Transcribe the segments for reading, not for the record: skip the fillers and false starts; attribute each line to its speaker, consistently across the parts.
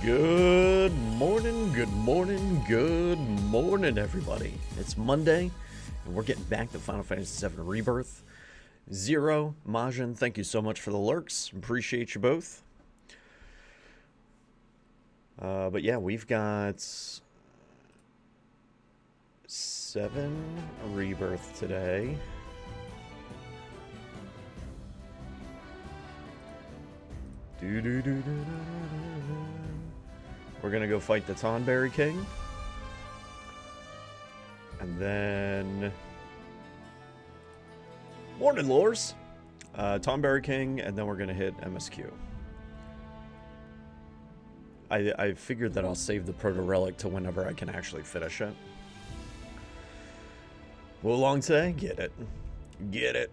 Speaker 1: Good morning, everybody. It's Monday, and we're getting back to Final Fantasy VII Rebirth. Zero, Majin, thank you so much for the lurks. Appreciate you both. But yeah, we've got 7 Rebirth today. We're gonna go fight the Tonberry King. And then... Morning, Lores! Tonberry King, and then we're gonna hit MSQ. I figured that I'll save the Proto-Relic to whenever I can actually finish it. Well, long today? Get it. Get it.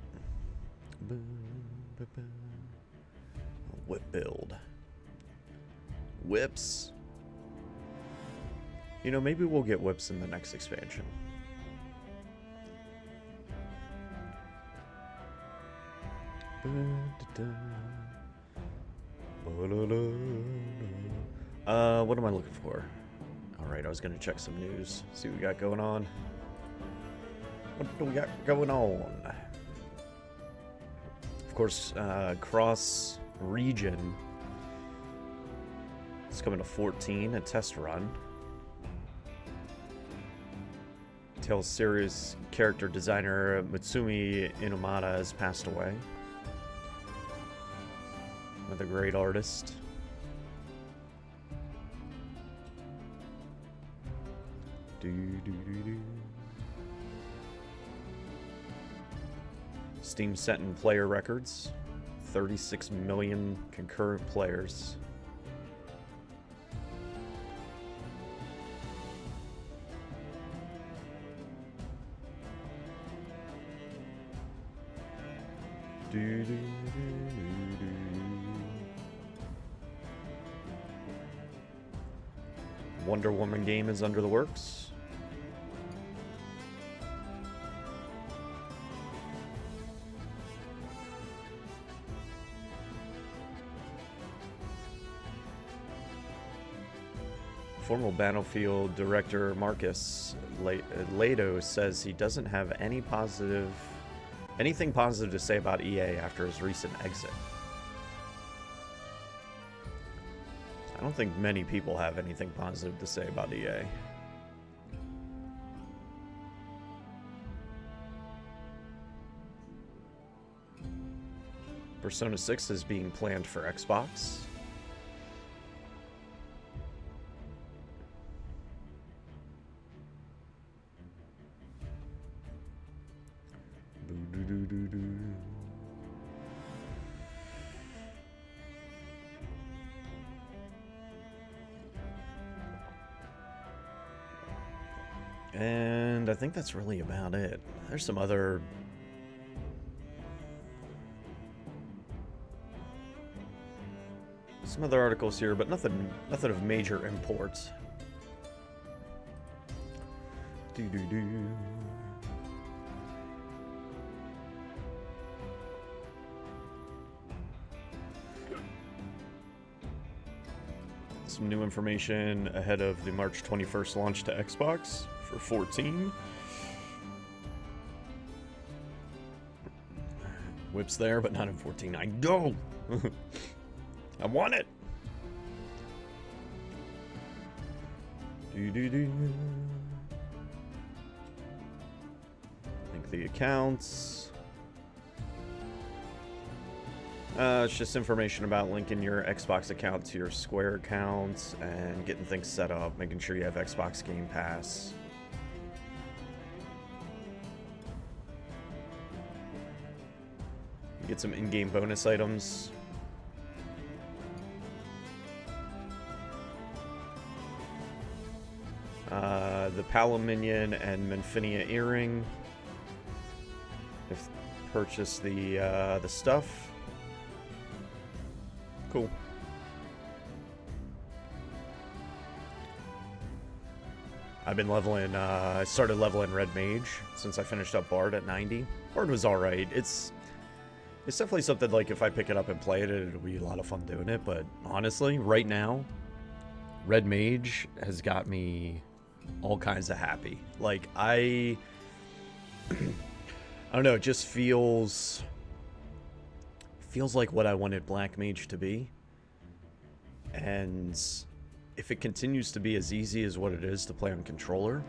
Speaker 1: Whip build. Whips. You know, maybe we'll get whips in the next expansion. What am I looking for? Alright, I was gonna check some news, see what we got going on. What do we got going on? Of course, cross region. It's coming to 14, a test run. Tales series character designer Mutsumi Inumata has passed away. Another great artist. Steam set in player records. 36 million concurrent players. Wonder Woman game is under the works. Former Battlefield director Marcus Lado says he doesn't have anything positive to say about EA after his recent exit. I don't think many people have anything positive to say about EA. Persona 6 is being planned for Xbox. And I think that's really about it. There's some other articles here, but nothing of major import. Some new information ahead of the March 21st launch to Xbox for 14. Whip's there, but not in 14. I know! I want it! Link the accounts. It's just information about linking your Xbox account to your Square account and getting things set up, making sure you have Xbox Game Pass. You get some in-game bonus items. The Palominion and Minfinia earring. If purchase the stuff. Cool. I've been leveling, I started leveling Red Mage since I finished up Bard at 90. Bard was alright. It's definitely something like if I pick it up and play it, it'll be a lot of fun doing it, but honestly, right now, Red Mage has got me all kinds of happy. Like, I don't know, it just feels like what I wanted Black Mage to be. And if it continues to be as easy as what it is to play on controller,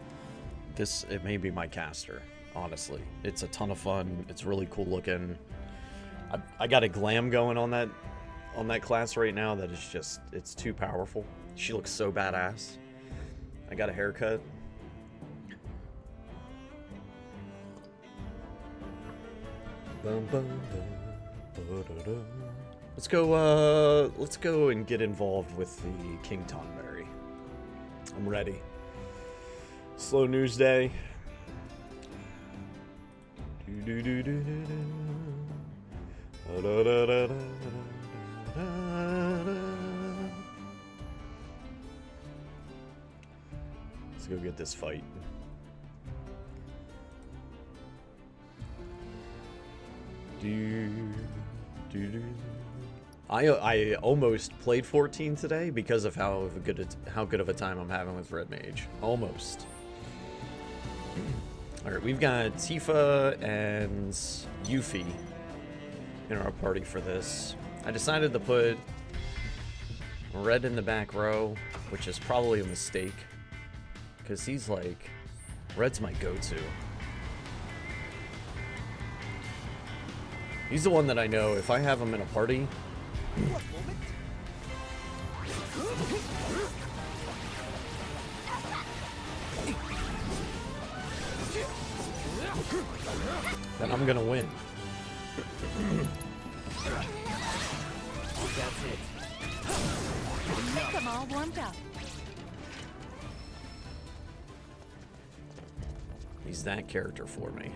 Speaker 1: it may be my caster, honestly. It's a ton of fun. It's really cool looking. I got a glam going on that class right now that is just, it's too powerful. She looks so badass. I got a haircut. Bum, bum, bum, ba-da-da. Let's go and get involved with the King Tonberry. I'm ready. Slow news day. Let's go get this fight. I almost played 14 today because of how good of a time I'm having with Red Mage. Almost. Alright, we've got Tifa and Yuffie in our party for this. I decided to put Red in the back row, which is probably a mistake, because he's like, Red's my go-to. He's the one that I know if I have him in a party, then I'm gonna win.
Speaker 2: That's it.
Speaker 3: Come all warmed up.
Speaker 1: He's that character for me.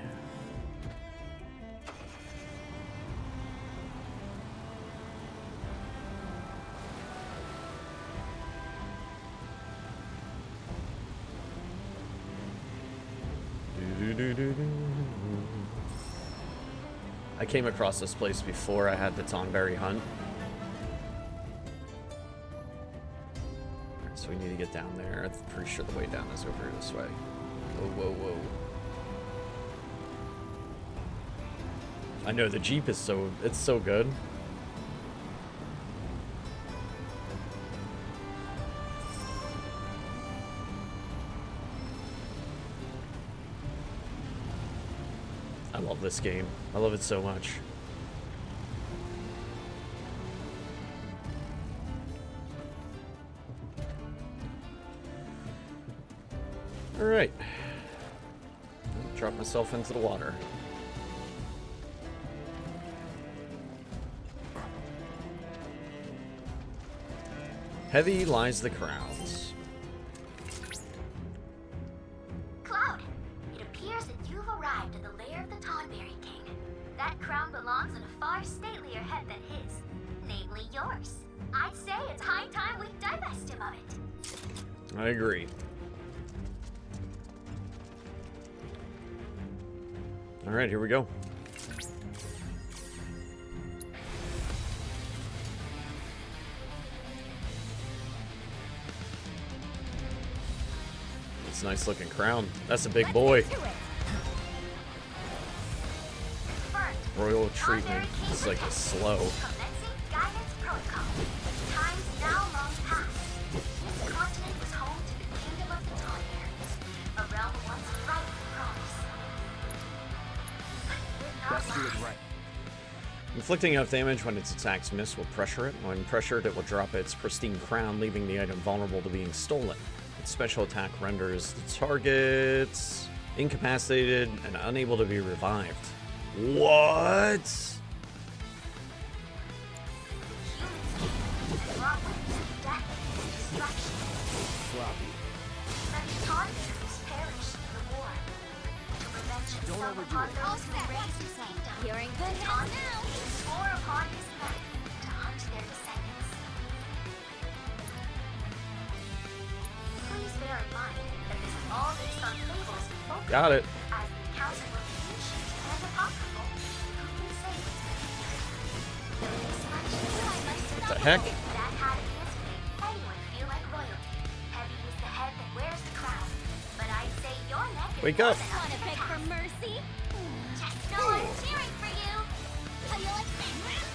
Speaker 1: I came across this place before I had the Tonberry hunt. Alright, so we need to get down there. I'm pretty sure the way down is over this way. Whoa, whoa, whoa. I know, the Jeep is it's so good. I love this game. I love it so much. All right. Drop myself into the water. Heavy lies the crowns.
Speaker 4: Cloud, it appears that you've arrived at the lair of the Tonberry King. That crown belongs on a far statelier head than his, namely yours. I'd say it's high time we divest him of it.
Speaker 1: I agree. All right, here we go. It's a nice looking crown. That's a big boy. Royal treatment. It's like a slow.
Speaker 4: Commencing guidance protocol. Times now long past. This continent was home to the kingdom of the Tonberries, a realm once ripe with promise.
Speaker 2: Let's do it right.
Speaker 1: Inflicting enough damage when its attacks miss will pressure it. When pressured, it will drop its pristine crown, leaving the item vulnerable to being stolen. Its special attack renders the target incapacitated and unable to be revived. What?
Speaker 4: Don't overdo it. All set. You're in good hands now. Swore upon his neck to hunt their descendants. Please bear in mind that this is all based on fables and folklore.
Speaker 1: Got it.
Speaker 4: As the accounts of both ancient and apocryphal, who can say
Speaker 1: What the heck?
Speaker 4: that had against me, anyone feel like royalty.
Speaker 1: Wake up!
Speaker 3: Wanna beg for mercy?
Speaker 4: Just know I'm cheering for you. How you like this?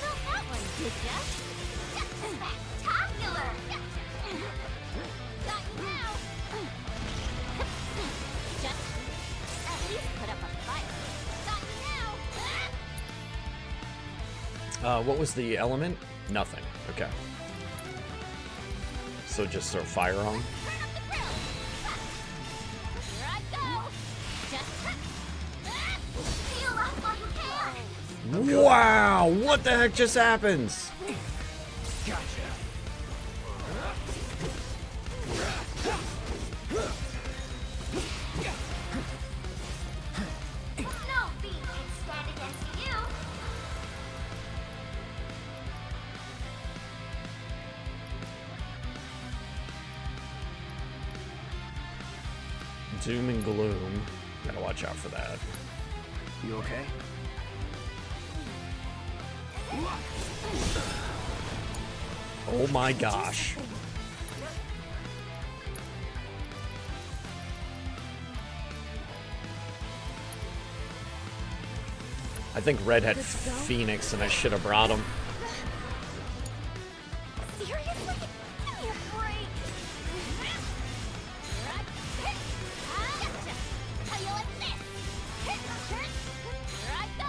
Speaker 3: Not that one, did ya?
Speaker 4: Spectacular!
Speaker 3: Got you now. Just at least put up a fight. Got you now.
Speaker 1: What was the element? Nothing. Okay. So just throw fire on.
Speaker 3: Turn up the grill. Here I go. Just
Speaker 4: Heal up while you can.
Speaker 1: Wow! What the heck just happens?
Speaker 4: No beat can stand against you.
Speaker 1: Doom and gloom. Gotta watch out for that.
Speaker 2: You okay?
Speaker 1: Oh my gosh. I think Red had Phoenix and I should have brought him.
Speaker 3: seriously? Give me a break. How you like this? Here I go.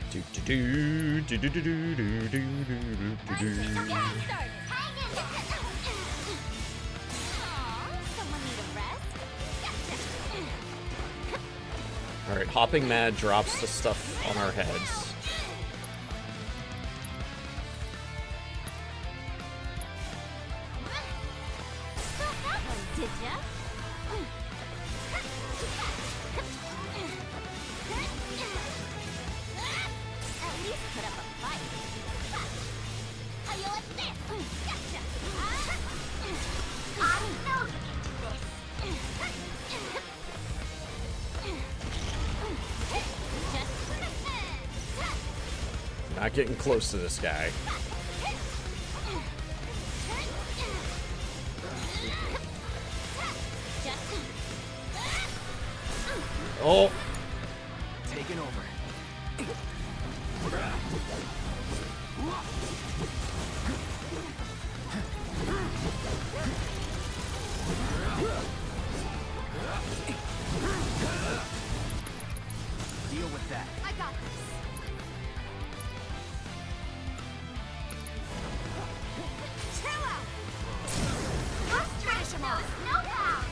Speaker 1: Do do do do do do do do do do do do.
Speaker 3: Started. Aw, someone need a rest?
Speaker 1: Alright, Hopping Mad drops the stuff on our heads.
Speaker 3: Not that one, did ya? At least put up a fight. How you like this? Gotcha.
Speaker 4: I know you can do this.
Speaker 1: Not getting close to this guy. Oh!
Speaker 2: Taking over. Deal with that.
Speaker 3: I got this. Chill out.
Speaker 4: Frustration knows no bounds.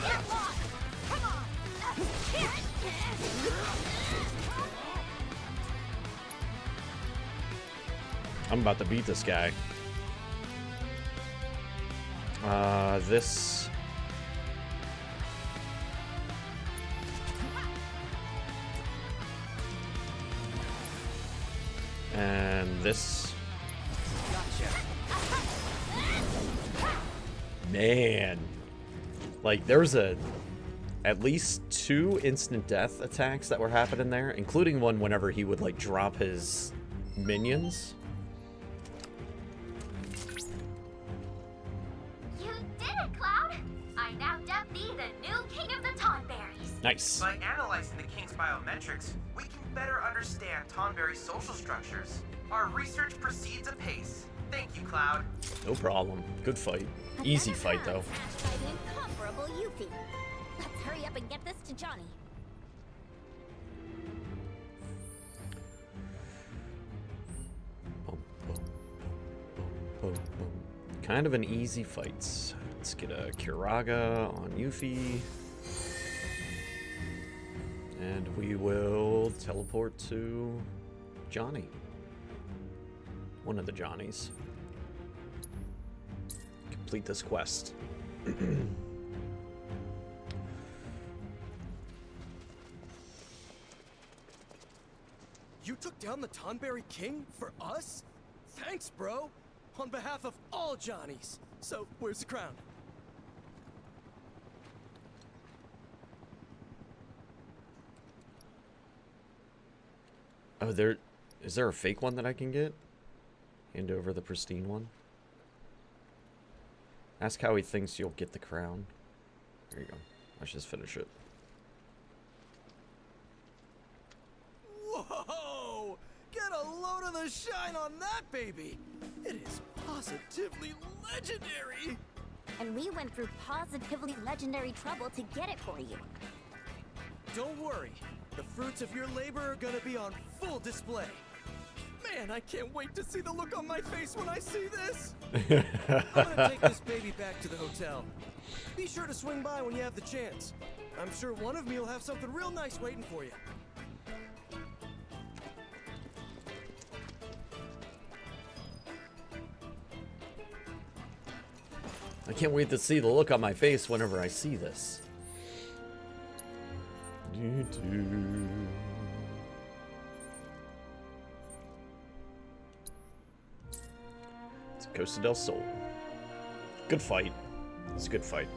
Speaker 3: Get lost. Come on.
Speaker 1: I'm about to beat this guy. This... And this... Man. Like, there was at least 2 instant death attacks that were happening there, including one whenever he would, like, drop his minions.
Speaker 4: You did it, Cloud. I now dub thee the new king of the Tonberries.
Speaker 1: Nice.
Speaker 5: By analyzing the King's biometrics, we can better understand Tonberry's social structures. Our research proceeds apace. Thank you, Cloud.
Speaker 1: No problem. Good fight. Easy fight, though.
Speaker 3: Smashed by the incomparable Yuffie. Let's hurry up and get this to Johnny.
Speaker 1: Boom, boom, boom, boom, boom. Kind of an easy fight. Let's get a Kiraga on Yuffie. And we will teleport to Johnny. One of the Johnnies. Complete this quest.
Speaker 6: You took down the Tonberry King for us? Thanks, bro. On behalf of all Johnnies. So, where's the crown?
Speaker 1: Oh, is there a fake one that I can get? Hand over the pristine one. Ask how he thinks you'll get the crown. There you go. Let's just finish it.
Speaker 6: Whoa! Get a load of the shine on that baby! It is positively legendary!
Speaker 3: And we went through positively legendary trouble to get it for you.
Speaker 6: Don't worry. The fruits of your labor are gonna be on full display. Man, I can't wait to see the look on my face when I see this! I'm gonna take this baby back to the hotel. Be sure to swing by when you have the chance. I'm sure one of me will have something real nice waiting for you.
Speaker 1: I can't wait to see the look on my face whenever I see this. It's Costa del Sol. Good fight. It's a good fight.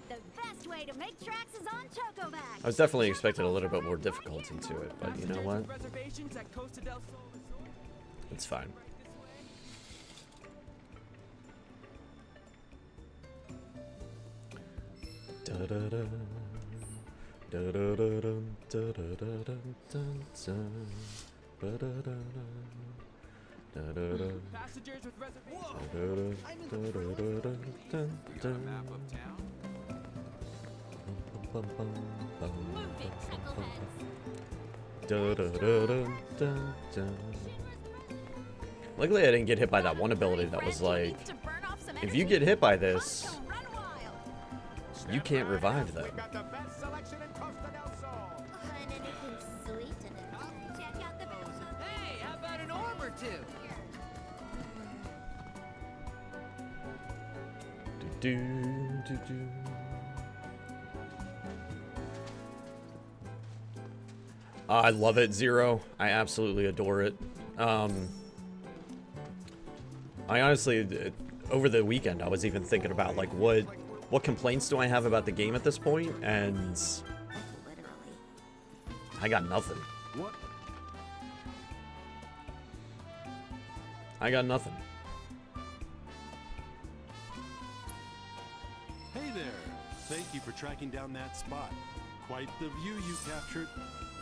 Speaker 3: The best way to make tracks is on Chocoback.
Speaker 1: I was definitely expecting a little bit more difficulty to it, but you know what?
Speaker 7: Reservations at Costa del Sol Resort.
Speaker 1: It's fine. Da-da-da. Da-da-da-dum, da-da-da-dum, dun, dun. Ba-da-da-da. Da-da-da.
Speaker 7: Passengers with reservations.
Speaker 1: Da-da-da. Da-da-da-dum, dun, dun.
Speaker 7: Map of town.
Speaker 1: Bum, bum, bum,
Speaker 3: Move it, chuckleheads.
Speaker 1: da-da-da-dum, dun, dun. Luckily, I didn't get hit by that one ability that was like, if you get hit by this, you can't revive them.
Speaker 3: And anything sweet and check out the
Speaker 7: Hey, how about an orb or two?
Speaker 1: Do-do-do-do. I love it, Zero. I absolutely adore it. I honestly, over the weekend, I was even thinking about like what complaints do I have about the game at this point, and
Speaker 3: literally.
Speaker 1: I got nothing.
Speaker 2: What?
Speaker 1: I got nothing.
Speaker 8: Hey there! Thank you for tracking down that spot. Quite the view you captured.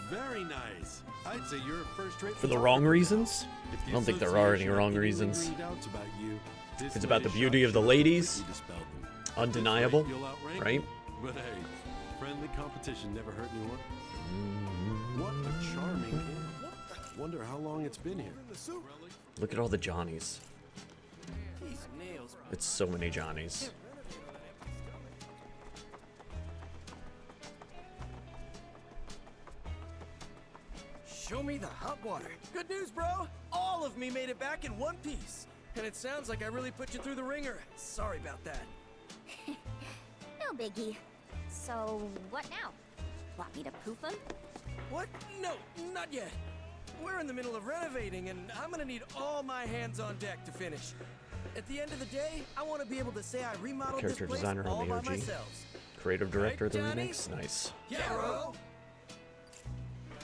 Speaker 8: Very nice. I'd say you're a first-rate
Speaker 1: For the wrong
Speaker 8: photographer
Speaker 1: reasons?
Speaker 8: now. If the
Speaker 1: I don't think there are any
Speaker 8: association
Speaker 1: wrong
Speaker 8: had any
Speaker 1: reasons.
Speaker 8: lingering doubts about you, this
Speaker 1: It's about the
Speaker 8: latest
Speaker 1: beauty
Speaker 8: shot
Speaker 1: of the
Speaker 8: should
Speaker 1: ladies.
Speaker 8: completely dispel them. At this
Speaker 1: Undeniable,
Speaker 8: rate, you'll outrank
Speaker 1: right?
Speaker 8: me. But hey, friendly competition never hurt anyone. What a charming kid. Wonder how long it's been here.
Speaker 1: Look at all the Johnnies.
Speaker 6: These nails.
Speaker 1: It's so many Johnnies.
Speaker 6: Show me the hot water. Good news, bro. All of me made it back in one piece. And it sounds like I really put you through the ringer. Sorry about that.
Speaker 3: No biggie. So, what now? Want me to poof him?
Speaker 6: What? No, not yet. We're in the middle of renovating, and I'm gonna need all my hands on deck to finish. At the end of the day, I want to be able to say I remodeled
Speaker 1: Character
Speaker 6: this place
Speaker 1: designer on
Speaker 6: all
Speaker 1: the
Speaker 6: by
Speaker 1: OG.
Speaker 6: myself.
Speaker 1: Creative director of the
Speaker 6: Right, Johnny?
Speaker 1: remix. Nice.
Speaker 6: Yeah, bro.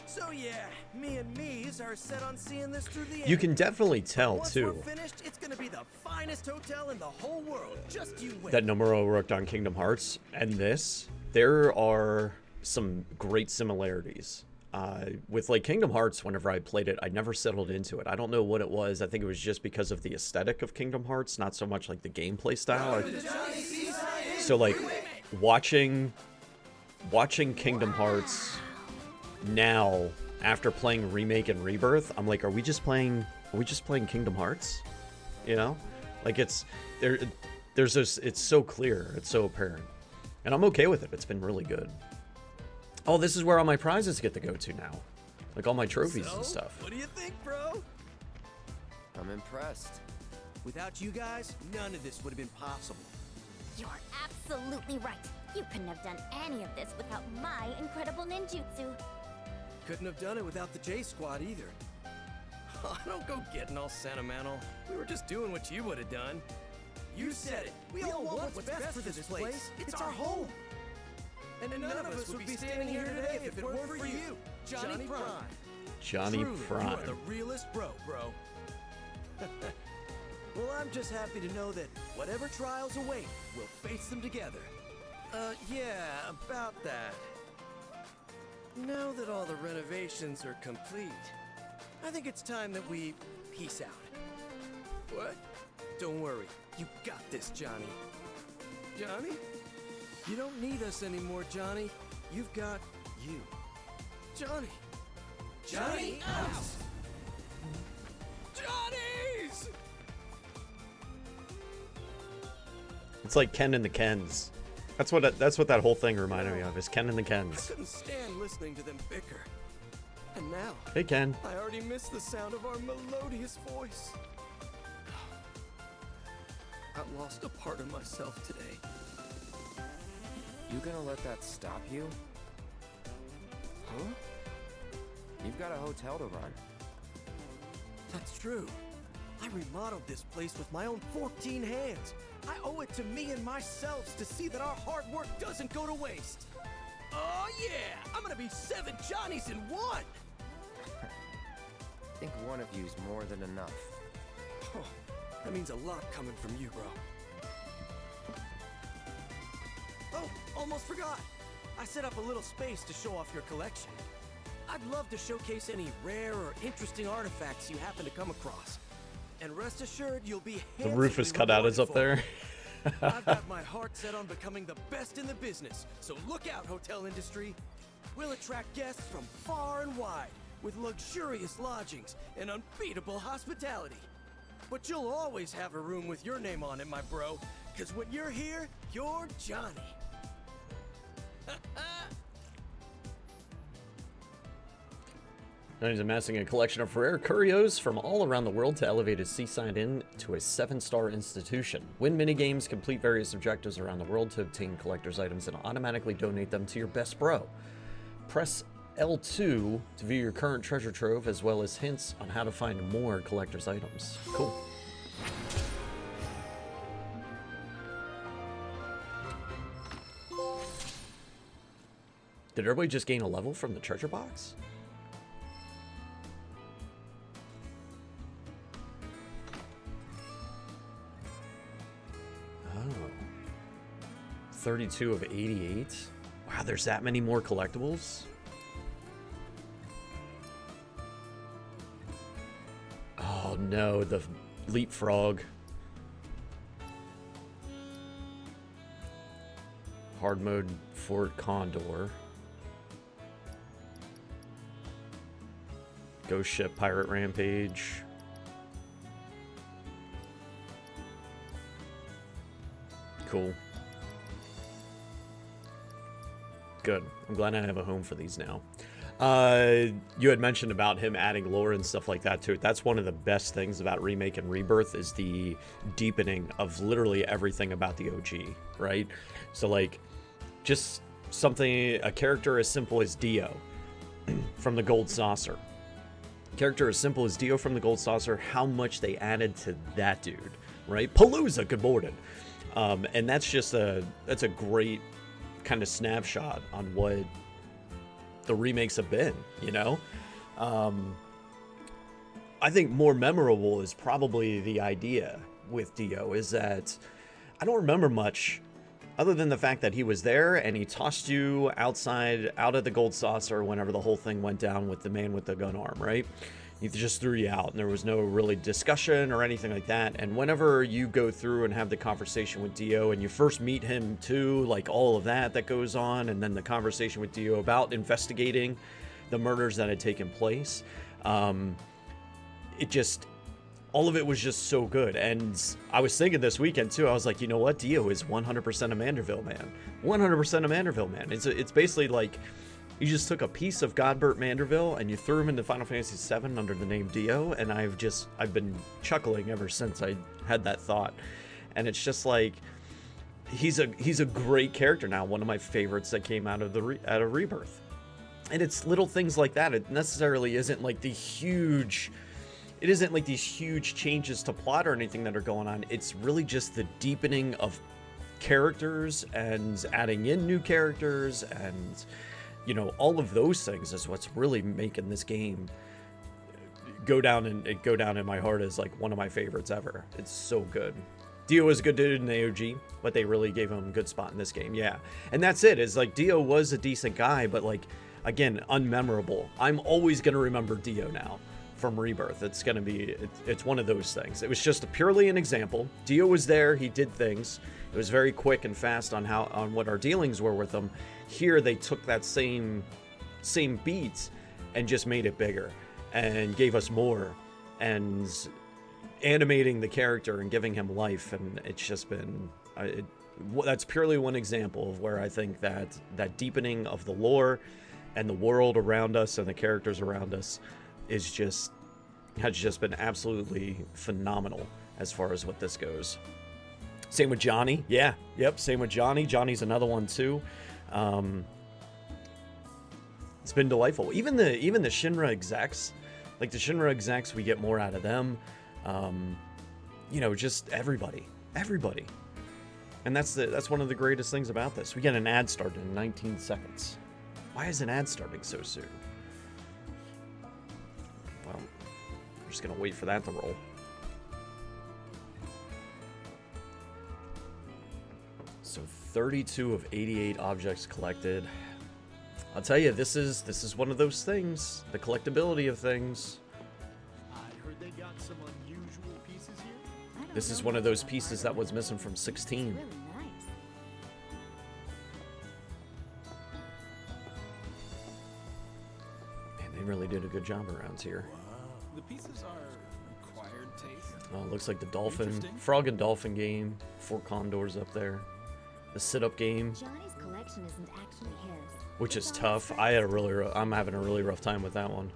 Speaker 6: So yeah, me and Mees are set on seeing this through the end.
Speaker 1: You can definitely tell
Speaker 6: Once
Speaker 1: too
Speaker 6: we're finished, it's gonna be the finest hotel in the whole world. Just you wait.
Speaker 1: that Nomura worked on Kingdom Hearts and this. There are some great similarities. With like Kingdom Hearts, whenever I played it, I never settled into it. I don't know what it was. I think it was just because of the aesthetic of Kingdom Hearts, not so much like the gameplay style. So like watching Kingdom Hearts now after playing Remake and Rebirth, I'm like, are we just playing Kingdom Hearts? You know? Like it's there's this, it's so clear, it's so apparent. And I'm okay with it. It's been really good. Oh, this is where all my prizes get to go to now. Like all my trophies and
Speaker 6: So,
Speaker 1: stuff.
Speaker 6: What do you think, bro?
Speaker 2: I'm impressed.
Speaker 6: Without you guys, none of this would have been possible.
Speaker 3: You're absolutely right. You couldn't have done any of this without my incredible ninjutsu.
Speaker 6: Couldn't have done it without the J Squad either. Oh, don't go getting all sentimental. We were just doing what you would have done. You said it. We all want what's best for this place. It's our home. And none of us would be standing here today if it weren't for you. Johnny Prime.
Speaker 1: Johnny
Speaker 6: Truly,
Speaker 1: Prime.
Speaker 6: You are the realest bro. Well, I'm just happy to know that whatever trials await, we'll face them together. Yeah, about that. Now that all the renovations are complete, I think it's time that we peace out. What? Don't worry. You got this, Johnny. Johnny? You don't need us anymore, Johnny. You've got you. Johnny! Johnny out! Johnny's!
Speaker 1: It's like Ken and the Kens. That's what that whole thing reminded me of, is Ken and the
Speaker 6: I
Speaker 1: Kens.
Speaker 6: couldn't stand listening to them bicker. And now,
Speaker 1: Hey, Ken.
Speaker 6: I already miss the sound of our melodious voice. I lost a part of myself today.
Speaker 2: You gonna let that stop you?
Speaker 6: Huh?
Speaker 2: You've got a hotel to run.
Speaker 6: That's true. I remodeled this place with my own 14 hands. I owe it to me and myself to see that our hard work doesn't go to waste. Oh yeah! I'm gonna be 7 Johnnies in one!
Speaker 2: I think one of you's more than enough.
Speaker 6: Oh, that means a lot coming from you, bro. Oh, almost forgot. I set up a little space to show off your collection. I'd love to showcase any rare or interesting artifacts you happen to come across. And rest assured, you'll be
Speaker 1: The Rufus cutout is up there.
Speaker 6: I've got my heart set on becoming the best in the business, so look out, hotel industry. We'll attract guests from far and wide, with luxurious lodgings and unbeatable hospitality. But you'll always have a room with your name on it, my bro, because when you're here, you're Johnny.
Speaker 1: Now he's amassing a collection of rare curios from all around the world to elevate his seaside inn to a 7-star institution. Win minigames, complete various objectives around the world to obtain collector's items, and automatically donate them to your best bro. Press L2 to view your current treasure trove, as well as hints on how to find more collector's items. Cool. Did everybody just gain a level from the treasure box? Oh. 32 of 88? Wow, there's that many more collectibles? Oh no, the leapfrog. Hard mode Fort Condor. Ghost ship pirate rampage. Cool. Good. I'm glad I have a home for these now. You had mentioned about him adding lore and stuff like that to it. That's one of the best things about Remake and Rebirth, is the deepening of literally everything about the OG, right? So like, just something, a character as simple as Dio from the Gold Saucer. Character as simple as Dio from the Gold Saucer, how much they added to that dude, right? Palooza, good morning. And that's just that's a great kind of snapshot on what the remakes have been, you know? I think more memorable is probably the idea with Dio, is that I don't remember much other than the fact that he was there and he tossed you outside, out of the Gold Saucer whenever the whole thing went down with the man with the gun arm, right? He just threw you out and there was no really discussion or anything like that. And whenever you go through and have the conversation with Dio and you first meet him too, like all of that goes on, and then the conversation with Dio about investigating the murders that had taken place, it just, all of it was just so good. And I was thinking this weekend too, I was like, you know what, Dio is 100% a Manderville man. 100% a Manderville man. It's basically like, you just took a piece of Godbert Manderville and you threw him into Final Fantasy VII under the name Dio, and I've been chuckling ever since I had that thought. And it's just like, he's a great character now, one of my favorites that came out of Rebirth. And it's little things like that. It necessarily isn't like these huge changes to plot or anything that are going on. It's really just the deepening of characters and adding in new characters and you know, all of those things is what's really making this game go down in my heart as like one of my favorites ever. It's so good. Dio was a good dude in the AOG, but they really gave him a good spot in this game. Yeah, and that's it. Is like Dio was a decent guy, but like again, unmemorable. I'm always gonna remember Dio now from Rebirth. It's gonna be it's one of those things. It was just purely an example. Dio was there. He did things. It was very quick and fast on what our dealings were with him. Here they took that same beats and just made it bigger and gave us more and animating the character and giving him life, and it's just been that's purely one example of where I think that deepening of the lore and the world around us and the characters around us has just been absolutely phenomenal as far as what this goes. Same with Johnny. Yeah, yep, same with Johnny. Johnny's another one too. It's been delightful. Even the Shinra execs, like the Shinra execs, we get more out of them. You know, just everybody. And that's one of the greatest things about this. We get an ad started in 19 seconds. Why is an ad starting so soon? Well, I'm just gonna wait for that to roll. So 32 of 88 objects collected. I'll tell you, this is one of those things, the collectability of things.
Speaker 6: I heard they got some unusual pieces here.
Speaker 1: This is one of those pieces that was missing from 16.
Speaker 3: Really nice.
Speaker 1: Man, they really did a good job around here.
Speaker 6: The pieces are acquired taste.
Speaker 1: Oh, it looks like the dolphin,
Speaker 6: Interesting.
Speaker 1: frog and dolphin game. 4 condors up there. The sit-up game,
Speaker 3: Johnny's collection isn't actually his.
Speaker 1: which is tough. I'm having a really rough time with that one.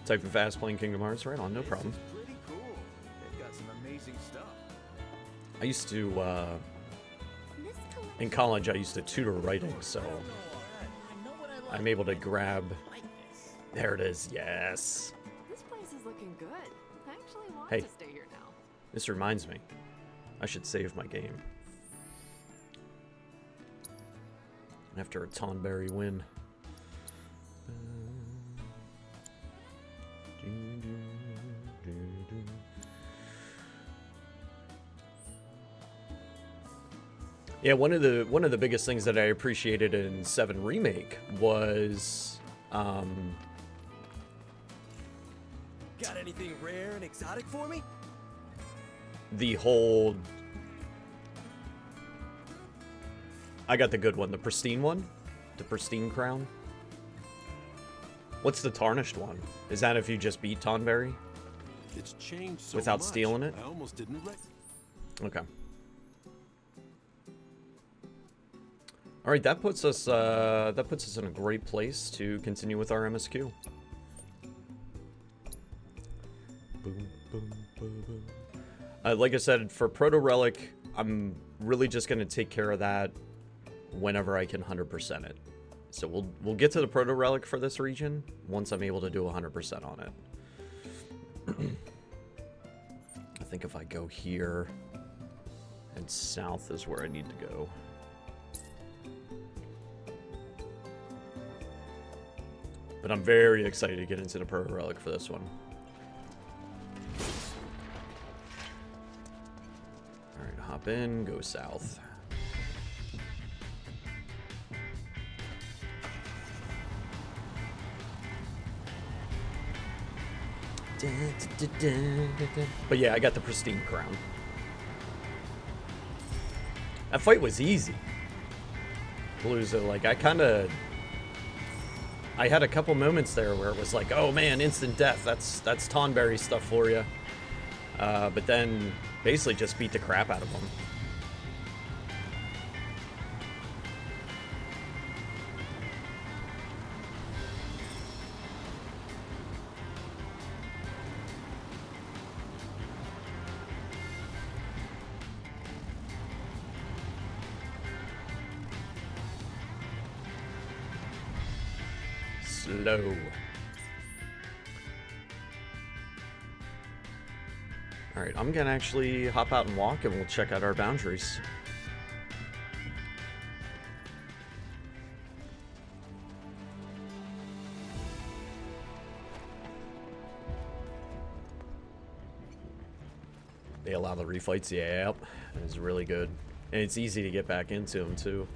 Speaker 1: Type of fast playing Kingdom Hearts, right on, no problem.
Speaker 6: This is pretty cool. They've got some amazing stuff.
Speaker 1: I used to,
Speaker 3: This collection
Speaker 1: in college, I used to tutor writing, so I'm able to grab. There it is, yes.
Speaker 9: This place is looking good. I actually want
Speaker 1: Hey.
Speaker 9: to stay here now.
Speaker 1: This reminds me, I should save my game. After a Tonberry win. Yeah, one of the biggest things that I appreciated in 7 Remake was
Speaker 6: Got anything rare and exotic for me?
Speaker 1: the whole. I got the good one, the pristine one, the pristine crown. What's the tarnished one? Is that if you just beat Tonberry?
Speaker 8: It's changed so
Speaker 1: Without
Speaker 8: much,
Speaker 1: stealing it?
Speaker 8: I almost didn't
Speaker 1: Okay. All right, that puts us in a great place to continue with our MSQ. Boom, boom, boom, boom. Like I said, for Proto Relic, I'm really just gonna take care of that whenever I can 100% it. So we'll get to the Proto Relic for this region once I'm able to do 100% on it. I think if I go here and south is where I need to go. But I'm very excited to get into the Proto Relic for this one. Alright, hop in, go south. But yeah, I got the pristine crown. That fight was easy. Blues are like, I had a couple moments there where it was like, oh man, instant death. That's Tonberry stuff for you. But then basically just beat the crap out of him. Slow. Alright, I'm gonna actually hop out and walk and we'll check out our boundaries. They allow the refights? Yep. It's really good. And it's easy to get back into them, too.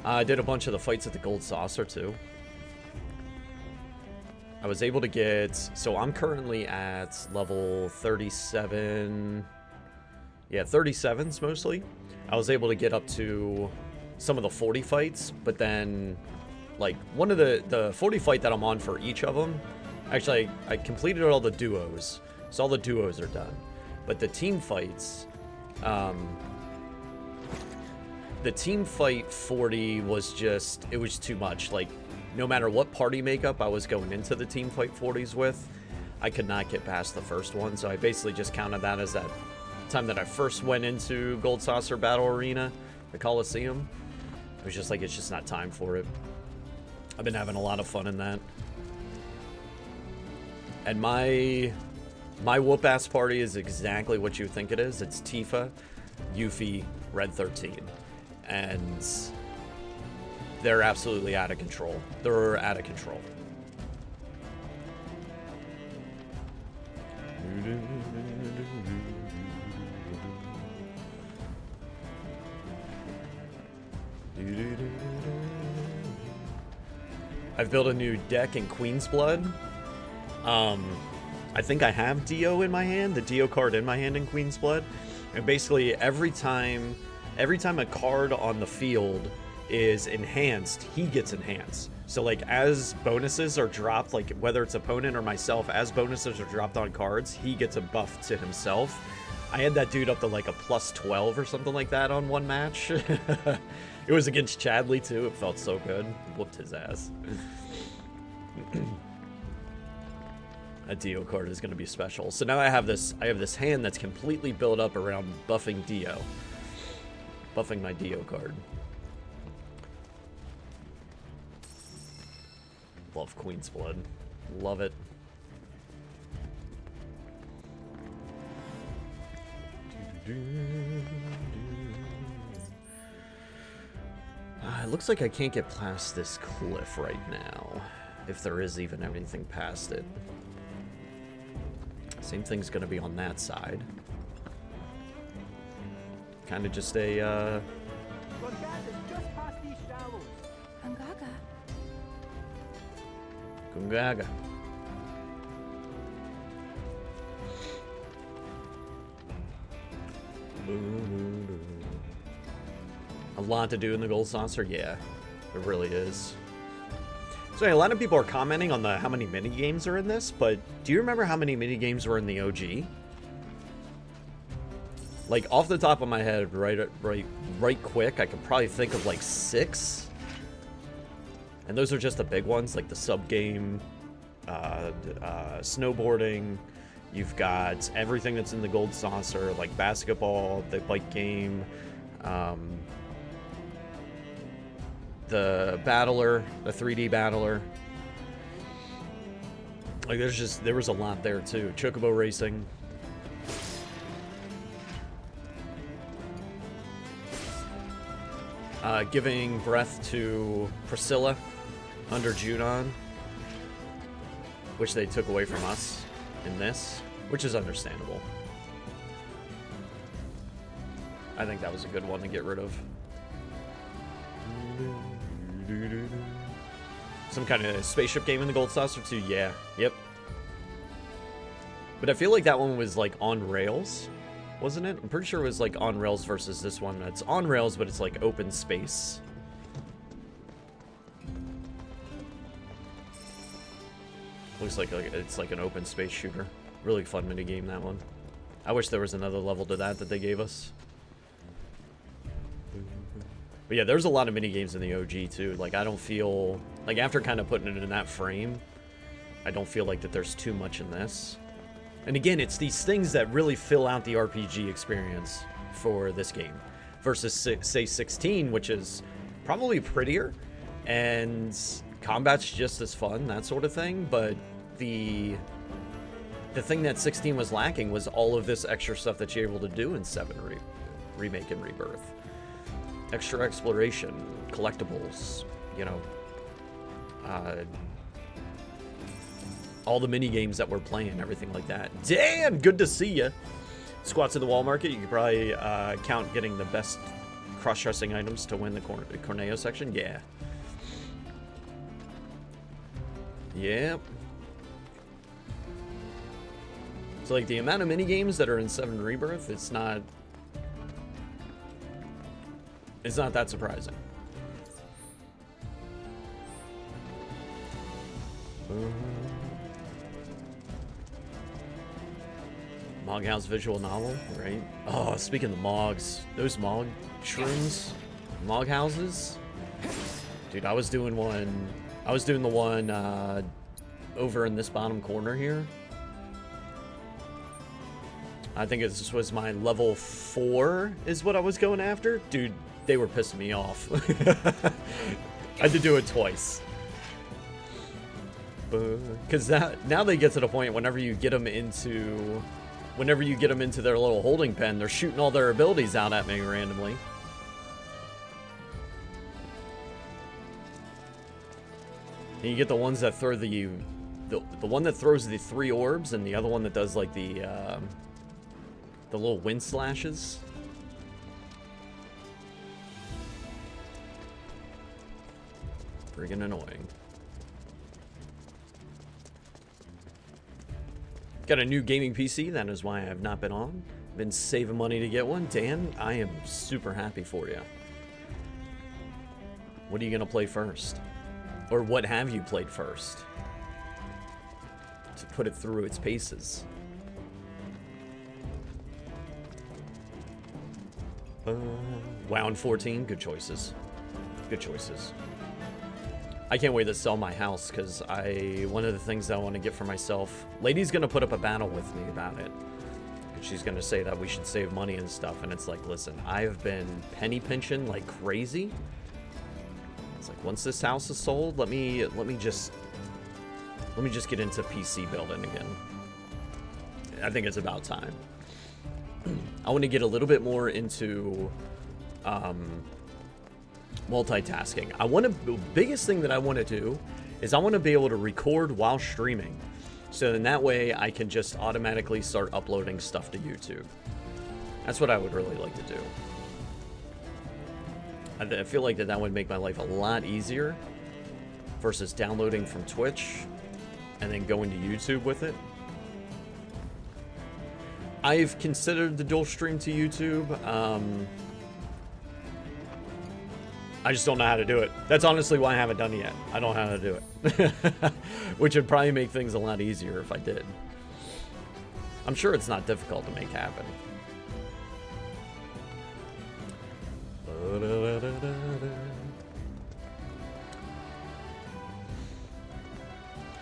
Speaker 1: I did a bunch of the fights at the Gold Saucer, too. I was able to get... So I'm currently at level 37... Yeah, 37s mostly. I was able to get up to some of the 40 fights, but then... Like, one of the 40 fight that I'm on for each of them... Actually, I completed all the duos. So all the duos are done. But the team fights... the team fight 40 was just... It was too much. Like, no matter what party makeup I was going into the team fight 40s with, I could not get past the first one. So I basically just counted that as that time that I first went into Gold Saucer Battle Arena, the Coliseum. It was just like, it's just not time for it. I've been having a lot of fun in that. And my whoop-ass party is exactly what you think it is. It's Tifa, Yuffie, Red 13. And they're absolutely out of control. They're out of control. I've built a new deck in Queen's Blood. I think I have Dio in my hand, the Dio card in my hand in Queen's Blood. And basically every time a card on the field is enhanced, he gets enhanced. So like as bonuses are dropped, like whether it's opponent or myself, as bonuses are dropped on cards, he gets a buff to himself. I had that dude up to like a plus 12 or something like that on one match. It was against Chadley too. It felt so good. Whooped his ass. A Dio card is going to be special. So now I have this hand that's completely built up around buffing Dio. Buffing my Dio card. Love Queen's Blood. Love it. It looks like I can't get past this cliff right now. If there is even anything past it. Same thing's gonna be on that side. Kind of just a, Gungaga. A lot to do in the Gold Saucer? Yeah, it really is. So a lot of people are commenting on how many mini games are in this, but do you remember how many mini games were in the OG? Like off the top of my head, right quick, I could probably think of like 6. And those are just the big ones, like the sub game, snowboarding. You've got everything that's in the Gold Saucer, like basketball, the bike game, the battler, the 3D battler. Like there was a lot there too. Chocobo racing. Giving breath to Priscilla under Junon, which they took away from us in this, which is understandable. I think that was a good one to get rid of. Some kind of spaceship game in the Gold Saucer too? Yeah. Yep. But I feel like that one was like on rails, wasn't it? I'm pretty sure it was like on rails versus this one. It's on rails, but it's like open space. Looks like it's like an open space shooter. Really fun mini game, that one. I wish there was another level to that they gave us. But yeah, there's a lot of mini games in the OG too. Like I don't feel like after kind of putting it in that frame, I don't feel like that there's too much in this. And again, it's these things that really fill out the RPG experience for this game versus say 16, which is probably prettier and combat's just as fun, that sort of thing, but the The thing that 16 was lacking was all of this extra stuff that you're able to do in 7 Remake and Rebirth. Extra exploration, collectibles, you know, all the mini games that we're playing, everything like that. Dan, good to see you. Squats in the wall market, you could probably count getting the best cross-dressing items to win the Corneo section. Yeah. Yep. So like the amount of mini games that are in 7 Rebirth, it's not that surprising. Mog House visual novel, right? Oh, speaking of Mogs, those Mog shrooms, Mog houses. Dude, I was doing the one over in this bottom corner here. I think this was my level 4 is what I was going after. Dude, they were pissing me off. I had to do it twice. Because now they get to the point whenever you get them into their little holding pen, they're shooting all their abilities out at me randomly. And you get the ones that throw the one that throws the 3 orbs, and the other one that does like the little wind slashes. Friggin' annoying. Got a new gaming PC, that is why I have not been on. Been saving money to get one. Dan, I am super happy for you. What are you gonna play first? Or what have you played first? To put it through its paces. WoW and 14, good choices. Good choices. I can't wait to sell my house because one of the things that I want to get for myself, Lady's gonna put up a battle with me about it. She's gonna say that we should save money and stuff, and it's like, listen, I've been penny pinching like crazy. It's like, once this house is sold, let me just get into PC building again. I think it's about time. I want to get a little bit more into multitasking. The biggest thing that I want to do is I want to be able to record while streaming. So in that way I can just automatically start uploading stuff to YouTube. That's what I would really like to do. I feel like that would make my life a lot easier versus downloading from Twitch and then going to YouTube with it. I've considered the dual stream to YouTube. I just don't know how to do it. That's honestly why I haven't done it yet. I don't know how to do it. Which would probably make things a lot easier if I did. I'm sure it's not difficult to make happen.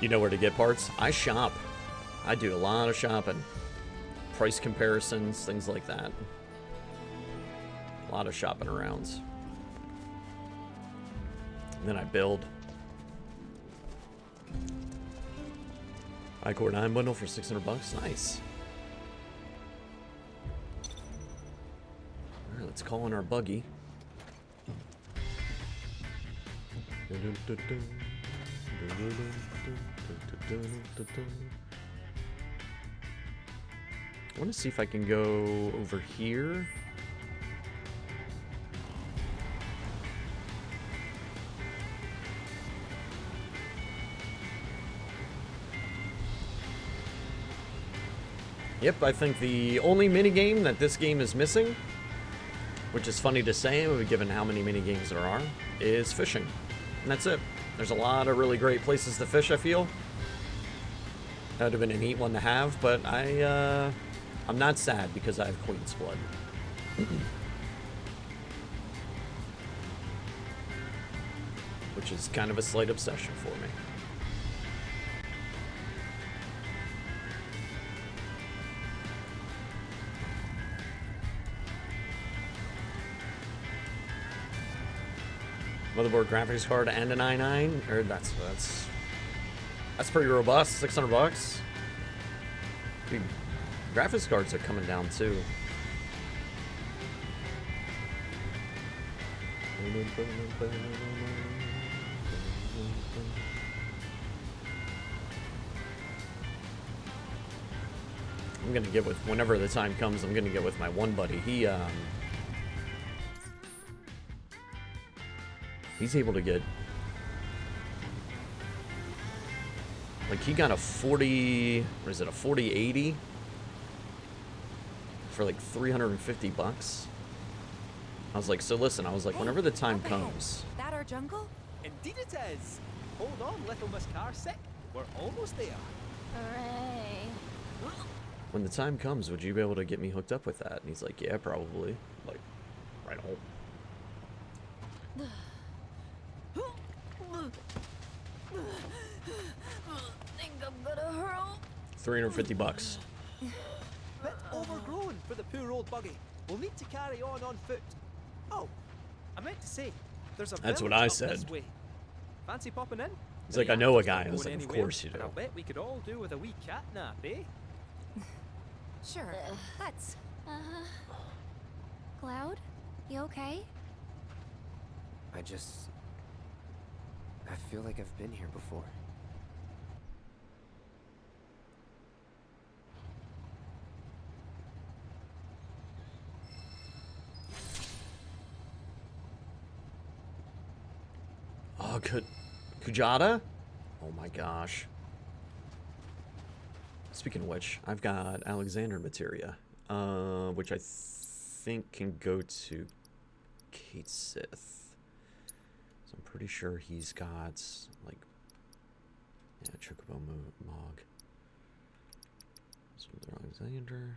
Speaker 1: You know where to get parts? I shop. I do a lot of shopping. Price comparisons, things like that. A lot of shopping arounds. And then I build. iCore 9 bundle for $600. Nice. Alright, let's call in our buggy. I want to see if I can go over here. Yep, I think the only minigame that this game is missing, which is funny to say given how many minigames there are, is fishing. And that's it. There's a lot of really great places to fish, I feel. That would have been a neat one to have, but I'm not sad because I have Queen's Blood. Which is kind of a slight obsession for me. Motherboard, graphics card, and an i9. Or that's pretty robust. $600. Dude, graphics cards are coming down too. I'm gonna get with, whenever the time comes, I'm gonna get with my one buddy. He's able to get, like, he got a 40, what is it, a 4080 for like $350. I was like, so listen, I was like, whenever the time comes.
Speaker 9: That our jungle?
Speaker 6: Indeed it is. Hold on, little Miss Carsick. We're almost there.
Speaker 3: Hooray.
Speaker 1: When the time comes, would you be able to get me hooked up with that? And he's like, yeah, probably. Like, right on.
Speaker 3: Think I'm gonna hurl.
Speaker 1: $350.
Speaker 6: Bit overgrown for the poor old buggy. We'll need to carry on foot. Oh, I meant to say, there's a
Speaker 1: That's what
Speaker 6: village
Speaker 1: I
Speaker 6: up
Speaker 1: said.
Speaker 6: this way. Fancy popping in?
Speaker 1: He's like, I know a guy. I was like, of course you
Speaker 6: And I
Speaker 1: do.
Speaker 6: bet we could all do with a wee cat nap, eh?
Speaker 9: Sure. Let's.
Speaker 3: Cloud, you okay?
Speaker 2: I feel like I've been here before.
Speaker 1: Oh, Kujata? Oh my gosh. Speaking of which, I've got Alexander Materia, which I think can go to Kate Sith. So I'm pretty sure he's got, like, yeah, Chocobo Mog. So Alexander.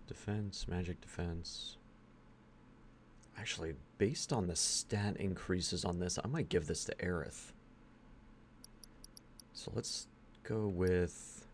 Speaker 1: Defense, magic defense. Actually, based on the stat increases on this, I might give this to Aerith. So let's go with...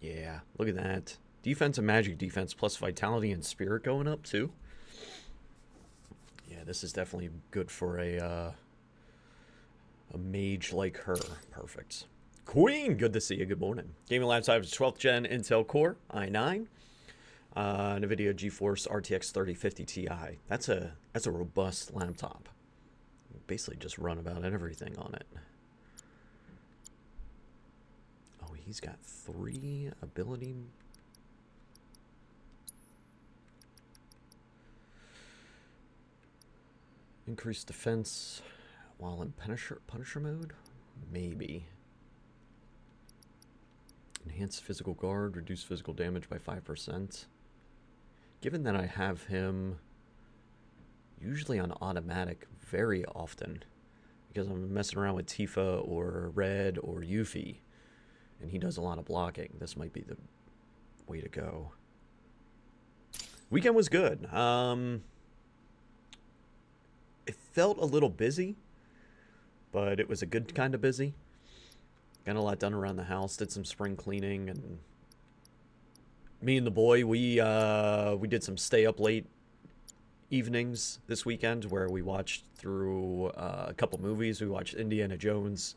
Speaker 1: Yeah, look at that. Defense and magic defense plus vitality and spirit going up too. Yeah, this is definitely good for a mage like her. Perfect. Queen, good to see you. Good morning. Gaming laptop is 12th gen Intel Core i9, NVIDIA GeForce RTX 3050 Ti. That's a robust laptop. You basically just run about everything on it. Oh, he's got 3 ability. Increased defense while in Punisher mode? Maybe. Enhanced physical guard, reduce physical damage by 5%. Given that I have him usually on automatic very often, because I'm messing around with Tifa or Red or Yuffie, and he does a lot of blocking, this might be the way to go. Weekend was good. It felt a little busy, but it was a good kind of busy. Got a lot done around the house. Did some spring cleaning, and me and the boy, we did some stay up late evenings this weekend where we watched through a couple movies. We watched Indiana Jones,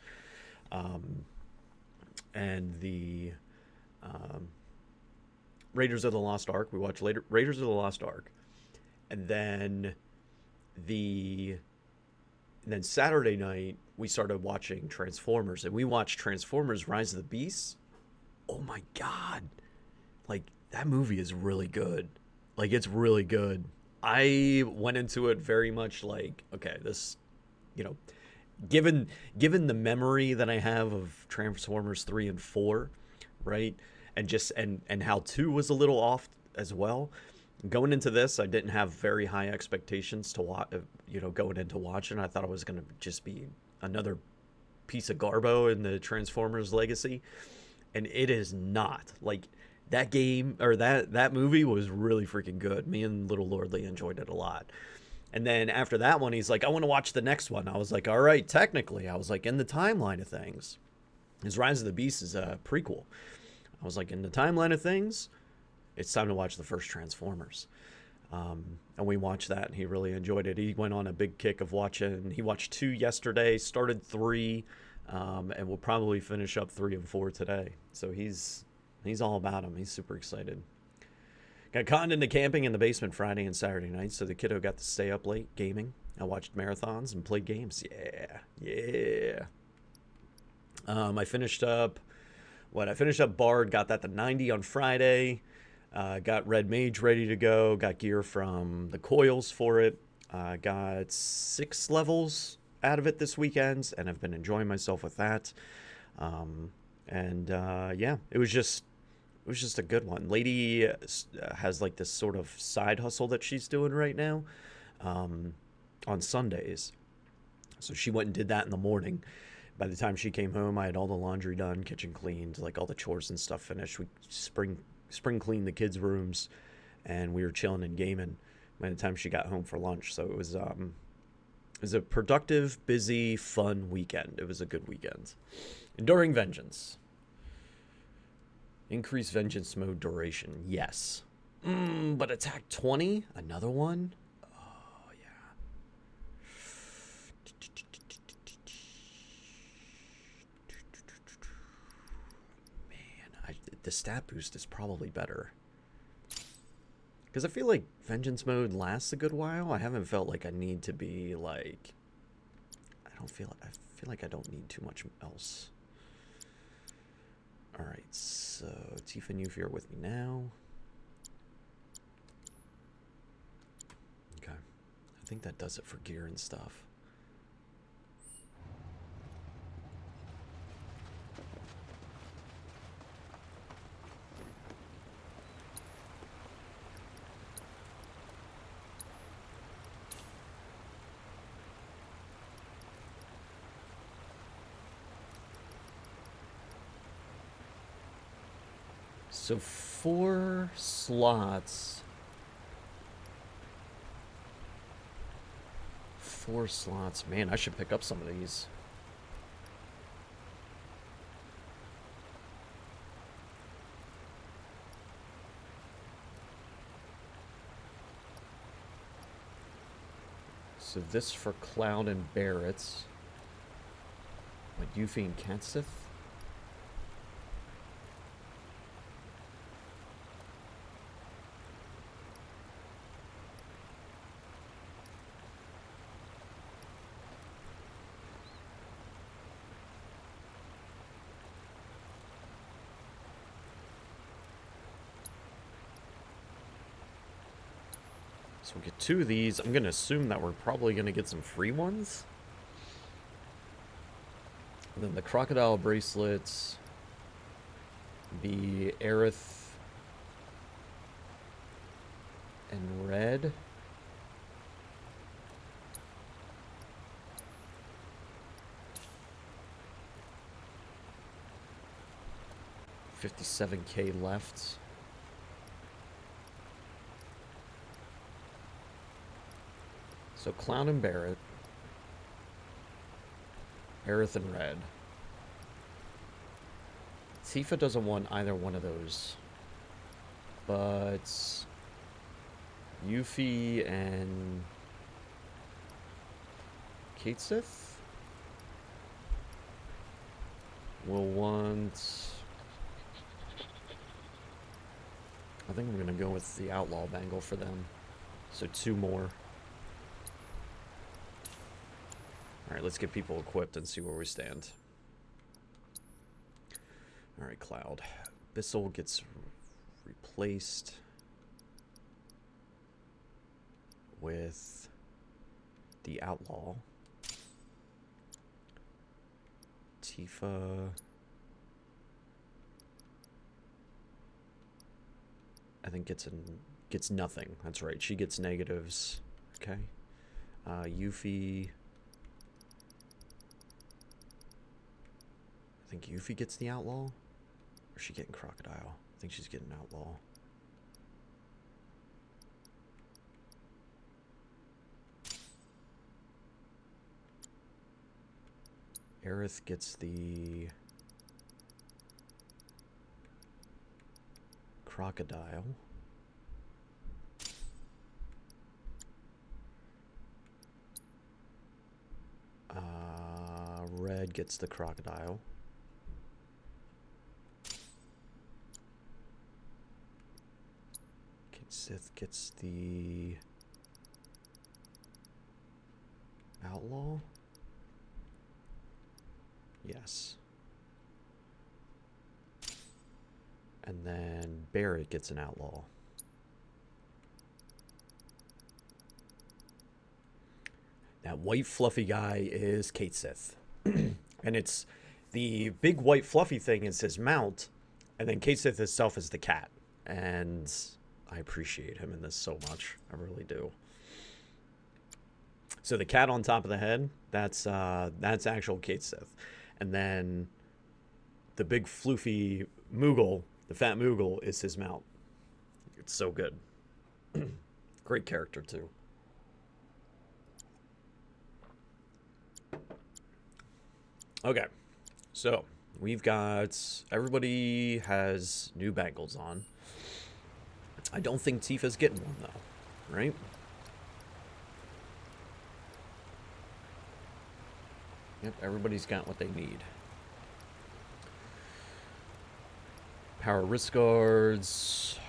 Speaker 1: and the Raiders of the Lost Ark. We watched Raiders of the Lost Ark, and then Saturday night we started watching Transformers, and we watched Transformers Rise of the Beasts. Oh my god, like, that movie is really good. Like, it's really good. I went into it very much like, okay, this, you know, given the memory that I have of Transformers 3 and 4, right, and just and how 2 was a little off as well. Going into this, I didn't have very high expectations to watch, you know, going into watching. I thought it was going to just be another piece of garbo in the Transformers legacy, and it is not. Like, that game, or that movie was really freaking good. Me and Little Lordly enjoyed it a lot. And then after that one, he's like, I want to watch the next one. I was like, all right, technically. I was like, in the timeline of things. His Rise of the Beast is a prequel. I was like, in the timeline of things, it's time to watch the first Transformers. And we watched that, and he really enjoyed it. He went on a big kick of watching. He watched 2 yesterday, started 3, and we'll probably finish up 3 and 4 today. So he's all about them. He's super excited. Got conned into camping in the basement Friday and Saturday night, so the kiddo got to stay up late gaming. I watched marathons and played games. Yeah. I finished up Bard, got that to 90 on Friday. Got Red Mage ready to go. Got gear from the coils for it. Got 6 levels out of it this weekend, and I've been enjoying myself with that. Yeah, it was just a good one. Lady has like this sort of side hustle that she's doing right now on Sundays. So she went and did that in the morning. By the time she came home, I had all the laundry done, kitchen cleaned, like all the chores and stuff finished. We spring cleaned the kids' rooms, and we were chilling and gaming by the time she got home for lunch. So it was a productive, busy, fun weekend. It was a good weekend. Enduring Vengeance. Increase Vengeance mode duration. Yes. But attack 20? Another one? Oh, yeah. Man, the stat boost is probably better. Because I feel like Vengeance mode lasts a good while. I haven't felt like I need to be like... I feel like I don't need too much else. Alright, so Tifa and Yuffie are with me now. Okay. I think that does it for gear and stuff. So 4 slots. 4 slots. Man, I should pick up some of these. So this for Cloud and Barrett. What, Yuffie and Katsith? So we'll get 2 of these. I'm going to assume that we're probably going to get some free ones. And then the crocodile bracelets. The Aerith and red. $57K left. So Clown and Barrett. Aerith and red. Tifa doesn't want either one of those. But Yuffie and Katsith will want... I think I'm going to go with the Outlaw Bangle for them. So 2 more. Alright, let's get people equipped and see where we stand. Alright, Cloud. Bissell gets replaced with the Outlaw. Tifa... I think gets nothing. That's right. She gets negatives. Okay. Yuffie... I think Yuffie gets the Outlaw. Or is she getting Crocodile? I think she's getting Outlaw. Aerith gets the crocodile. Red gets the crocodile. Sith gets the outlaw. Yes. And then Barrett gets an outlaw. That white fluffy guy is Kate Sith. And it's the big white fluffy thing is his mount, and then Kate Sith itself is the cat. And I appreciate him in this so much. I really do. So the cat on top of the head, that's actual Kate Sith. And then the big floofy Moogle, the fat Moogle, is his mount. It's so good. Great character too. Okay. So we've got, everybody has new bangles on. I don't think Tifa's getting one, though, right? Yep, everybody's got what they need. Power wrist guards.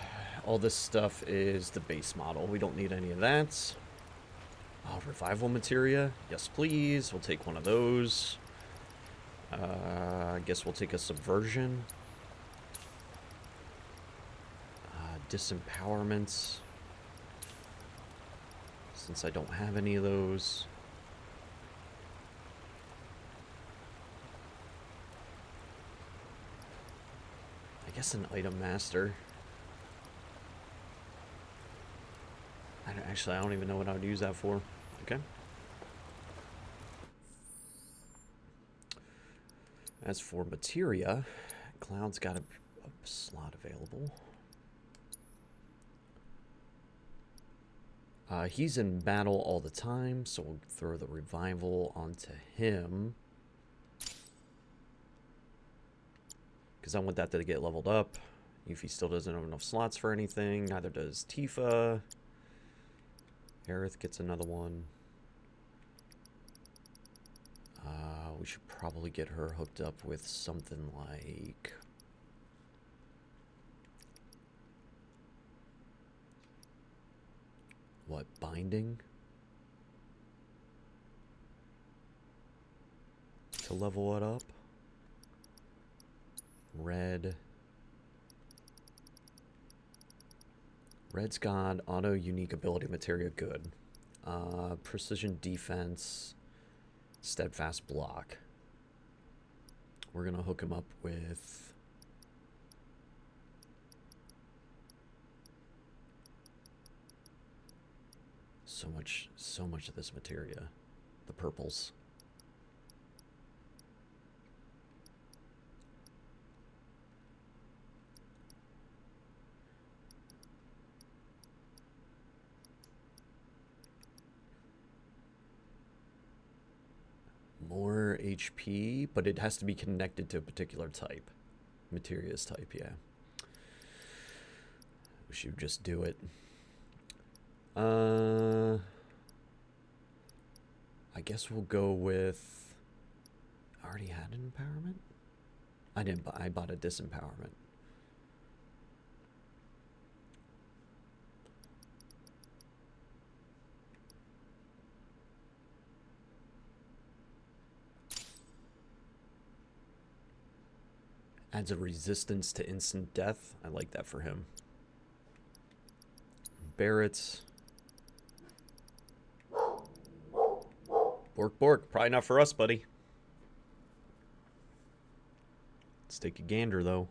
Speaker 1: All this stuff is the base model. We don't need any of that. Oh, revival materia. Yes, please. We'll take one of those. I guess we'll take a subversion. Disempowerment, since I don't have any of those. I guess an item master. Actually, I don't even know what I would use that for. Okay. As for materia, Cloud's got a slot available. He's in battle all the time, so we'll throw the revival onto him. Because I want that to get leveled up. Yuffie still doesn't have enough slots for anything, neither does Tifa. Aerith gets another one. We should probably get her hooked up with something like... what, binding? To level it up. Red. Red's got auto unique ability materia, good. Precision defense, steadfast block. We're gonna hook him up with so much of this materia. The purples. More HP, but it has to be connected to a particular type. Materia's type, yeah. We should just do it. I guess we'll go with... I already had an empowerment? I didn't buy, I bought a disempowerment. Adds a resistance to instant death. I like that for him. Barrett's. Bork, bork. Probably not for us, buddy. Let's take a gander, though.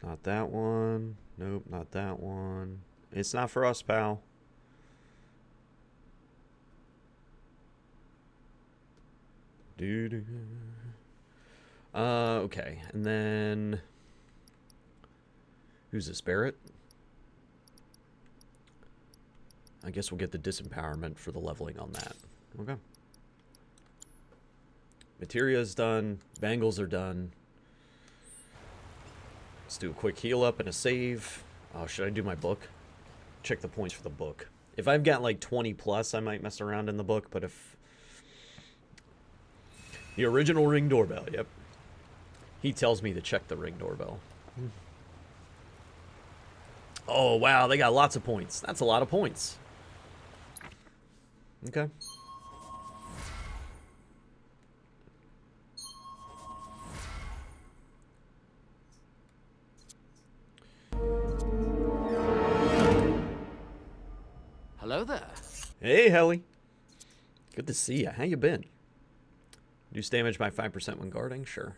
Speaker 1: Not that one. Nope, not that one. It's not for us, pal. Okay, and then who's this, Barrett? I guess we'll get the disempowerment for the leveling on that. Okay. Materia's done. Bangles are done. Let's do a quick heal up and a save. Oh, should I do my book? Check the points for the book. If I've got like 20 plus, I might mess around in the book, but if... The original Ring doorbell, yep. He tells me to check the Ring doorbell. Oh, wow, they got lots of points. That's a lot of points. Okay.
Speaker 7: Hello there.
Speaker 1: Hey, Helly. Good to see you. How you been? Reduce damage by 5% when guarding? Sure.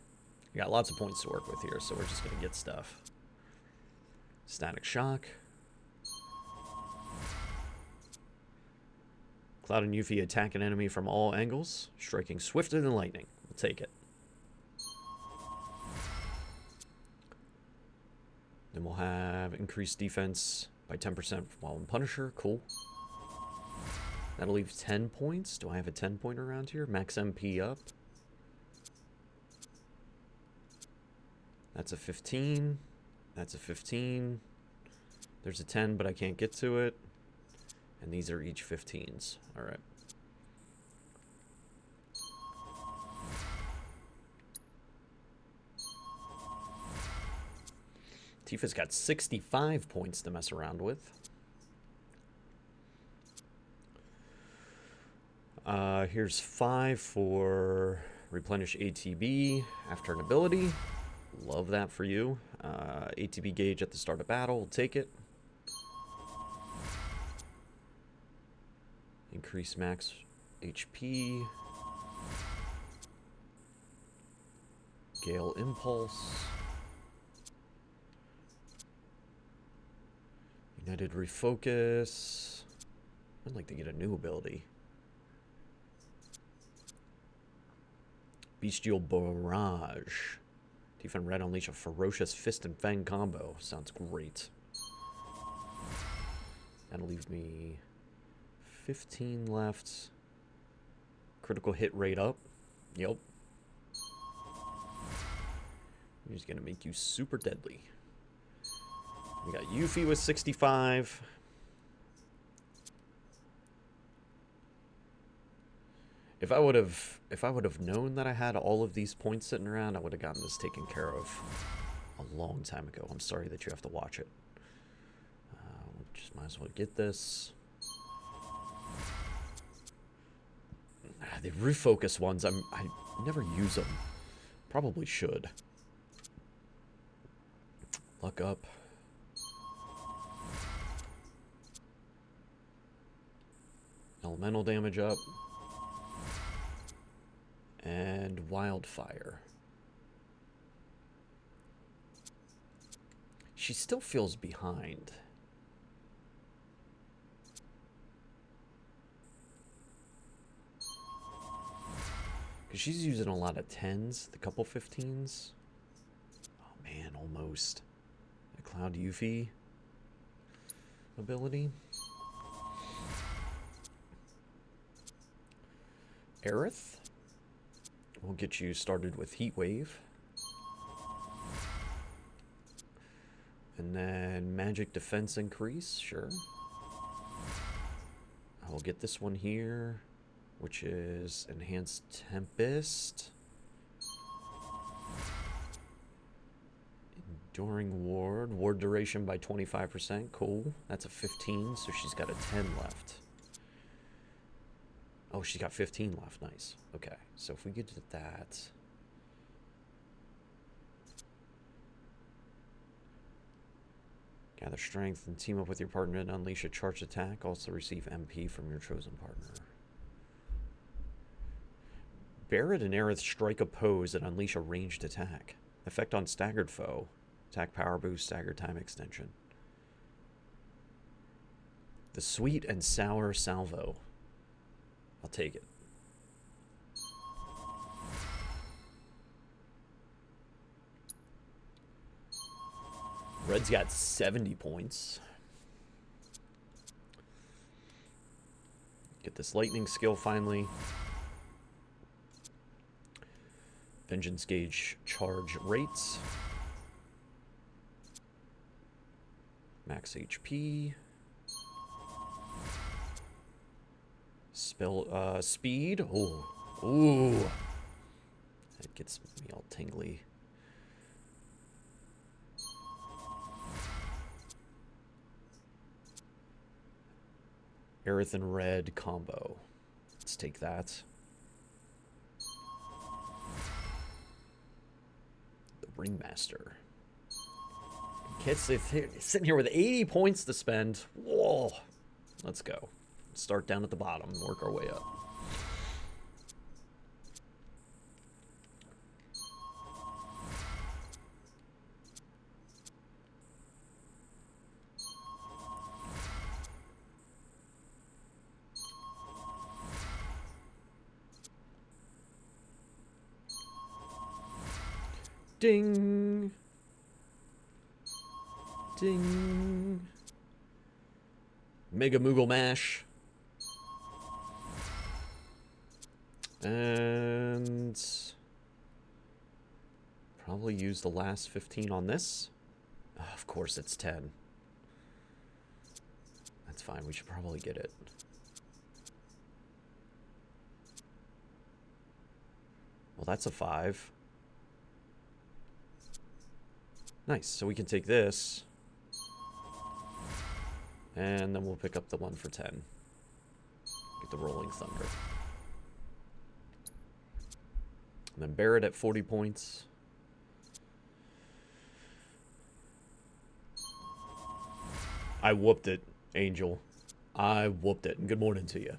Speaker 1: You got lots of points to work with here, so we're just going to get stuff. Static Shock. Cloud and Yuffie attack an enemy from all angles, striking swifter than lightning. We'll take it. Then we'll have increased defense by 10% while in Punisher. Cool. That'll leave 10 points. Do I have a 10 pointer around here? Max MP up. That's a 15. That's a 15. There's a 10, but I can't get to it. And these are each 15s. All right. Tifa's got 65 points to mess around with. Here's 5 for replenish ATB after an ability. Love that for you. ATB gauge at the start of battle. We'll take it. Increase max HP. Gale Impulse. United Refocus. I'd like to get a new ability. Bestial Barrage. Defend Red, unleash a ferocious fist and fang combo. Sounds great. That'll leave me 15 left. Critical hit rate up. Yep. He's gonna make you super deadly. We got Yuffie with 65. If I would have known that I had all of these points sitting around, I would have gotten this taken care of a long time ago. I'm sorry that you have to watch it. Just might as well get this. The refocus ones, I never use them. Probably should. Luck up. Elemental damage up. And Wildfire. She still feels behind. Because she's using a lot of 10s, the couple 15s. Oh man, almost. The Cloud Yuffie ability. Aerith. We'll get you started with Heat Wave. And then Magic Defense Increase, sure. I will get this one here, which is Enhanced Tempest. Enduring Ward. Ward duration by 25%. Cool. That's a 15, so she's got a 10 left. Oh, she's got 15 left. Nice. Okay, so if we get to that... Gather strength and team up with your partner and unleash a charged attack. Also receive MP from your chosen partner. Barrett and Aerith strike a pose and unleash a ranged attack. Effect on staggered foe. Attack power boost, stagger time extension. The Sweet and Sour Salvo. I'll take it. Red's got 70 points. Get this lightning skill finally. Vengeance gauge charge rates. Max HP. Spell speed. Ooh. That gets me all tingly. Aerith and Red combo. Let's take that. The Ringmaster. Kids sitting here with 80 points to spend. Whoa. Let's go. Start down at the bottom and work our way up. Ding. Ding. Mega Moogle Mash. And probably use the last 15 on this. Oh, of course it's 10. That's fine. We should probably get it. Well, that's a 5. Nice. So we can take this. And then we'll pick up the one for 10. Get the Rolling Thunder. And then Barrett at 40 points. I whooped it, Angel. I whooped it. And good morning to you.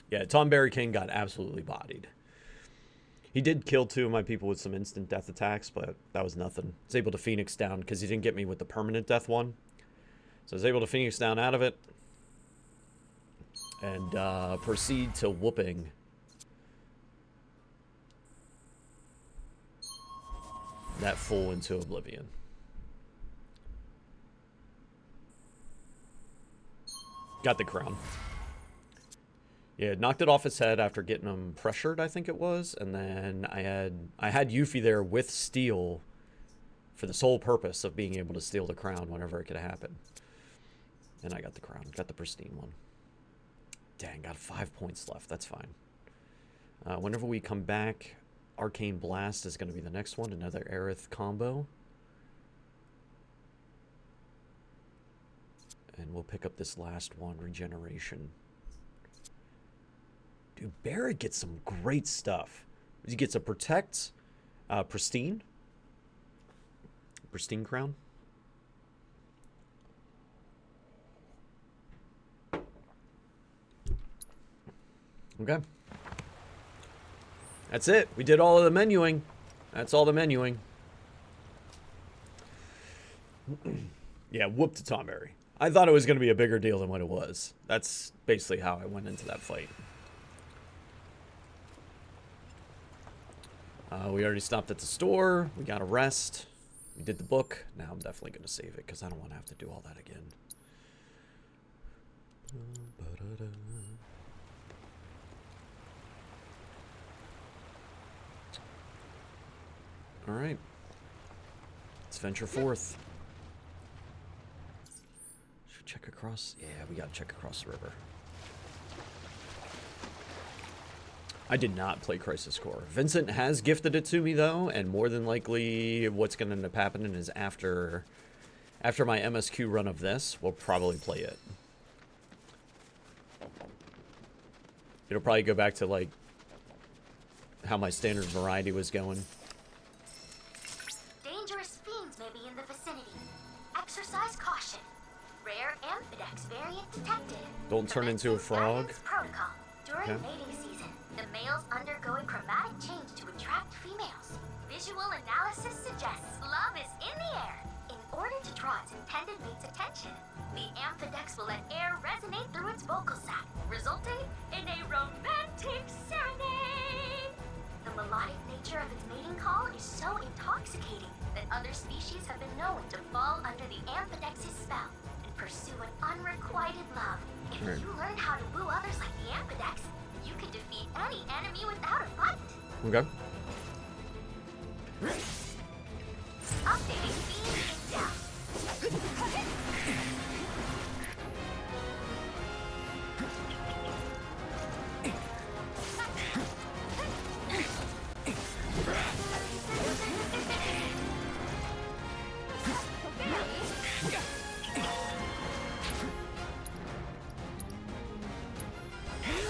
Speaker 1: Yeah, Tonberry King got absolutely bodied. He did kill 2 of my people with some instant death attacks, but that was nothing. I was able to Phoenix down because he didn't get me with the permanent death one. So I was able to Phoenix down out of it. And proceed to whooping that fool into oblivion. Got the crown. Yeah, knocked it off his head after getting him pressured, I think it was. And then I had Yuffie there with steel for the sole purpose of being able to steal the crown whenever it could happen. And I got the crown. Got the pristine one. Dang, got 5 points left. That's fine. Whenever we come back, Arcane Blast is going to be the next one. Another Aerith combo. And we'll pick up this last one, Regeneration. Dude, Barrett gets some great stuff. He gets a Protect, Pristine. Pristine Crown. Okay. That's it. We did all of the menuing. That's all the menuing. Yeah, whooped to Tonberry. I thought it was going to be a bigger deal than what it was. That's basically how I went into that fight. We already stopped at the store. We got a rest. We did the book. Now I'm definitely going to save it because I don't want to have to do all that again. All right. Let's venture forth. Should we check across? Yeah, we got to check across the river. I did not play Crisis Core. Vincent has gifted it to me, though, and more than likely what's going to end up happening is after my MSQ run of this, we'll probably play it. It'll probably go back to, like, how my standard variety was going.
Speaker 4: Dangerous fiends may be in the vicinity. Exercise caution. Rare Amphidex variant detected.
Speaker 1: Don't turn into a frog.
Speaker 4: Protocol. During
Speaker 1: Okay.
Speaker 4: mating season, the males undergo a chromatic change to attract females. Visual analysis suggests love is in the air. In order to draw its intended mate's attention, the Amphidex will let air resonate through its vocal sac, resulting in a romantic serenade. The melodic nature of its mating call is so intoxicating that other species have been known to fall under the Amphidex's spell and pursue an unrequited love. If
Speaker 1: Right.
Speaker 4: you learn how to woo others like the Amphidex, you can defeat any enemy without a fight.
Speaker 1: Okay.
Speaker 4: Updating Fiend down.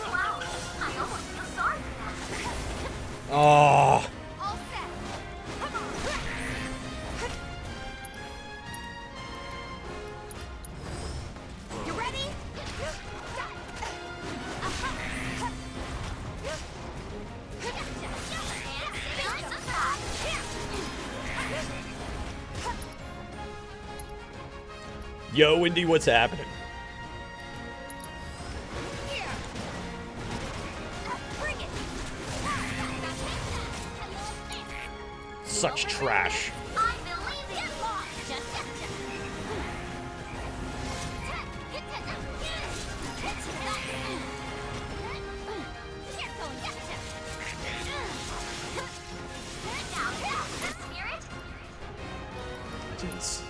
Speaker 4: Wow, I almost feel sorry for that.
Speaker 1: Oh.
Speaker 3: All set. Come on. You ready?
Speaker 1: Yo, Indy, what's happening?
Speaker 3: Bring it.
Speaker 1: Such trash.
Speaker 4: I believe it.
Speaker 1: Jeez.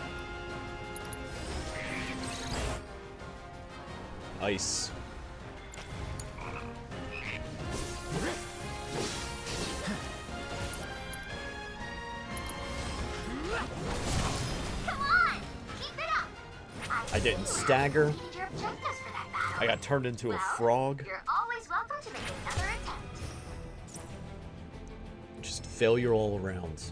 Speaker 1: Ice.
Speaker 4: Come on, keep it up.
Speaker 1: I didn't stagger.
Speaker 4: Need your objectives for that battle.
Speaker 1: I got turned into a
Speaker 4: Well,
Speaker 1: frog.
Speaker 4: You're always welcome to make another attempt.
Speaker 1: Just failure all around.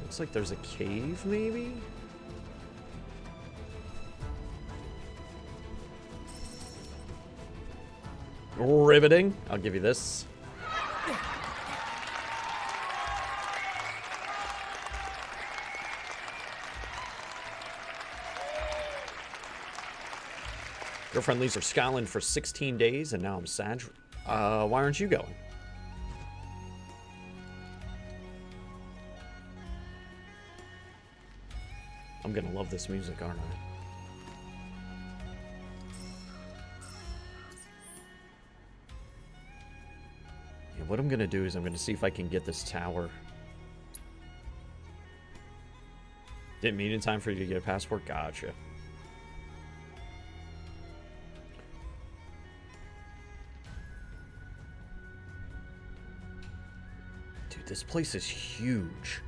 Speaker 1: Looks like there's a cave, maybe? Riveting. I'll give you this. Girlfriend leaves for Scotland for 16 days, and now I'm sad. Why aren't you going? I'm gonna love this music, aren't I? Yeah, what I'm gonna do is I'm gonna see if I can get this tower. Didn't meet in time for you to get a passport? Gotcha. Dude, this place is huge.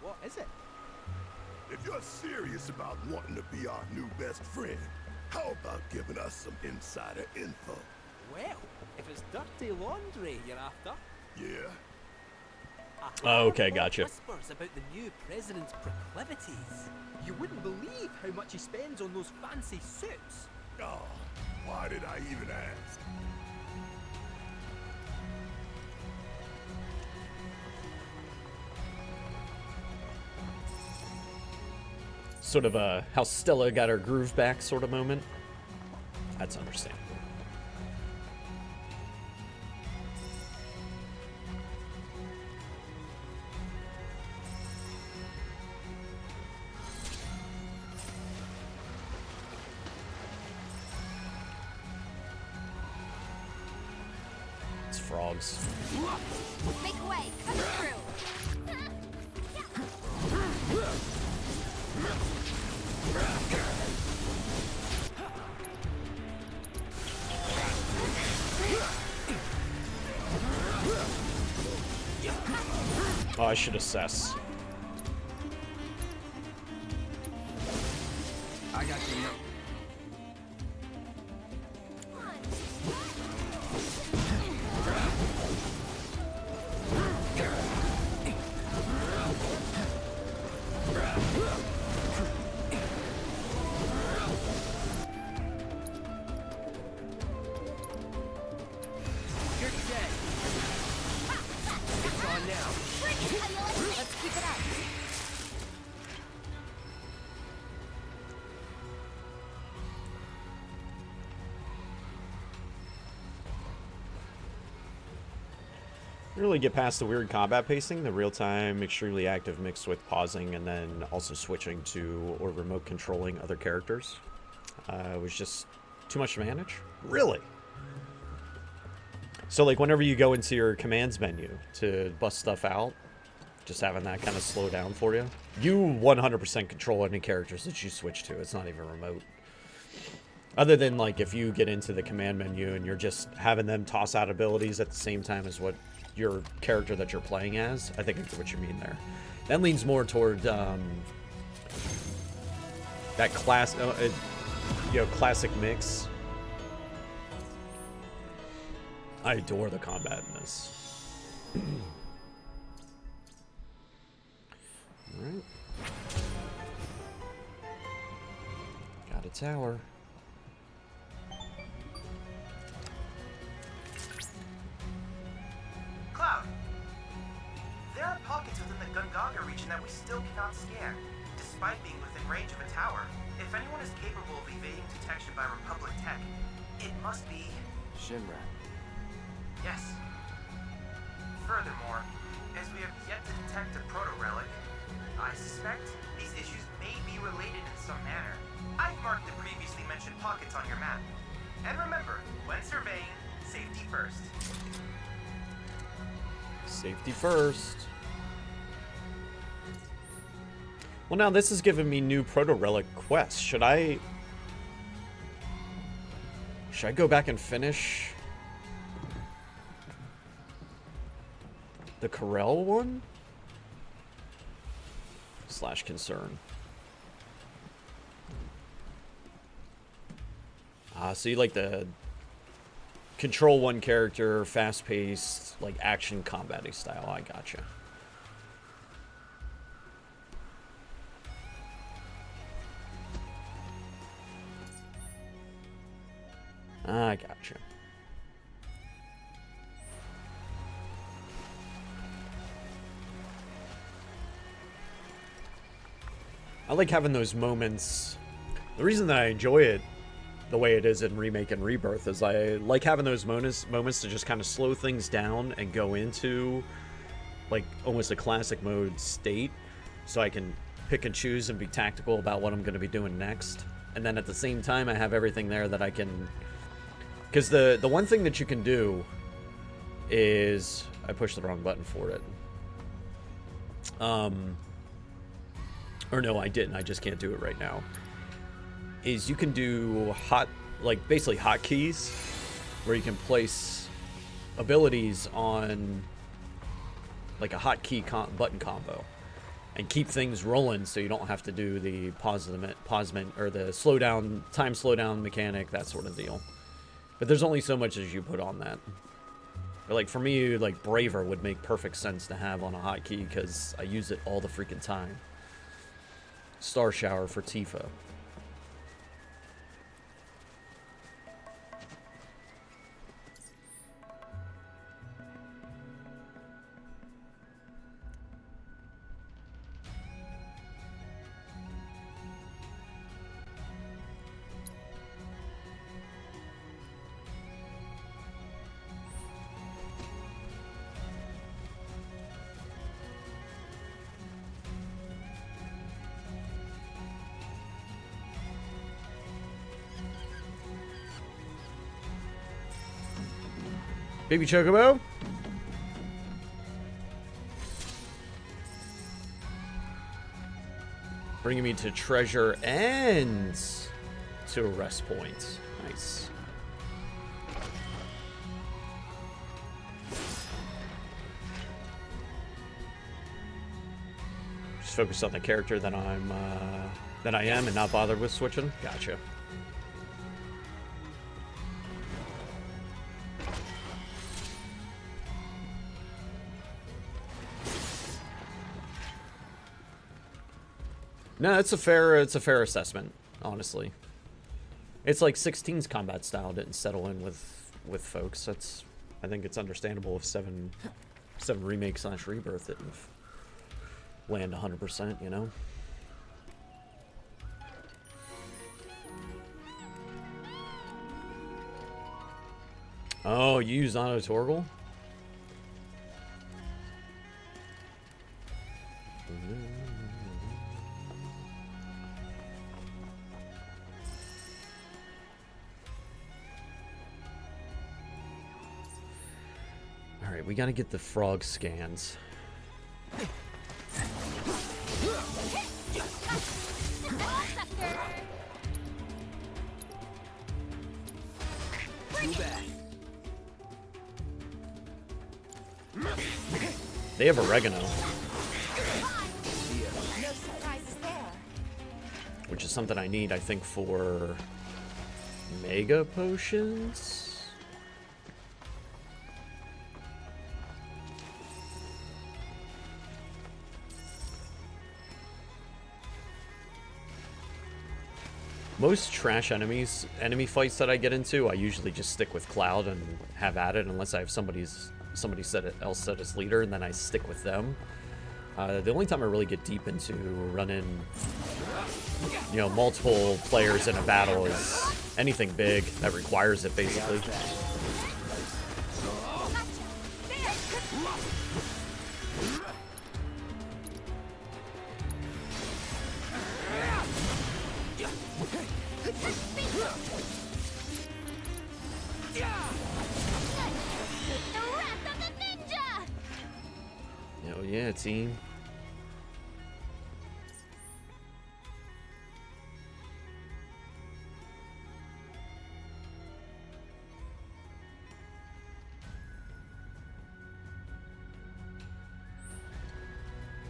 Speaker 6: What is it?
Speaker 10: If you're serious about wanting to be our new best friend, how about giving us some insider info?
Speaker 7: Well, if it's dirty laundry you're after.
Speaker 10: Yeah?
Speaker 1: Oh, okay, gotcha.
Speaker 7: Whispers about the new president's proclivities. You wouldn't believe how much he spends on those fancy suits.
Speaker 10: Oh, why did I even ask?
Speaker 1: Sort of a how Stella got her groove back sort of moment. That's understandable. It's frogs.
Speaker 3: Make way. Cut through.
Speaker 1: Oh, I should assess. Really get past the weird combat pacing, the real-time, extremely active mixed with pausing, and then also switching to or remote controlling other characters. It was just too much to manage. Really? So, like, whenever you go into your commands menu to bust stuff out, just having that kind of slow down for you. You 100% control any characters that you switch to. It's not even remote. Other than, like, if you get into the command menu and you're just having them toss out abilities at the same time as what your character that you're playing as, I think I get what you mean there. That leans more toward that class, classic mix. I adore the combat in this. Alright. Got a tower.
Speaker 5: Cloud! There are pockets within the Gungaga region that we still cannot scan, despite being within range of a tower. If anyone is capable of evading detection by Republic tech, it must be...
Speaker 2: Shinra.
Speaker 5: Yes. Furthermore, as we have yet to detect a proto-relic, I suspect these issues may be related in some manner. I've marked the previously mentioned pockets on your map. And remember, when surveying, safety first.
Speaker 1: Safety first. Well, now this is giving me new proto-relic quests. Should I go back and finish the Corel one? / concern. So you like the control one character, fast-paced, like action combat-y style. I gotcha. I gotcha. I like having those moments. The reason that I enjoy it the way it is in Remake and Rebirth is I like having those moments to just kind of slow things down and go into like almost a classic mode state, so I can pick and choose and be tactical about what I'm going to be doing next. And then at the same time I have everything there that I can, because the one thing that you can do is, I pushed the wrong button for it. Or no, I didn't. I just can't do it right now. Is you can do basically hotkeys, where you can place abilities on like a hotkey button combo and keep things rolling, so you don't have to do the pause or the time slowdown mechanic, that sort of deal. But there's only so much as you put on that. But like for me, like Braver would make perfect sense to have on a hotkey because I use it all the freaking time. Star Shower for Tifa. Baby Chocobo. Bringing me to treasure and to a rest point. Nice. Just focus on the character that I am and not bother with switching. Gotcha. No, it's a fair assessment, honestly. It's like 16's combat style didn't settle in with folks. I think it's understandable if 7 Remake / Rebirth didn't land 100%, you know? Oh, you use Auto Torgal? Alright, we gotta get the frog scans. They have oregano. Which is something I need, I think, for mega potions. Most trash enemy fights that I get into, I usually just stick with Cloud and have at it, unless I have somebody else set as leader, and then I stick with them. The only time I really get deep into running, you know, multiple players in a battle is anything big that requires it, basically. Oh yeah, team.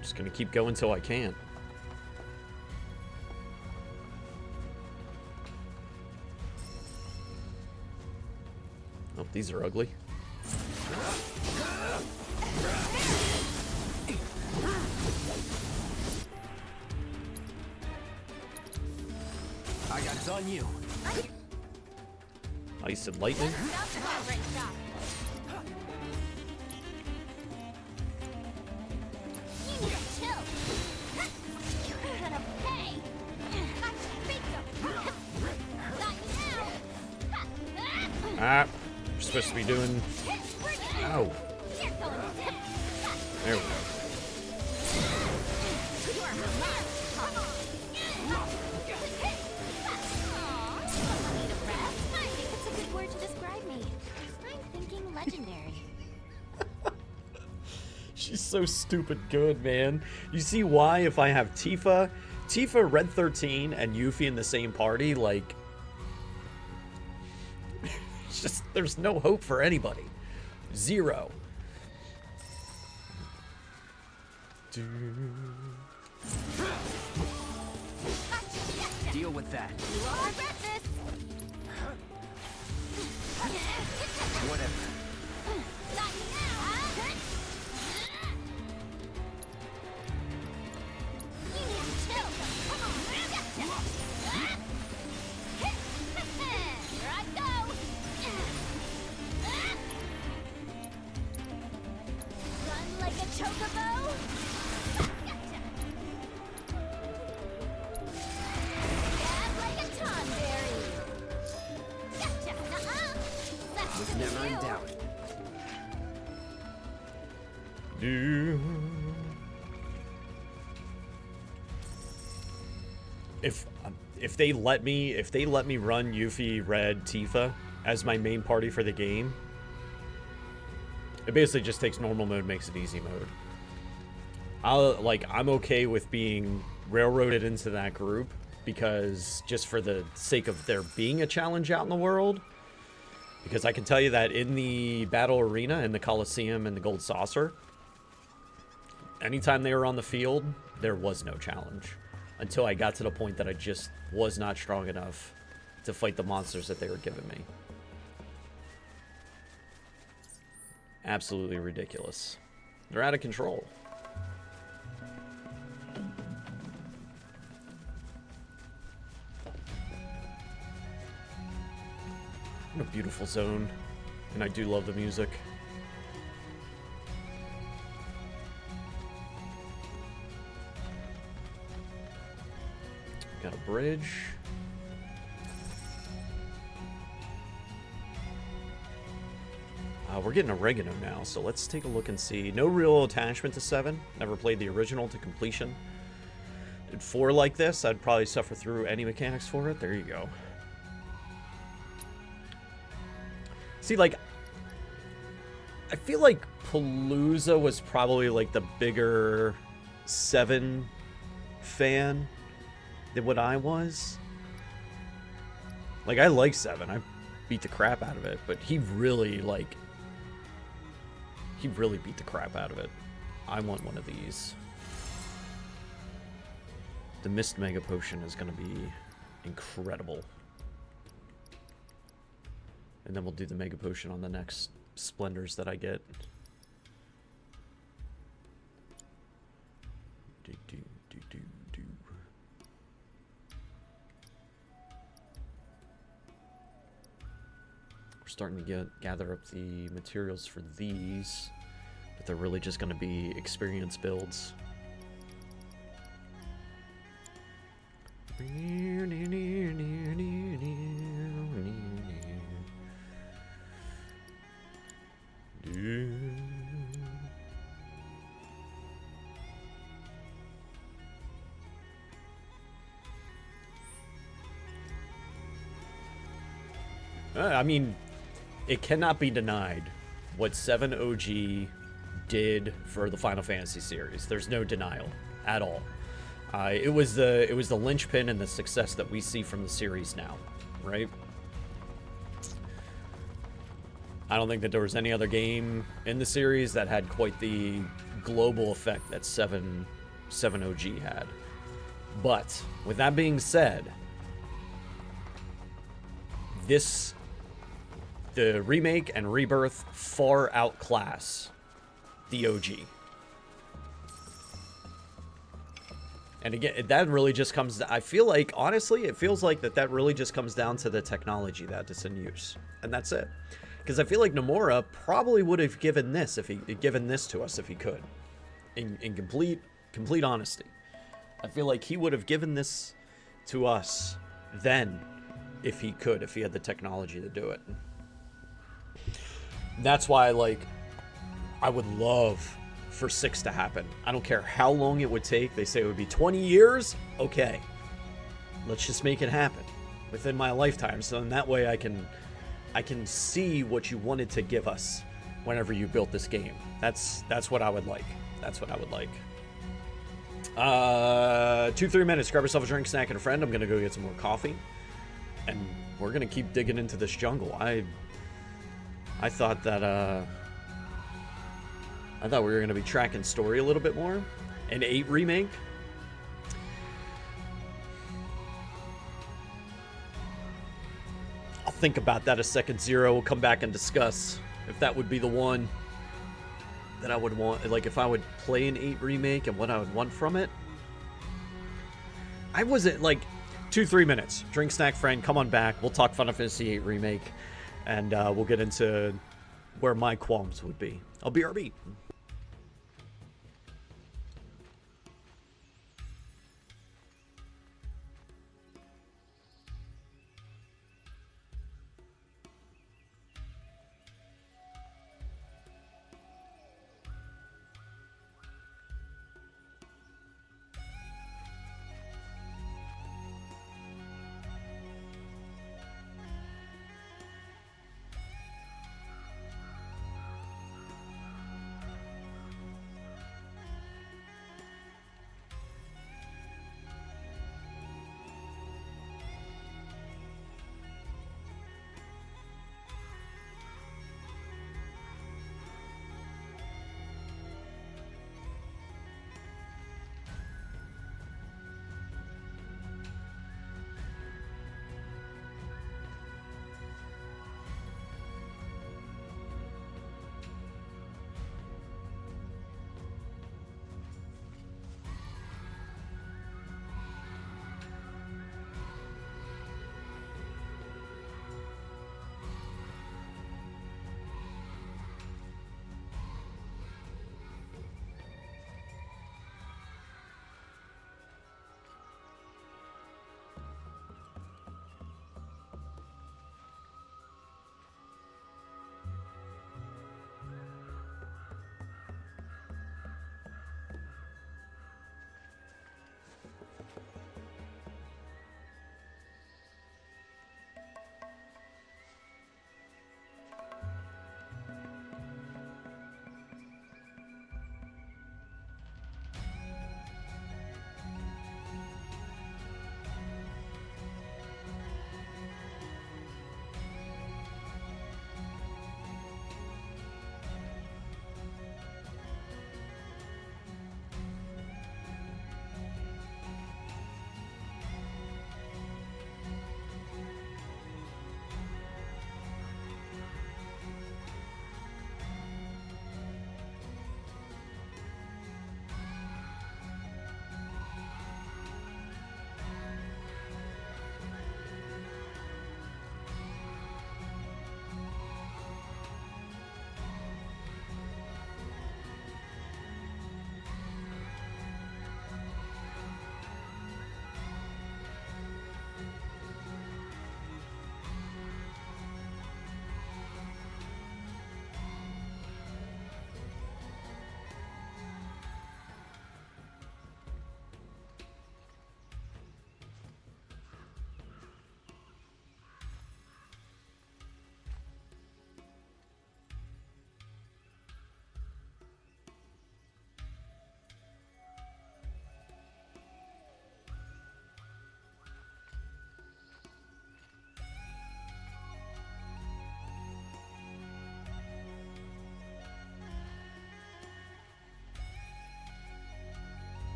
Speaker 1: Just gonna keep going till I can. Oh, these are ugly.
Speaker 7: I got it on you.
Speaker 1: Ice and lightning. Ah, we're supposed to be doing. Ow. There we go. She's so stupid good, man. You see why if I have Tifa, Red 13, and Yuffie in the same party, like, it's just, there's no hope for anybody. Zero.
Speaker 7: Deal with that. Whatever. Never in doubt.
Speaker 1: If they let me run Yuffie, Red, Tifa as my main party for the game, it basically just takes normal mode, makes it easy mode. I'm okay with being railroaded into that group, because just for the sake of there being a challenge out in the world. Because I can tell you that in the battle arena, in the Coliseum and the Gold Saucer, anytime they were on the field, there was no challenge. Until I got to the point that I just was not strong enough to fight the monsters that they were giving me. Absolutely ridiculous. They're out of control. What a beautiful zone. And I do love the music. Got a bridge. We're getting oregano now, so let's take a look and see. No real attachment to 7. Never played the original to completion. Did 4 like this, I'd probably suffer through any mechanics for it. There you go. See, like, I feel like Palooza was probably like the bigger 7 fan than what I was. Like, I like 7. I beat the crap out of it, but he really beat the crap out of it. I want one of these. The Mist Mega Potion is going to be incredible. And then we'll do the Mega Potion on the next Splendors that I get. We're starting to gather up the materials for these, but they're really just going to be experience builds. I mean, it cannot be denied what 7 OG did for the Final Fantasy series. There's no denial at all. It was the linchpin and the success that we see from the series now, right? I don't think that there was any other game in the series that had quite the global effect that 7 OG had. But with that being said, the remake and Rebirth far outclass the OG. And again, that really just comes to, I feel like, honestly, it feels like that really just comes down to the technology that is in use. And that's it. Because I feel like Nomura probably would have given this to us if he could. In complete honesty. I feel like he would have given this to us then if he could, if he had the technology to do it. That's why, like, I would love for 6 to happen. I don't care how long it would take. They say it would be 20 years. Okay. Let's just make it happen within my lifetime. So in that way I can see what you wanted to give us whenever you built this game. That's what I would like. That's what I would like. 2-3 minutes. Grab yourself a drink, snack, and a friend. I'm gonna go get some more coffee. And we're gonna keep digging into this jungle. I thought that we were gonna be tracking story a little bit more. An 8 remake. I'll think about that a second, Zero. We'll come back and discuss if that would be the one that I would want. Like, if I would play an 8 remake and what I would want from it. I wasn't like 2-3 minutes. Drink, snack, friend. Come on back. We'll talk Final Fantasy VIII remake, and we'll get into where my qualms would be. I'll be RB.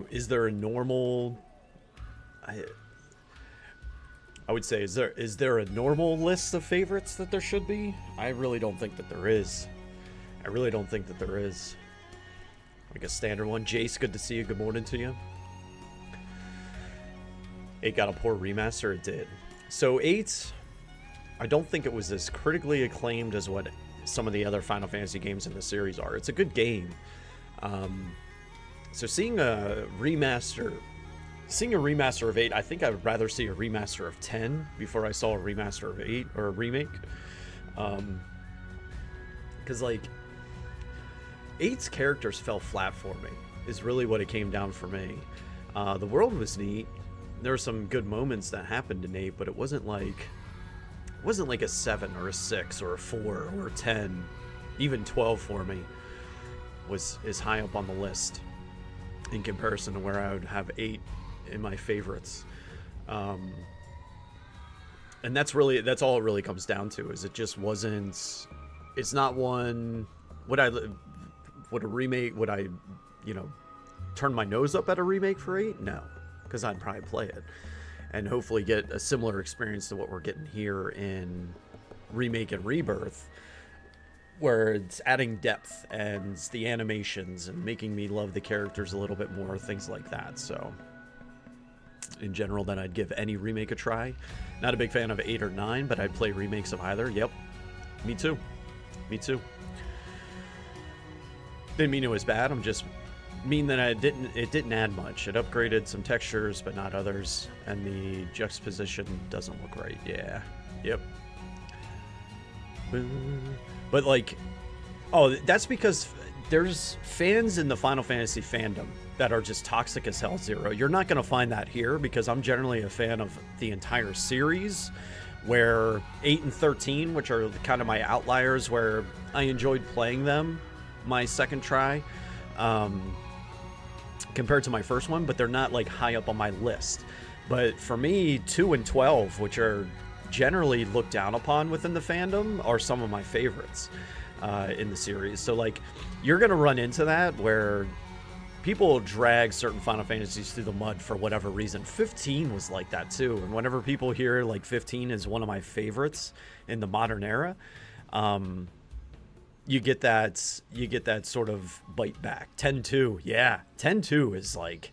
Speaker 1: Is there a normal... I would say, is there a normal list of favorites that there should be? I really don't think that there is. I really don't think that there is. Like a standard one. Jace, good to see you. Good morning to you. 8 got a poor remaster. It did. So 8, I don't think it was as critically acclaimed as what some of the other Final Fantasy games in the series are. It's a good game. So seeing a remaster of 8, I think I would rather see a remaster of 10 before I saw a remaster of 8 or a remake. Because like 8's characters fell flat for me is really what it came down for me. The world was neat. There were some good moments that happened in 8, but it wasn't like a 7 or a 6 or a 4 or a 10. Even 12 for me is high up on the list in comparison to where I would have 8 in my favorites. And that's all it really comes down to, is it just wasn't... It's not one... Would I, turn my nose up at a remake for 8? No. Because I'd probably play it. And hopefully get a similar experience to what we're getting here in Remake and Rebirth, where it's adding depth and the animations and making me love the characters a little bit more, things like that. So, in general, then I'd give any remake a try. Not a big fan of 8 or 9, but I'd play remakes of either. Yep. Me too. Me too. Didn't mean it was bad. I'm just mean that it didn't add much. It upgraded some textures, but not others. And the juxtaposition doesn't look right. Yeah. Yep. But like, oh, that's because there's fans in the Final Fantasy fandom that are just toxic as hell. Zero. You're not going to find that here, because I'm generally a fan of the entire series, where 8 and 13, which are kind of my outliers, where I enjoyed playing them my second try, compared to my first one, but they're not like high up on my list. But for me, 2 and 12, which are generally looked down upon within the fandom, are some of my favorites in the series. So like, you're gonna run into that where people drag certain Final Fantasies through the mud for whatever reason. 15 was like that too, and whenever people hear like 15 is one of my favorites in the modern era, you get that sort of bite back. 10-2, yeah, 10-2 is like,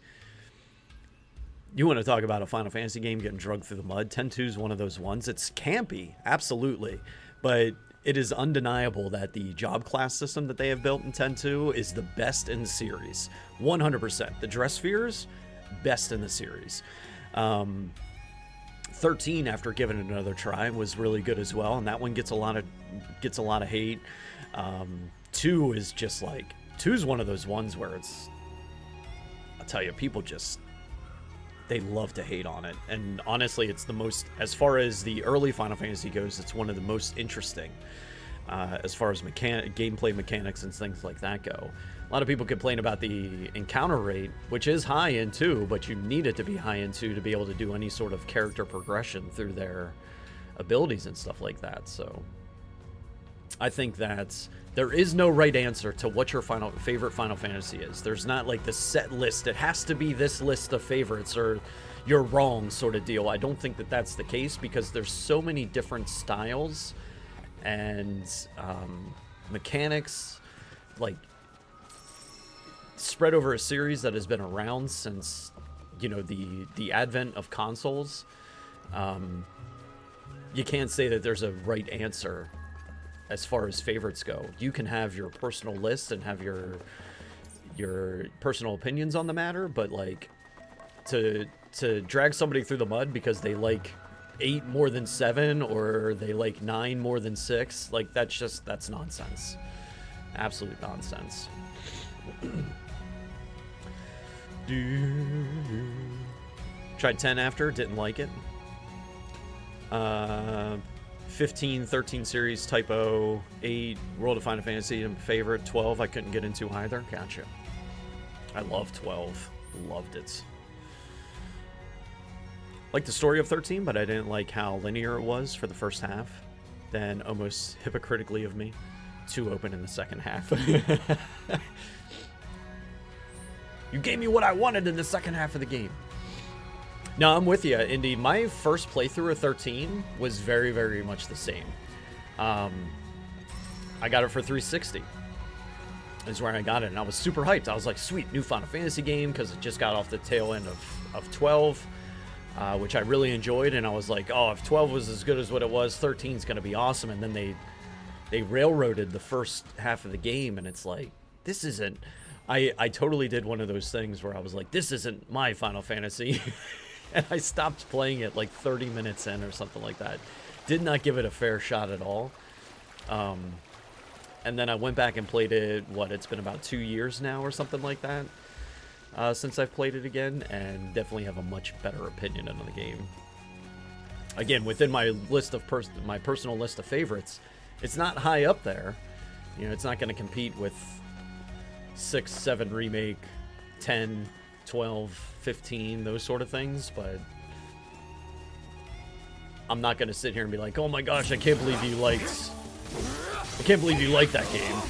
Speaker 1: you want to talk about a Final Fantasy game getting drugged through the mud. 10-2 is one of those ones. It's campy, absolutely, but it is undeniable that the job class system that they have built in 10-2 is the best in the series. 100%. The dress spheres, best in the series. 13, after giving it another try, was really good as well, and that one gets a lot of hate. 2 is just like, 2 is one of those ones where it's, I'll tell you, people just, they love to hate on it. And honestly, it's the most, as far as the early Final Fantasy goes, it's one of the most interesting as far as gameplay mechanics and things like that go. A lot of people complain about the encounter rate, which is high in 2, but you need it to be high in 2 to be able to do any sort of character progression through their abilities and stuff like that. So I think that there is no right answer to what your favorite Final Fantasy is. There's not like the set list. It has to be this list of favorites or you're wrong sort of deal. I don't think that that's the case, because there's so many different styles and mechanics, like, spread over a series that has been around since, you know, the advent of consoles. You can't say that there's a right answer as far as favorites go. You can have your personal list and have your personal opinions on the matter, but like, to drag somebody through the mud because they like 8 more than 7 or they like 9 more than 6, like, that's nonsense. Absolute nonsense. Tried 10 after, didn't like it. 15, 13 series, typo. 8, World of Final Fantasy, favorite. 12, I couldn't get into either. Gotcha. I love 12. Loved it. Liked the story of 13, but I didn't like how linear it was for the first half. Then, almost hypocritically of me, too open in the second half. You gave me what I wanted in the second half of the game. No, I'm with you, Indy. My first playthrough of 13 was very, very much the same. I got it for 360. Is where I got it, and I was super hyped. I was like, sweet, new Final Fantasy game, because it just got off the tail end of 12, which I really enjoyed, and I was like, oh, if 12 was as good as what it was, 13 is going to be awesome, and then they railroaded the first half of the game, and it's like, this isn't... I totally did one of those things where I was like, this isn't my Final Fantasy, and I stopped playing it like 30 minutes in or something like that. Did not give it a fair shot at all. And then I went back and played it, it's been about 2 years now or something like that, since I've played it again, and definitely have a much better opinion on the game. Again, within my list of my personal list of favorites, it's not high up there. You know, it's not going to compete with 6, 7 Remake, 10, 12, 15, those sort of things, but I'm not going to sit here and be like, oh my gosh, I can't believe you liked that game.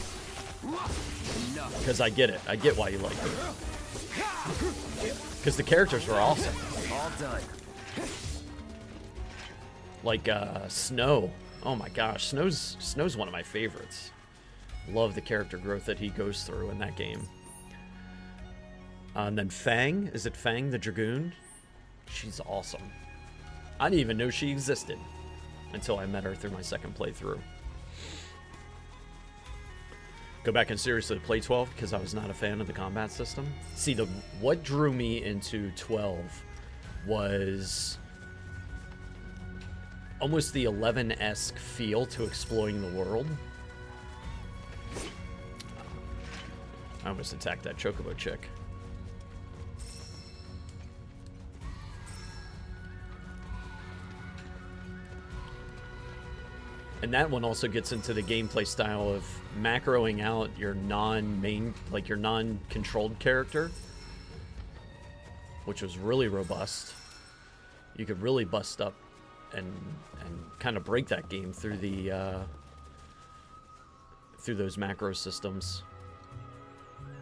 Speaker 1: Because I get it. I get why you liked it. Because the characters were awesome.
Speaker 2: All done.
Speaker 1: Like, Snow. Oh my gosh, Snow's one of my favorites. Love the character growth that he goes through in that game. And then Fang. Is it Fang the Dragoon? She's awesome. I didn't even know she existed until I met her through my second playthrough. Go back and seriously play 12 because I was not a fan of the combat system. See, what drew me into 12 was almost the 11-esque feel to exploring the world. I almost attacked that Chocobo chick. And that one also gets into the gameplay style of macroing out your your non-controlled character, which was really robust. You could really bust up and kind of break that game through the through those macro systems.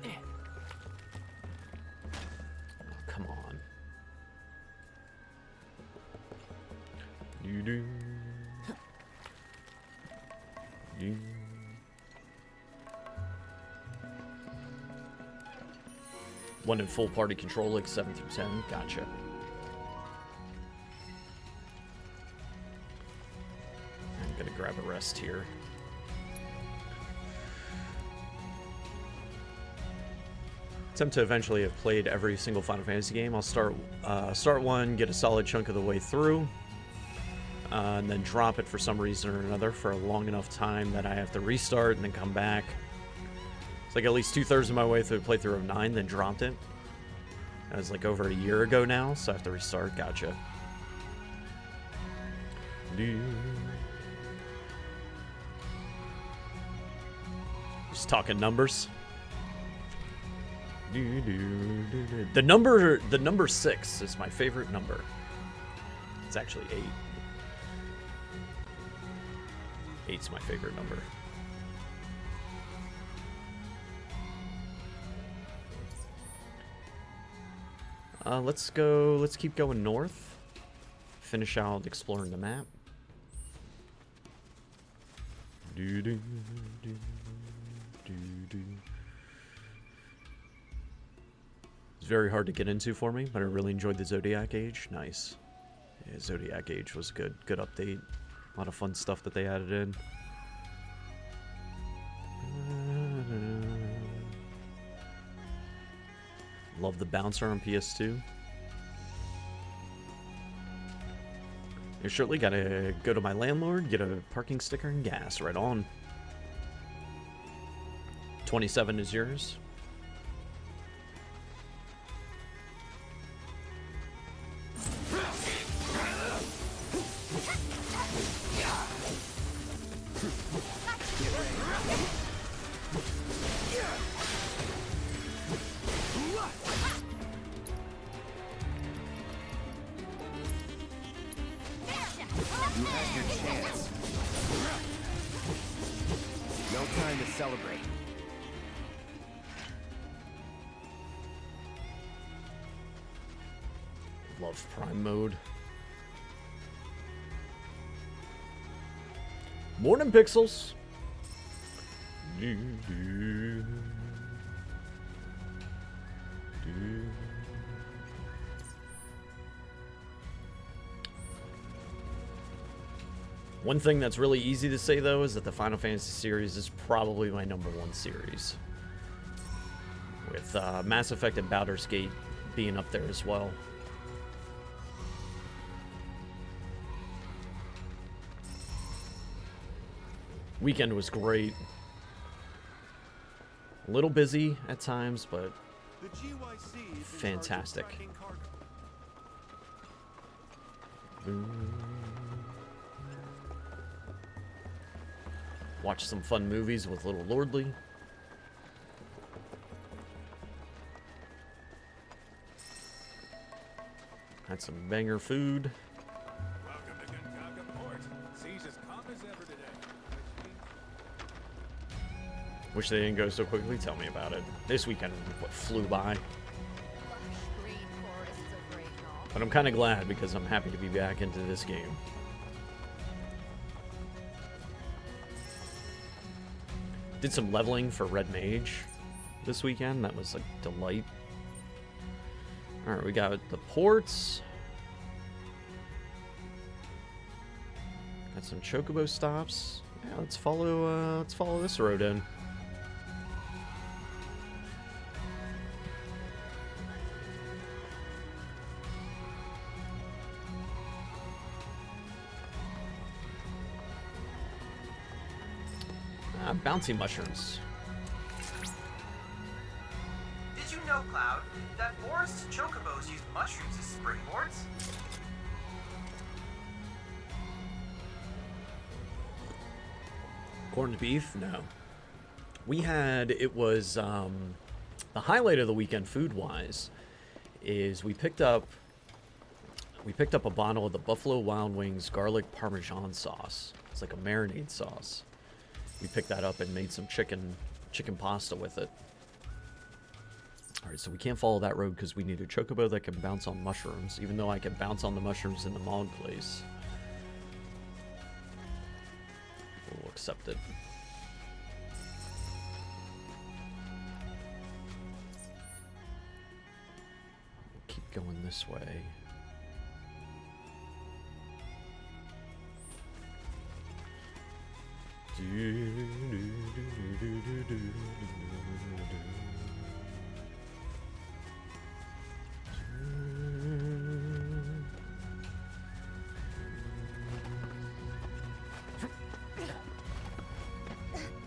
Speaker 1: Oh, come on. Do-do. One in full party control, like 7 through 10. Gotcha. I'm gonna grab a rest here. Attempt to eventually have played every single Final Fantasy game. I'll start one, get a solid chunk of the way through. And then drop it for some reason or another for a long enough time that I have to restart and then come back. It's like at least 2/3 of my way through the playthrough of 9, then dropped it. That was like over a year ago now, so I have to restart. Gotcha. Just talking numbers. The number 6 is my favorite number. It's actually 8. 8's my favorite number. Let's keep going north. Finish out exploring the map. It's very hard to get into for me, but I really enjoyed the Zodiac Age. Nice. Yeah, Zodiac Age was good. Good update. A lot of fun stuff that they added in. Love the bouncer on PS2. You surely gotta go to my landlord, get a parking sticker and gas. Right on. 27 is yours.
Speaker 2: You had your chance. No time to celebrate.
Speaker 1: love Prime mode. Morning, Pixels. One thing that's really easy to say, though, is that the Final Fantasy series is probably my #1 series. With Mass Effect and Baldur's Gate being up there as well. Weekend was great. A little busy at times, but
Speaker 8: The GYC is
Speaker 1: fantastic.
Speaker 8: in charge of tracking cargo.
Speaker 1: Watch some fun movies with little Lordly. Had some banger food.
Speaker 10: Welcome to Gongaga Port. Seas as calm as ever today.
Speaker 1: Wish they didn't go so quickly. Tell me about it. This weekend flew by.
Speaker 9: Lush green forests of Ragnarok.
Speaker 1: But I'm kind of glad because I'm happy to be back into this game. Did some leveling for Red Mage this weekend. That was a delight. Alright, we got the ports. Got some chocobo stops. Yeah, let's follow this road in. Bouncy mushrooms.
Speaker 5: Did you know, Cloud, that forest chocobos use mushrooms as springboards?
Speaker 1: Corned beef? No. We had, it was, the highlight of the weekend food-wise is we picked up a bottle of the Buffalo Wild Wings garlic parmesan sauce. It's like a marinade sauce. We picked that up and made some chicken pasta with it. Alright, so we can't follow that road because we need a chocobo that can bounce on mushrooms, even though I can bounce on the mushrooms in the Mog place. We'll accept it. We'll keep going this way.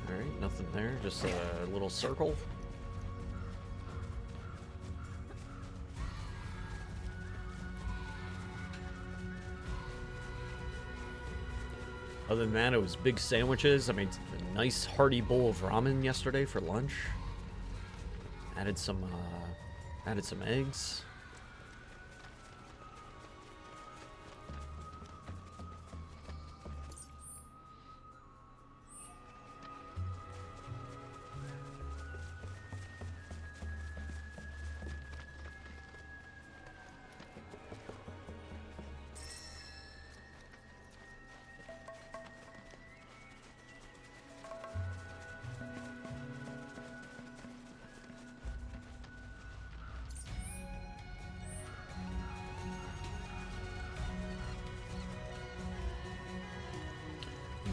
Speaker 1: Alright, nothing there, just a little circle. Other than that, it was big sandwiches. I made a nice hearty bowl of ramen yesterday for lunch. Added some eggs.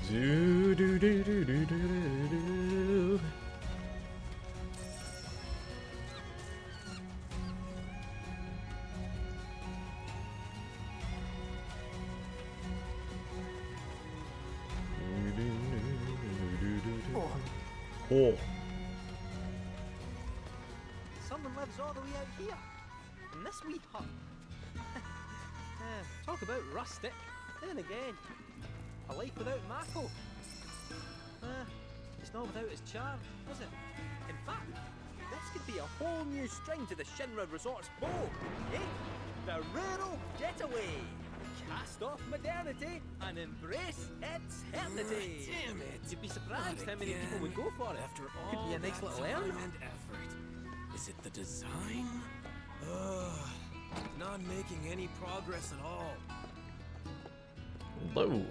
Speaker 1: Do do do do do do do. Oh.
Speaker 7: Someone lives all the way out here, in this wee hut. Talk about rustic. Then again, a life without Mako. It's not without its charm, is it? In fact, this could be a whole new string to the Shinra Resort's bow. Eh? The rural getaway. Cast off modernity and embrace eternity.
Speaker 6: Damn it!
Speaker 7: You'd be surprised
Speaker 6: Not
Speaker 7: how many people
Speaker 6: again.
Speaker 7: would go for it.
Speaker 6: After
Speaker 7: Could
Speaker 6: all
Speaker 7: be a nice
Speaker 6: that
Speaker 7: little
Speaker 6: time
Speaker 7: earn.
Speaker 6: and effort. Is it the design? Ugh. Not making any progress at all.
Speaker 1: Low.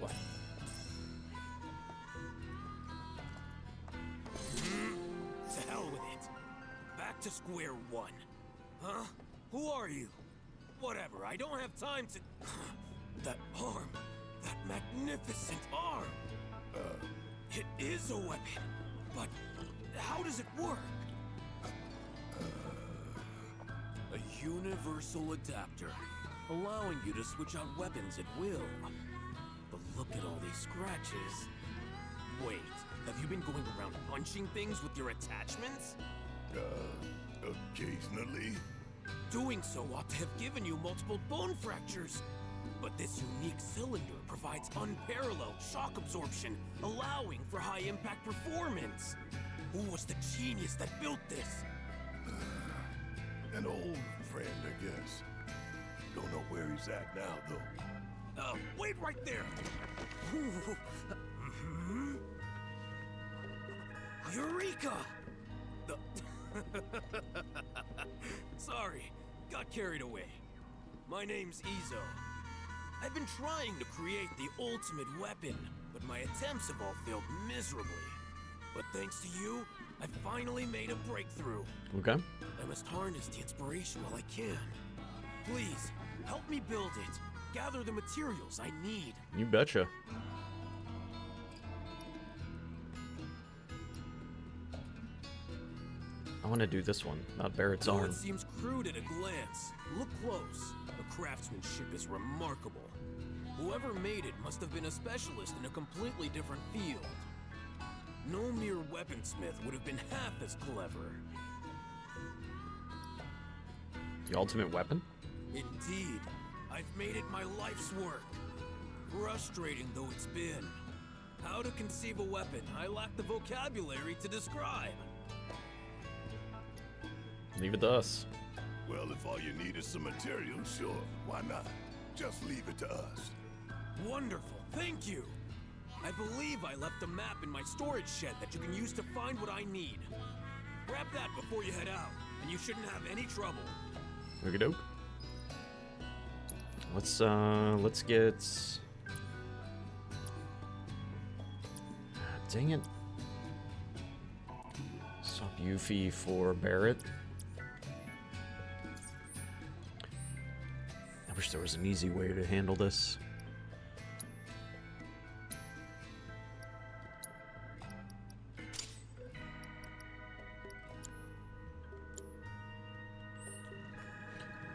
Speaker 6: To hell with it. Back to square one. Huh? Who are you? Whatever, I don't have time to... That arm. That magnificent arm. It is a weapon. But how does it work? A universal adapter, allowing you to switch out weapons at will. But look at all these scratches. Wait, have you been going around punching things with your attachments?
Speaker 10: Occasionally.
Speaker 6: Doing so ought to have given you multiple bone fractures. But this unique cylinder provides unparalleled shock absorption, allowing for high-impact performance. Who was the genius that built this?
Speaker 10: An old friend, I guess. Don't know where he's at now, though.
Speaker 6: Wait right there! Eureka! Sorry, got carried away. My name's Izo. I've been trying to create the ultimate weapon, but my attempts have all failed miserably. But thanks to you, I finally made a breakthrough.
Speaker 1: Okay.
Speaker 6: I must harness the inspiration while I can. Please, help me build it. Gather the materials I need.
Speaker 1: You betcha. I want to do this one, not Barrett's
Speaker 6: Though
Speaker 1: arm.
Speaker 6: it seems crude at a glance, look close. The craftsmanship is remarkable. Whoever made it must have been a specialist in a completely different field. No mere weaponsmith would have been half as clever.
Speaker 1: The ultimate weapon?
Speaker 6: Indeed, I've made it my life's work. Frustrating though it's been. How to conceive a weapon I lack the vocabulary to describe.
Speaker 1: Leave it to us.
Speaker 10: Well, if all you need is some material, sure, why not? Just leave it to us.
Speaker 6: Wonderful, thank you. I believe I left a map in my storage shed that you can use to find what I need. Grab that before you head out, and you shouldn't have any trouble.
Speaker 1: Okie doke. Let's get... Dang it. Swap Yuffie for Barrett. I wish there was an easy way to handle this.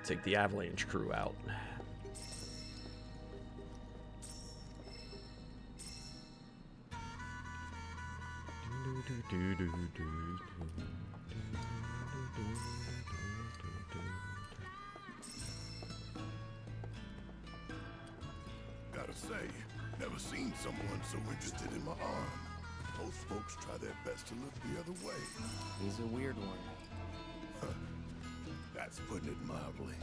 Speaker 1: Take the Avalanche crew out.
Speaker 10: Gotta say, never seen someone so interested in my arm. Most folks try their best to look the other way.
Speaker 2: He's a weird one.
Speaker 10: That's putting it mildly.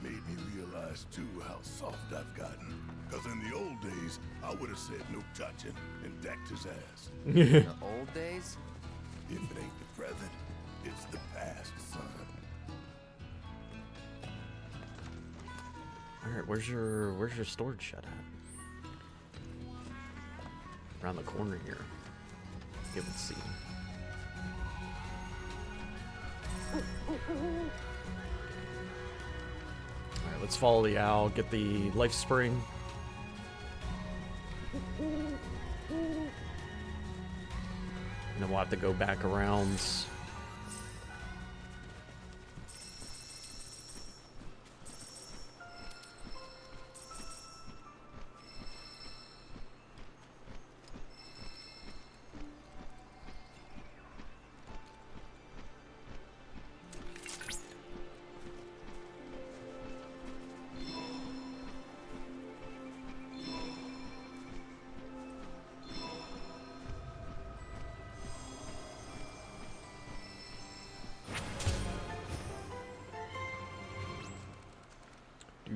Speaker 10: Made me realize, too, how soft I've gotten. Because in the old days, I would have said no touching and decked his ass.
Speaker 2: The old days?
Speaker 10: If it ain't the present, it's the past, son.
Speaker 1: Alright, where's your storage shed at? Around the corner here. Okay, let's see. Alright, let's follow the owl, get the life spring. And then we'll have to go back around.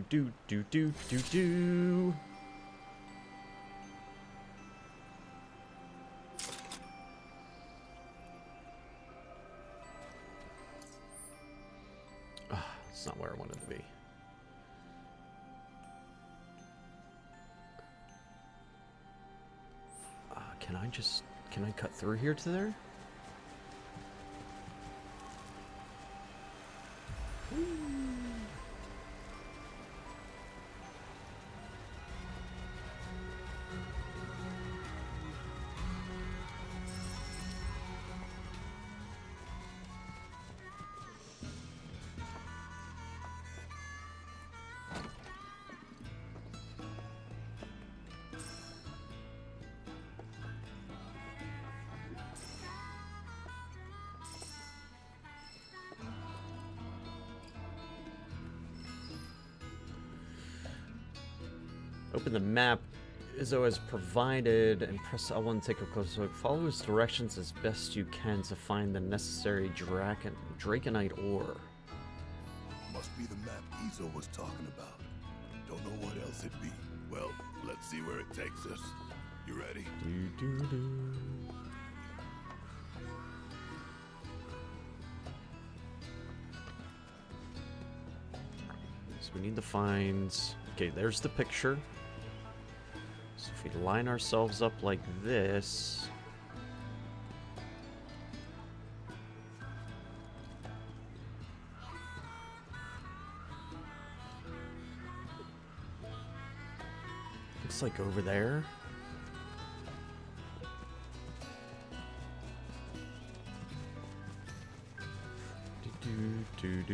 Speaker 1: Do. It's not where I wanted to be. Can I cut through here to there? Open the map Izzo has provided and press L1 to take a closer look. Follow his directions as best you can to find the necessary Draconite ore.
Speaker 10: Must be the map Izzo was talking about. Don't know what else it'd be. Well, let's see where it takes us. You ready?
Speaker 1: So we need to find... Okay, there's the picture. So if we line ourselves up like this... Looks like over there. Do.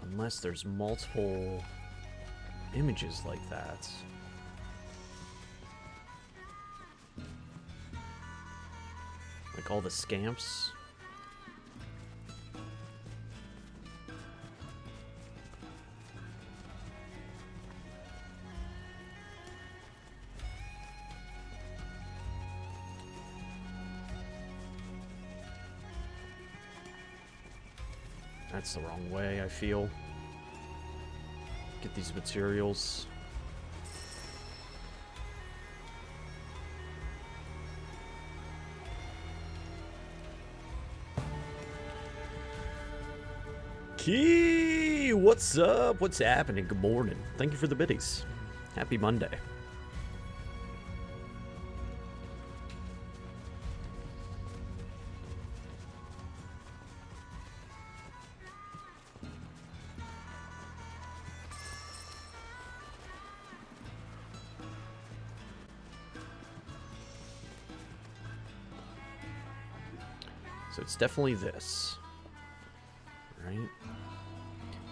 Speaker 1: Unless there's multiple images like that. Like all the scamps. That's the wrong way, I feel. Get these materials. Key! What's up? What's happening? Good morning. Thank you for the biddies. Happy Monday. So it's definitely this, right?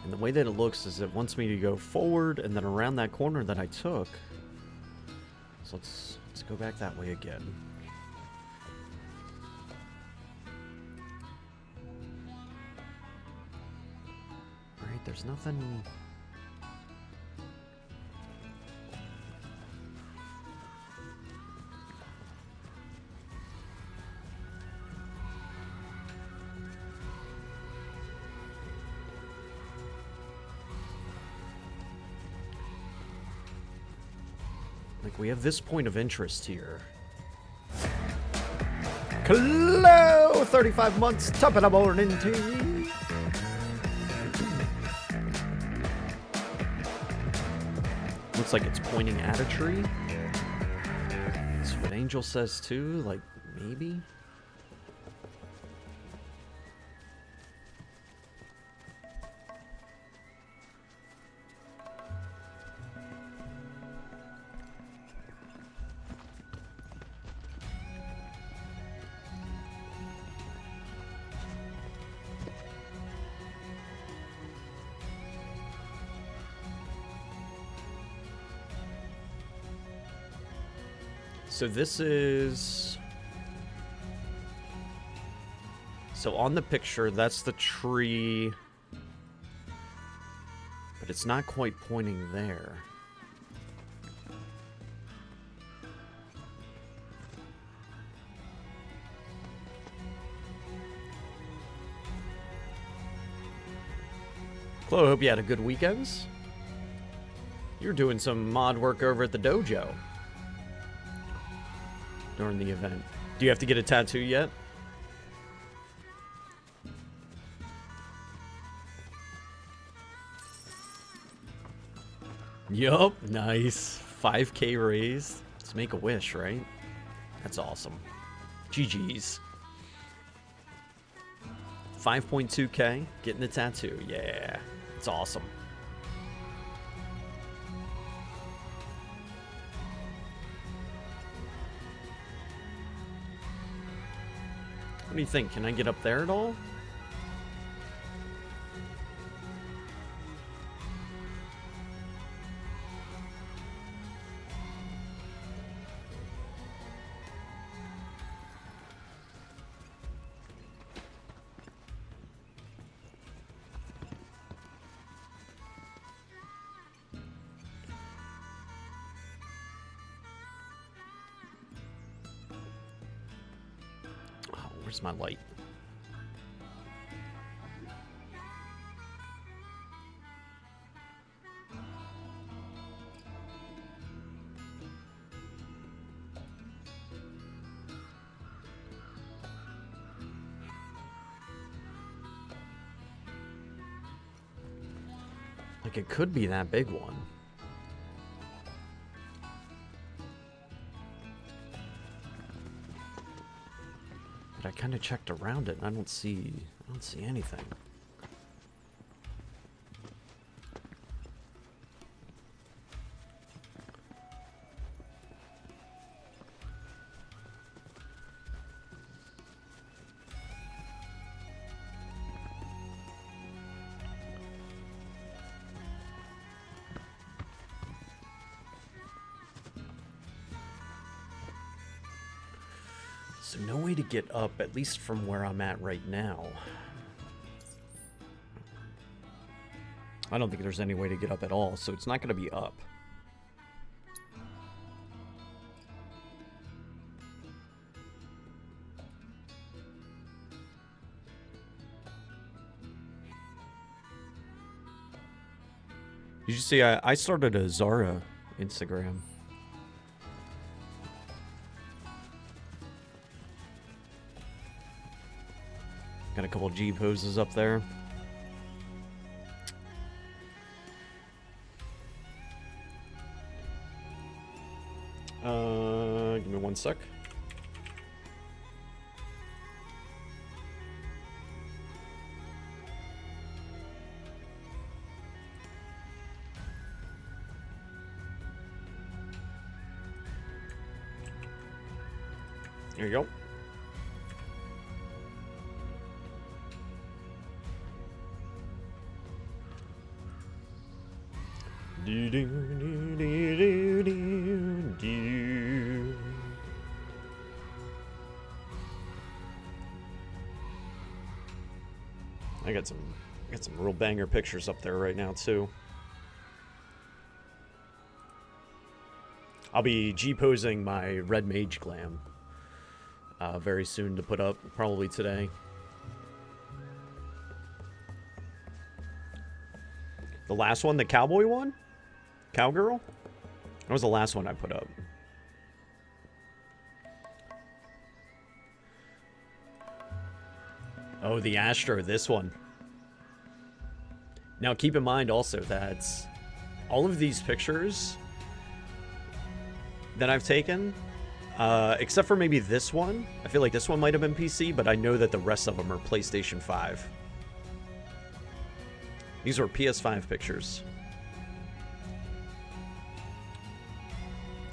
Speaker 1: And the way that it looks is it wants me to go forward and then around that corner that I took. So let's go back that way again. All right, there's nothing. Like, we have this point of interest here. Hello! 35 months, top of the morning to you. Looks like it's pointing at a tree. That's what Angel says too, like, maybe? So this is... So on the picture, that's the tree. But it's not quite pointing there. Chloe, hope you had a good weekend. You're doing some mod work over at the dojo during the event. Do you have to get a tattoo yet? Yup, nice. 5K raised. Let's make a wish, right? That's awesome. GG's. 5.2K, getting the tattoo. Yeah, it's awesome. What do you think? Can I get up there at all? Where's my light? Like, it could be that big one. But I kind of checked around it and I don't see anything. So no way to get up, at least from where I'm at right now. I don't think there's any way to get up at all, so it's not going to be up. Did you see, I started a Zara Instagram. Got a couple G poses up there. Give me one sec. There you go. I got some real banger pictures up there right now too. I'll be G-posing my Red Mage Glam very soon to put up, probably today. The last one, the cowboy one? Cowgirl? That was the last one I put up. Oh, the Astro, this one. Now keep in mind also that all of these pictures that I've taken, except for maybe this one, I feel like this one might have been PC, but I know that the rest of them are PlayStation 5. These are PS5 pictures.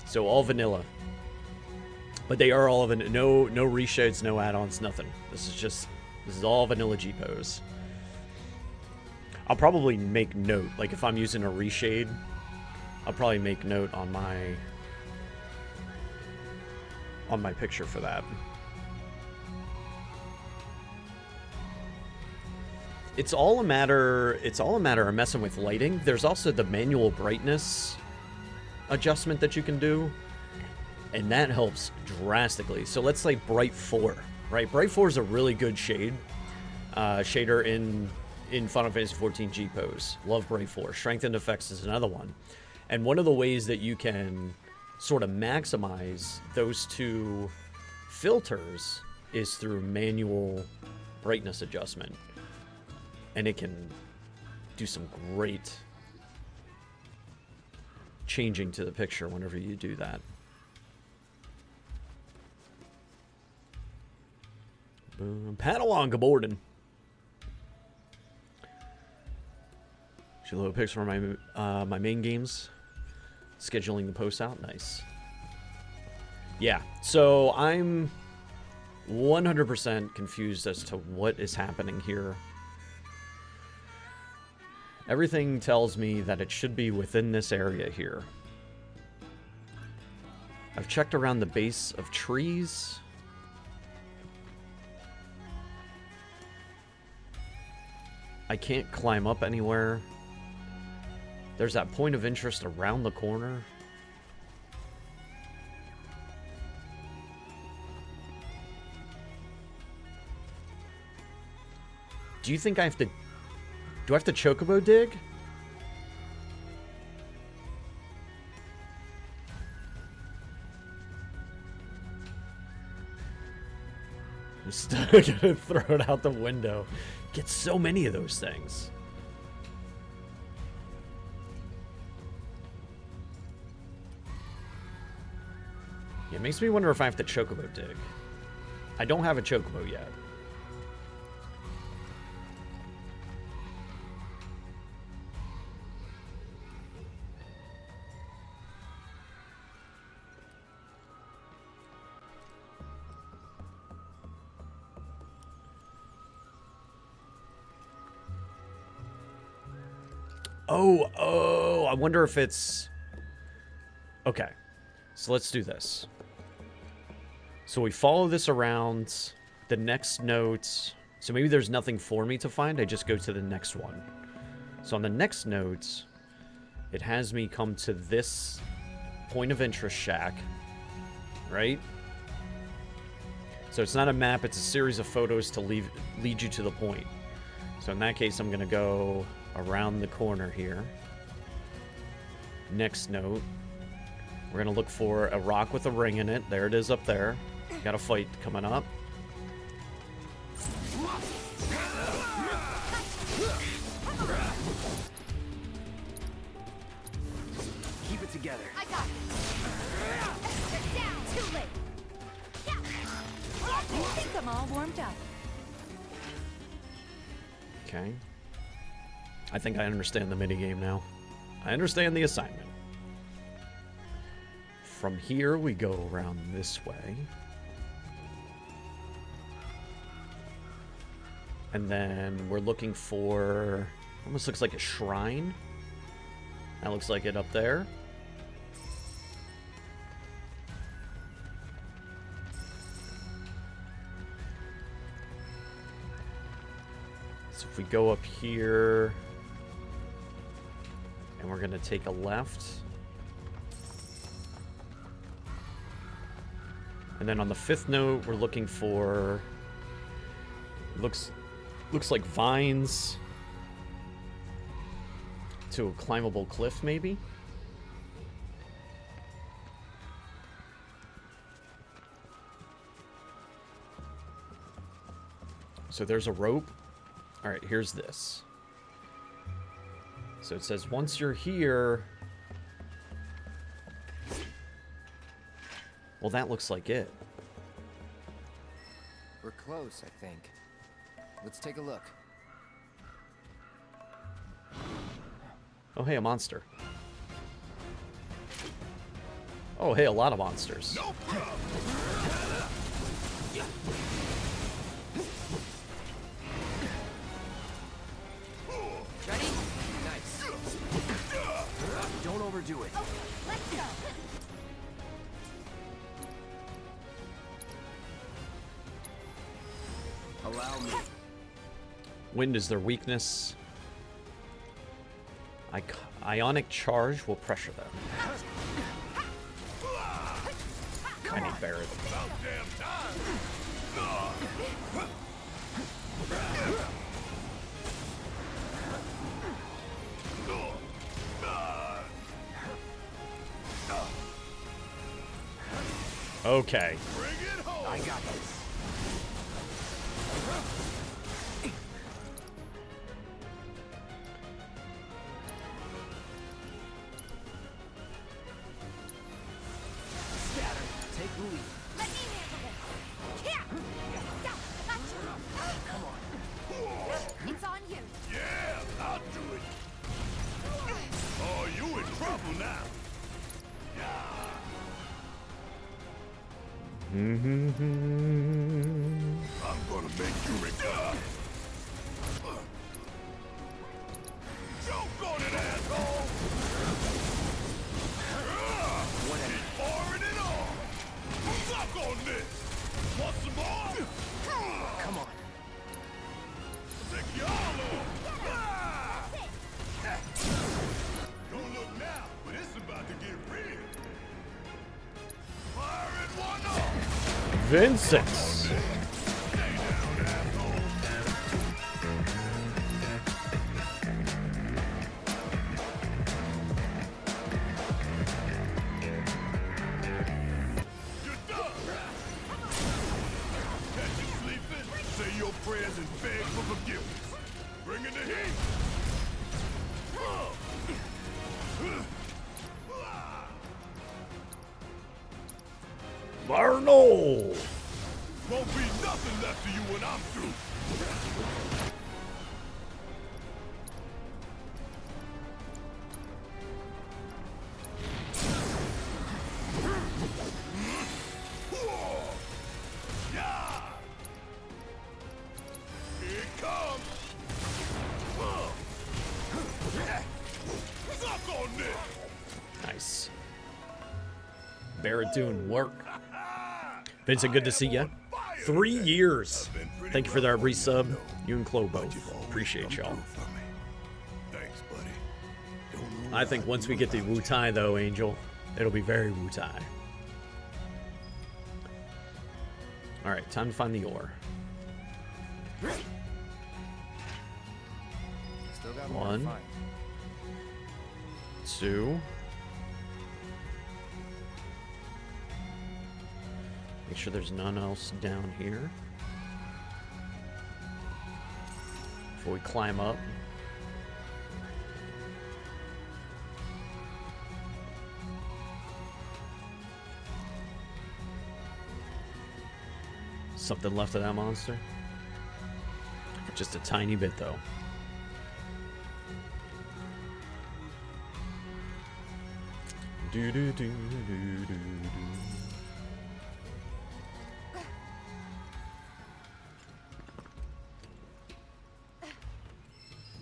Speaker 1: So all vanilla. But they are all vanilla. No reshades, no add-ons, nothing. This is all vanilla G-pose. I'll probably make note, like if I'm using a reshade, I'll probably make note on my picture for that. It's all a matter of messing with lighting. There's also the manual brightness adjustment that you can do, and that helps drastically. So let's say bright 4, right? Bright 4 is a really good shader in in Final Fantasy XIV G pose. Love Brave Force. Strengthened effects is another one. And one of the ways that you can sort of maximize those two filters is through manual brightness adjustment. And it can do some great changing to the picture whenever you do that. Boom. Padawan Gaborden. Should load a picture for my my main games. Scheduling the posts out. Nice. Yeah, so I'm 100% confused as to what is happening here. Everything tells me that it should be within this area here. I've checked around the base of trees. I can't climb up anywhere. There's that point of interest around the corner. Do you think I have to... Do I have to chocobo dig? I'm still gonna throw it out the window. Get so many of those things. It makes me wonder if I have to chocobo dig. I don't have a chocobo yet. Oh, I wonder if it's... Okay, so let's do this. So we follow this around the next note. So maybe there's nothing for me to find. I just go to the next one. So on the next note, it has me come to this point of interest shack, right? So it's not a map, it's a series of photos to lead you to the point. So in that case, I'm going to go around the corner here. Next note, we're going to look for a rock with a ring in it. There it is up there. Got a fight coming up.
Speaker 5: Keep it together.
Speaker 9: I got it. They're down. Too late. I think I'm all warmed up.
Speaker 1: Okay. I think I understand the minigame now. I understand the assignment. From here, we go around this way. And then we're looking for... Almost looks like a shrine. That looks like it up there. So if we go up here... And we're going to take a left. And then on the 5th note, we're looking for... Looks like vines to a climbable cliff, maybe? So there's a rope. All right, here's this. So it says once you're here... Well, that looks like it.
Speaker 2: We're close, I think. Let's take a look.
Speaker 1: Oh, hey, a monster. Oh, hey, a lot of monsters.
Speaker 10: No problem.
Speaker 2: Ready? Nice. Don't overdo it.
Speaker 3: Okay, let's go.
Speaker 2: Allow me.
Speaker 1: Wind is their weakness. Ionic charge will pressure them. I need Barret.
Speaker 10: About damn time.
Speaker 1: Okay.
Speaker 10: Bring it home.
Speaker 2: I got this. Scatter. Take the lead.
Speaker 3: Let me handle this. Here. Gotcha.
Speaker 2: Come on.
Speaker 3: It's on you.
Speaker 10: Yeah, I'll do it. Oh, you in trouble now. I'm gonna make you regret. Choke on it, asshole! Keep pouring it on! Suck on this! Want some more?
Speaker 2: Come on.
Speaker 10: Take you all on! Don't look now, but it's about to get real. Firing one off!
Speaker 1: Vincent.
Speaker 10: You're done! Catch you sleeping, say your prayers and beg for forgiveness. Bring in the heat!
Speaker 1: Arnold.
Speaker 10: Won't be nothing left of you when I'm through. Yeah! Here it comes! Suck on this!
Speaker 1: Nice. Barrett doing work. Vincent, good to see you. 3 years. Thank you for that resub. You and Chloe both. Appreciate y'all.
Speaker 10: Thanks, buddy.
Speaker 1: I think once we get the Wu Tai, though, Angel, it'll be very Wu Tai. Alright, time to find the ore.
Speaker 2: Still got more to
Speaker 1: 1,
Speaker 2: find.
Speaker 1: 2. Make sure there's none else down here. Before we climb up. Something left of that monster? Just a tiny bit, though. Do do do do do do.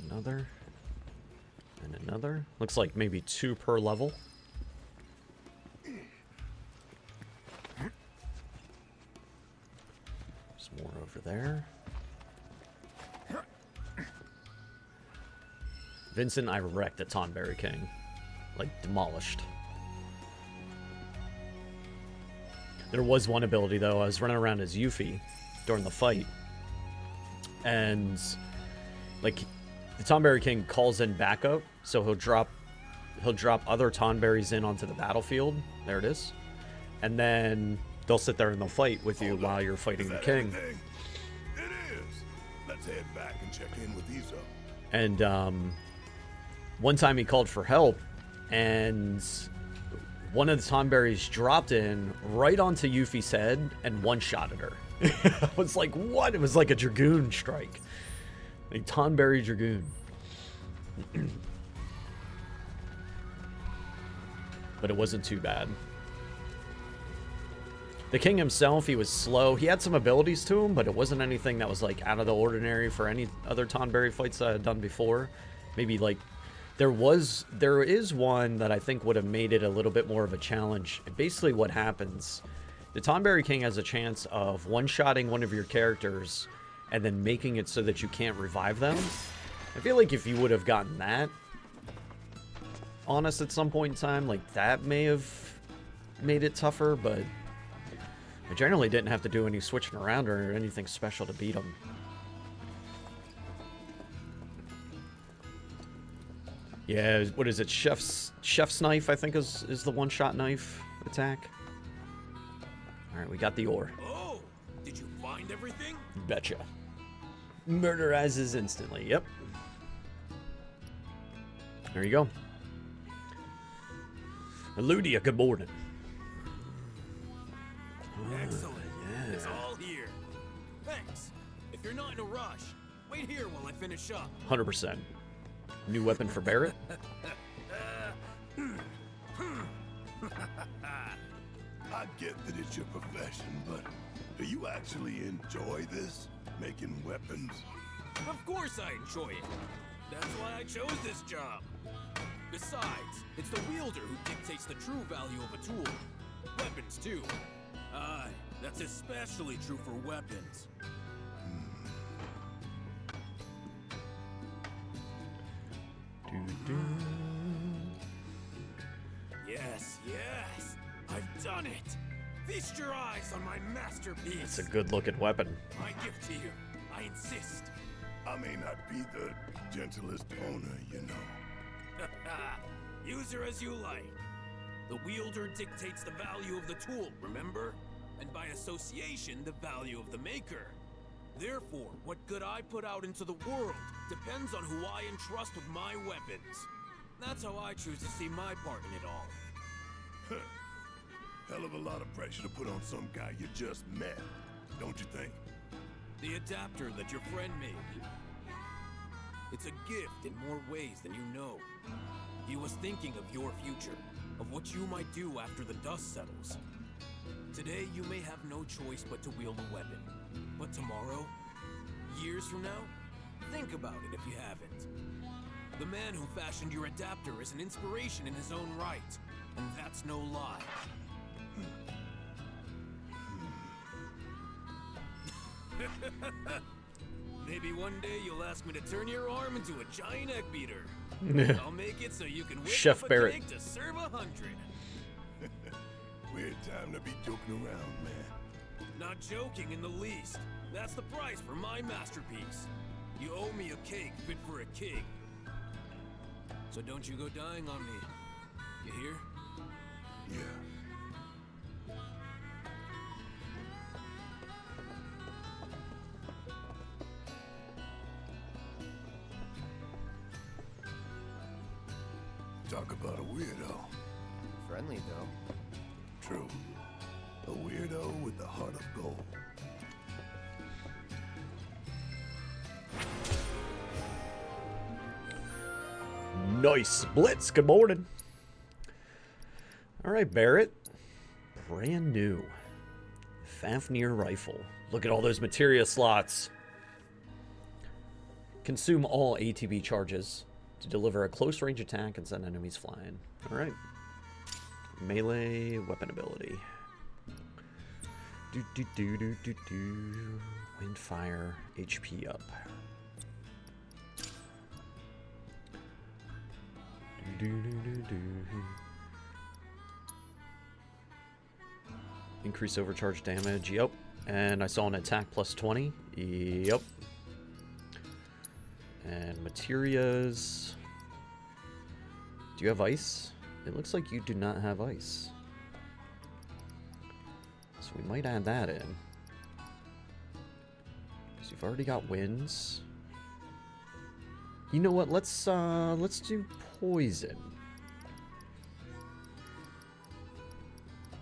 Speaker 1: Another. And another. Looks like maybe 2 per level. There's more over there. Vincent, I wrecked the Tonberry King. Like, demolished. There was one ability, though. I was running around as Yuffie during the fight. And, like, the Tonberry King calls in backup, so he'll drop other Tonberries in onto the battlefield. There it is. And then they'll sit there and they'll fight with you while you're fighting the king.
Speaker 10: Everything? It is. Let's head back and check in with Izo.
Speaker 1: And one time he called for help, and one of the Tonberries dropped in right onto Yuffie's head and one-shotted her. I was like, what? It was like a Dragoon strike. A Tonberry Dragoon. But it wasn't too bad. The king himself, he was slow. He had some abilities to him, but it wasn't anything that was like out of the ordinary for any other Tonberry fights that I had done before. Maybe like there is one that I think would have made it a little bit more of a challenge. And basically what happens, the Tonberry King has a chance of one-shotting one of your characters and then making it so that you can't revive them. I feel like if you would have gotten that honest at some point in time, like that may have made it tougher, but I generally didn't have to do any switching around or anything special to beat him. Yeah, what is it? Chef's knife, I think, is the one-shot knife attack. Alright, we got the ore.
Speaker 6: Oh, did you find everything?
Speaker 1: Betcha. Murderizes instantly, yep. There you go. Eludia, good morning.
Speaker 6: Excellent.
Speaker 1: Yeah.
Speaker 6: It's all here. Thanks. If you're not in a rush, wait here while I finish up.
Speaker 1: 100%. New weapon for Barrett.
Speaker 10: I get that it's your profession, but do you actually enjoy this? Making weapons?
Speaker 6: Of course I enjoy it. That's why I chose this job. Besides, it's the wielder who dictates the true value of a tool. Weapons, too. Aye, that's especially true for weapons. Yes, yes! I've done it! Feast your eyes on my masterpiece!
Speaker 1: It's a good looking weapon.
Speaker 6: My gift to you. I insist.
Speaker 10: I may not be the gentlest owner, you know.
Speaker 6: Use her as you like. The wielder dictates the value of the tool, remember? And by association, the value of the maker. Therefore, what good I put out into the world depends on who I entrust with my weapons. That's how I choose to see my part in it all.
Speaker 10: Hell of a lot of pressure to put on some guy you just met, don't you think?
Speaker 6: The adapter that your friend made. It's a gift in more ways than you know. He was thinking of your future, of what you might do after the dust settles. Today, you may have no choice but to wield a weapon. But tomorrow, years from now, think about it if you haven't. The man who fashioned your adapter is an inspiration in his own right, and that's no lie. Maybe one day you'll ask me to turn your arm into a giant egg beater. I'll make it so you can whip
Speaker 1: Chef
Speaker 6: up a
Speaker 1: Barrett.
Speaker 6: cake to serve 100.
Speaker 10: Weird time to be joking around, man.
Speaker 6: Not joking in the least. That's the price for my masterpiece. You owe me a cake fit for a king. So don't you go dying on me. You hear?
Speaker 10: Yeah. Talk about a weirdo.
Speaker 2: Friendly, though.
Speaker 10: True. A weirdo with the heart of gold.
Speaker 1: Nice blitz. Good morning. All right, Barrett. Brand new Fafnir rifle. Look at all those materia slots. Consume all ATB charges to deliver a close range attack and send enemies flying. All right. Melee weapon ability. Wind fire, HP up. Increase overcharge damage, yep. And I saw an attack plus 20, yep. And materias. Do you have ice? It looks like you do not have ice. So we might add that in. Because you've already got winds. You know what? Let's do poison.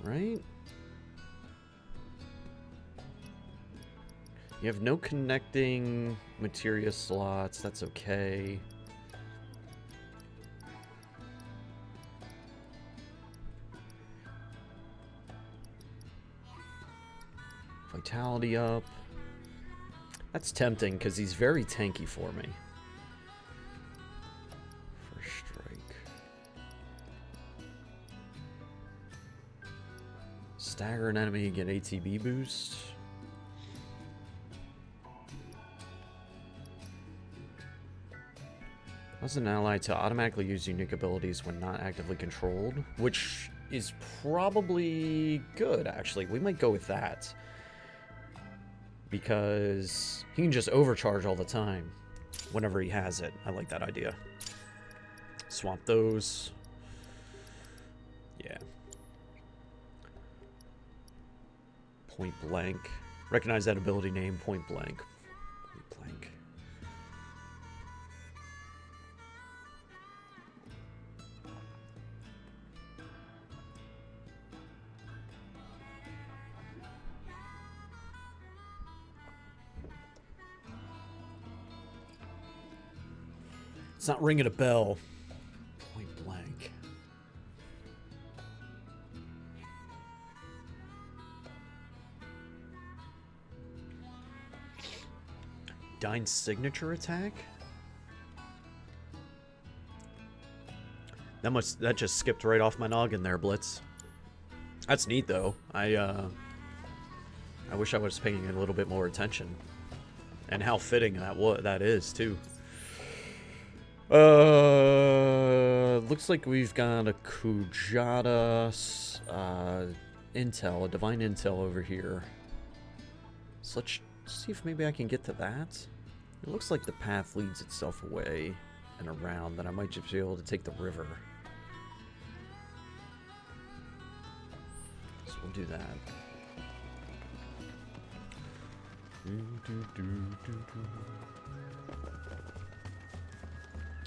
Speaker 1: Right? You have no connecting materia slots. That's okay. Vitality up. That's tempting because he's very tanky for me. First strike. Stagger an enemy, get ATB boost. Allows an ally to automatically use unique abilities when not actively controlled, which is probably good, actually. We might go with that. Because he can just overcharge all the time whenever he has it. I like that idea. Swap those. Yeah. Point blank. Recognize that ability name, point blank. Point blank. It's not ringing a bell. Point blank. Dine's signature attack? That just skipped right off my noggin there, Blitz. That's neat though. I wish I was paying a little bit more attention. And how fitting that is too. Looks like we've got a Kujata intel, a divine intel over here. So let's see if maybe I can get to that. It looks like the path leads itself away and around, that I might just be able to take the river. So we'll do that.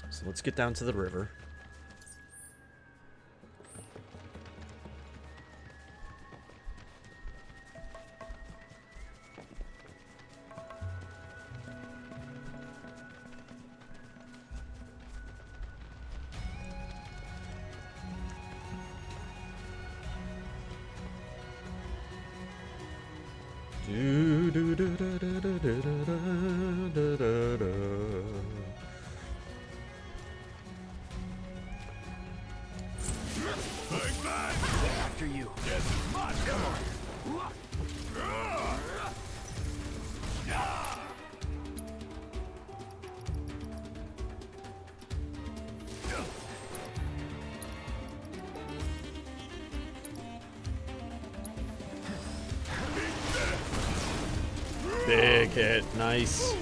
Speaker 1: So let's get down to the river.
Speaker 6: After you.
Speaker 1: Big hit, nice.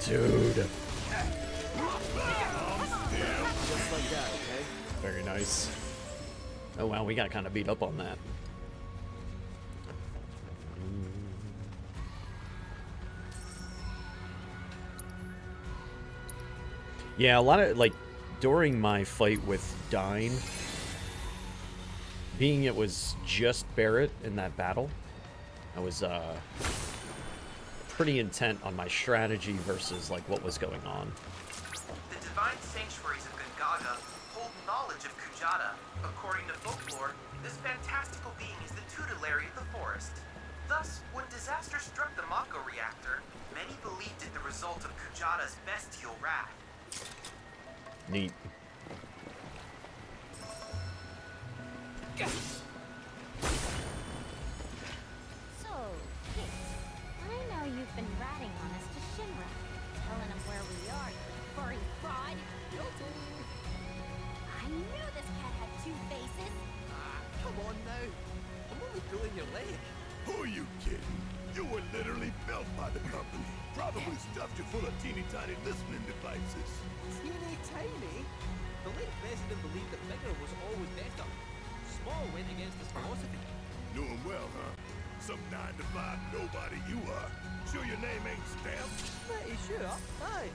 Speaker 1: Dude.
Speaker 6: Just like that, okay?
Speaker 1: Very nice. Oh wow, we got kind of beat up on that. Yeah, a lot of, like, during my fight with Dine, being it was just Barrett in that battle, I was pretty intent on my strategy versus, like, what was going on.
Speaker 5: The divine sanctuaries of Gungaga hold knowledge of Kujata. According to folklore, this fantastical being is the tutelary of the forest. Thus, when disaster struck the Mako reactor, many believed it the result of Kujata's bestial wrath.
Speaker 1: Neat.
Speaker 3: So, Kit, I know you've been ratting on us to Shinra, telling them where we are, you furry fraud.
Speaker 7: Guilty.
Speaker 3: I knew this cat had two faces.
Speaker 7: Ah, come on now. I'm only pulling your leg.
Speaker 10: Who are you kidding? You were literally built by the company. Probably stuffed you full of teeny tiny listening devices.
Speaker 7: Teeny tiny? The late president believed that bigger was always better. Small went against his philosophy.
Speaker 10: Knew him well, huh? Some 9-to-5 nobody you are. Sure your name ain't stamped?
Speaker 7: Pretty sure. Aye.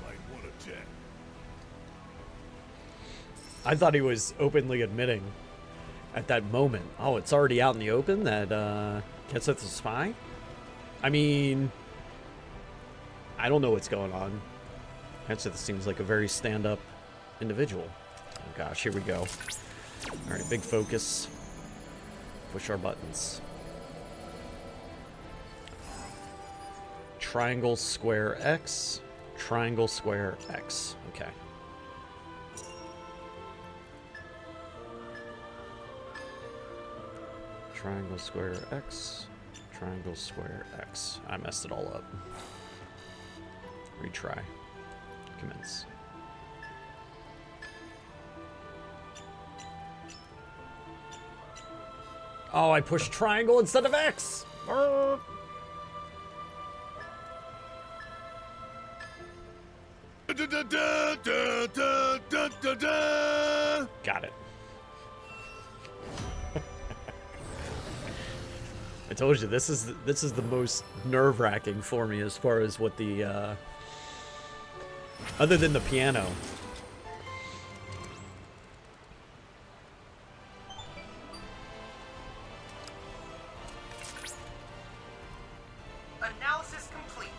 Speaker 10: Might want to check.
Speaker 1: I thought he was openly admitting at that moment, oh, it's already out in the open that Ketsu's a spy? I mean, I don't know what's going on. Ketsu seems like a very stand-up individual. Oh gosh, here we go. Alright, big focus. Push our buttons. Triangle, square, X. Triangle, square, X. Okay. Triangle, square, X. Triangle, square, X. I messed it all up. Retry. Commence. Oh, I pushed triangle instead of X! Got it. I told you this is the most nerve-wracking for me as far as what the other than the piano.
Speaker 5: Analysis complete.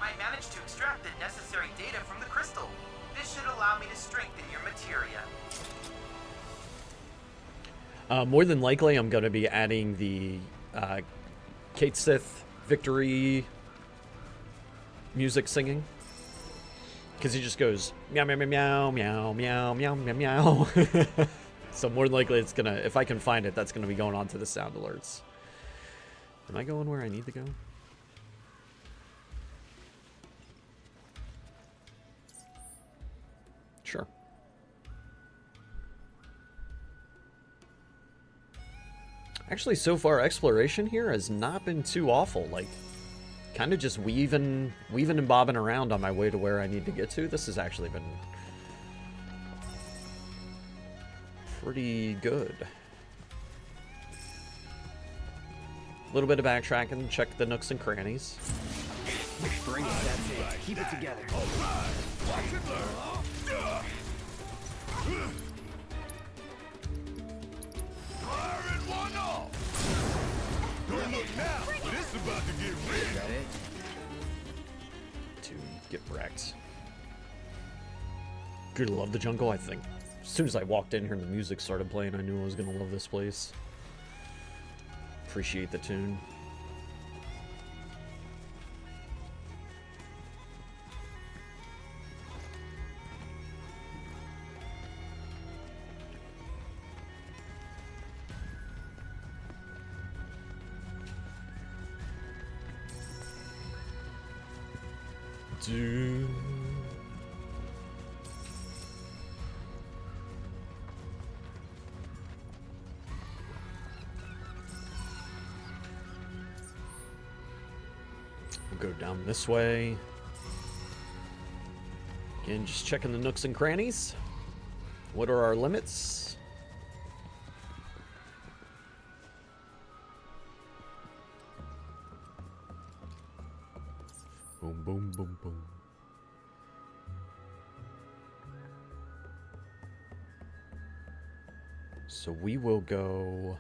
Speaker 5: I managed to extract the necessary data from the crystal. This should allow me to strengthen your materia.
Speaker 1: More than likely, I'm going to be adding the Kate Sith victory music singing. Because he just goes meow meow meow meow meow meow meow meow. So more than likely it's gonna, if I can find it, that's gonna be going on to the sound alerts. Am I going where I need to go? Sure. Actually, so far, exploration here has not been too awful. Like, kind of just weaving and bobbing around on my way to where I need to get to. This has actually been pretty good. A little bit of backtracking, check the nooks and crannies.
Speaker 7: Bring it, that's it. Keep it together.
Speaker 10: Watch and learn. Fire in one all. Don't look now, but it's about to get real.
Speaker 7: Got it?
Speaker 1: To get wrecked. Good, love the jungle, I think. As soon as I walked in here and the music started playing, I knew I was gonna love this place. Appreciate the tune. We'll go down this way. Again, just checking the nooks and crannies. What are our limits? Boom, boom, boom, boom. So we will go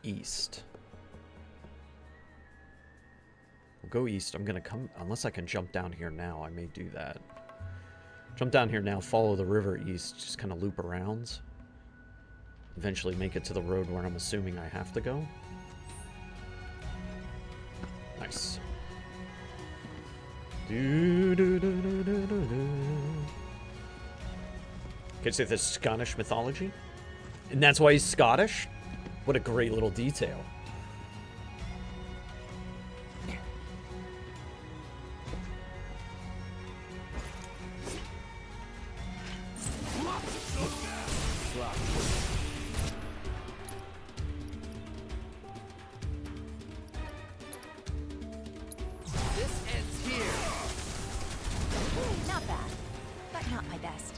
Speaker 1: east. We'll go east. I'm gonna come, unless I can jump down here now, I may do that. Jump down here now, follow the river east, just kind of loop around. Eventually make it to the road where I'm assuming I have to go. Nice. Could say this Scottish mythology. And that's why he's Scottish? What a great little detail.
Speaker 7: This ends here.
Speaker 9: Not bad, but not my best.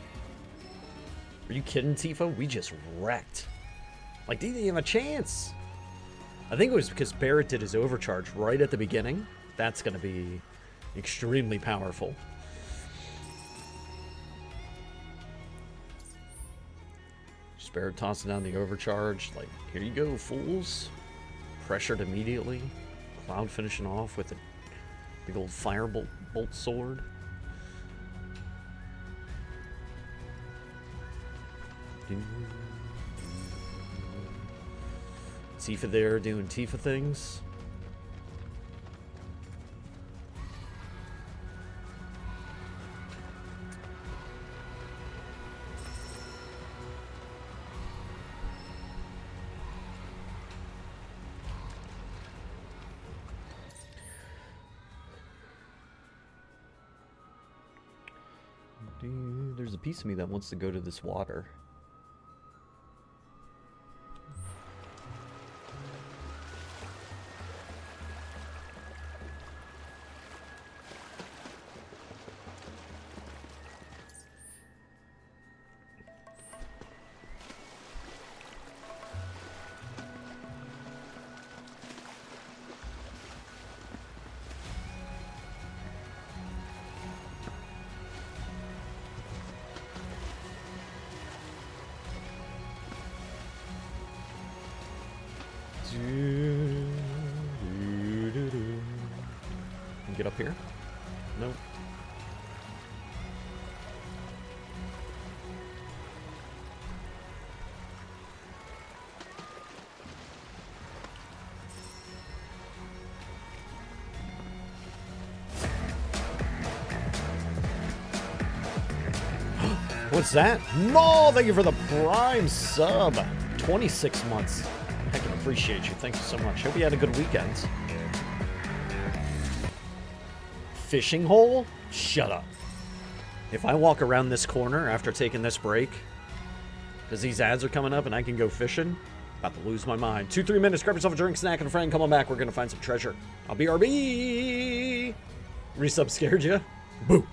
Speaker 1: Are you kidding, Tifa? We just wrecked. Like, didn't even have a chance. I think it was because Barrett did his overcharge right at the beginning. That's going to be extremely powerful. Just Barrett tossing down the overcharge. Like, here you go, fools. Pressured immediately. Cloud finishing off with a big old firebolt sword. Tifa there doing Tifa things. There's a piece of me that wants to go to this water. get up here? Nope. What's that? No, thank you for the Prime sub. 26 months. I can appreciate you. Thank you so much. Hope you had a good weekend. Fishing hole? Shut up. If I walk around this corner after taking this break, because these ads are coming up and I can go fishing, about to lose my mind. 2-3 minutes, grab yourself a drink, snack, and a friend. Come on back. We're going to find some treasure. I'll be RB. Resub scared you? Boo.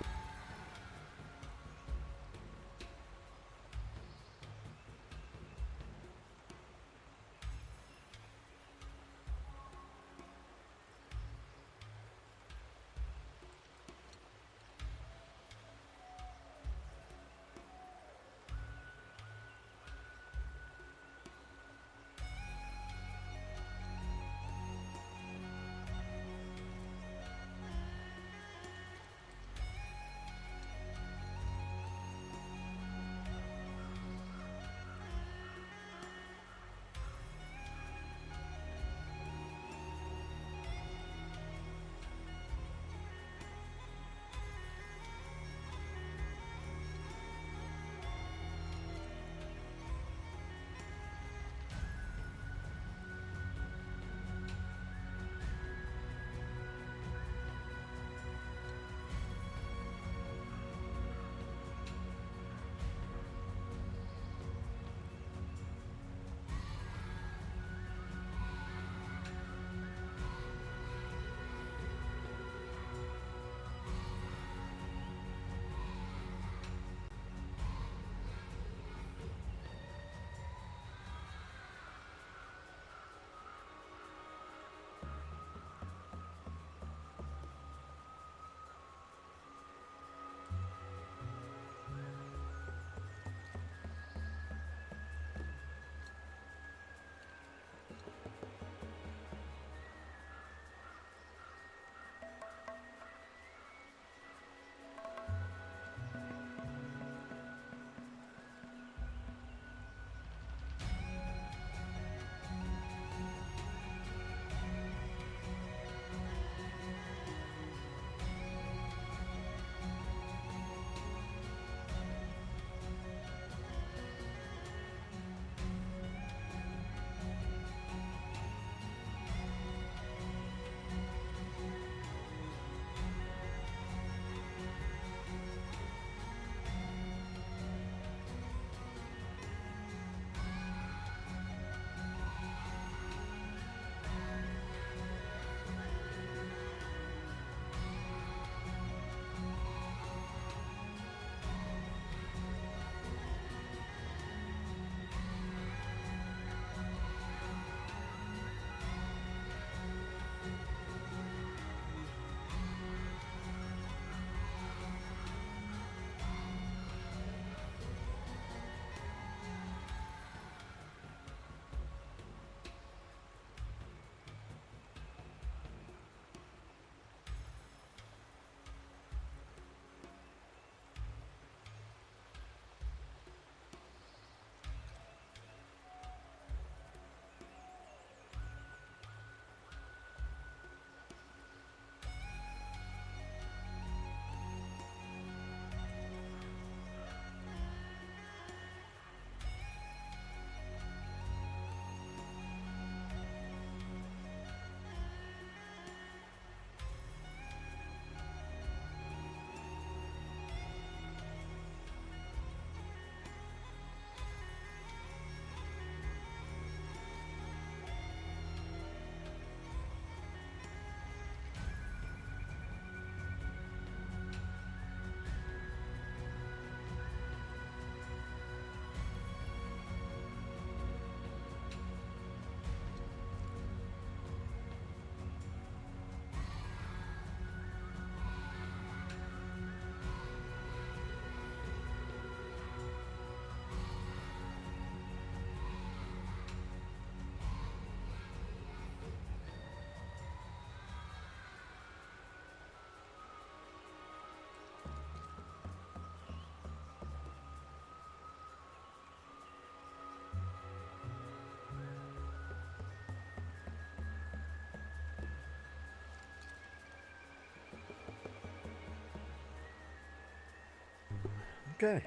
Speaker 1: Okay.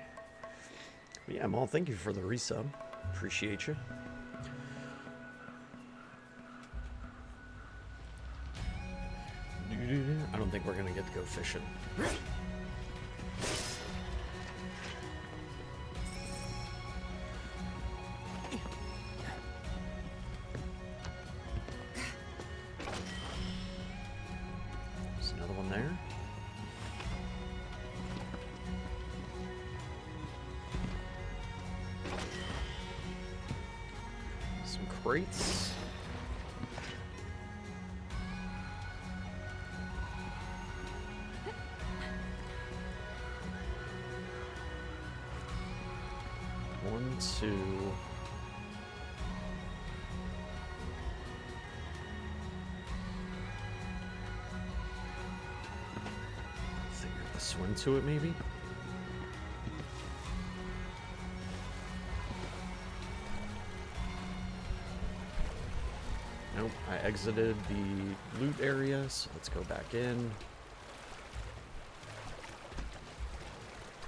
Speaker 1: Well, yeah, Maul, thank you for the resub. Appreciate you. I don't think we're gonna get to go fishing. There's another one there. Some crates. One, two. I think I have to swim to it, maybe? Nope, I exited the loot area, so let's go back in.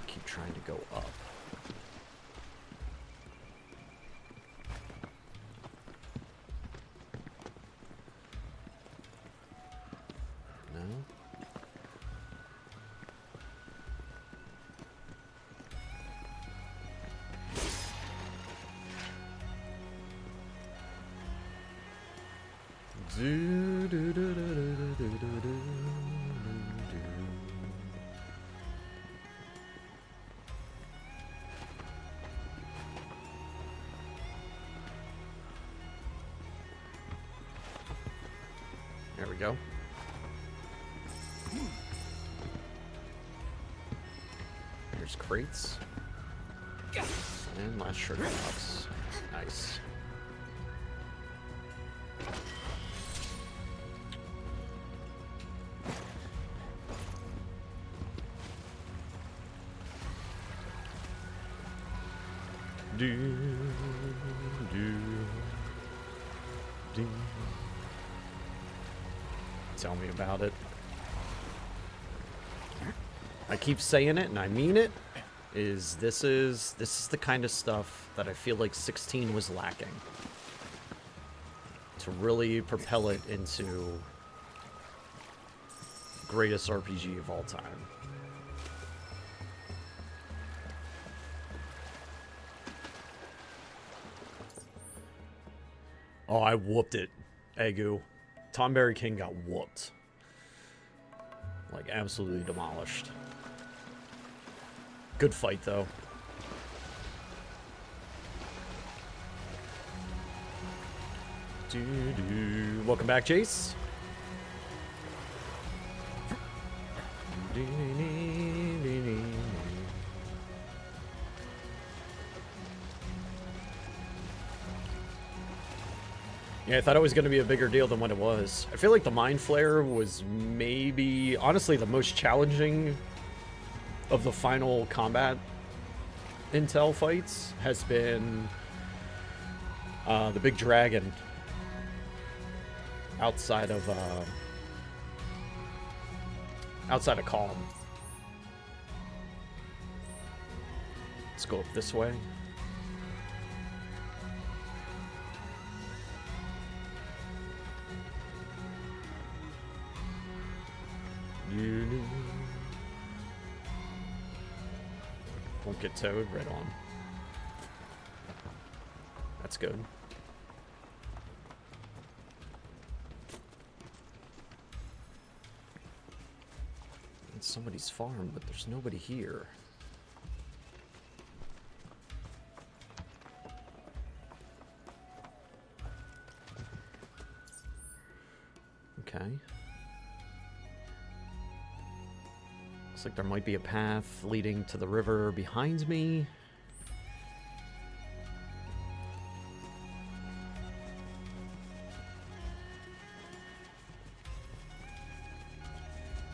Speaker 1: Keep trying to go up. No? Do, do, do, do, do, do, do, do, do. There we go. There's crates. And last sugar box. Nice. Do, do, do. Tell me about it. I keep saying it and I mean it. This is the kind of stuff that I feel like 16 was lacking. To really propel it into greatest RPG of all time. Oh, I whooped it, Egu. Tonberry King got whooped. Like, absolutely demolished. Good fight, though. Doo-doo. Welcome back, Jace. Yeah, I thought it was going to be a bigger deal than what it was. I feel like the Mind Flare was maybe, honestly, the most challenging of the final combat intel fights has been the big dragon outside of Calm. Let's go up this way. Won't get towed, right on. That's good. It's somebody's farm, but there's nobody here. Okay. Looks like there might be a path leading to the river behind me.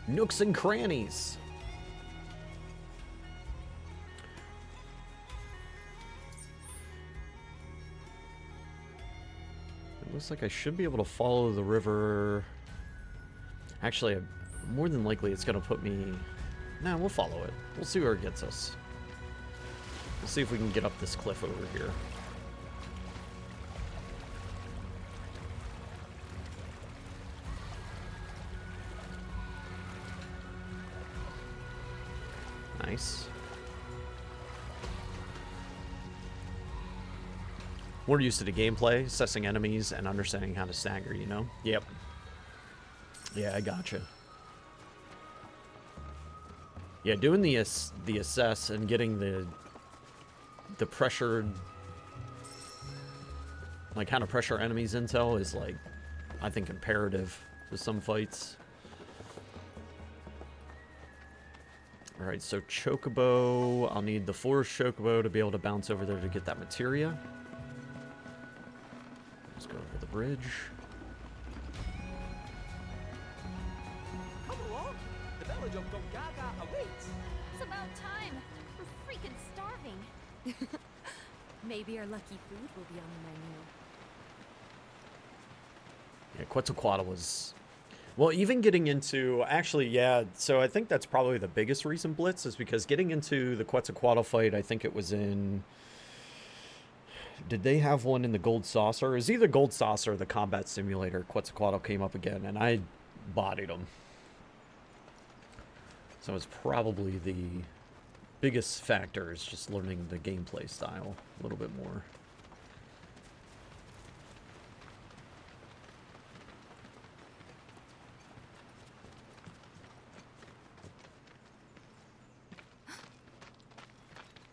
Speaker 1: Nooks and crannies. It looks like I should be able to follow the river. Actually, more than likely it's going to put me... Nah, we'll follow it. We'll see where it gets us. Let's see if we can get up this cliff over here. Nice. We're used to the gameplay, assessing enemies, and understanding how to stagger, you know? Yep. Yeah, I gotcha. Yeah, doing the assess and getting the pressured, like how to pressure enemies intel is like, I think, imperative to some fights. Alright, so Chocobo, I'll need the Forest Chocobo to be able to bounce over there to get that materia. Let's go over the bridge.
Speaker 7: Come along! The village of Gongaga awaits!
Speaker 3: It's about time. We're freaking starving.
Speaker 9: Maybe our lucky food will be on the menu.
Speaker 1: Yeah, Quetzalcoatl was... Well, even getting into... Actually, yeah, so I think that's probably the biggest reason Blitz is because getting into the Quetzalcoatl fight, I think it was in... Did they have one in the Gold Saucer? It was either Gold Saucer or the Combat Simulator. Quetzalcoatl came up again, and I bodied him. So it's probably the biggest factor is just learning the gameplay style a little bit more.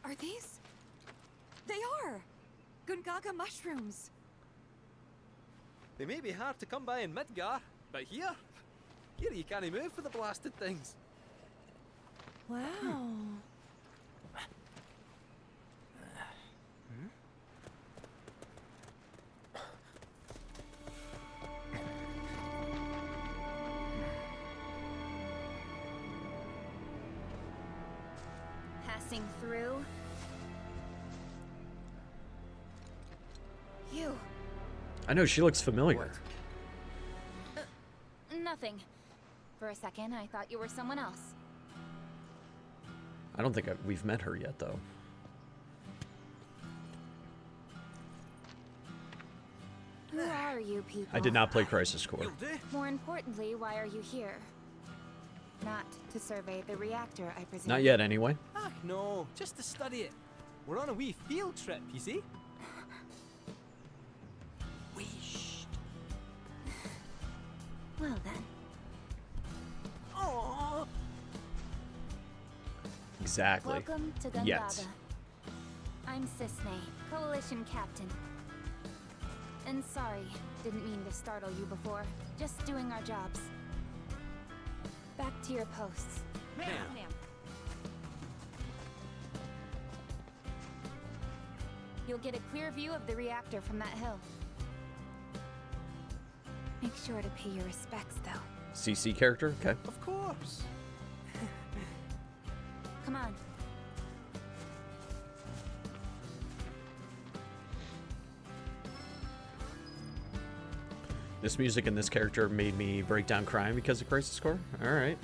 Speaker 9: Are these? They are! Gungaga mushrooms!
Speaker 7: They may be hard to come by in Midgar, but here you can't move for the blasted things.
Speaker 9: Wow.
Speaker 3: Passing through. You.
Speaker 1: I know, she looks familiar.
Speaker 7: What?
Speaker 3: Nothing. For a second, I thought you were someone else.
Speaker 1: I don't think we've met her yet, though.
Speaker 3: Who are you people?
Speaker 1: I did not play Crisis Core.
Speaker 7: You'll do.
Speaker 3: More importantly, why are you here? Not to survey the reactor, I presume.
Speaker 1: Not yet, anyway.
Speaker 7: Ah, no, just to study it. We're on a wee field trip, you see? Wee shh.
Speaker 3: Well then.
Speaker 7: Oh.
Speaker 1: Exactly.
Speaker 3: Welcome to Gungaga.
Speaker 1: Yet.
Speaker 3: I'm Cisne, Coalition Captain. And sorry, didn't mean to startle you before. Just doing our jobs. Back to your posts.
Speaker 7: Ma'am.
Speaker 3: You'll get a clear view of the reactor from that hill. Make sure to pay your respects, though.
Speaker 1: CC character? Okay.
Speaker 7: Of course.
Speaker 3: Come on.
Speaker 1: This music and this character made me break down crying because of Crisis Core? Alright.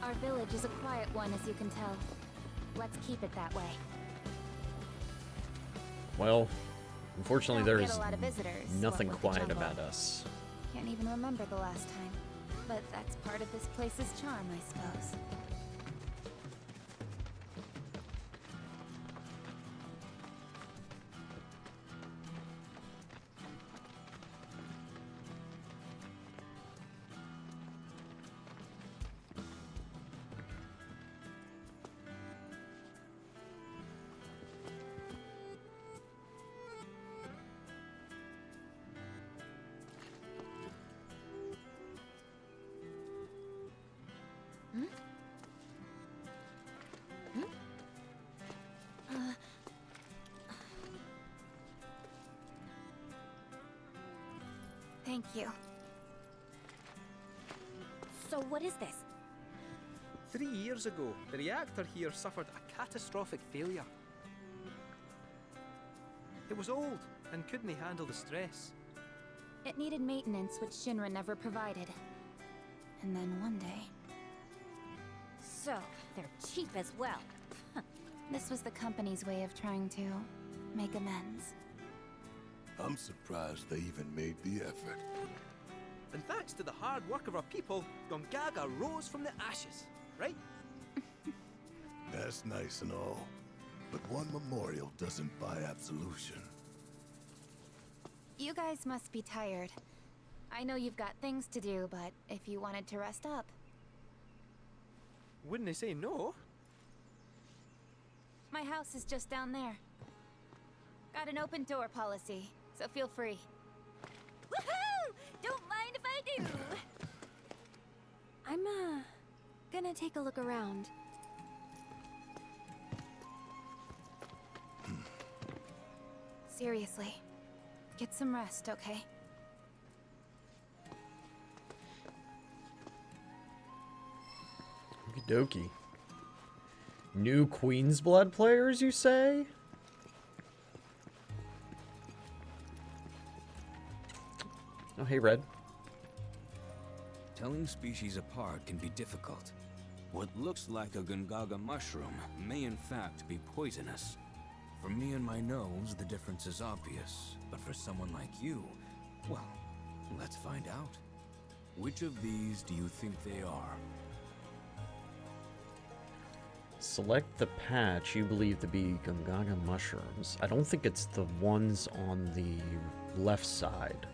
Speaker 3: Our village is a quiet one, as you can tell. Let's keep it that way.
Speaker 1: Well, unfortunately
Speaker 3: Don't
Speaker 1: there's
Speaker 3: get a lot of visitors,
Speaker 1: nothing
Speaker 3: what with the
Speaker 1: quiet
Speaker 3: jungle.
Speaker 1: about us.
Speaker 3: Can't even remember the last time. But that's part of this place's charm, I suppose. Thank you. So what is this?
Speaker 7: 3 years ago, the reactor here suffered a catastrophic failure. It was old and couldn't handle the stress.
Speaker 3: It needed maintenance which Shinra never provided. And then one day...
Speaker 9: So, they're cheap as well.
Speaker 3: This was the company's way of trying to make amends.
Speaker 10: I'm surprised they even made the effort.
Speaker 7: And thanks to the hard work of our people, Gongaga rose from the ashes, right?
Speaker 10: That's nice and all, but one memorial doesn't buy absolution.
Speaker 3: You guys must be tired. I know you've got things to do, but if you wanted to rest up.
Speaker 7: Wouldn't they say no?
Speaker 3: My house is just down there. Got an open door policy, so feel free. Woohoo! Don't mind if I do! I'm, gonna take a look around. Seriously, get some rest, okay?
Speaker 1: Okie dokie. New Queen's Blood players, you say? Oh, hey, Red.
Speaker 11: Telling species apart can be difficult. What looks like a Gungaga mushroom may in fact be poisonous. For me and my nose, the difference is obvious. But for someone like you, well, let's find out. Which of these do you think they are?
Speaker 1: Select the patch you believe to be Gungaga mushrooms. I don't think it's the ones on the left side.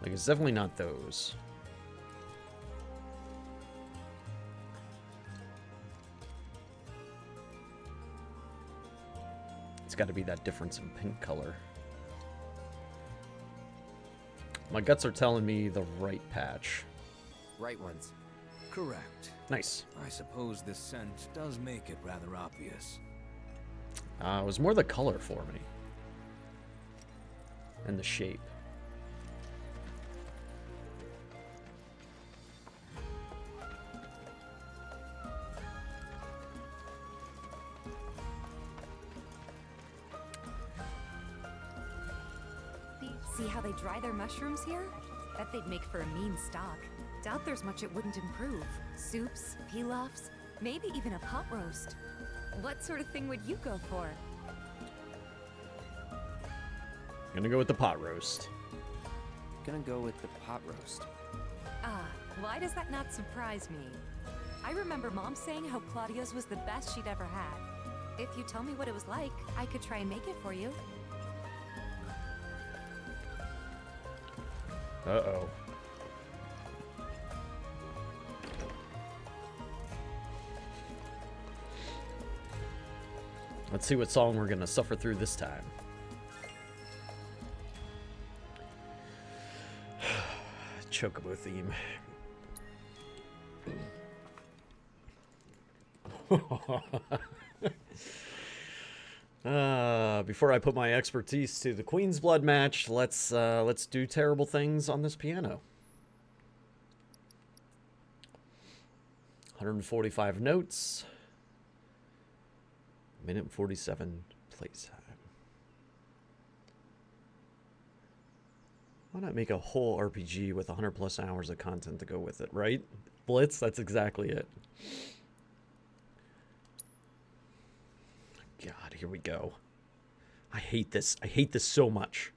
Speaker 1: Like, it's definitely not those. It's got to be that difference in pink color. My guts are telling me the right patch.
Speaker 2: Right ones.
Speaker 11: Correct.
Speaker 1: Nice.
Speaker 11: I suppose this scent does make it rather obvious.
Speaker 1: It was more the color for me. And the shape.
Speaker 9: See how they dry their mushrooms here? Bet they'd make for a mean stock. Doubt there's much it wouldn't improve. Soups, pilafs, maybe even a pot roast. What sort of thing would you go for?
Speaker 1: Gonna go with the pot roast.
Speaker 2: Gonna go with the pot roast.
Speaker 9: Ah, why does that not surprise me? I remember Mom saying how Claudio's was the best she'd ever had. If you tell me what it was like, I could try and make it for you.
Speaker 1: Uh-oh. Let's see what song we're gonna suffer through this time. Chocobo theme. Before I put my expertise to the Queen's Blood match, let's do terrible things on this piano. 145 notes. Minute 47 playtime. Why not make a whole RPG with 100 plus hours of content to go with it, right? Blitz, that's exactly it. God, here we go. I hate this. I hate this so much.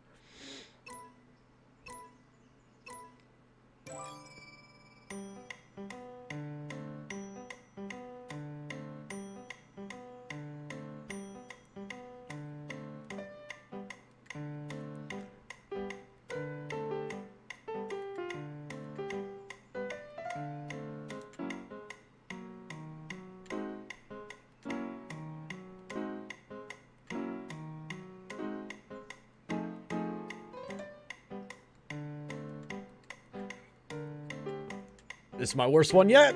Speaker 1: This is my worst one yet.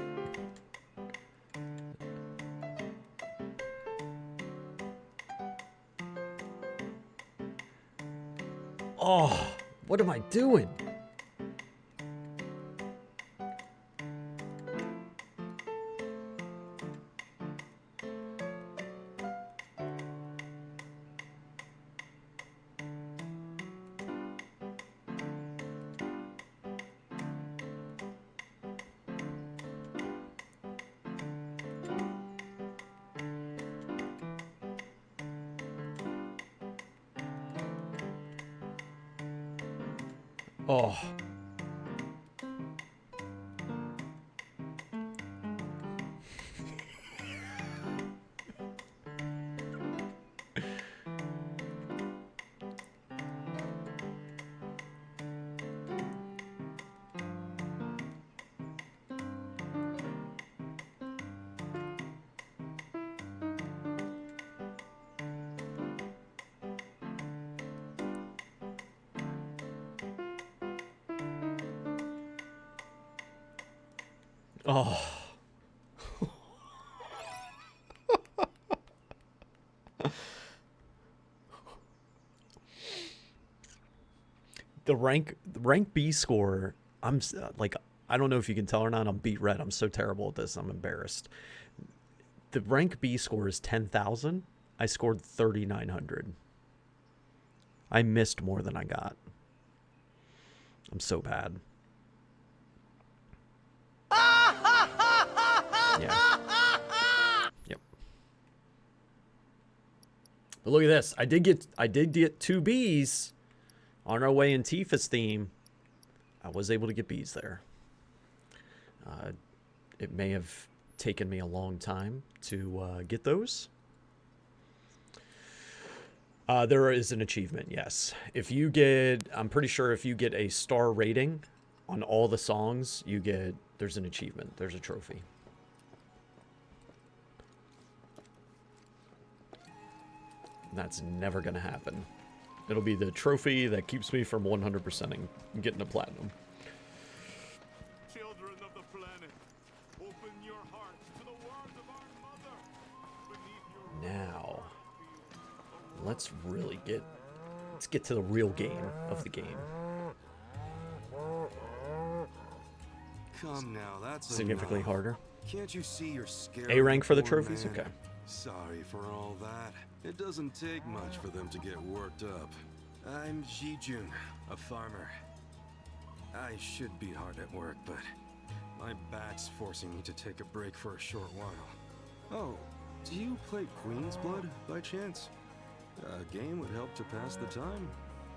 Speaker 1: Oh, what am I doing? Oh. Oh. The rank B score, like, I don't know if you can tell or not, I'm beat red. I'm so terrible at this. I'm embarrassed. The rank B score is 10,000. I scored 3,900. I missed more than I got. I'm so bad. Yeah. Yep. But look at this. I did get 2 B's on our way in Tifa's theme. I was able to get B's there. It may have taken me a long time to get those. There is an achievement, yes. If you get, I'm pretty sure if you get a star rating on all the songs, there's an achievement. There's a trophy. That's never going to happen. It'll be the trophy that keeps me from 100%ing and getting a platinum.
Speaker 8: Children of the planet, open your hearts to the words of our mother. Beneath your
Speaker 1: Now, let's get to the real game of the game.
Speaker 8: Come now, that's
Speaker 1: Significantly
Speaker 8: enough.
Speaker 1: harder.
Speaker 8: Can't you see you're scared?
Speaker 1: A rank for the
Speaker 8: poor
Speaker 1: trophies?
Speaker 8: man?
Speaker 1: Okay.
Speaker 8: Sorry for all that. It doesn't take much for them to get worked up. I'm Jijun, a farmer. I should be hard at work, but my back's forcing me to take a break for a short while. Oh, do you play Queen's Blood by chance? A game would help to pass the time.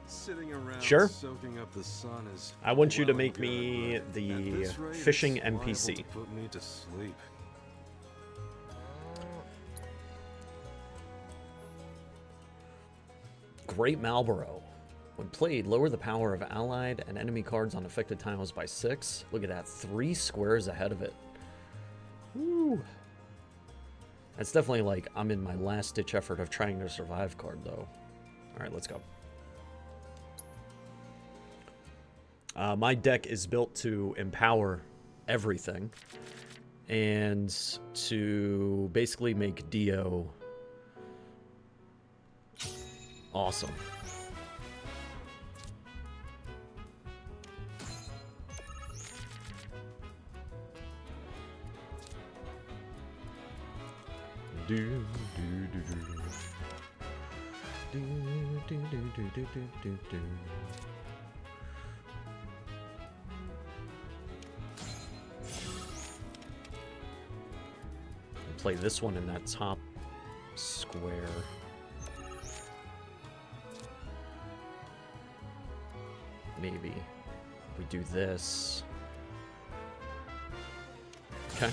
Speaker 8: Sitting around
Speaker 1: Sure.
Speaker 8: soaking up the sun is
Speaker 1: I want you to
Speaker 8: well
Speaker 1: make
Speaker 8: and
Speaker 1: me
Speaker 8: good, but
Speaker 1: the
Speaker 8: at this rate,
Speaker 1: fishing
Speaker 8: it's liable
Speaker 1: NPC.
Speaker 8: to put me to sleep.
Speaker 1: Great Malboro. When played, lower the power of allied and enemy cards on affected tiles by 6. Look at that, 3 squares ahead of it. Woo. That's definitely like, I'm in my last ditch effort of trying to survive card though. Alright, let's go. My deck is built to empower everything and to basically make Dio awesome. Do do do do do do do do do do. Play this one in that top square. Maybe we do this. Okay.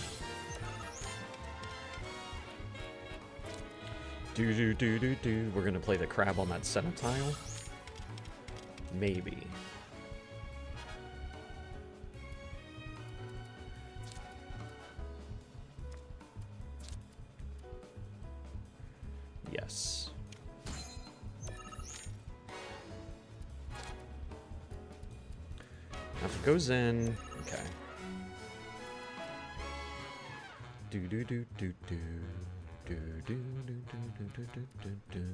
Speaker 1: Do do do do do. We're gonna play the crab on that center tile. Maybe. Yes. Now if it goes in, okay. Do do do do do do do do do do do do do do.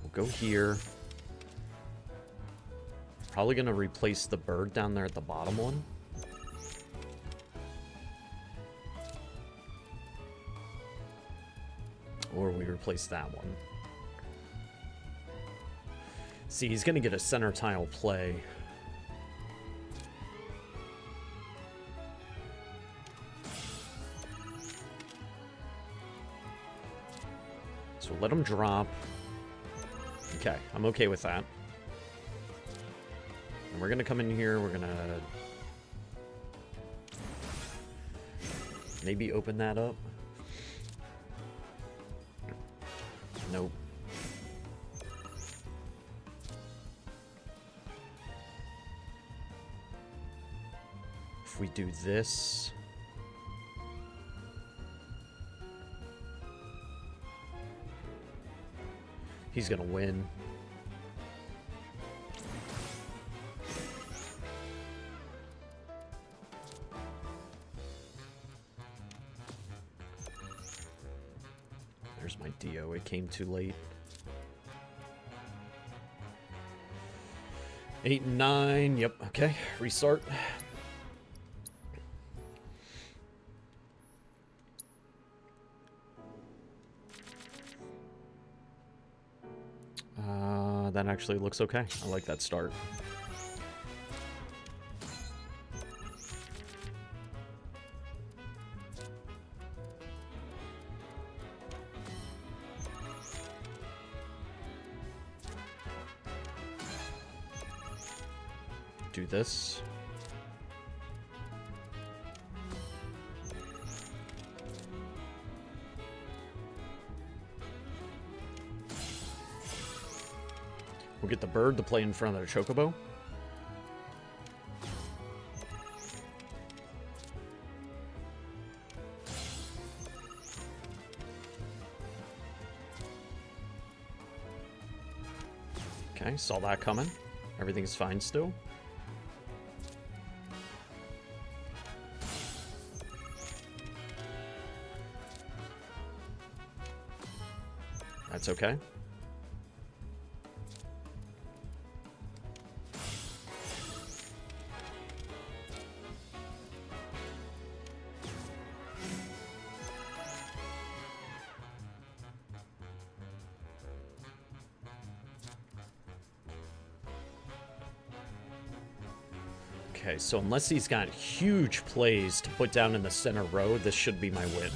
Speaker 1: We'll go here. Probably gonna replace the bird down there at the bottom one. Or we replace that one. See, he's gonna get a center tile play. let him drop. Okay, I'm okay with that. And we're gonna come in here, we're gonna maybe open that up. Nope. If we do this, he's gonna win. There's my Dio. It came too late. 8 and 9. Yep. Okay. Restart. That actually looks okay. I like that start. Do this. We'll get the bird to play in front of the chocobo. Okay, saw that coming. Everything's fine still. That's okay. Okay, so unless he's got huge plays to put down in the center row, this should be my win.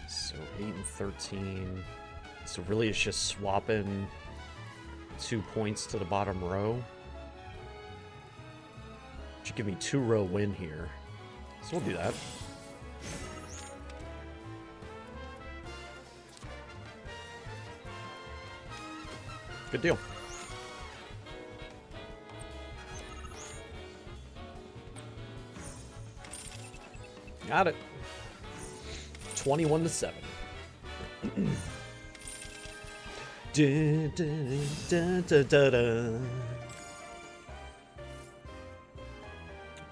Speaker 1: So 8 and 13. So really it's just swapping 2 points to the bottom row. Should give me 2-row win here. So we'll do that. Good deal. Got it. 21 to 7. Dun, dun, dun, dun, dun, dun.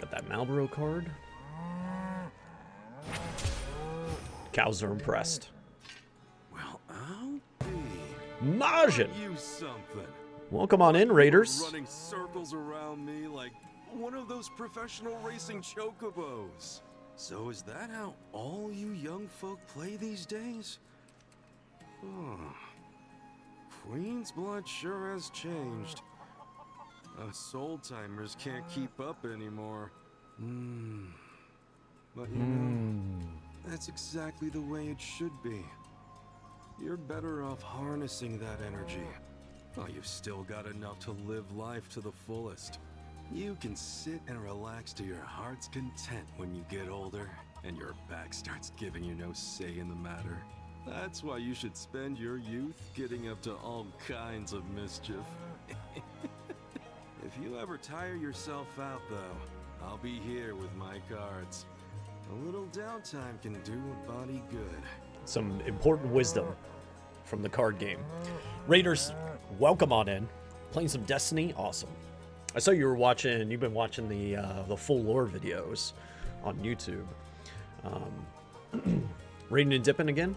Speaker 1: Got that Malboro card. Cows are impressed.
Speaker 8: Well, I'll be.
Speaker 1: Majin!
Speaker 8: You something.
Speaker 1: Welcome on in, Raiders.
Speaker 8: Running circles around me like one of those professional racing chocobos. So is that how all you young folk play these days? Oh. Queen's blood sure has changed. Us old-timers can't keep up anymore. But you know, that's exactly the way it should be. You're better off harnessing that energy. While you've still got enough to live life to the fullest. You can sit and relax to your heart's content when you get older, and your back starts giving you no say in the matter. That's why you should spend your youth getting up to all kinds of mischief. If you ever tire yourself out, though, I'll be here with my cards. A little downtime can do a body good.
Speaker 1: Some important wisdom from the card game. Raiders, welcome on in. Playing some Destiny? Awesome. I saw you were watching, you've been watching the full lore videos on YouTube. Raiding and dipping again?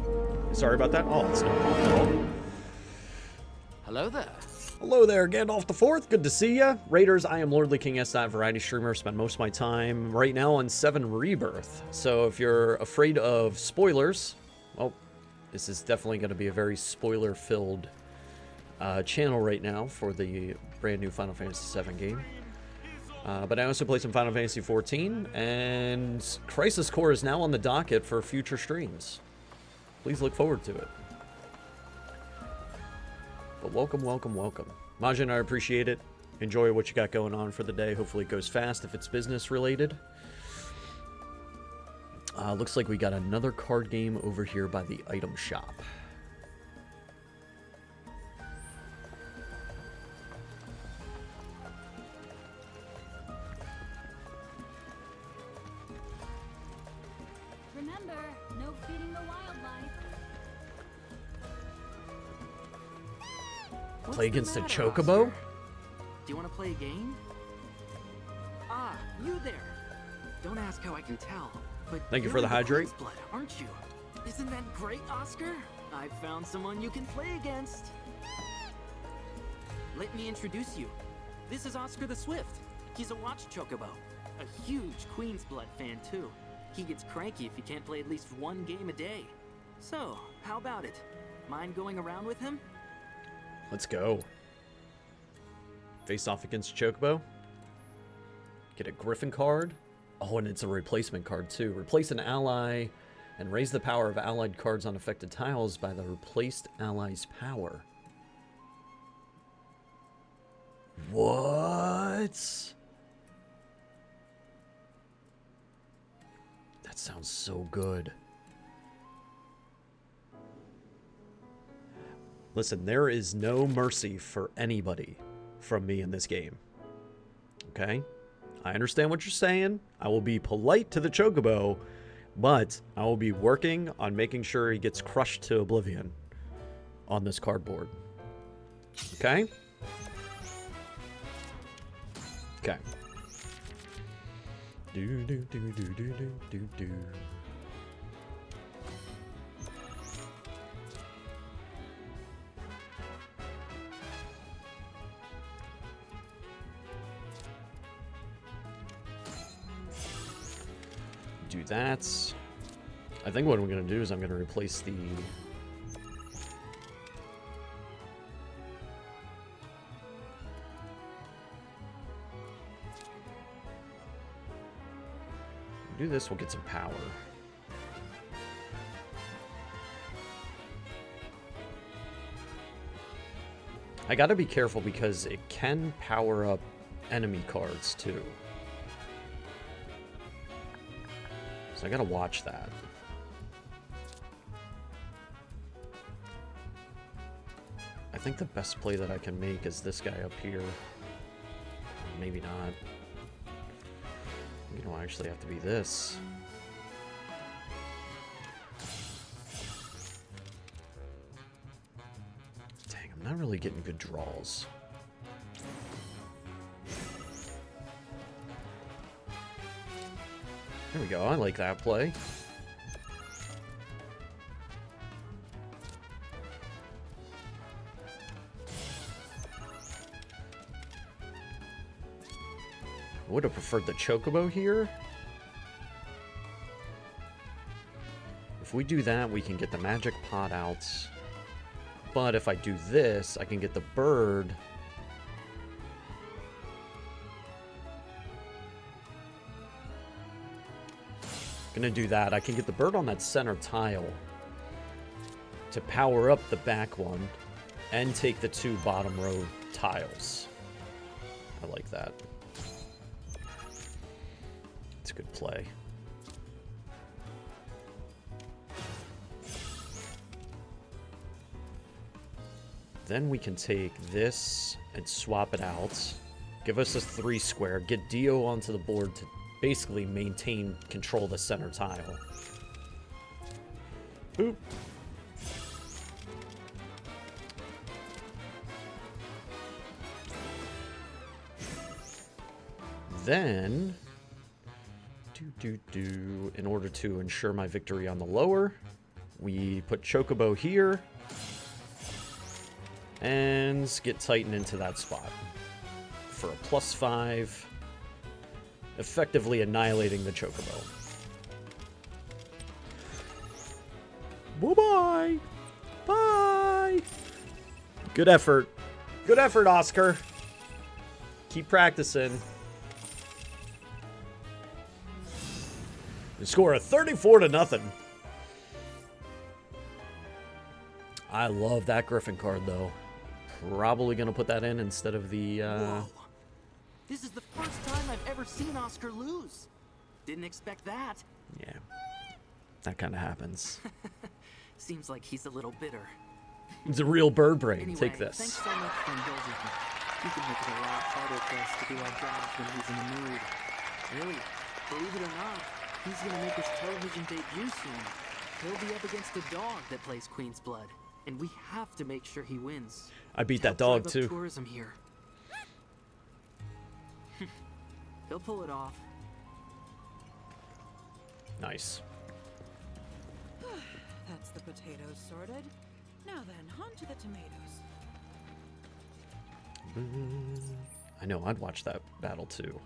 Speaker 1: Sorry about that. Oh, it's no problem at all.
Speaker 2: Hello there.
Speaker 1: Hello there, Gandalf the Fourth. Good to see ya. Raiders, I am Lordly King S. Variety Streamer. Spend most of my time right now on 7 Rebirth. So if you're afraid of spoilers, well, this is definitely going to be a very spoiler-filled channel right now for the brand new Final Fantasy VII game. But I also play some Final Fantasy XIV, and Crisis Core is now on the docket for future streams. Please look forward to it. But welcome, welcome, welcome. Majin, I appreciate it. Enjoy what you got going on for the day. Hopefully it goes fast if it's business related. Looks like we got another card game over here by the item shop.
Speaker 3: Remember, no feeding the wildlife.
Speaker 1: Play against a chocobo?
Speaker 7: Do you want to play a game? Ah, you there. Don't ask how I can tell, but
Speaker 1: Thank you
Speaker 7: you're
Speaker 1: for the
Speaker 7: in
Speaker 1: hydrate.
Speaker 7: Queen's Blood, aren't you? Isn't that great, Oscar? I've found someone you can play against. Let me introduce you. This is Oscar the Swift. He's a watch chocobo. A huge Queen's Blood fan, too. He gets cranky if he can't play at least one game a day. So, how about it? Mind going around with him?
Speaker 1: Let's go. Face off against Chocobo. Get a Griffin card. Oh, and it's a replacement card too. Replace an ally and raise the power of allied cards on affected tiles by the replaced ally's power. What? That sounds so good. Listen, there is no mercy for anybody from me in this game. Okay? I understand what you're saying. I will be polite to the Chocobo, but I will be working on making sure he gets crushed to oblivion on this cardboard. Okay? Okay. Do do do do do do do do. Do that. I think what I'm going to do is I'm going to replace the... Do this, we'll get some power. I gotta be careful because it can power up enemy cards too. So I gotta watch that. I think the best play that I can make is this guy up here. Maybe not. You don't actually have to be this. Dang, I'm not really getting good draws. There we go, I like that play. I would have preferred the Chocobo here. If we do that, we can get the magic pot out. But if I do this, I can get the bird. Gonna do that. I can get the bird on that center tile to power up the back one and take the 2 bottom row tiles. I like that. It's a good play. Then we can take this and swap it out. Give us a 3 square. Get Dio onto the board to basically maintain control of the center tile. Boop. Then, in order to ensure my victory on the lower, we put Chocobo here. And get Titan into that spot for a +5, effectively annihilating the Chocobo. Bye-bye. Bye. Good effort. Good effort, Oscar. Keep practicing. The score of 34-0. I love that Griffin card, though. Probably going to put that in instead of the...
Speaker 12: Whoa. This is the first time I've ever seen Oscar lose. Didn't expect that.
Speaker 1: Yeah. That kind of happens.
Speaker 12: Seems like he's a little bitter.
Speaker 1: It's a real bird brain.
Speaker 12: Anyway,
Speaker 1: Take this.
Speaker 12: Thanks so much for indulging me. You can make it a lot harder for us to do our jobs when he's in the mood. Really, believe it or not, he's gonna make his television debut soon. He'll be up against a dog that plays Queen's Blood, and we have to make sure he wins.
Speaker 1: I beat that dog
Speaker 12: Drive up
Speaker 1: too.
Speaker 12: Tourism here. He'll pull it off.
Speaker 1: Nice.
Speaker 13: That's the potatoes sorted. Now then, on to the tomatoes.
Speaker 1: I know, I'd watch that battle too.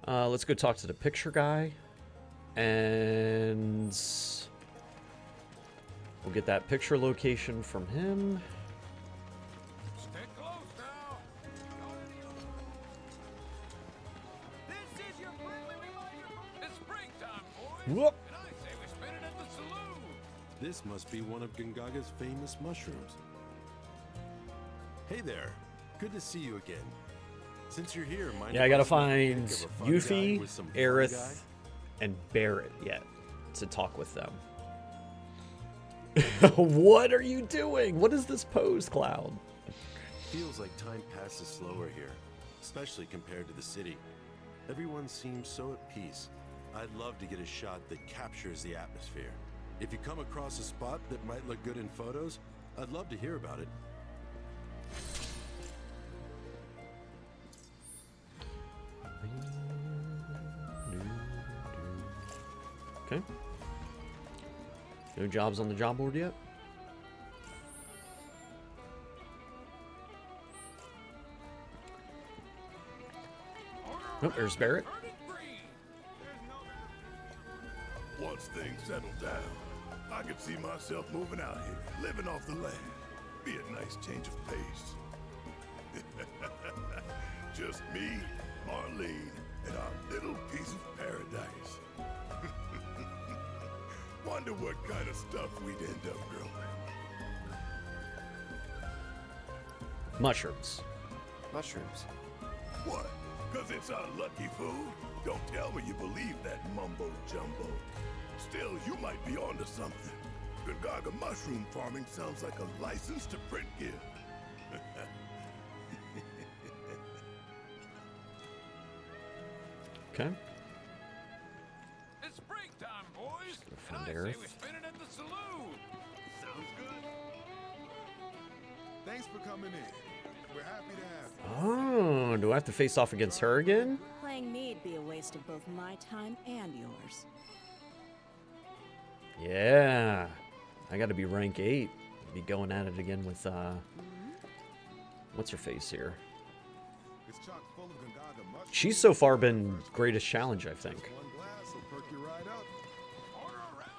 Speaker 1: Let's go talk to the picture guy. And we'll get that picture location from him.
Speaker 10: Stay close now.
Speaker 7: This is your friendly reminder.
Speaker 10: It's springtime, boys.
Speaker 1: Whoop.
Speaker 10: And I say we spend it at the saloon.
Speaker 8: This must be one of Gungaga's famous mushrooms. Hey there. Good to see you again. Since you're here, mind
Speaker 1: Yeah, I
Speaker 8: if
Speaker 1: gotta
Speaker 8: sneak a
Speaker 1: find
Speaker 8: pic of a fun guy
Speaker 1: Yuffie,
Speaker 8: with some fun
Speaker 1: Aerith,
Speaker 8: guy?
Speaker 1: and Barrett yet to talk with them. What are you doing? What is this pose, Cloud?
Speaker 8: Feels like time passes slower here, especially compared to the city. Everyone seems so at peace. I'd love to get a shot that captures the atmosphere. If you come across a spot that might look good in photos, I'd love to hear about it.
Speaker 1: Okay. No jobs on the job board yet? Nope, there's Barrett.
Speaker 10: Once things settle down, I could see myself moving out here, living off the land. Be a nice change of pace. Just me, Marlene, and our little piece of paradise. Wonder what kind of stuff we'd end up growing.
Speaker 1: Mushrooms.
Speaker 2: Mushrooms.
Speaker 10: What? Because it's our lucky food? Don't tell me you believe that mumbo jumbo. Still, you might be onto something. Gungaga mushroom farming sounds like a license to print gear.
Speaker 1: Okay.
Speaker 10: It's springtime, boys.
Speaker 1: And I say we
Speaker 10: spend it at the saloon. Sounds good. Thanks for coming in. We're happy to have you.
Speaker 1: Oh, do I have to face off against her again?
Speaker 13: Playing me'd be a waste of both my time and yours.
Speaker 1: Yeah. I gotta be rank 8. Be going at it again with, what's her face here?
Speaker 10: It's chock full of Gungaga mushrooms.
Speaker 1: She's so far been greatest challenge, I think.
Speaker 10: One glass will perk you right up.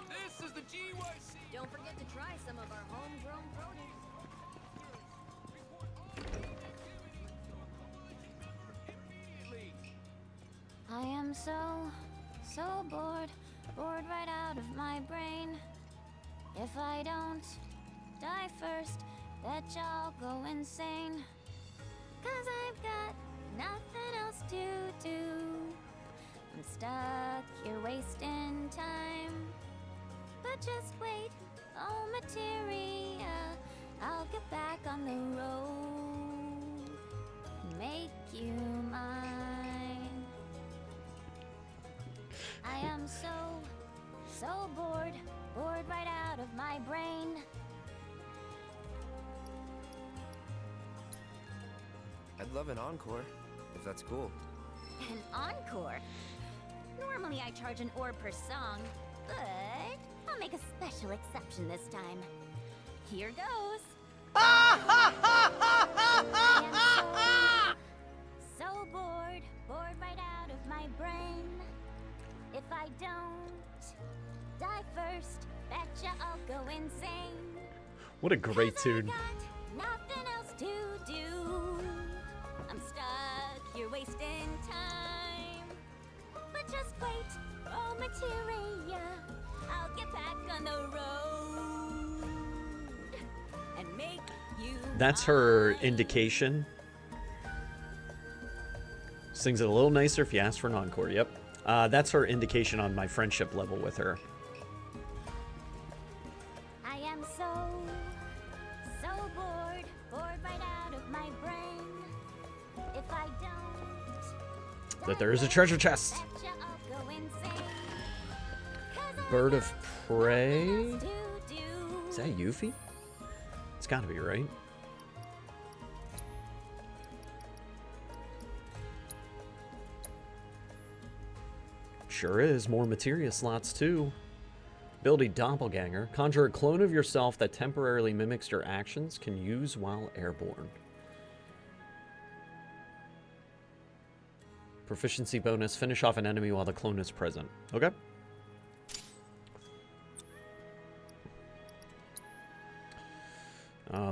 Speaker 7: This is the GYC.
Speaker 9: Don't forget to try some of our homegrown produce.
Speaker 3: I am so bored right out of my brain. If I don't die first, bet y'all go insane. 'Cause I've got nothing else to do. I'm stuck here wasting time. But just wait, oh materia, I'll get back on the road and make you mine. I am so bored right out of my brain.
Speaker 2: I'd love an encore, if that's cool.
Speaker 3: An encore? Normally I charge an orb per song, but I'll make a special exception this time. Here goes. So bored, bored right out of my brain. If I don't die first, betcha I'll go insane.
Speaker 1: What a great
Speaker 3: 'Cause
Speaker 1: tune.
Speaker 3: I got nothing else to do. I'm stuck here wasting time. But just wait, oh materia, I'll get back on the road and make you.
Speaker 1: That's her indication. Sings it a little nicer if you ask for an encore. Yep. That's her indication on my friendship level with her.
Speaker 3: I am so bored, bored right out of my brain. If I don't
Speaker 1: That there is a treasure chest.
Speaker 3: betcha I'll go insane. 'Cause I
Speaker 1: Bird of
Speaker 3: got
Speaker 1: Prey?
Speaker 3: nothing else to do.
Speaker 1: Is that Yuffie? It's gotta be, right? Sure is. More materia slots, too. Ability Doppelganger. Conjure a clone of yourself that temporarily mimics your actions. Can use while airborne. Proficiency bonus. Finish off an enemy while the clone is present. Okay.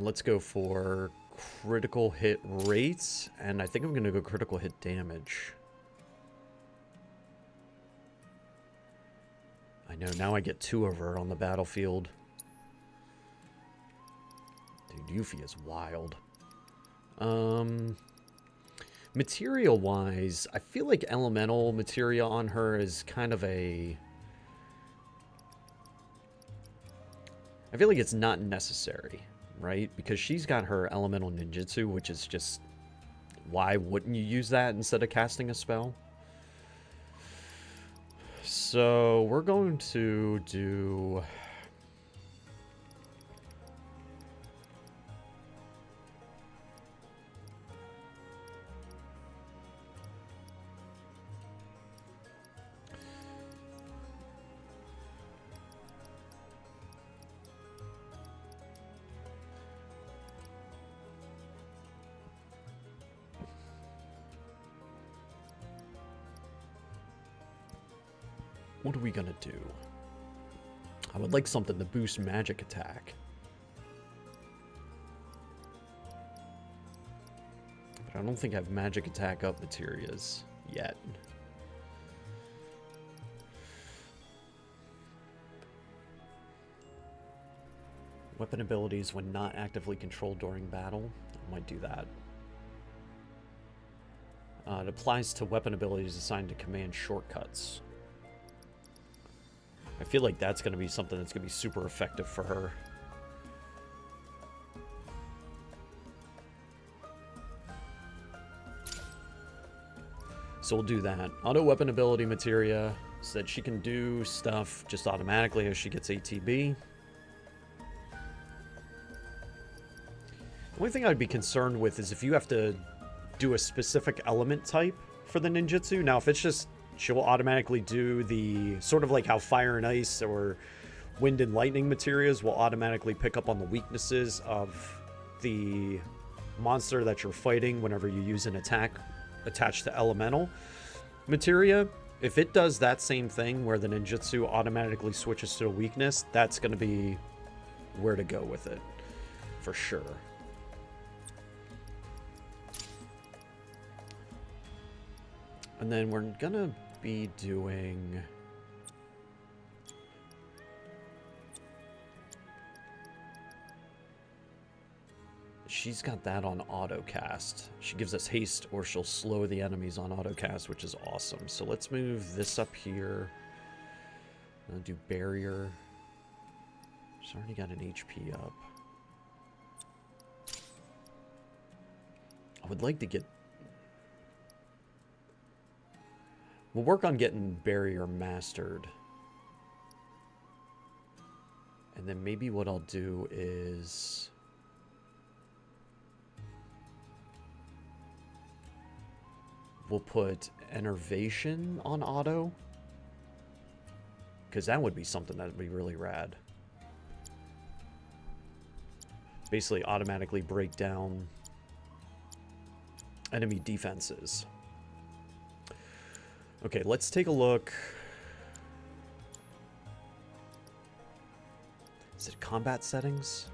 Speaker 1: Let's go for critical hit rates. And I think I'm going to go critical hit damage. I know, now I get 2 of her on the battlefield. Dude, Yuffie is wild. Material-wise, I feel like elemental materia on her is kind of a... I feel like it's not necessary, right? Because she's got her elemental ninjutsu, which is just... Why wouldn't you use that instead of casting a spell? So we're going to do... What are we gonna do? I would like something to boost magic attack. But I don't think I have magic attack up materias yet. Weapon abilities when not actively controlled during battle. I might do that. It applies to weapon abilities assigned to command shortcuts. I feel like that's going to be something that's going to be super effective for her. So we'll do that. Auto weapon ability materia so that she can do stuff just automatically as she gets ATB. The only thing I'd be concerned with is if you have to do a specific element type for the ninjutsu. Now, if it's just... she will automatically do the sort of like how fire and ice or wind and lightning materials will automatically pick up on the weaknesses of the monster that you're fighting whenever you use an attack attached to elemental materia. If it does that same thing where the ninjutsu automatically switches to a weakness, that's going to be where to go with it for sure. And then we're going to be doing... she's got that on autocast. She gives us haste or she'll slow the enemies on autocast, which is awesome. So let's move this up here. I'll do barrier. She's already got an HP up. I would like to get... we'll work on getting barrier mastered. And then maybe what I'll do is... we'll put enervation on auto. Because that would be something that would be really rad. Basically automatically break down enemy defenses. Okay, let's take a look. Is it combat settings?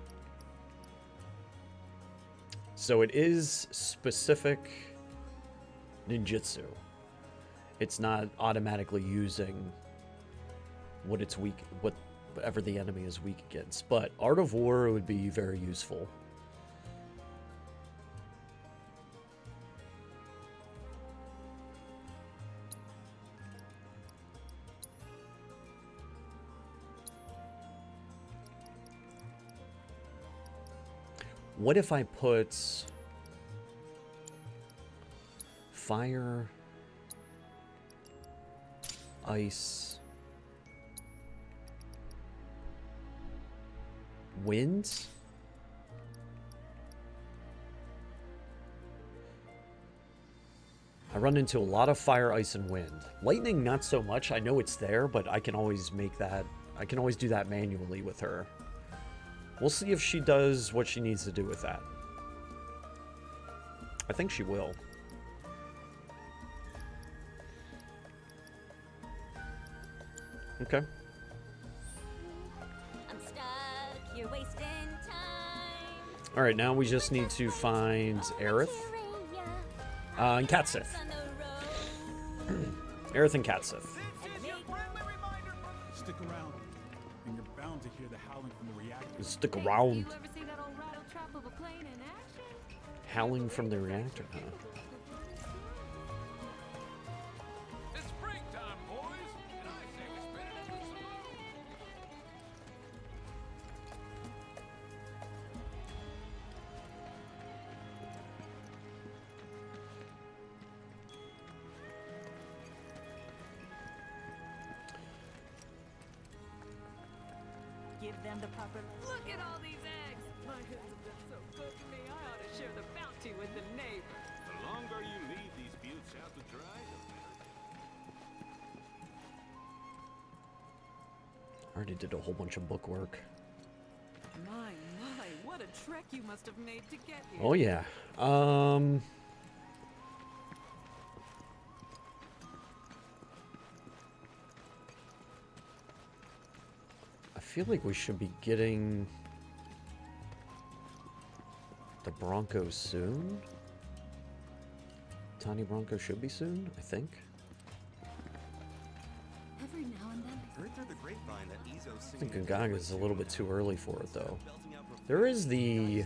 Speaker 1: So it is specific ninjutsu. It's not automatically using what it's weak, whatever the enemy is weak against. But Art of War would be very useful. What if I put fire, ice, wind? I run into a lot of fire, ice, and wind. Lightning, not so much. I know it's there, but I can always make that. I can always do that manually with her. We'll see if she does what she needs to do with that. I think she will. Okay.
Speaker 14: I'm stuck, you're wasting time.
Speaker 1: Alright, now we just need to find Aerith. And Katsif. Aerith and Katsif.
Speaker 15: Stick around, and you're bound to hear the howling from the reactor.
Speaker 1: Stick around.
Speaker 13: You ever see that old rattle trap of a plane in action?
Speaker 1: Howling from the reactor, huh?
Speaker 10: It's break time, boys, and I say we spin it in the saloon.
Speaker 13: Give them the proper. Look at all these eggs. My hens have been so good to me. I ought to share the bounty with the neighbor.
Speaker 10: The longer you leave these buttes out to dry, the better.
Speaker 1: Already did a whole bunch of bookwork.
Speaker 13: My, what a trek you must have made to get here.
Speaker 1: Oh yeah. I feel like we should be getting the Bronco soon. Tiny Bronco should be soon, I think.
Speaker 14: Every now and then.
Speaker 5: Heard through the grapevine that Ezo's
Speaker 1: I think Gongaga is a little bit too early for it, though. There is the...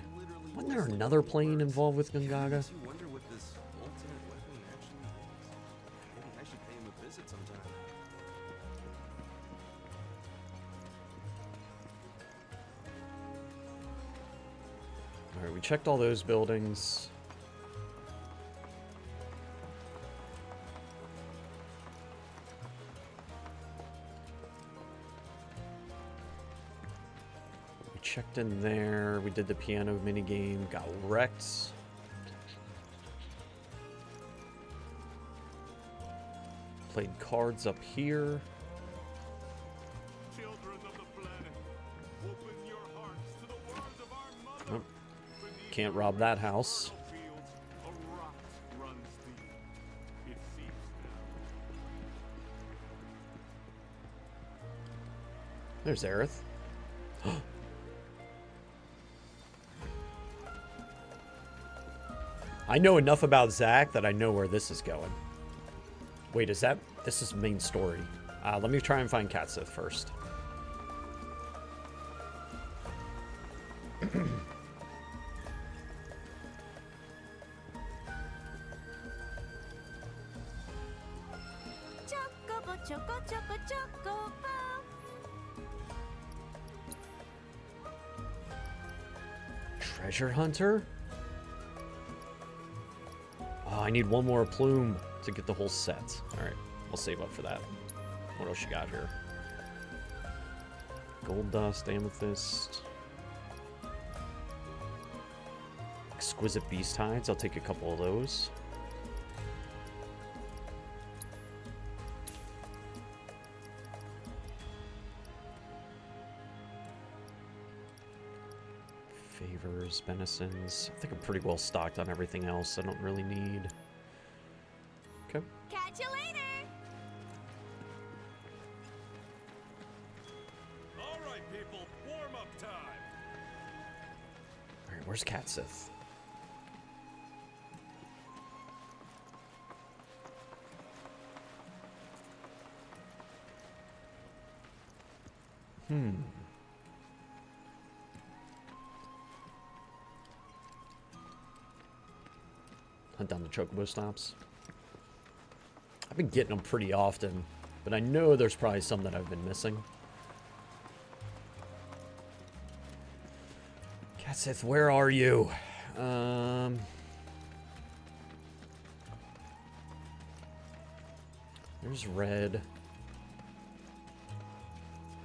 Speaker 1: Wasn't there another plane involved with Gongaga?
Speaker 8: Makes you wonder what this ultimate weapon actually is. Maybe I should pay him a visit sometime.
Speaker 1: Alright, we checked all those buildings. We checked in there. We did the piano minigame. Got wrecked. Played cards up here.
Speaker 10: Children of the planet, open your hearts to the words of our mother.
Speaker 1: Oh, can't rob that house.
Speaker 10: Fields, a rot runs deep. It seeps down.
Speaker 1: There's Aerith. I know enough about Zack that I know where this is going. Wait, is that... This is main story. Let me try and find Katsif first.
Speaker 14: Chocobo, choco, choco, chocobo.
Speaker 1: Treasure Hunter? Oh, I need one more plume to get the whole set. Alright, we'll save up for that. What else you got here? Gold dust, amethyst. Exquisite beast hides. I'll take a couple of those. Favors, benisons. I think I'm pretty well stocked on everything else. I don't really need. Okay.
Speaker 14: Catch you later!
Speaker 10: All right, people, warm up time.
Speaker 1: All right, where's Katsith? Hunt down the chocobo stops. I've been getting them pretty often, but I know there's probably some that I've been missing. Katsith, where are you? There's Red.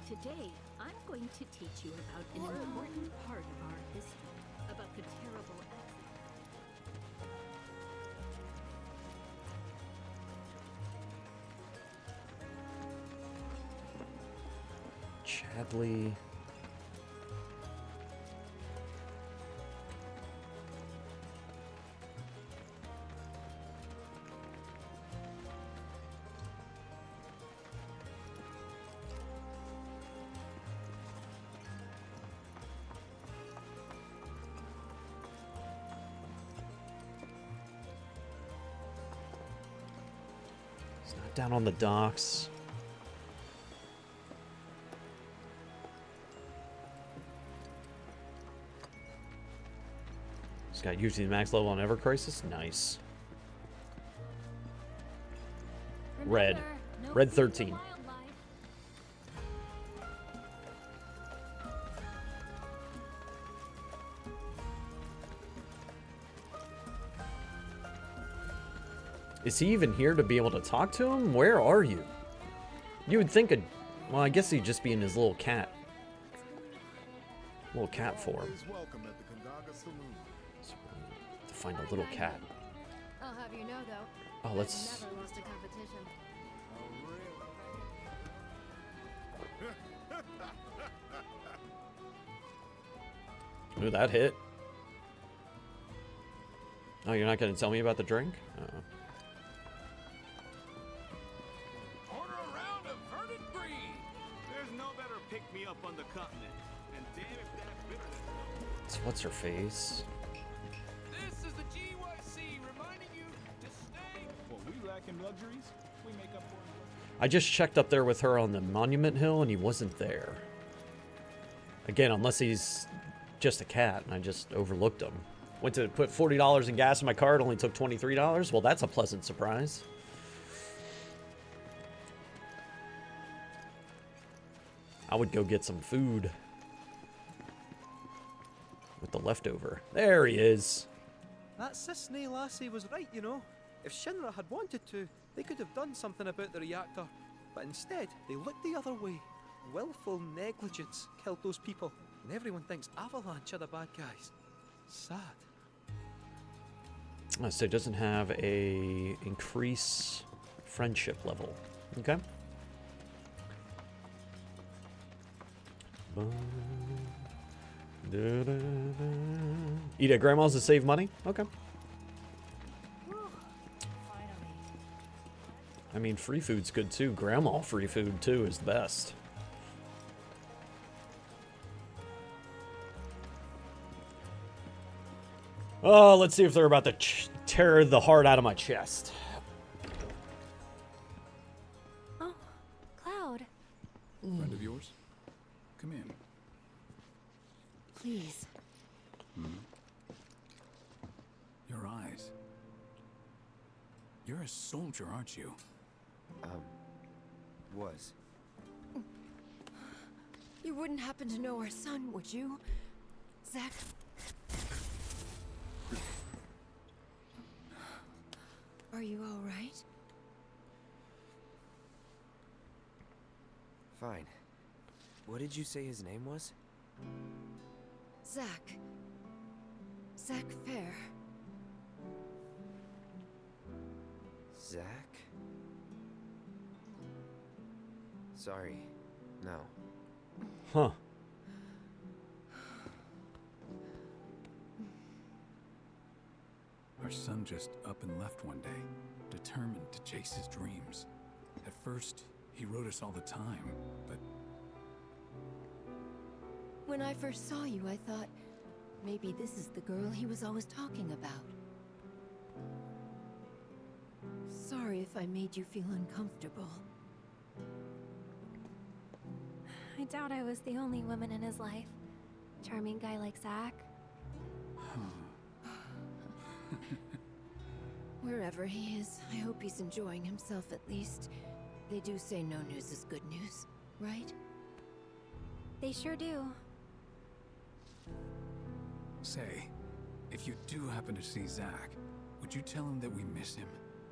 Speaker 13: Today, I'm going to teach you about an important part of our history, about the terrible
Speaker 1: Chadley. It's not down on the docks. It's got usually the max level on Ever Crisis. Nice. Red. Red 13. Is he even here to be able to talk to him? Where are you? You would think well, I guess he'd just be in his little cat form. To find a little cat.
Speaker 13: I'll have you know, though.
Speaker 1: Oh, let's.
Speaker 13: Never lost a competition.
Speaker 1: Ooh, that hit. Oh, you're not going to tell me about the drink? Uh-oh.
Speaker 10: Order a round of verdant green. There's no better pick-me-up on the continent. And damn if that bitterness.
Speaker 1: So what's her face?
Speaker 10: This is the GYC reminding you to stay.
Speaker 15: What we lack in luxuries, we make up for in luxury.
Speaker 1: I just checked up there with her on the Monument Hill, and he wasn't there. Again, unless he's just a cat, and I just overlooked him. Went to put $40 in gas in my car, it only took $23. Well, that's a pleasant surprise. I would go get some food with the leftover. There he is.
Speaker 6: That Cisney lassie was right, you know. If Shinra had wanted to, they could have done something about the reactor. But instead, they looked the other way. Willful negligence killed those people, and everyone thinks Avalanche are the bad guys. Sad.
Speaker 1: So it doesn't have a increase friendship level. Okay. Eat at grandma's to save money? Okay. I mean, free food's good too. Grandma free food too is the best. Oh, let's see if they're about to tear the heart out of my chest.
Speaker 3: Oh, Cloud.
Speaker 15: Friend of yours? Come in.
Speaker 3: Please.
Speaker 15: Your eyes. You're a soldier, aren't you?
Speaker 2: Was.
Speaker 14: You wouldn't happen to know our son, would you? Zack? Are you all right?
Speaker 2: Fine. What did you say his name was?
Speaker 14: Zack. Zack Fair.
Speaker 2: Zack? Sorry. No.
Speaker 1: Huh.
Speaker 15: Our son just up and left one day, determined to chase his dreams. At first, he wrote us all the time, but
Speaker 14: When I first saw you, I thought maybe this is the girl he was always talking about. Sorry if I made you feel uncomfortable.
Speaker 16: I doubt I was the only woman in his life. Charming guy like Zach.
Speaker 14: Wherever he is, I hope he's enjoying himself at least. They do say no news is good news, right?
Speaker 16: They sure do.
Speaker 15: say, if you do happen to see Zach, would you tell him that we miss him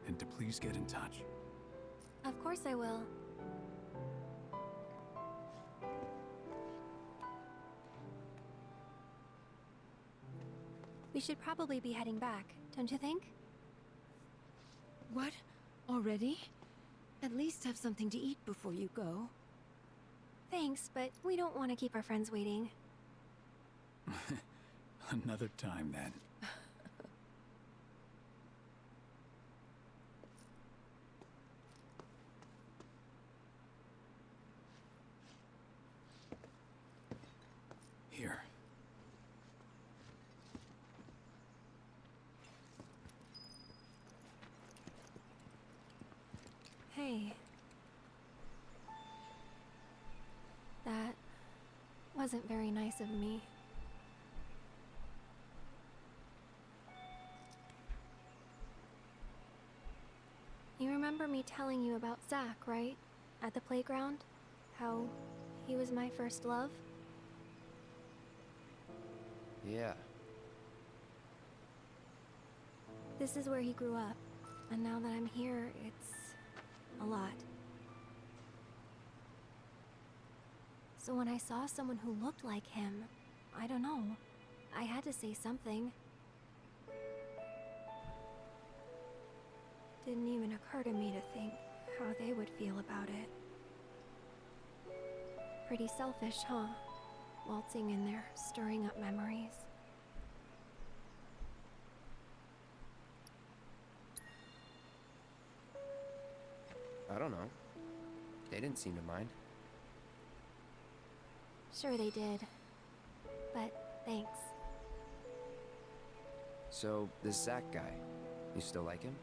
Speaker 15: and to please get in touch?
Speaker 16: Of course I will. We should probably be heading back, don't you think?
Speaker 14: What? Already? At least have something to eat before you go.
Speaker 16: Thanks, but we don't want to keep our friends waiting.
Speaker 15: Another time, then. Here.
Speaker 16: Hey. That wasn't very nice of me. You remember me telling you about Zach, right? At the playground? How he was my first love?
Speaker 2: Yeah.
Speaker 16: This is where he grew up, and now that I'm here, it's a lot. So when I saw someone who looked like him, I don't know, I had to say something. Didn't even occur to me to think how they would feel about it. Pretty selfish, huh? Waltzing in there, stirring up memories.
Speaker 2: I don't know. They didn't seem to mind.
Speaker 16: Sure they did. But thanks.
Speaker 2: So, this Zach guy, you still like him?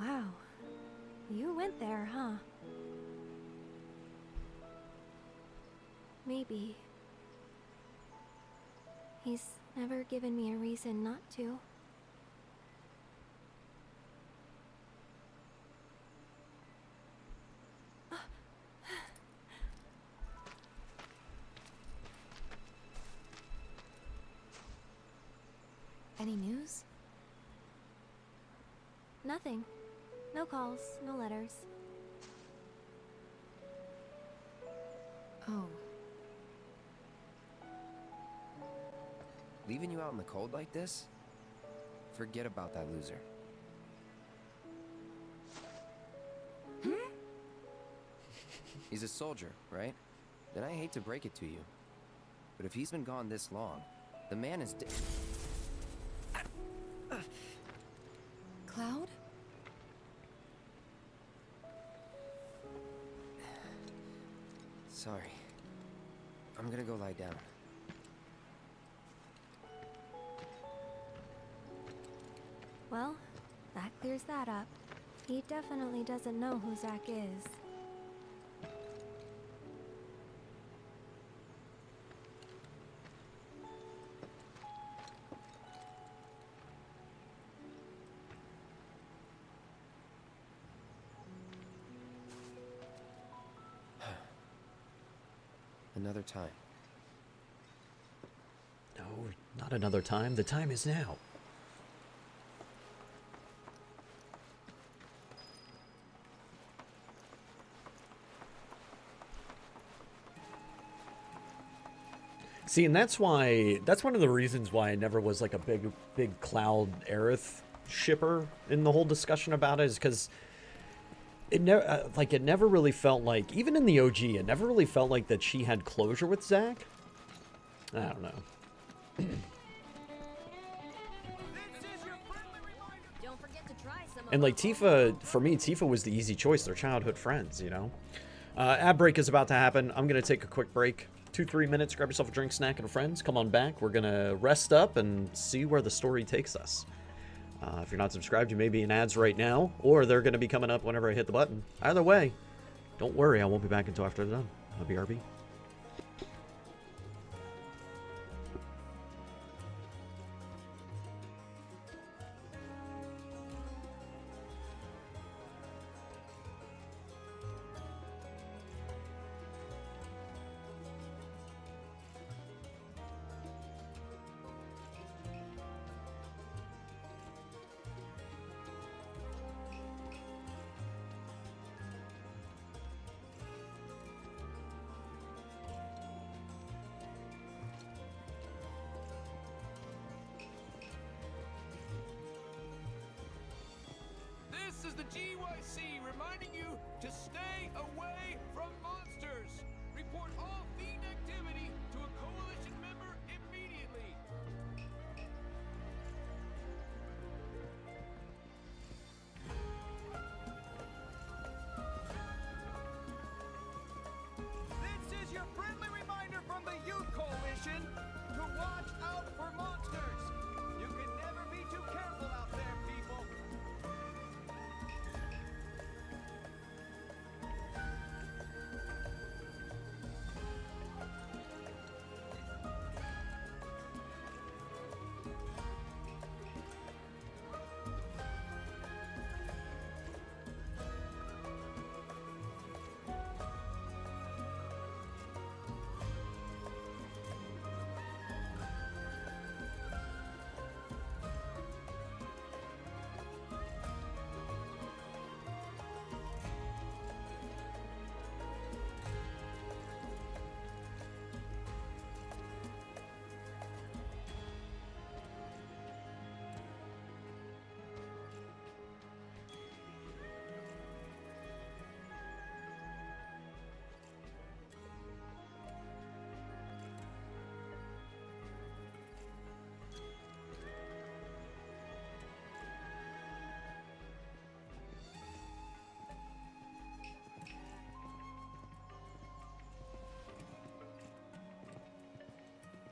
Speaker 16: Wow. You went there, huh? Maybe. He's never given me a reason not to.
Speaker 14: Any news?
Speaker 16: Nothing. No calls, no letters.
Speaker 14: Oh.
Speaker 2: Leaving you out in the cold like this? Forget about that loser. He's a soldier, right? Then I hate to break it to you. But if he's been gone this long, the man is
Speaker 14: Cloud?
Speaker 2: Sorry. I'm gonna go lie down.
Speaker 16: Well, that clears that up. He definitely doesn't know who Zach is.
Speaker 2: Another time.
Speaker 1: No, not another time. The time is now. See, and that's one of the reasons why I never was like a big Cloud Aerith shipper in the whole discussion about it, is because it never really felt like, even in the OG, it never really felt like that she had closure with Zach. I don't know. And like Tifa, for me, Tifa was the easy choice. They're childhood friends, you know. Ad break is about to happen. I'm gonna take a quick break, 2-3 minutes. Grab yourself a drink, snack, and friends. Come on back. We're gonna rest up and see where the story takes us. If you're not subscribed, you may be in ads right now, or they're gonna be coming up whenever I hit the button. Either way, don't worry. I won't be back until after they're done. I'll be RB.
Speaker 17: This is the GYC reminding you to stay away from monsters. Report all fiend activity to a coalition member immediately. This is your friendly reminder from the Youth Coalition to watch out for monsters. You can never be too careful out there, people.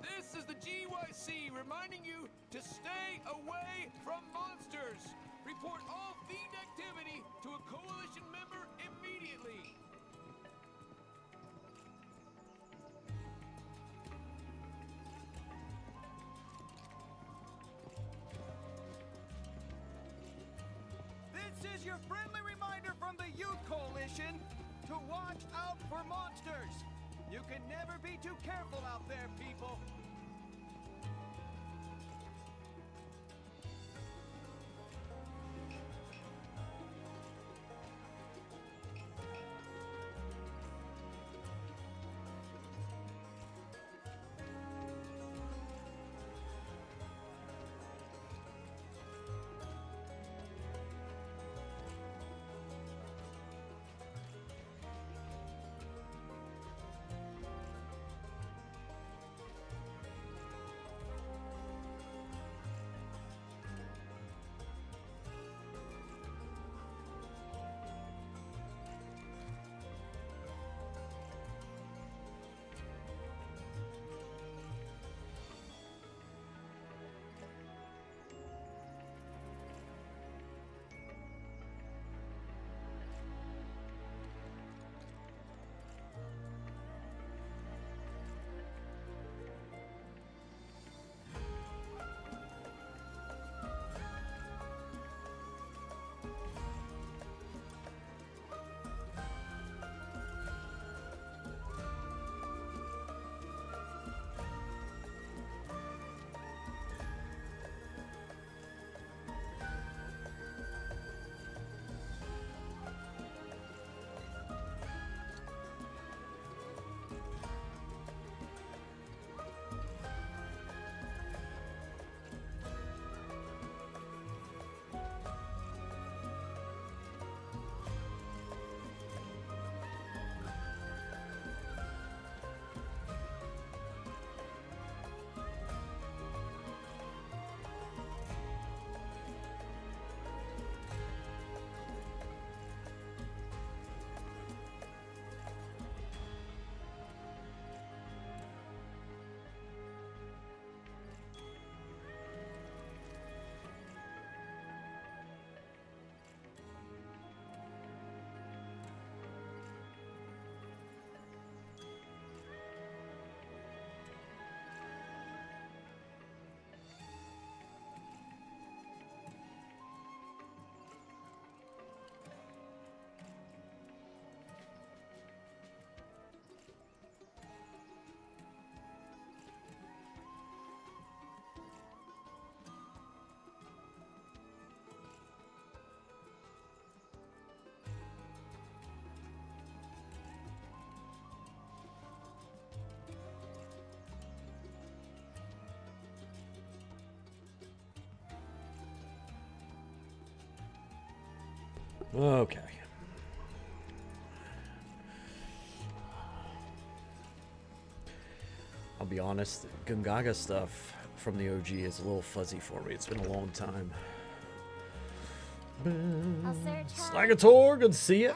Speaker 17: This is the GYC reminding you to stay away from monsters. Report all fiend activity to a coalition member immediately. This is your friendly reminder from the Youth Coalition to watch out for monsters. You can never be too careful out there, people.
Speaker 1: Okay. I'll be honest, Gungaga stuff from the OG is a little fuzzy for me. It's been a long time. Slagator, good to see you.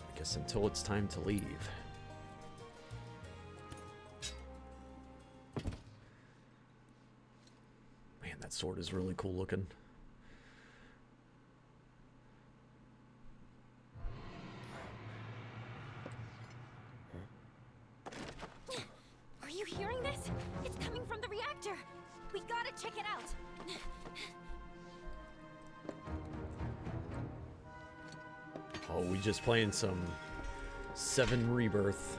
Speaker 1: I guess until it's time to leave. Man, that sword is really cool looking.
Speaker 3: Are you hearing this? It's coming from the reactor. We gotta check it out.
Speaker 1: Oh, we just playing some 7 Rebirth.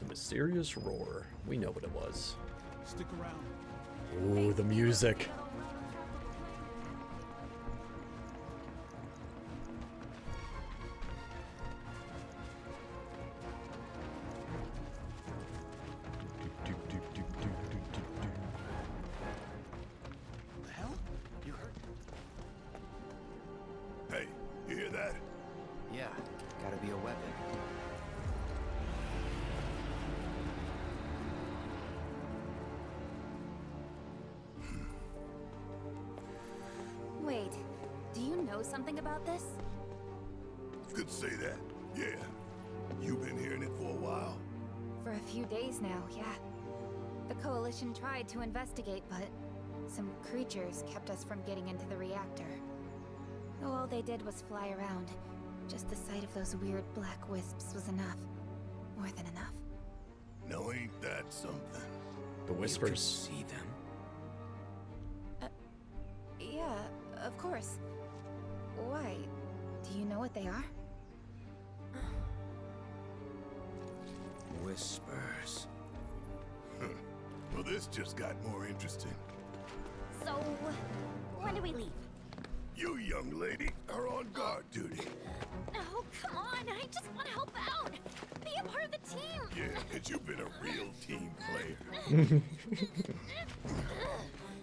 Speaker 1: The mysterious roar. We know what it was.
Speaker 15: Stick around.
Speaker 1: Ooh, the music.
Speaker 10: The hell? You heard? Hey, you hear that?
Speaker 2: Yeah, gotta be a weapon.
Speaker 3: Wait, do you know something about this?
Speaker 10: Could say that. Yeah. You've been hearing it for a while.
Speaker 3: For a few days now, yeah. The Coalition tried to investigate, but some creatures kept us from getting into the reactor. All they did was fly around. Just the sight of those weird black wisps was enough. More than enough.
Speaker 10: Now ain't that something?
Speaker 1: The whispers.
Speaker 11: You see them?
Speaker 3: Yeah, of course. Why? Do you know what they are?
Speaker 11: Whispers.
Speaker 10: Well, this just got more interesting.
Speaker 3: So, when do we leave?
Speaker 10: You, young lady, are on guard duty.
Speaker 3: Oh, come on! I just want to help out! Be a part of the team!
Speaker 10: Yeah, 'cause you've been a real team player.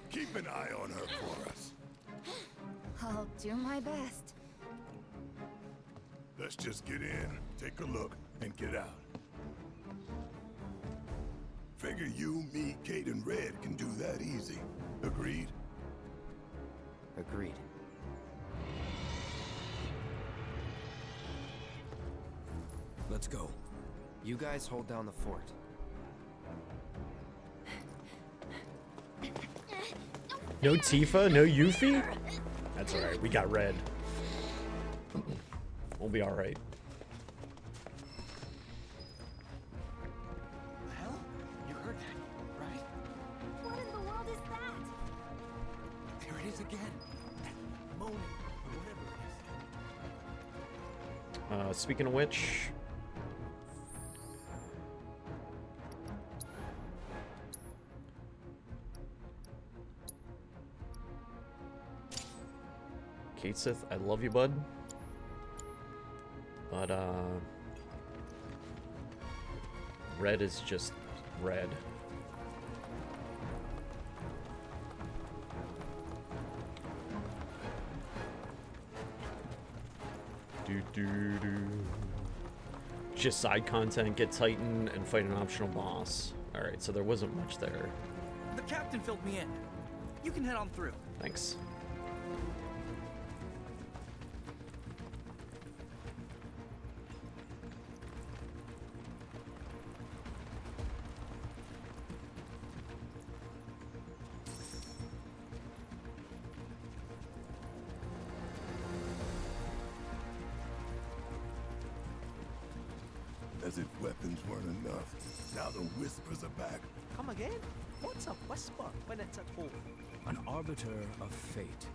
Speaker 10: Keep an eye on her for us.
Speaker 3: I'll do my best.
Speaker 10: Let's just get in, take a look, and get out. Figure you, me, Kate, and Red can do that easy. Agreed?
Speaker 2: Agreed.
Speaker 11: Let's go.
Speaker 2: You guys hold down the fort.
Speaker 1: No Tifa, no Yuffie? That's alright, we got Red. We'll be alright.
Speaker 12: The hell? You heard that, right?
Speaker 3: What in the world is that?
Speaker 12: There it is again. That moaning, or whatever it is.
Speaker 1: Speaking of which... Kate Sith, I love you, bud. But, Red is just red. Just side content, get Titan, and fight an optional boss. Alright, so there wasn't much there.
Speaker 6: The captain filled me in. You can head on through.
Speaker 1: Thanks.
Speaker 10: As if weapons weren't enough. Now the whispers are back.
Speaker 7: Come again? What's a whisper when it's at home?
Speaker 11: An arbiter of fate.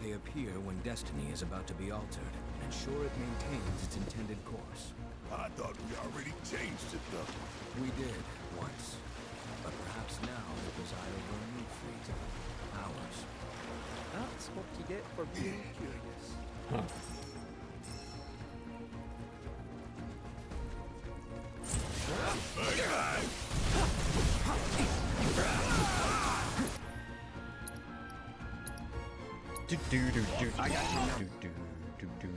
Speaker 11: They appear when destiny is about to be altered and ensure it maintains its intended course.
Speaker 10: I thought we already changed it, though.
Speaker 11: We did, once. But perhaps now they preside over a new fate. Ours.
Speaker 7: That's what you get for being curious.
Speaker 1: Huh. Do do do do
Speaker 2: I got you now.
Speaker 1: do do do do.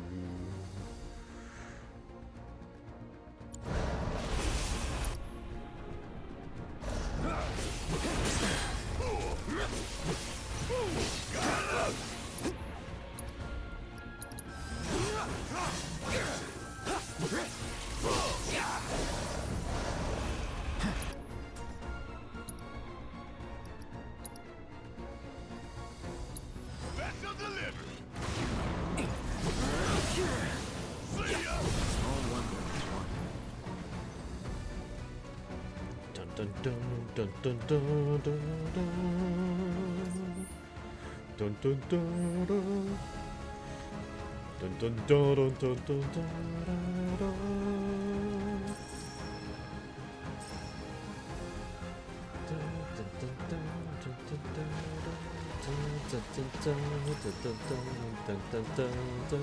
Speaker 10: Special delivery.
Speaker 1: Dun dun dun dun dun dun dun dun. Dun dun dun dun. Dun dun dun dun dun dun dun dun.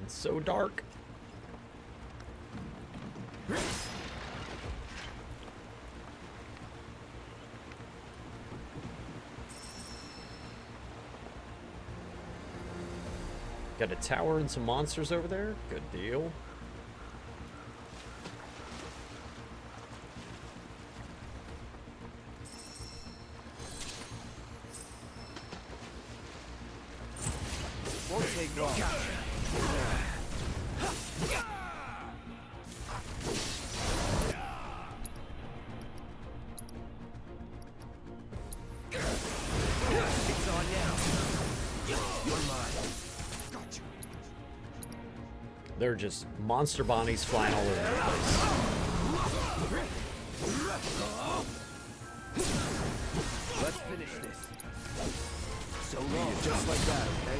Speaker 1: It's so dark. Got a tower and some monsters over there. Good deal.
Speaker 2: Won't take long. It's on now. You're mine. Got you.
Speaker 1: They're just monster bodies flying all over the place.
Speaker 2: Let's finish this. So long, just like that, okay?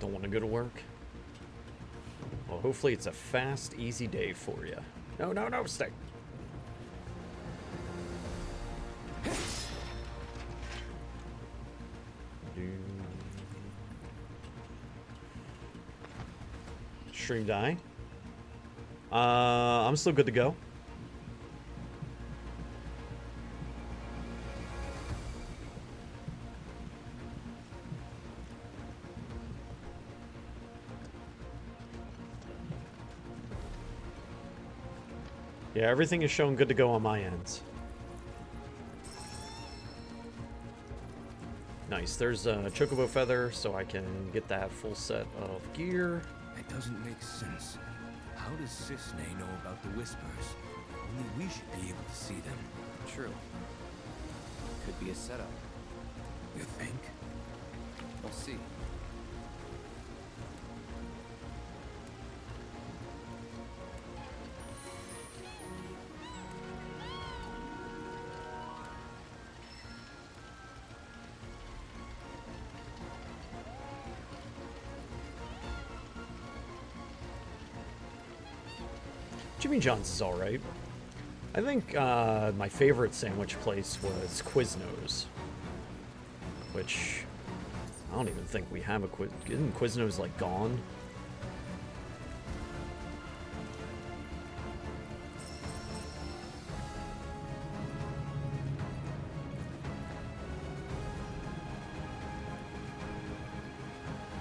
Speaker 1: Don't want to go to work? Well, hopefully it's a fast, easy day for you. No, no, no, stay. Stream die. I'm still good to go. Yeah, everything is shown good to go on my end. Nice, there's a chocobo feather, so I can get that full set of gear.
Speaker 11: It doesn't make sense. How does Sisney know about the whispers? Only we should be able to see them.
Speaker 2: True. Could be a setup.
Speaker 11: You think?
Speaker 2: We'll see.
Speaker 1: Jimmy John's is alright. I think my favorite sandwich place was Quiznos, which I don't even think we have a Isn't Quiznos like gone?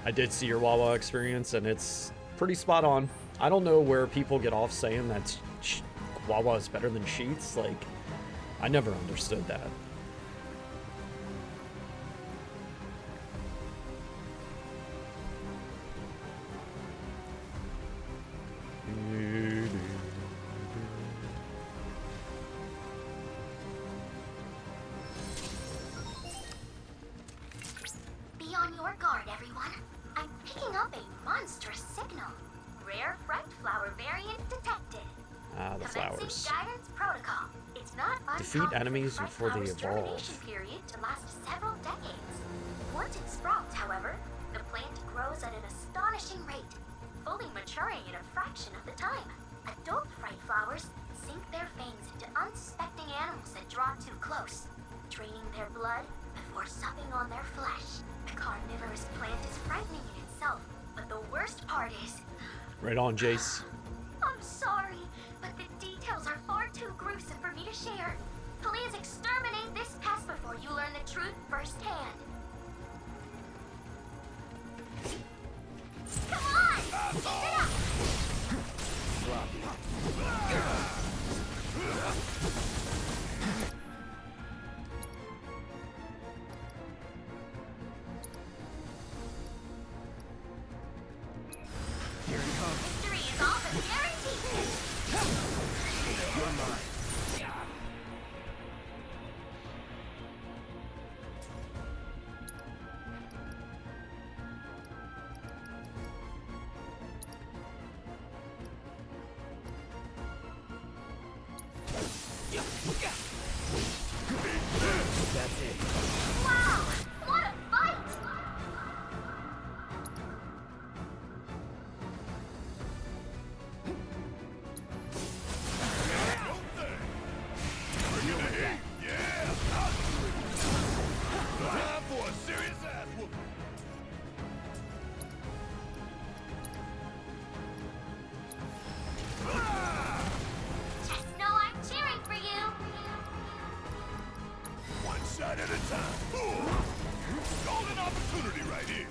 Speaker 1: I did see your Wawa experience, and it's pretty spot on. I don't know where people get off saying that Wawa is better than Sheetz. Like, I never understood that.
Speaker 4: Be on your guard, everyone. I'm picking up a monstrous signal. Rare fright flower variant detected.
Speaker 1: Ah, the flowers.
Speaker 4: Commencing guidance protocol. It's not
Speaker 1: Defeat
Speaker 4: uncommon
Speaker 1: enemies
Speaker 4: for
Speaker 1: before they
Speaker 4: fright flowers'
Speaker 1: evolve.
Speaker 4: germination period to last several decades. Once it sprouts, however, the plant grows at an astonishing rate, fully maturing in a fraction of the time. Adult fright flowers sink their fangs into unsuspecting animals that draw too close, draining their blood before supping on their flesh. The carnivorous plant is frightening in itself, but the worst part is...
Speaker 1: Right on, Jace.
Speaker 4: I'm sorry, but the details are far too gruesome for me to share. Please exterminate this pest before you learn the truth firsthand. Come on! Keep it up!
Speaker 6: Here it comes.
Speaker 4: Victory is all but guaranteed!
Speaker 6: You're mine. That's it.
Speaker 4: Wow! What a fight!
Speaker 10: Time for a serious ass whooping.
Speaker 4: Just know I'm cheering for you!
Speaker 10: One shot at a time. Ooh. Golden opportunity right here.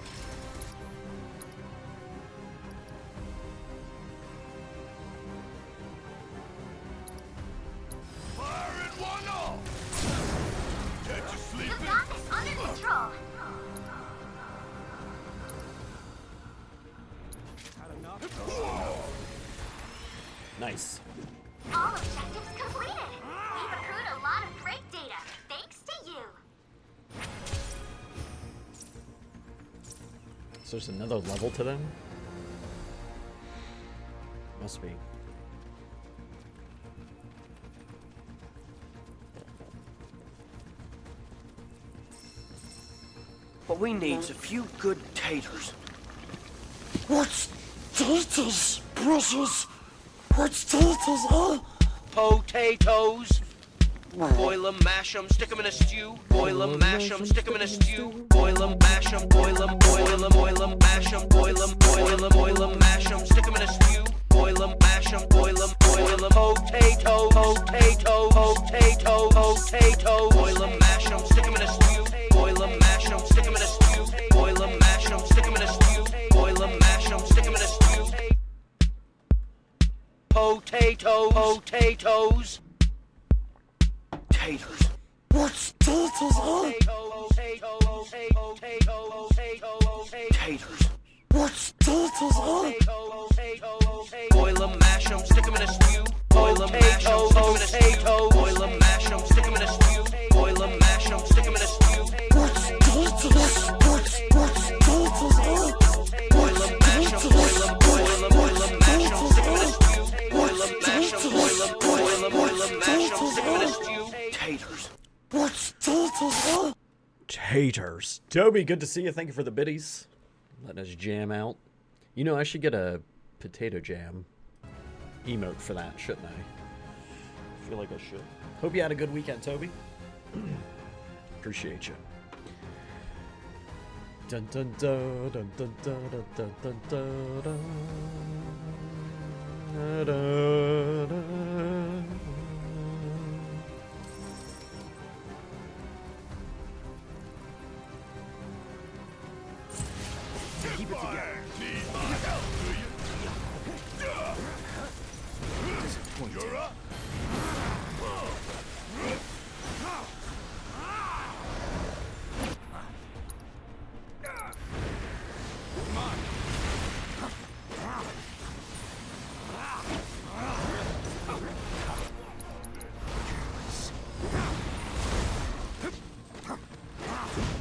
Speaker 10: Fire at one all. Catch you
Speaker 4: You
Speaker 10: sleeping.
Speaker 4: got this under control!
Speaker 1: Nice.
Speaker 4: All objectives completed! We've accrued a lot of great data, thanks to you!
Speaker 1: So there's another level to them? Must be.
Speaker 18: What we need's a few good taters.
Speaker 19: What's taters, precious? What's taters, huh?
Speaker 18: Potatoes. Boil 'em, mash 'em, stick 'em in a stew. Boil 'em, mash 'em, stick 'em in a stew. Boil 'em, mash 'em, boil 'em, boil 'em, boil 'em, mash 'em, boil 'em, boil 'em, boil 'em, mash 'em, stick 'em in a stew. Boil 'em, mash 'em, boil 'em, boil 'em. Potato, potato, potato, potato. Boil 'em, mash 'em, stick 'em in a stew. Boil 'em, mash 'em, stick 'em in a stew. Boil 'em, mash 'em, stick 'em in a stew. Boil 'em, mash 'em, stick 'em in a stew. Potatoes, potatoes. Taters.
Speaker 19: What's taters, huh?
Speaker 18: Taters.
Speaker 19: What's taters, huh?
Speaker 18: Boil 'em, mash 'em, stick 'em in a stew. Boil 'em, mash 'em, stick 'em in a stew. Boil 'em, mash 'em, stick 'em in a stew. Boil 'em, mash 'em, stick 'em in a stew.
Speaker 19: What's taters? What's taters, huh?
Speaker 18: Boil 'em, mash 'em, boil 'em, boil 'em, boil 'em, mash 'em, stick 'em in a stew. Boil 'em, mash 'em, boil 'em, boil 'em, boil 'em, mash 'em, stick 'em in a stew. Taters.
Speaker 19: What's taters, huh?
Speaker 1: Taters. Toby, good to see you. Thank you for the biddies. Letting us jam out. You know, I should get a potato jam emote for that, shouldn't I? feel like I should. Hope you had a good weekend, Toby. Appreciate you. Dun dun dun dun dun dun dun dun dun dun dun dun dun.
Speaker 10: Keep it together. Need my help, do you? Disappointed. You're up. Come on.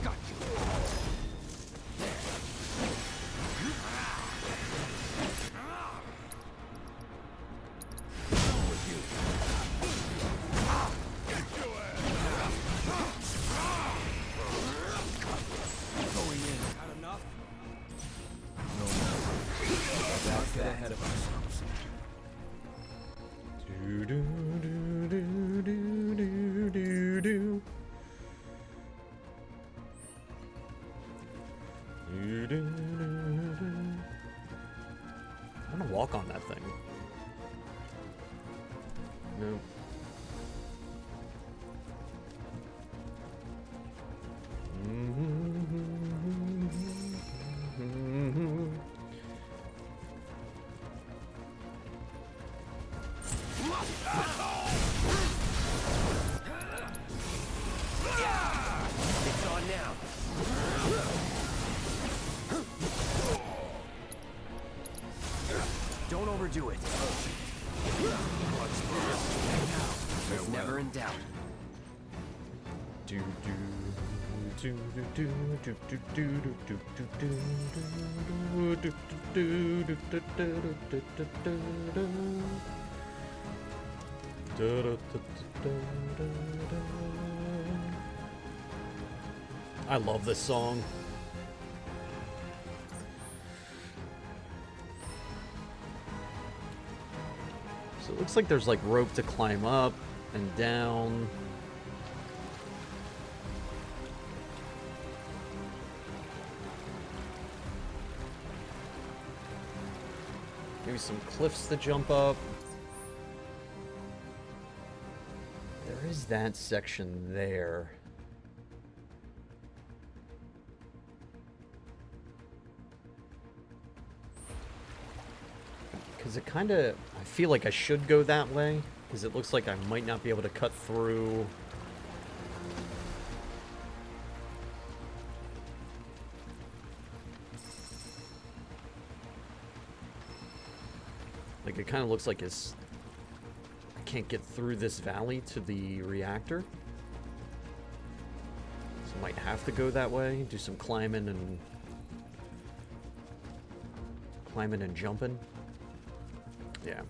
Speaker 10: Got you.
Speaker 6: Get ahead of ourselves.
Speaker 1: Do do do do do do do do. Do, do, do, do. I'm gonna walk on that thing. No.
Speaker 2: It's on now. Don't overdo it. It's never in doubt.
Speaker 1: Do do do do do do do do do do do do do do do do do. I love this song. So it looks like there's like rope to climb up and down. Maybe some cliffs to jump up. There is that section there. Because it kind of, I feel like I should go that way, because it looks like I might not be able to cut through. Like it kind of looks like it's, I can't get through this valley to the reactor. So I might have to go that way, do some climbing and jumping. Yeah.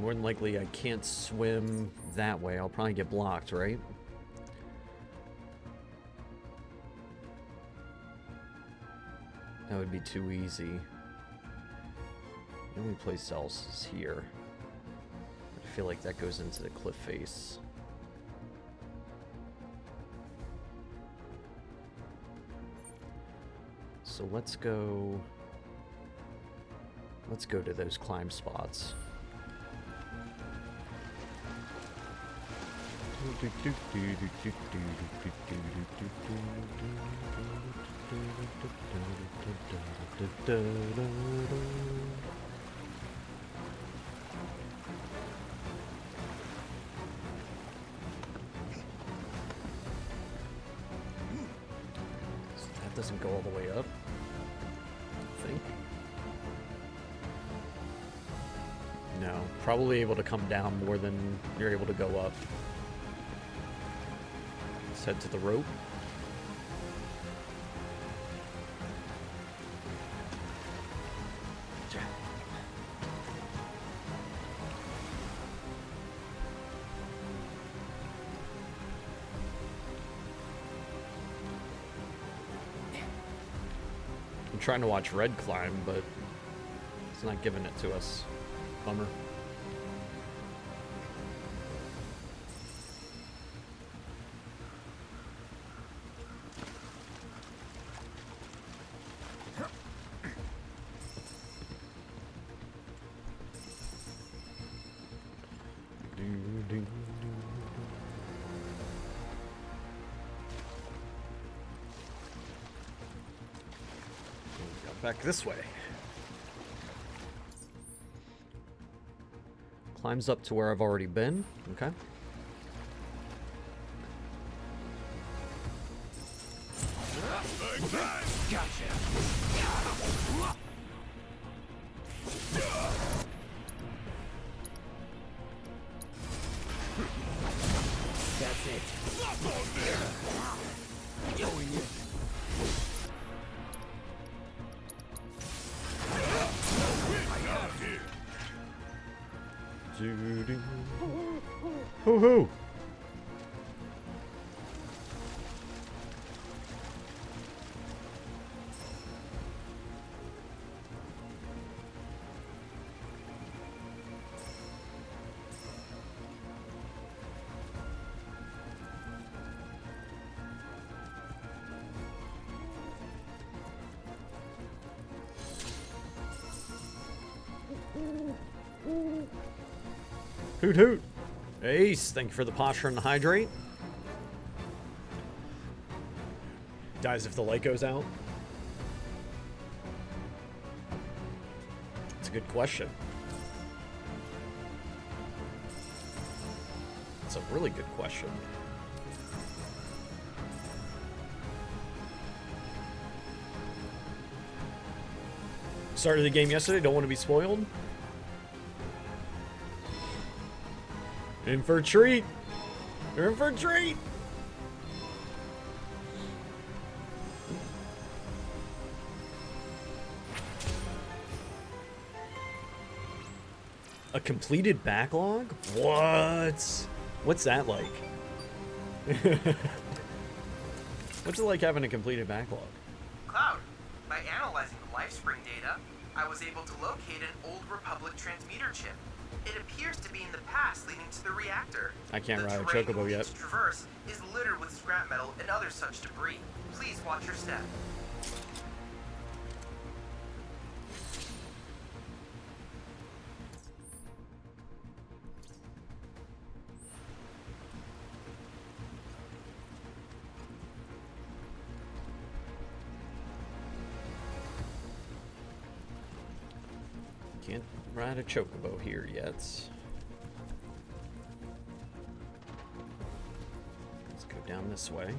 Speaker 1: More than likely I can't swim that way. I'll probably get blocked, right? That would be too easy. The only place else is here. I feel like that goes into the cliff face. So let's go to those climb spots. So that doesn't go all the way up, I think. No, probably able to come down more than you're able to go up. Let's head to the rope. I'm trying to watch Red climb, but It's not giving it to us. Bummer. Back this way. Climbs up to where I've already been. Okay.
Speaker 6: That's it. Going in.
Speaker 1: Hoo-hoo! Hoot hoot! Ace, thank you for the posture and the hydrate. Dies if the light goes out? It's a good question. It's a really good question. Started the game yesterday, don't want to be spoiled. In for a treat. You're in for a treat. A completed backlog? What? What's that like? What's it like having a completed backlog?
Speaker 5: Cloud, by analyzing the LifeSpring data, I was able to locate an old Republic transmitter chip. It appears to be in the pass leading to the reactor.
Speaker 1: I can't ride a
Speaker 5: terrain
Speaker 1: chocobo
Speaker 5: in
Speaker 1: yet.
Speaker 5: each traverse is littered with scrap metal and other such debris. Please watch your step.
Speaker 1: Can't ride a chocobo here yet. Let's go down this way.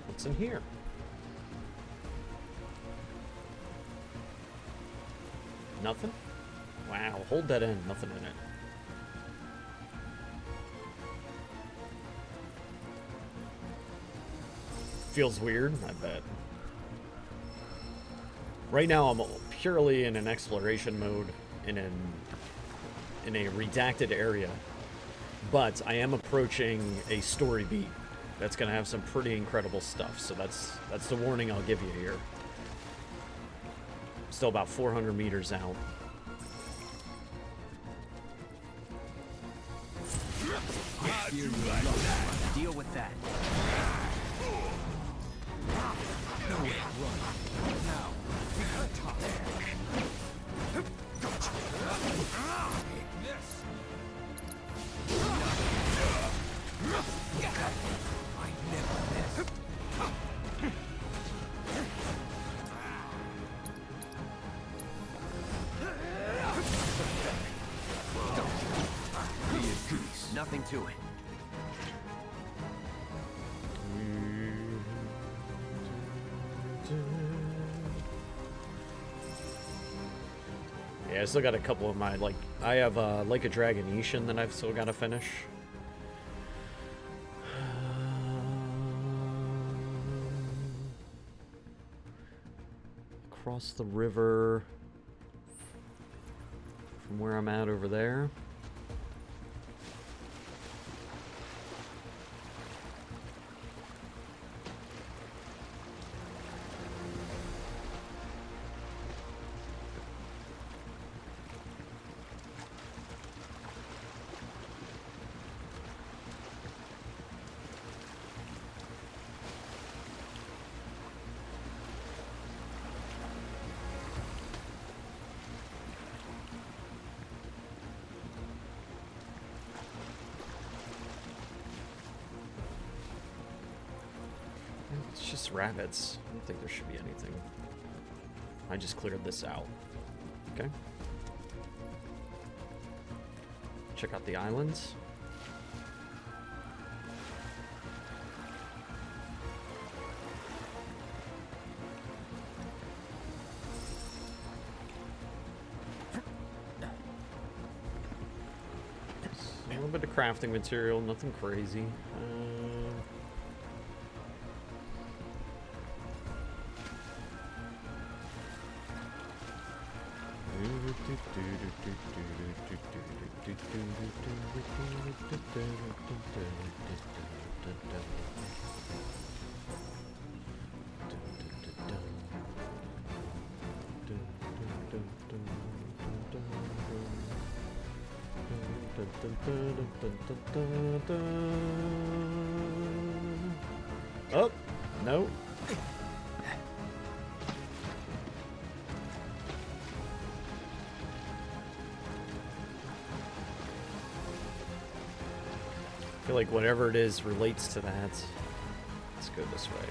Speaker 1: What's in here? Nothing? Wow, hold that in. Nothing in it. Feels weird, I bet. Right now, I'm purely in an exploration mode in a redacted area, but I am approaching a story beat that's going to have some pretty incredible stuff. So that's the warning I'll give you here. Still about 400 meters out.
Speaker 2: Deal with that. Now. I never miss. Nothing to it.
Speaker 1: Yeah, I still got a couple of my, like, I have Like a Dragon Ishin that I've still got to finish. Across the river from where I'm at over there. it's just rabbits. I don't think there should be anything. I just cleared this out. Okay. Check out the islands. A little bit of crafting material, nothing crazy. Oh, no. I feel like whatever it is relates to that. Let's go this way.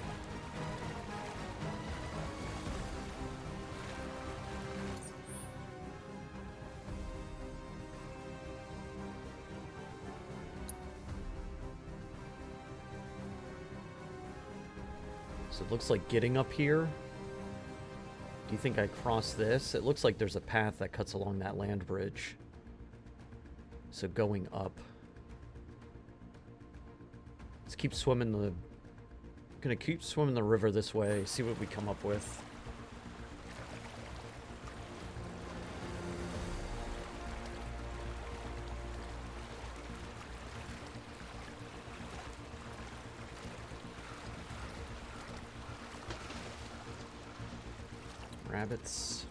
Speaker 1: So it looks like getting up here. Do you think I cross this? It looks like there's a path that cuts along that land bridge. So going up. Let's keep swimming the... Gonna keep swimming the river this way, see what we come up with. Rabbits.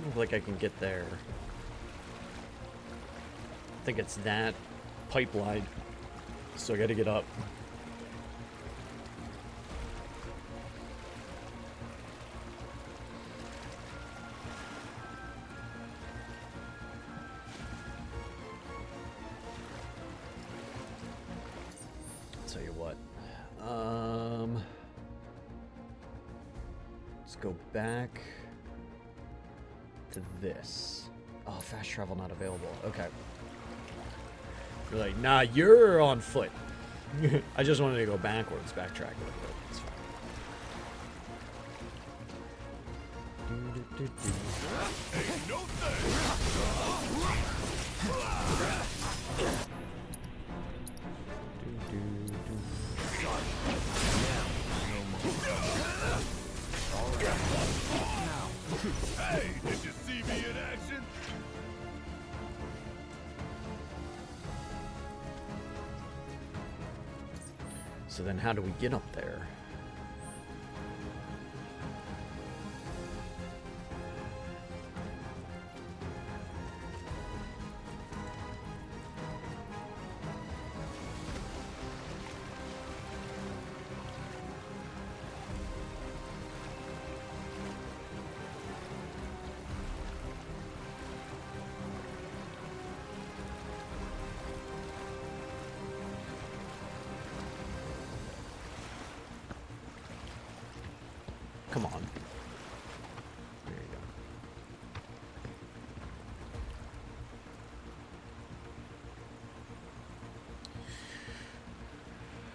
Speaker 1: Look like I can get there. I think it's that pipeline. So I gotta get up. Tell you what. Let's go back to this. Oh, fast travel not available. Okay. You're like, nah, you're on foot. I just wanted to go backwards, backtrack a little bit. It's fine.
Speaker 10: Ain't no Hey, did you see me in action?
Speaker 1: So then how do we get up there? Come on. There you go.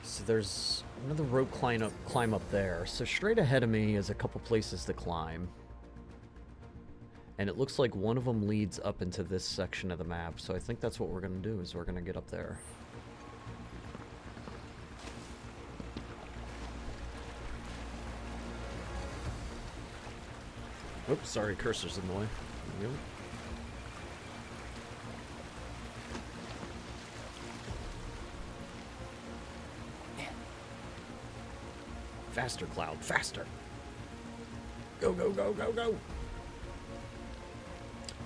Speaker 1: So there's another rope climb up there. So straight ahead of me is a couple places to climb. And it looks like one of them leads up into this section of the map. So I think that's what we're going to do, is we're going to get up there. Oops, sorry, cursor's in the way. There we go. Faster, Cloud, faster! Go, go, go, go, go!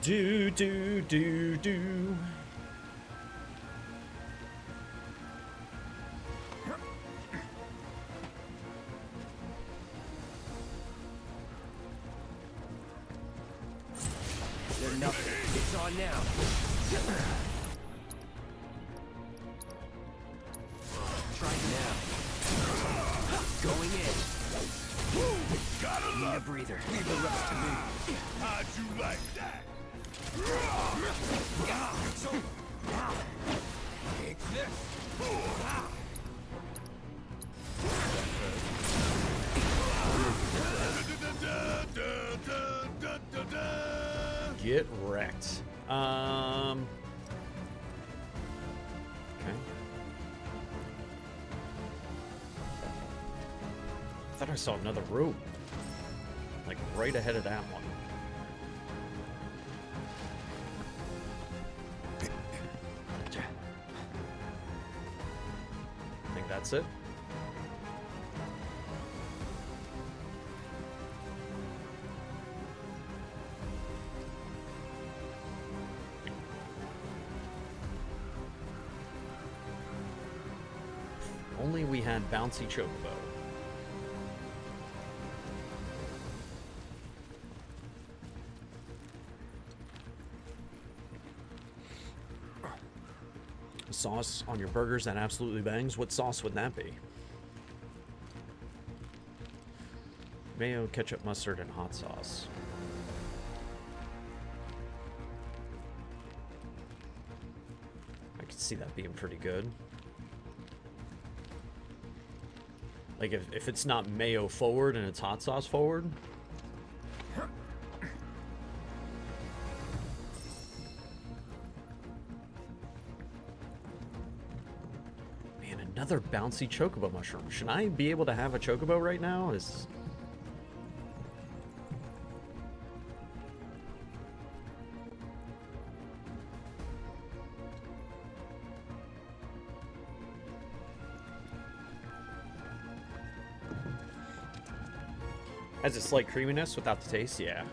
Speaker 1: Do, do, do, do.
Speaker 2: on now. Try now. Going in. Need a breather. Leave the rest to me.
Speaker 10: How'd you like that?
Speaker 2: Take this.
Speaker 1: Get wrecked. Okay. I thought I saw another room. Like right ahead of that one. I think that's it. Only we had bouncy chocobo. Sauce on your burgers that absolutely bangs. What sauce would that be? Mayo, ketchup, mustard, and hot sauce. I could see that being pretty good. Like if it's not mayo forward and it's hot sauce forward. Man, another bouncy chocobo mushroom. Should I be able to have a chocobo right now? Has a slight creaminess without the taste, yeah.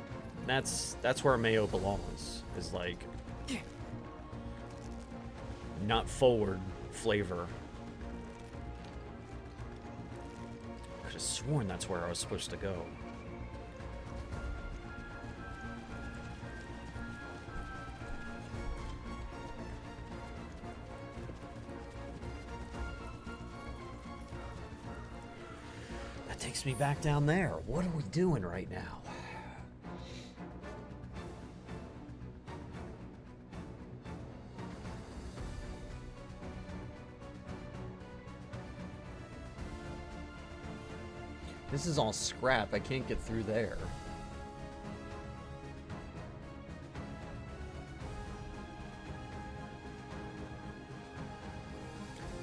Speaker 1: That's where mayo belongs. Is like not forward flavor. I could have sworn that's where I was supposed to go. Takes me back down there. What are we doing right now? This is all scrap. I can't get through there.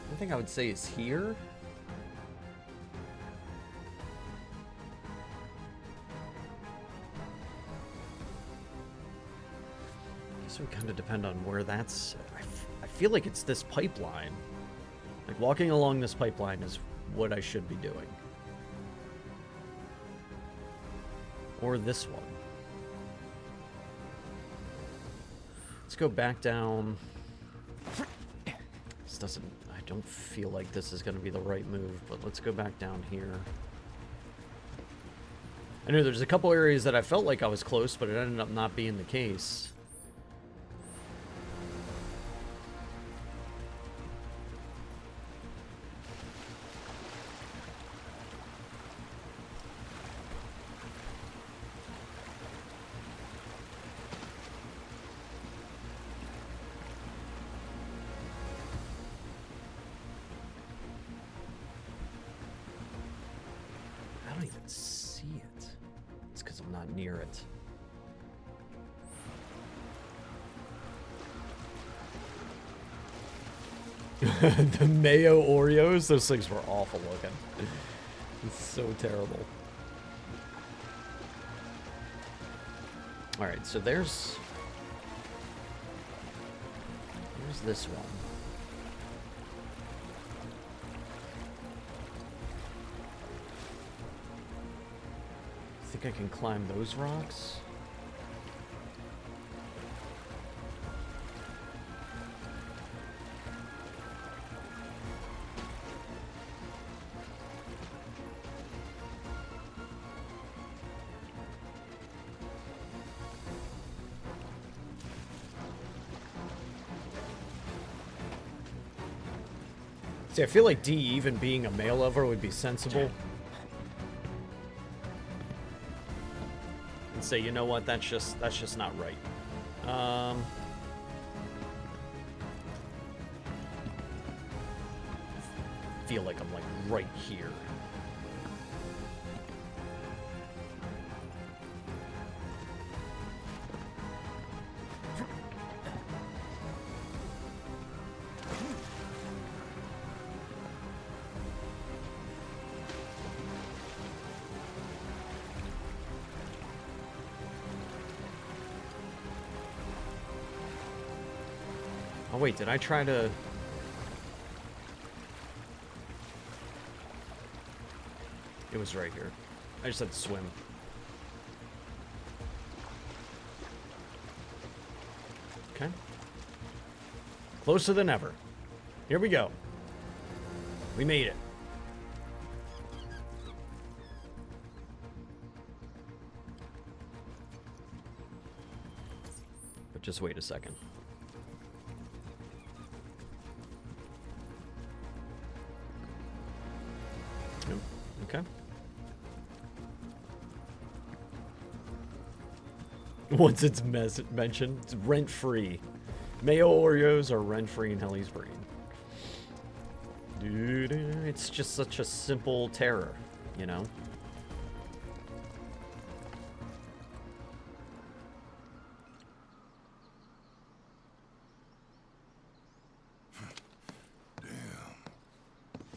Speaker 1: One thing I would say is here. It would kind of depend on where that's... I feel like it's this pipeline. Like, walking along this pipeline is what I should be doing. Or this one. Let's go back down. This doesn't... I don't feel like this is going to be the right move, but let's go back down here. I know there's a couple areas that I felt like I was close, but it ended up not being the case. Near it. The mayo Oreos, those things were awful looking. It's so terrible. Alright, so there's this one. I think I can climb those rocks. See, I feel like D even being a male lover would be sensible. And say, you know what, that's just not right. Feel like I'm like right here. Oh wait, did I try to... It was right here. I just had to swim. Okay. Closer than ever. Here we go. We made it. But just wait a second. Okay. Once it's mentioned, it's rent-free. Mayo Oreos are rent-free in Helly's brain. Dude, it's just such a simple terror, you know?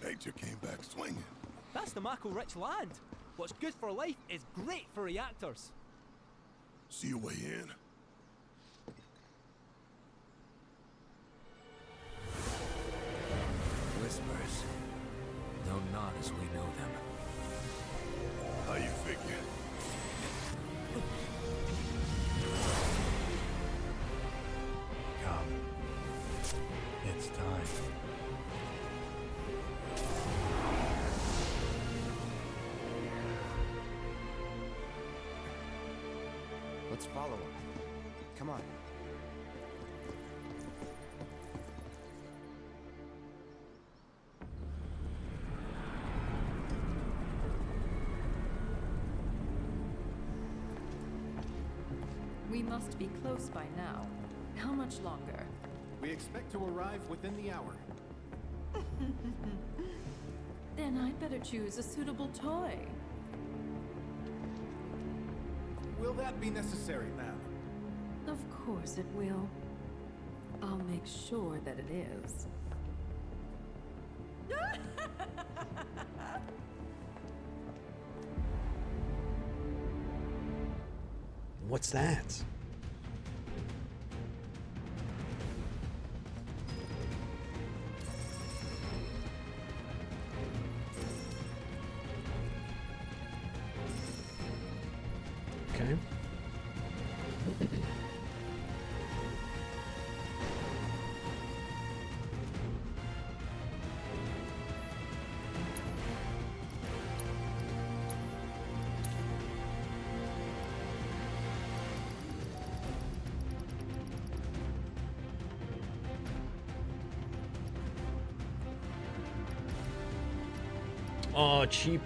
Speaker 10: Nature came back swinging.
Speaker 7: That's the Mako-rich land. What's good for life is great for reactors.
Speaker 10: See your way in.
Speaker 11: Whispers, though not as we know them.
Speaker 10: How you figure?
Speaker 15: Come. It's time.
Speaker 2: Let's follow him. Come on.
Speaker 13: We must be close by now. How much longer?
Speaker 20: We expect to arrive within the hour.
Speaker 13: Then I'd better choose a suitable toy.
Speaker 20: Will that be necessary, ma'am?
Speaker 13: Of course it will. I'll make sure that it is.
Speaker 1: What's that? Okay. Oh, cheap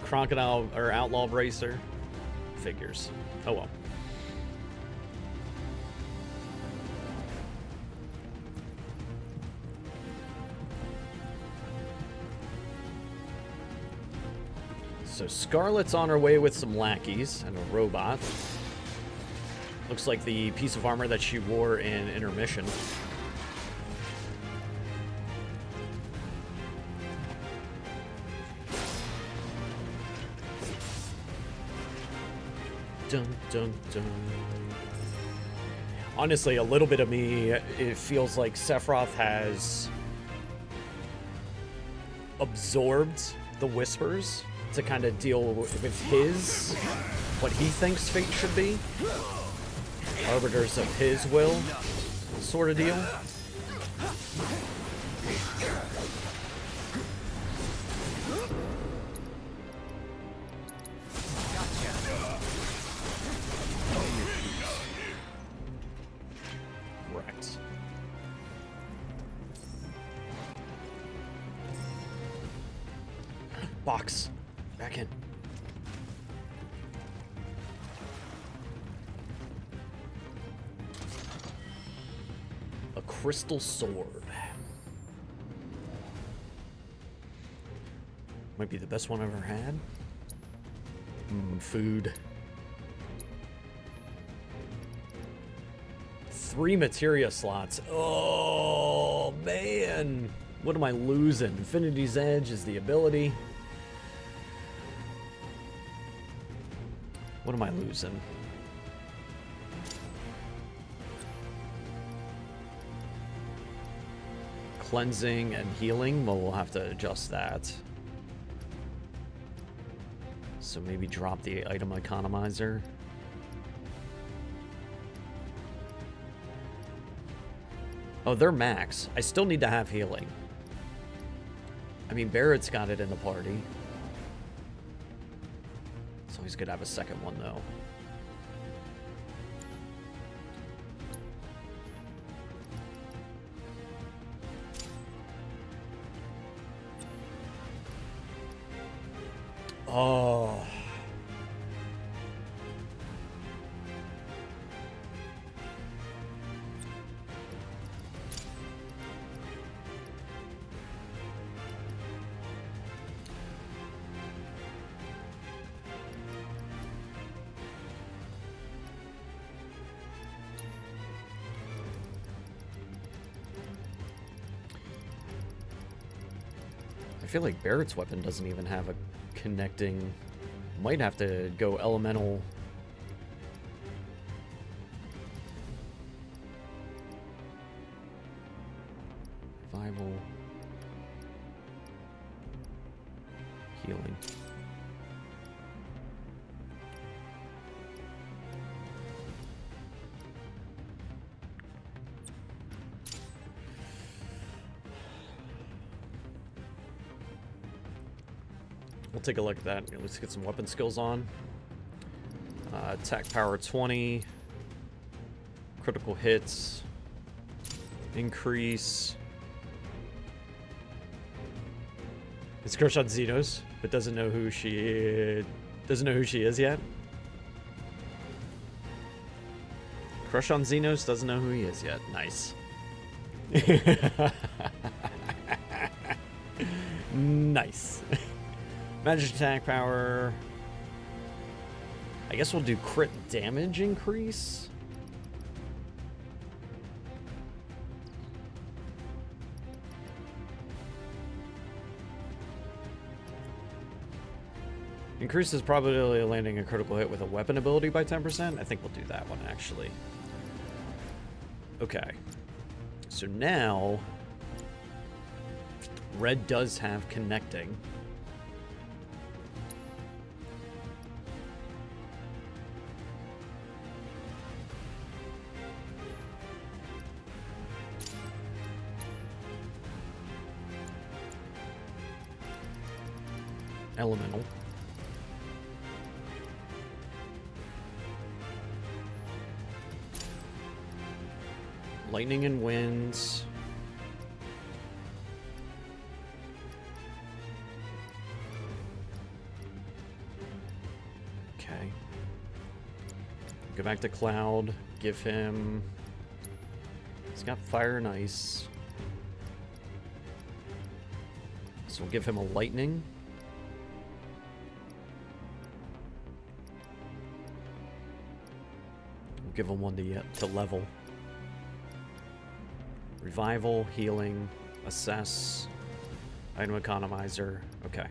Speaker 1: crocodile or outlaw bracer. Figures. Oh well. So Scarlet's on her way with some lackeys and a robot. Looks like the piece of armor that she wore in Intermission. Dun, dun, dun. Honestly, a little bit of me, it feels like Sephiroth has absorbed the Whispers to kind of deal with his, what he thinks fate should be. Arbiters of his will, sort of deal. Box. Back in. A crystal sword. Might be the best one I've ever had. Food. 3 materia slots. Oh, man. What am I losing? Infinity's Edge is the ability. What am I losing? Cleansing and healing. Well, we'll have to adjust that. So maybe drop the item economizer. Oh, they're max. I still need to have healing. I mean, Barrett's got it in the party. So he's gonna have a second one, though. Oh. I feel like Barrett's weapon doesn't even have a connecting. Might have to go elemental. Revival. Healing. We'll take a look at that. Let's get some weapon skills on. Attack power 20. Critical hits. Increase. It's crush on Xenos, but doesn't know who she is yet. Crush on Xenos, doesn't know who he is yet. Nice. Nice. Magic attack power. I guess we'll do crit damage increase. Increases probability of landing a critical hit with a weapon ability by 10%. I think we'll do that one, actually. Okay. So now, red does have connecting. Elemental. Lightning and winds. Okay. Go back to Cloud. Give him... He's got fire and ice. So we'll give him a lightning. We'll give him one to level. Revival, healing, assess, item economizer. Okay.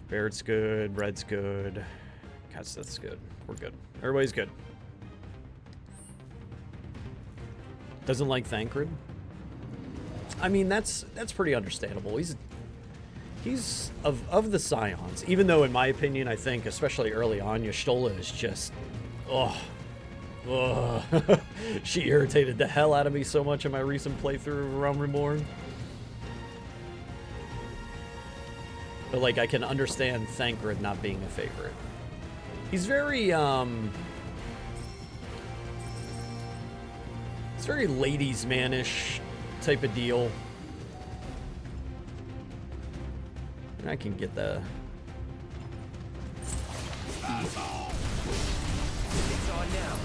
Speaker 1: Barrett's good, red's good, Catseth's good. We're good. Everybody's good. Doesn't like Thancred? I mean, that's pretty understandable. He's of the Scions, even though in my opinion, I think, especially early on, Y'shtola is just, ugh. She irritated the hell out of me so much in my recent playthrough of Realm Reborn. But like, I can understand Thancred not being a favorite. He's very it's very ladies man-ish type of deal. I can get the...
Speaker 2: It's on now.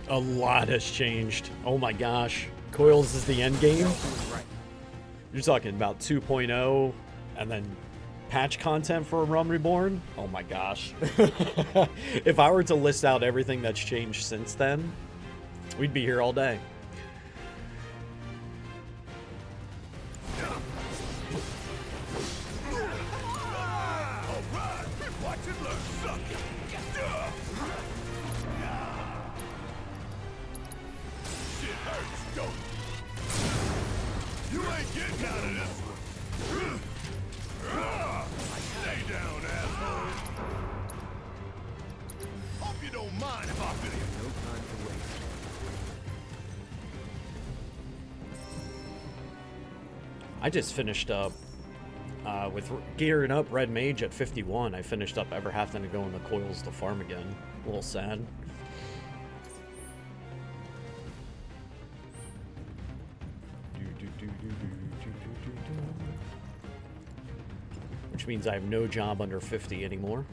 Speaker 1: A lot has changed. Oh my gosh. Coils is the end game? You're talking about 2.0 and then patch content for Realm Reborn? Oh my gosh. If I were to list out everything that's changed since then, we'd be here all day.
Speaker 10: You ain't getting out of this one. Stay down, asshole. Hope you don't mind if I finish.
Speaker 2: No time to waste.
Speaker 1: I just finished up with gearing up Red Mage at 51. I finished up ever having to go in the coils to farm again. A little sad. Which means I have no job under 50 anymore.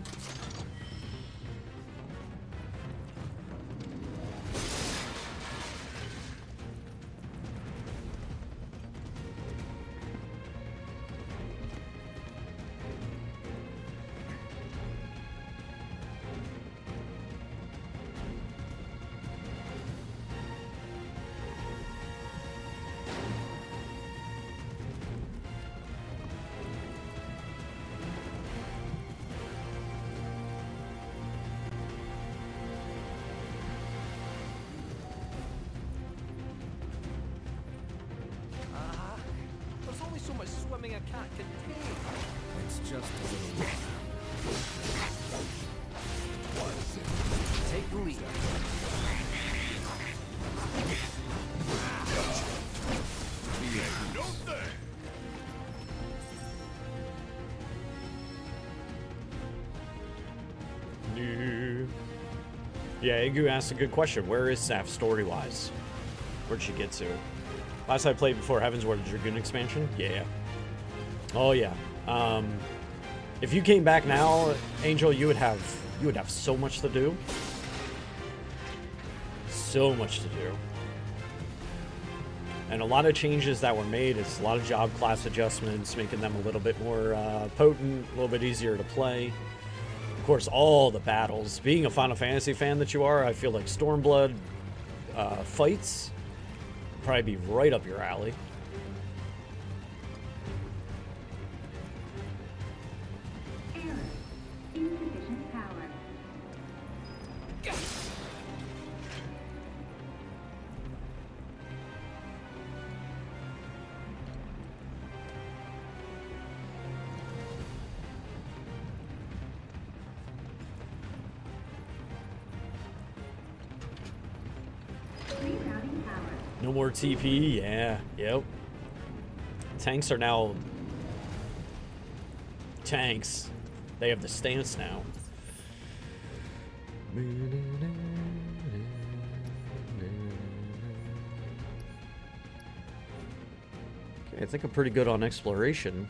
Speaker 7: There's only so much swimming a cat can take.
Speaker 11: It's just a little while.
Speaker 2: Take the lead.
Speaker 10: No thing.
Speaker 1: Yeah, Igu asked a good question. Where is Saf story-wise? Where'd she get to? Last I played before Heavens Ward, the Dragoon expansion? Yeah. Oh yeah. If you came back now, Angel, you would have so much to do. So much to do. And a lot of changes that were made. It's a lot of job class adjustments, making them a little bit more potent, a little bit easier to play. Of course, all the battles. Being a Final Fantasy fan that you are, I feel like Stormblood fights would probably be right up your alley.
Speaker 21: Insufficient power. Rerouting power.
Speaker 1: No more TP, yeah, yep. Tanks are now tanks. They have the stance now. Okay, I think I'm pretty good on exploration.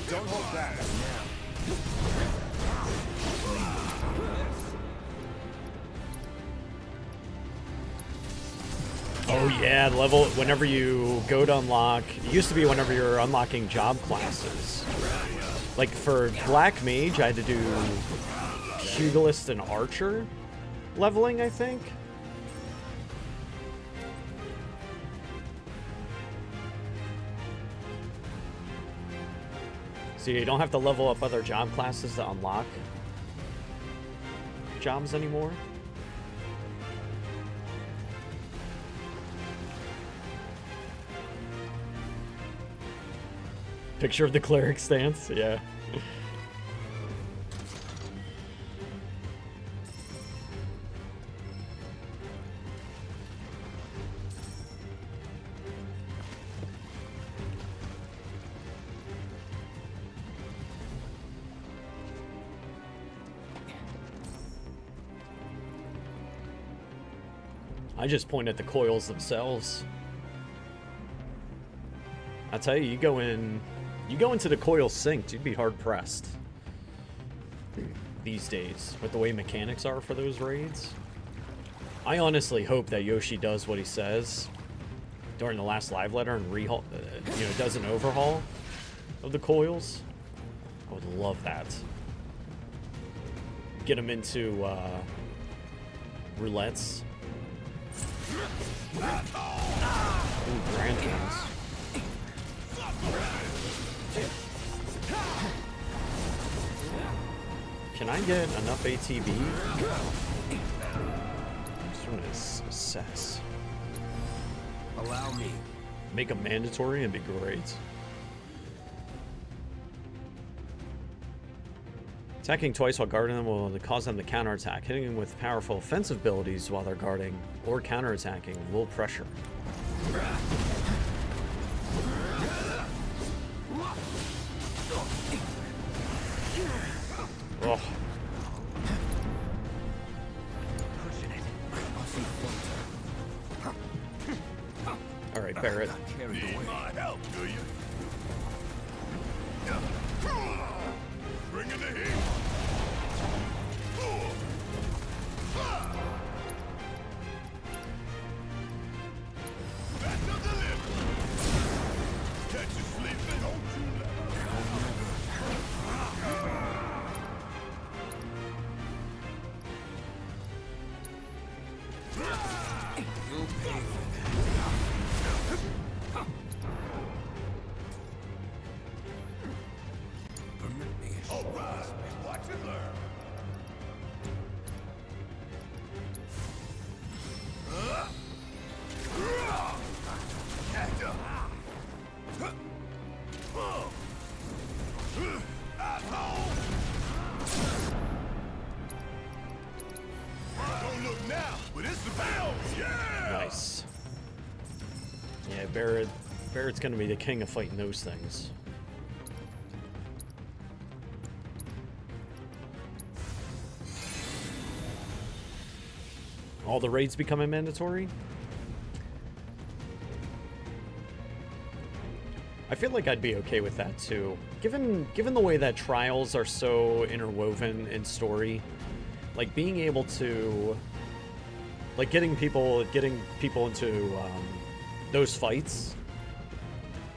Speaker 10: Don't hold back.
Speaker 1: Oh yeah, level whenever you go to unlock. It used to be whenever you're unlocking job classes. Like for Black Mage, I had to do Pugilist and Archer leveling, I think. So you don't have to level up other job classes to unlock jobs anymore. Picture of the cleric stance, yeah. I just point at the coils themselves. I tell you, you go into the coil synced, you'd be hard pressed these days with the way mechanics are for those raids. I honestly hope that Yoshi does what he says during the last live letter and does an overhaul of the coils. I would love that. Get him into roulettes. Ooh, Granthams. Can I get enough ATB? I just want to assess.
Speaker 2: Allow me.
Speaker 1: Make them mandatory and be great. Attacking twice while guarding them will cause them to counterattack. Hitting them with powerful offensive abilities while they're guarding or counterattacking will pressure. Oh. All right, Barrett.
Speaker 10: Need my help, do you? Bring in the heat. Back to the lift. Catch you sleeping, don't you
Speaker 11: You'll pay for
Speaker 10: all right, watch and learn. Don't look now, but it's the bells, yeah!
Speaker 1: Nice. Yeah, Barrett's gonna be the king of fighting those things. All the raids becoming mandatory? I feel like I'd be okay with that too. Given the way that trials are so interwoven in story, like being able to, like getting people into those fights.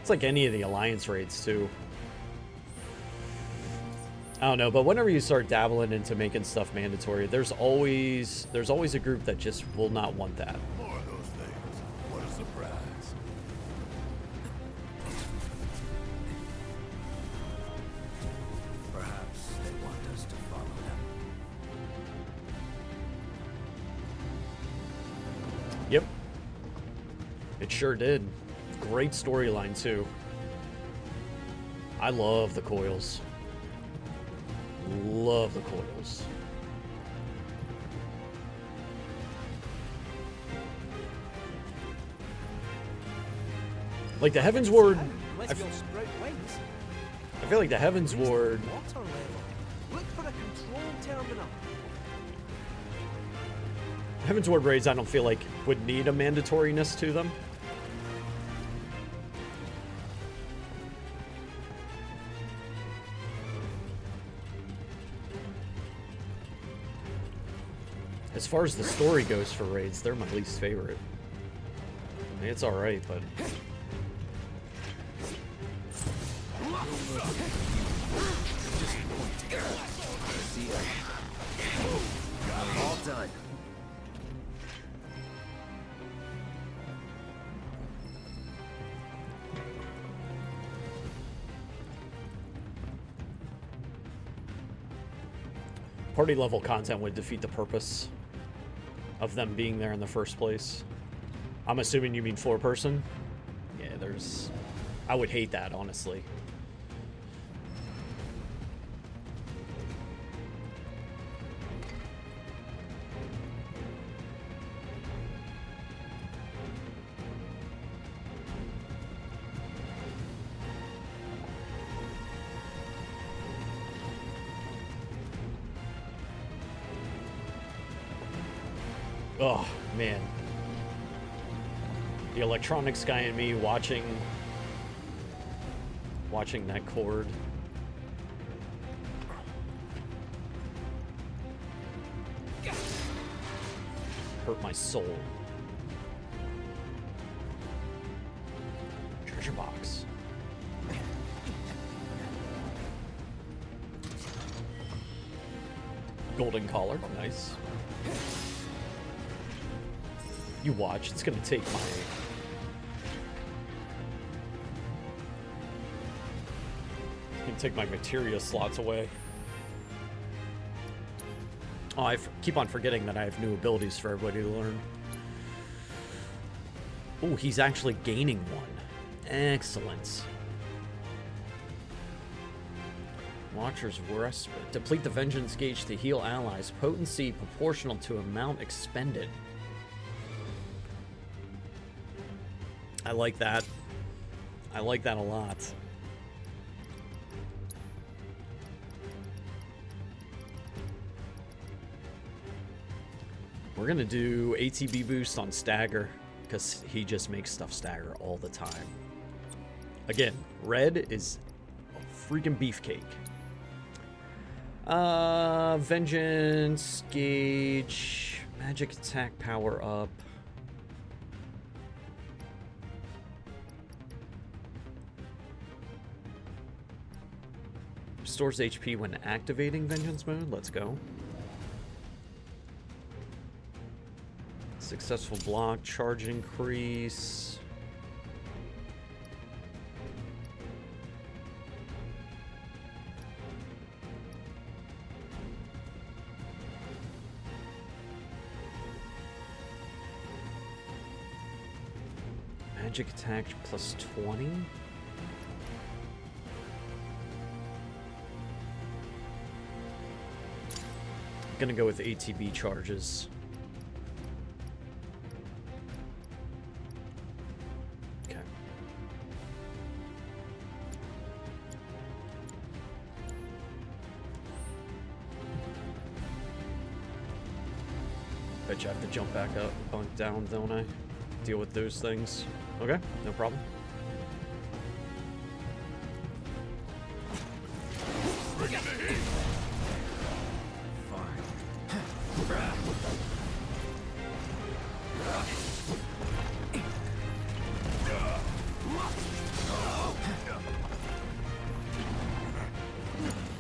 Speaker 1: It's like any of the Alliance raids too. I don't know, but whenever you start dabbling into making stuff mandatory, there's always a group that just will not want that.
Speaker 10: More of those things. What a surprise.
Speaker 11: Perhaps they want us to follow them.
Speaker 1: Yep. It sure did. Great storyline too. I love the coils. Love the coils. Like the Heaven's Ward, I feel like the Heaven's Ward.
Speaker 7: Look for a control terminal.
Speaker 1: Heaven's Ward raids, I don't feel like would need a mandatoriness to them. As far as the story goes for raids, they're my least favorite. I mean, it's alright, but...
Speaker 2: All done.
Speaker 1: Party level content would defeat the purpose of them being there in the first place. I'm assuming you mean 4-person? Yeah, I would hate that, honestly. Oh, man. The electronics guy and me watching that chord. Hurt my soul. Treasure box. Golden collar, nice. You watch, it's gonna take my... It's gonna take my materia slots away. Oh, I keep on forgetting that I have new abilities for everybody to learn. Oh, he's actually gaining one. Excellent. Watcher's Respite. Deplete the Vengeance gauge to heal allies. Potency proportional to amount expended. I like that. I like that a lot. We're gonna do ATB boost on Stagger, because he just makes stuff stagger all the time. Again, red is a freaking beefcake. Vengeance gauge, magic attack power up. Restores HP when activating Vengeance mode. Let's go. Successful block, charge increase. Magic attack plus 20. I'm gonna go with ATB charges. Okay. Bet you I have to jump back up, bunk down, don't I? Deal with those things. Okay, no problem.
Speaker 10: Bring in the heat.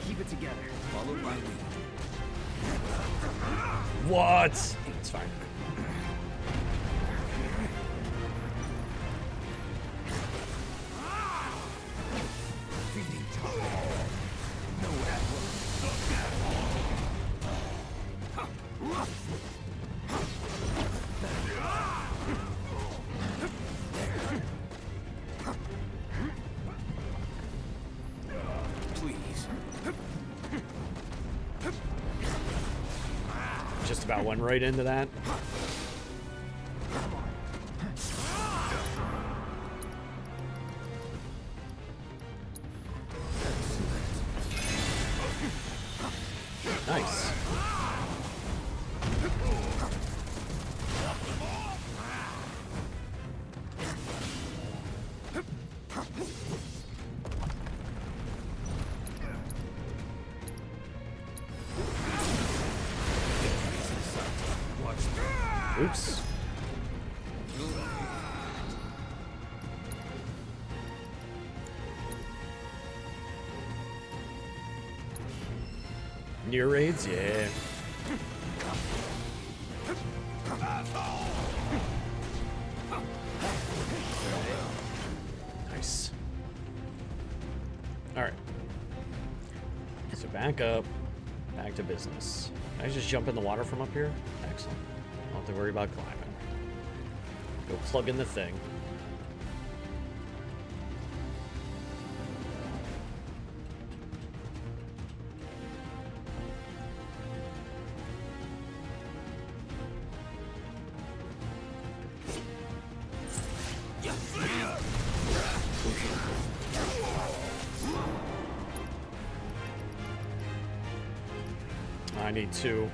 Speaker 6: Keep it together. Follow my lead.
Speaker 1: What? It's fine. Just about went right into that. Nice. Oops. Near raids? Yeah. Nice. Alright. So back up. Back to business. Can I just jump in the water from up here? Excellent. Don't have to worry about climbing. Go plug in the thing. I need two.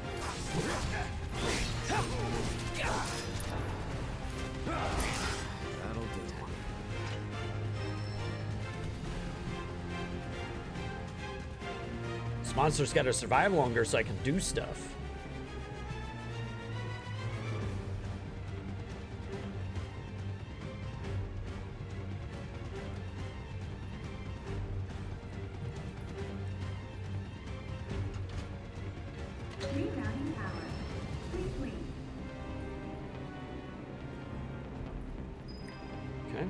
Speaker 1: Monsters gotta survive longer so I can do stuff.
Speaker 21: Rerouting power. Please wait.
Speaker 1: Okay.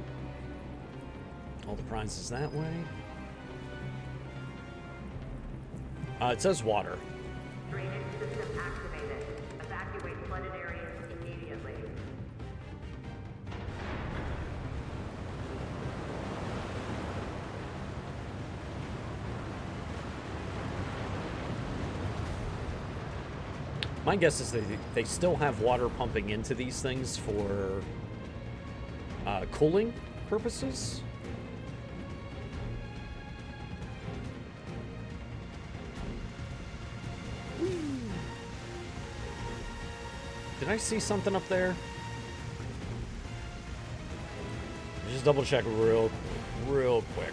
Speaker 1: All the prizes that way. It says water.
Speaker 21: Drainage system activated. Evacuate flooded areas immediately.
Speaker 1: My guess is they still have water pumping into these things for cooling purposes. Did I see something up there? Just double check real quick.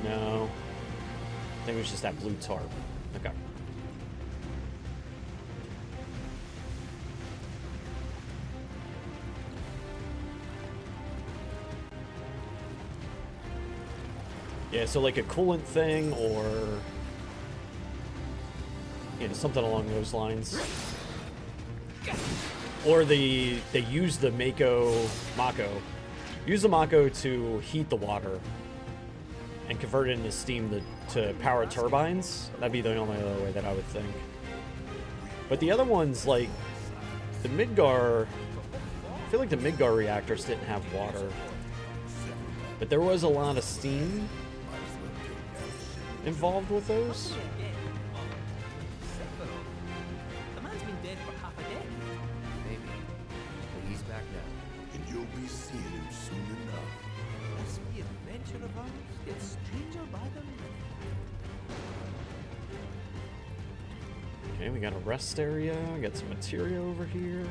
Speaker 1: No. I think it was just that blue tarp. Okay. Yeah, so like a coolant thing or something along those lines. Or they use the Mako to heat the water and convert it into steam to power turbines. That'd be the only other way that I would think. But the other ones, like the Midgar, I feel like the Midgar reactors didn't have water. But there was a lot of steam involved with those.
Speaker 7: The man's been dead for half a decade.
Speaker 2: Maybe. But he's back now.
Speaker 10: And you'll be seeing him soon enough.
Speaker 7: This wee adventure of ours gets stranger by the minute.
Speaker 1: Okay, we got a rest area. We got some materia over here.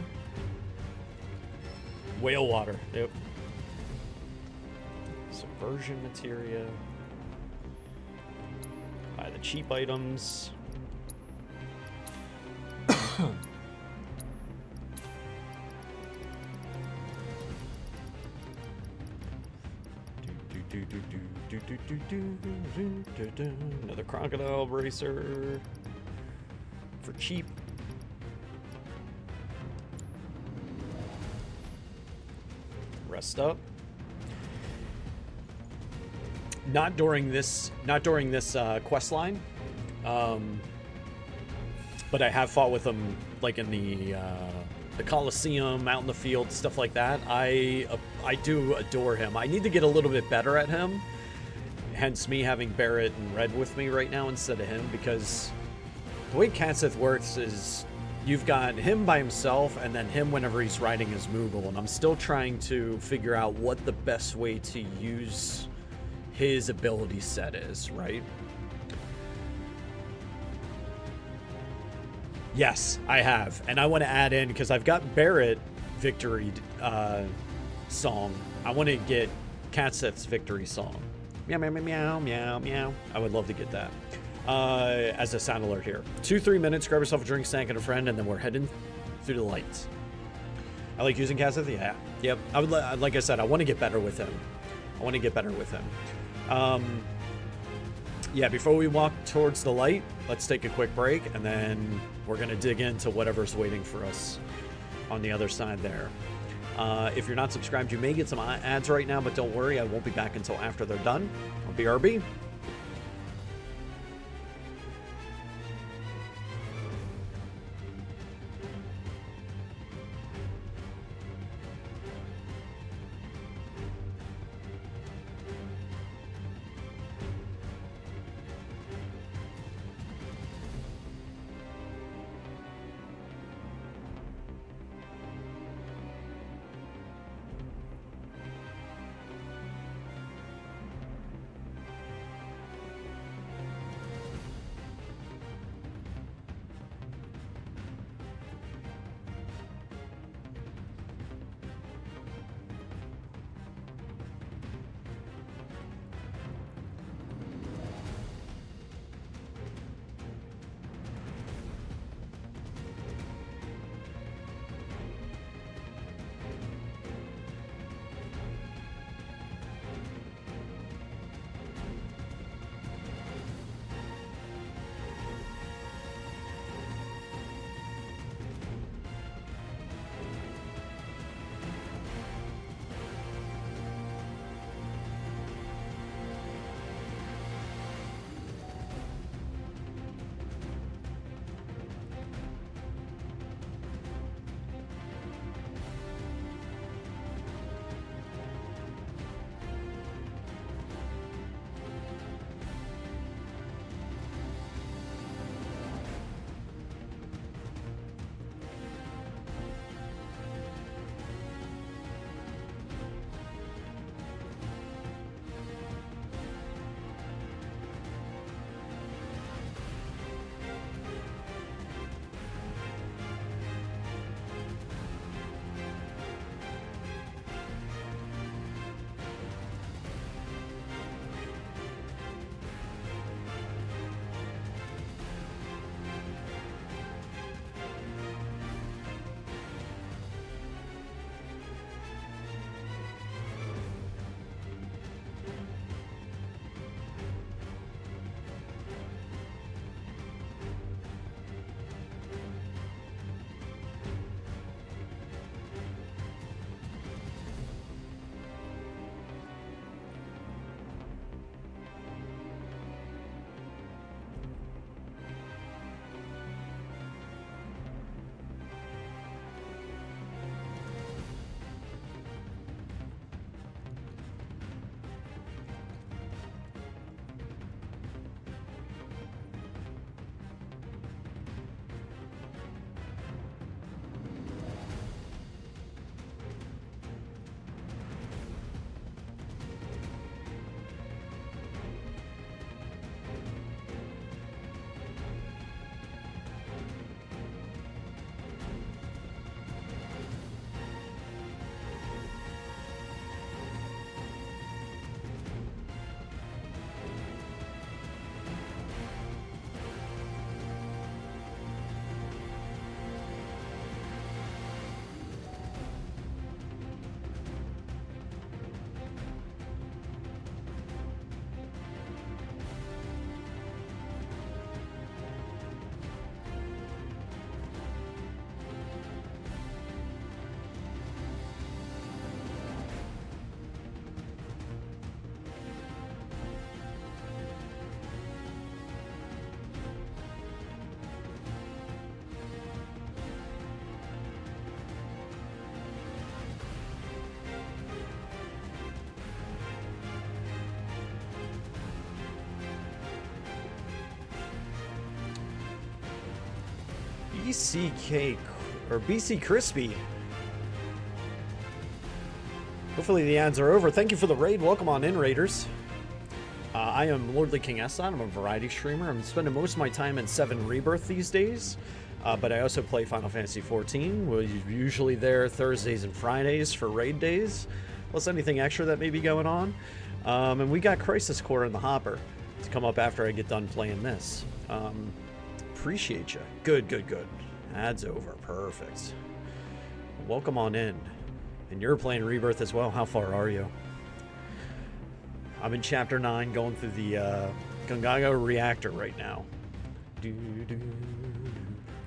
Speaker 1: Whale water. Yep. Subversion materia. Buy the cheap items. Another crocodile bracer for cheap. Rest up. Not during this quest line, but I have fought with him like in the Coliseum, out in the field, stuff like that. I do adore him. I need to get a little bit better at him. Hence me having Barrett and Red with me right now instead of him, because the way Katsith works is you've got him by himself and then him whenever he's riding his Moogle, and I'm still trying to figure out what the best way to use his ability set is, right? Yes, I have. And I want to add in, because I've got Barrett victory song. I want to get Katsith's victory song. Meow, meow, meow, meow, meow. I would love to get that. As a sound alert here. 2-3 minutes, grab yourself a drink, snack, and a friend, and then we're heading through the lights. I like using Katsith? Yeah. Yep. I would, like I said, I want to get better with him. Yeah, before we walk towards the light, let's take a quick break, and then we're going to dig into whatever's waiting for us on the other side there. If you're not subscribed, you may get some ads right now, but don't worry, I won't be back until after they're done. I'll BRB. BCK or BC Crispy. Hopefully the ads are over. Thank you for the raid. Welcome on in, Raiders. I am Lordly King Esson. I'm a variety streamer. I'm spending most of my time in 7 Rebirth these days. But I also play Final Fantasy XIV. We're usually there Thursdays and Fridays for raid days, plus anything extra that may be going on. And we got Crisis Core in the hopper to come up after I get done playing this. Appreciate you. Good. Ads over. Perfect. Welcome on in. And you're playing Rebirth as well. How far are you? I'm in Chapter 9, going through the Gungaga reactor right now.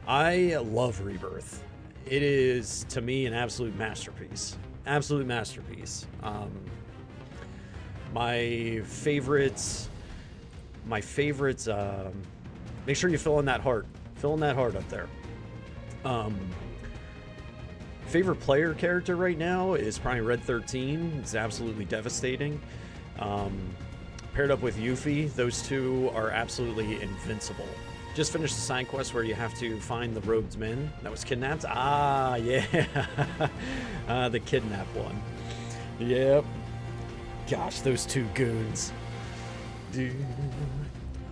Speaker 1: I love Rebirth. It is, to me, an absolute masterpiece. Absolute masterpiece. My favorites. Make sure you fill in that heart. Fill in that heart up there. Favorite player character right now is probably Red 13. It's absolutely devastating. Paired up with Yuffie, those two are absolutely invincible. Just finished the side quest where you have to find the robed men that was kidnapped. Ah, yeah. The kidnap one. Yep. Gosh, those two goons. Dude.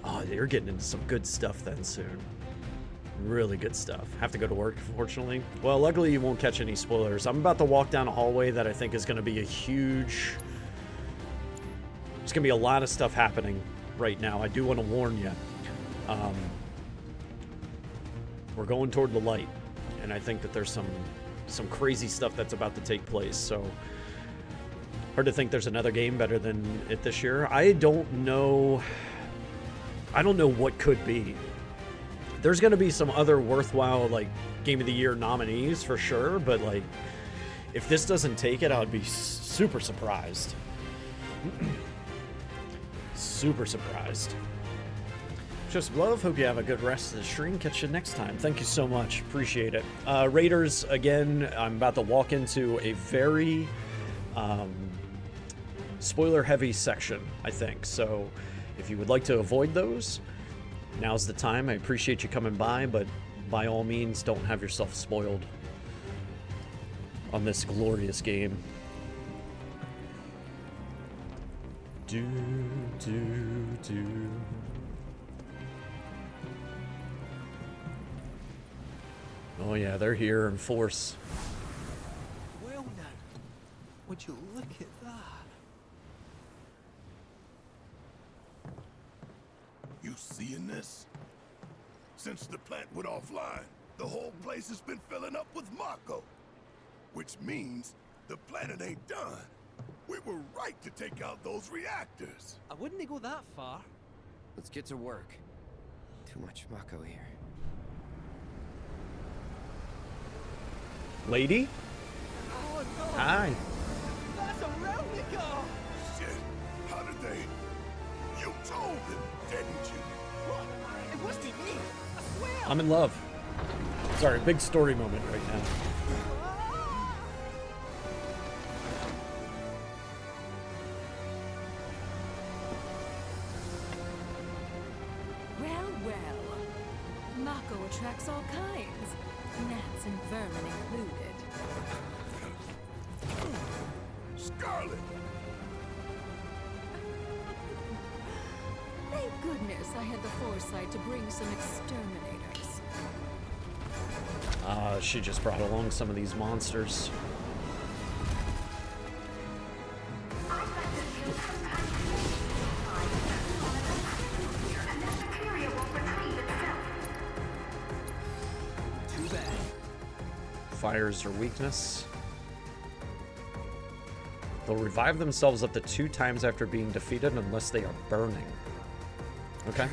Speaker 1: Oh, they're getting into some good stuff then soon. Really good stuff. Have to go to work, unfortunately. Well, luckily you won't catch any spoilers. I'm about to walk down a hallway that I think is going to be a huge... There's going to be a lot of stuff happening right now. I do want to warn you. We're going toward the light, and I think that there's some crazy stuff that's about to take place, so hard to think there's another game better than it this year. I don't know what could be. There's going to be some other worthwhile, like, Game of the Year nominees for sure, but, like, if this doesn't take it, I would be super surprised. Super surprised. Just love. Hope you have a good rest of the stream. Catch you next time. Thank you so much. Appreciate it. Raiders, again, I'm about to walk into a very spoiler-heavy section, I think. So if you would like to avoid those, now's the time. I appreciate you coming by, but by all means, don't have yourself spoiled on this glorious game. Do. Oh yeah, they're here in force.
Speaker 6: Well now, would you look at that?
Speaker 10: You seeing this? Since the plant went offline, the whole place has been filling up with Mako. Which means the planet ain't done. We were right to take out those reactors.
Speaker 6: I wouldn't go that far.
Speaker 2: Let's get to work. Too much Mako here.
Speaker 1: Lady?
Speaker 6: Oh no!
Speaker 1: Hi.
Speaker 6: That's a replica!
Speaker 10: Shit, how did they... You told them, didn't you?
Speaker 6: What? It wasn't me! I swear!
Speaker 1: I'm in love. Sorry, big story moment right now.
Speaker 13: Well. Mako attracts all kinds. Gnats and vermin included.
Speaker 10: Scarlet!
Speaker 13: Thank goodness I had the foresight to bring some exterminators.
Speaker 1: She just brought along some of these monsters.
Speaker 10: Too bad.
Speaker 1: Fires are weakness. They'll revive themselves up to 2 times after being defeated unless they are burning. Okay.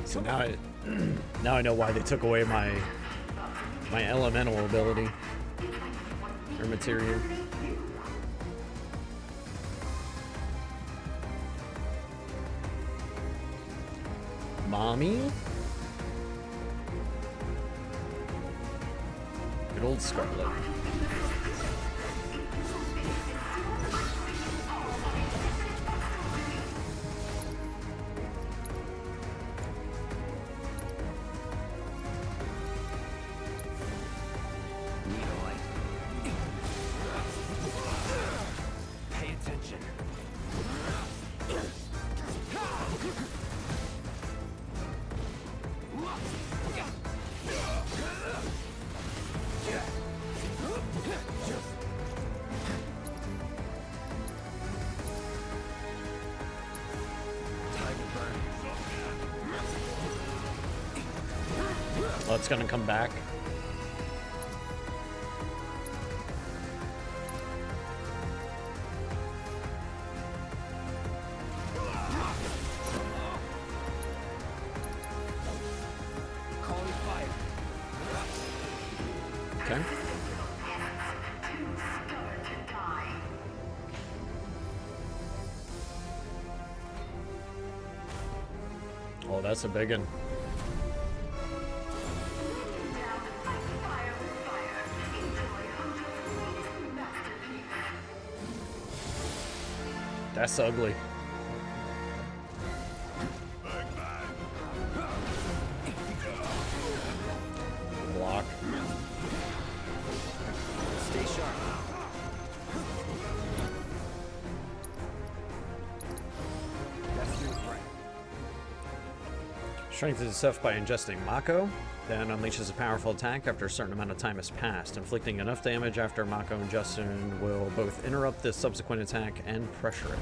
Speaker 1: So now I know why they took away my elemental ability. Or material. Mommy? Good old Scarlet.
Speaker 6: Pay attention.
Speaker 1: Oh, it's gonna come back.
Speaker 6: Calling fire.
Speaker 1: Okay. Oh, that's a big one. That's ugly. Block.
Speaker 6: Stay sharp. That's your right.
Speaker 1: Strengthens itself by ingesting Mako, then unleashes a powerful attack after a certain amount of time has passed. Inflicting enough damage after Mako ingestion will both interrupt the subsequent attack and pressure it.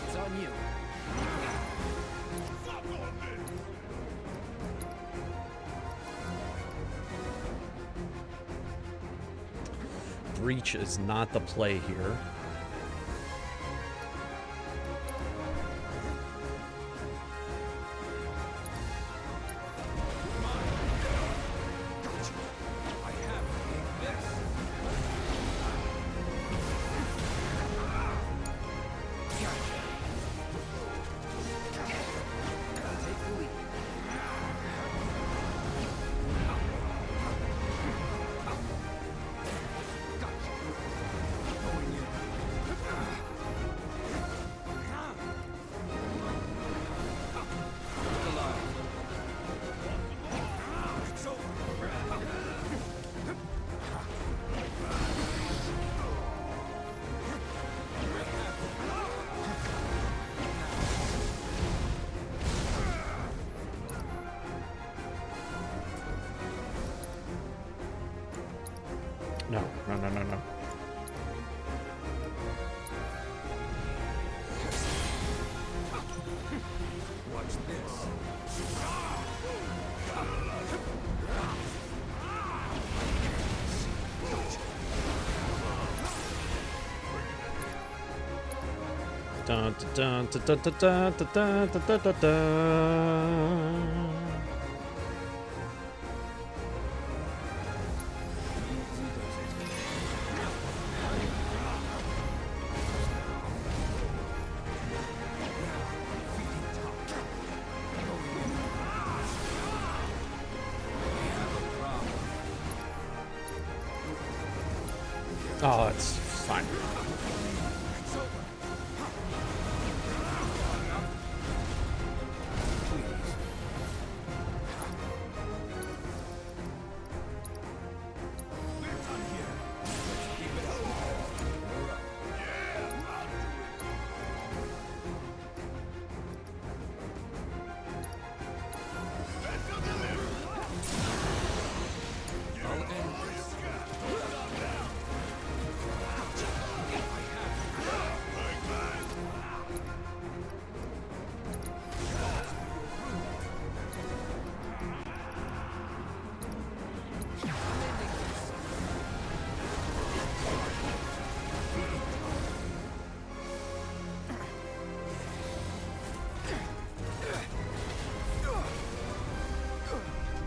Speaker 6: It's on you.
Speaker 1: Breach is not the play here. No.
Speaker 6: Watch this.
Speaker 1: Dun, dun, dun, dun, dun, dun, dun, dun, dun, dun, dun. Oh, it's fine.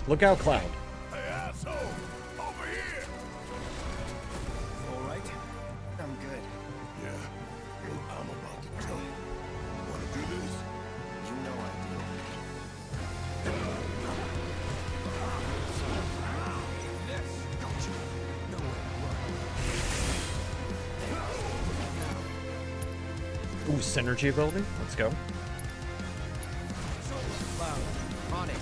Speaker 1: Look out, Cloud. Ooh, synergy ability. Let's go.
Speaker 2: Cloud, on it.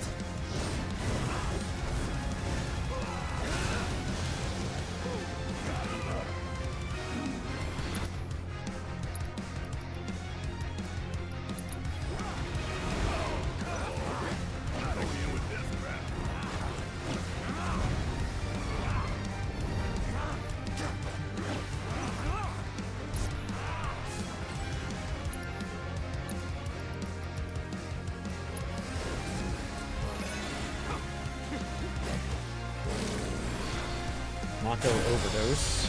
Speaker 1: Mako overdose.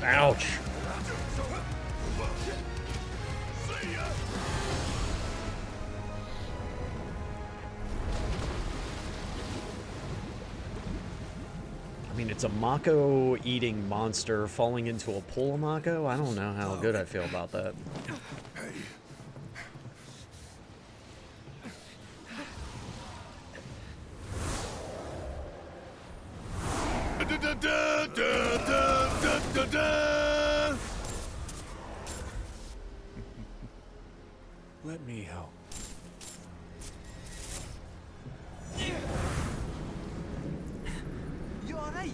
Speaker 1: Ouch. I mean, it's a Mako eating monster falling into a pool of Mako. I don't know how good I feel about that.
Speaker 15: Let me help.
Speaker 7: You alright?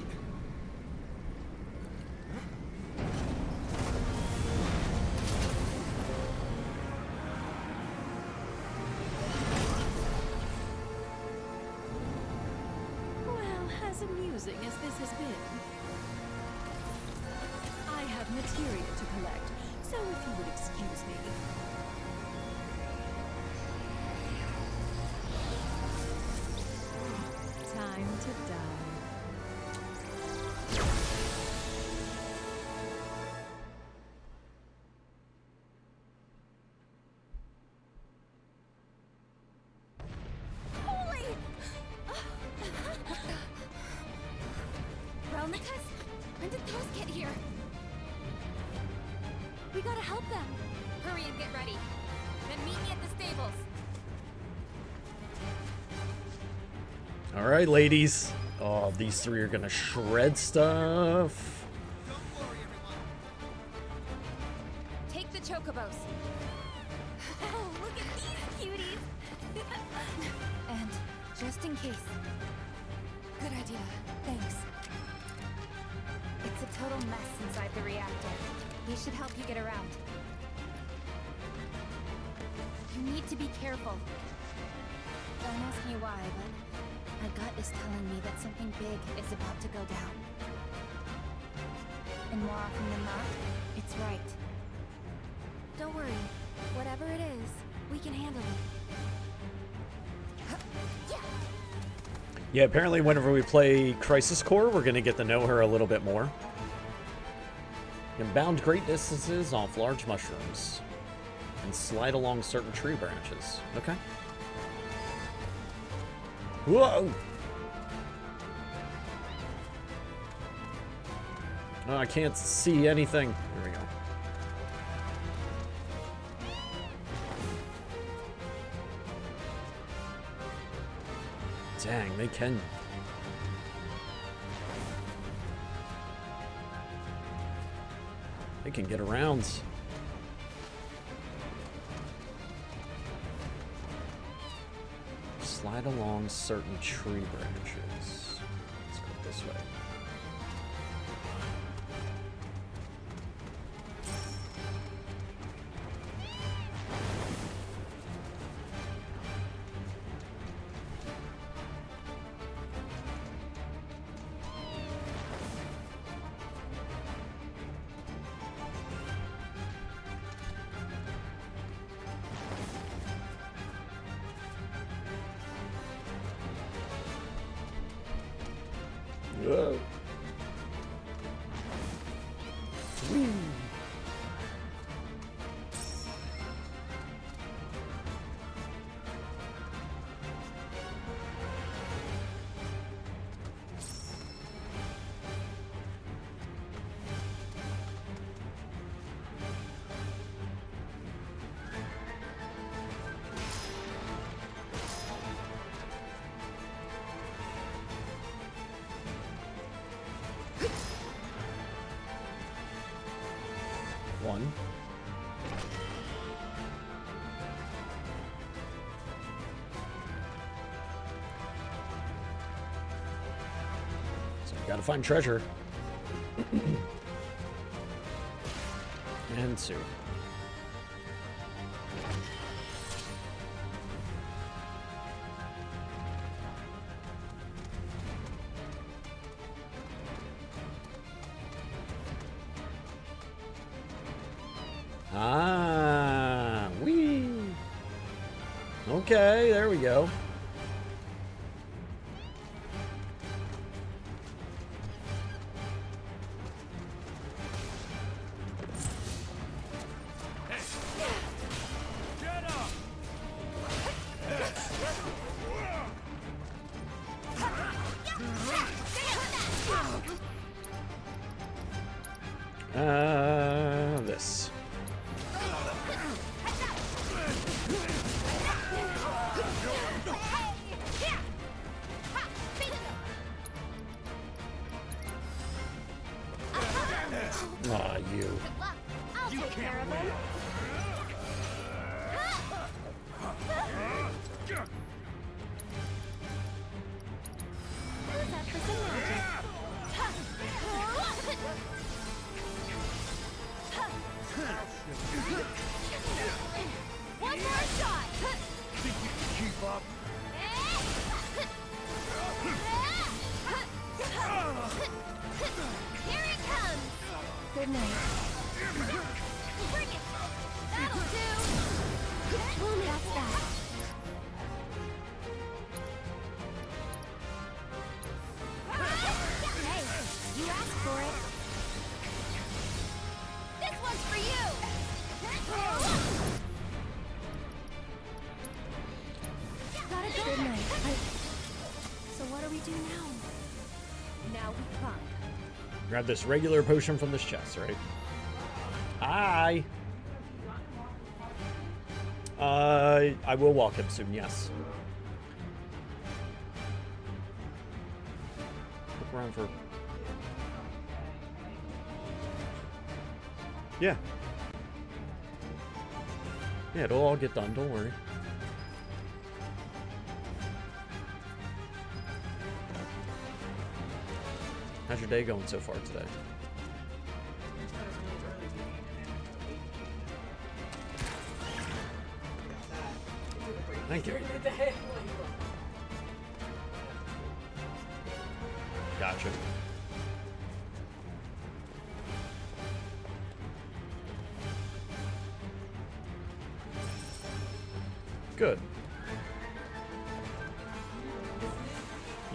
Speaker 13: Well, as amusing as this has been, I have materia to collect, so if you would excuse me. Time to die.
Speaker 3: Holy! Relnicas? When did those get here? We gotta help them. Hurry and get ready. Then meet me at the stables.
Speaker 1: All right, ladies. Oh, these three are gonna shred stuff.
Speaker 3: Take the chocobos. Oh, look at these cuties. And just in case. Good idea. Thanks. It's a total mess inside the reactor. We should help you get around. You need to be careful. Don't ask me why, but my gut is telling me that something big is about to go down. And more often than not, it's right.
Speaker 16: Don't worry. Whatever it is, we can handle it.
Speaker 1: Yeah, apparently whenever we play Crisis Core, we're going to get to know her a little bit more. You can bound great distances off large mushrooms and slide along certain tree branches. Okay. Whoa! Oh, I can't see anything. There we go. Dang, they can. They can get around. Slide along certain tree branches. Let's go this way. Whoa. one. So gotta find treasure. And Sue. Ah, wee. Okay, there we go. This. Aw, you.
Speaker 3: I'll take care of him. Who's up for some magic? One more shot!
Speaker 10: Think you can keep up?
Speaker 3: Here it comes! Good night. Bring it! That'll do! That's that. Hey, you asked for it. This one's for you! Gotta go. Good night. So what do we do now? Now we climb.
Speaker 1: Grab this regular potion from this chest, right? Hi. I will walk him soon, yes. Look around for... Yeah. Yeah, it'll all get done, don't worry. How's your day going so far today? Thank you. Gotcha. Good.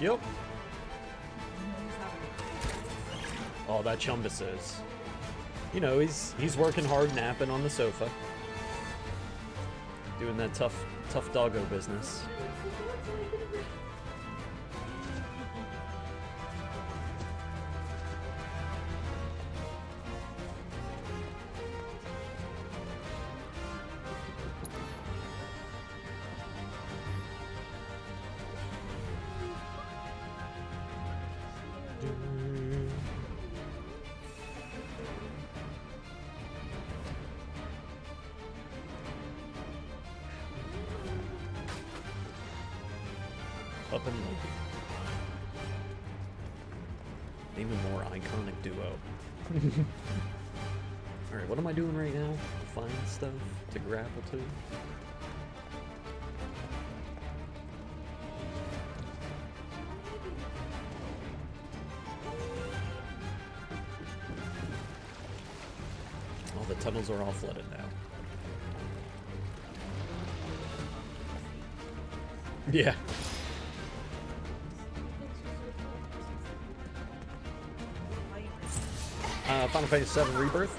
Speaker 1: Yep. Oh, that Chumbus is. You know, he's working hard, napping on the sofa. Doing that tough doggo business. Up and Loki. Name a more iconic duo. Alright, what am I doing right now? Find stuff to grapple to. All the tunnels are all flooded now. Yeah. Final Fantasy VII Rebirth.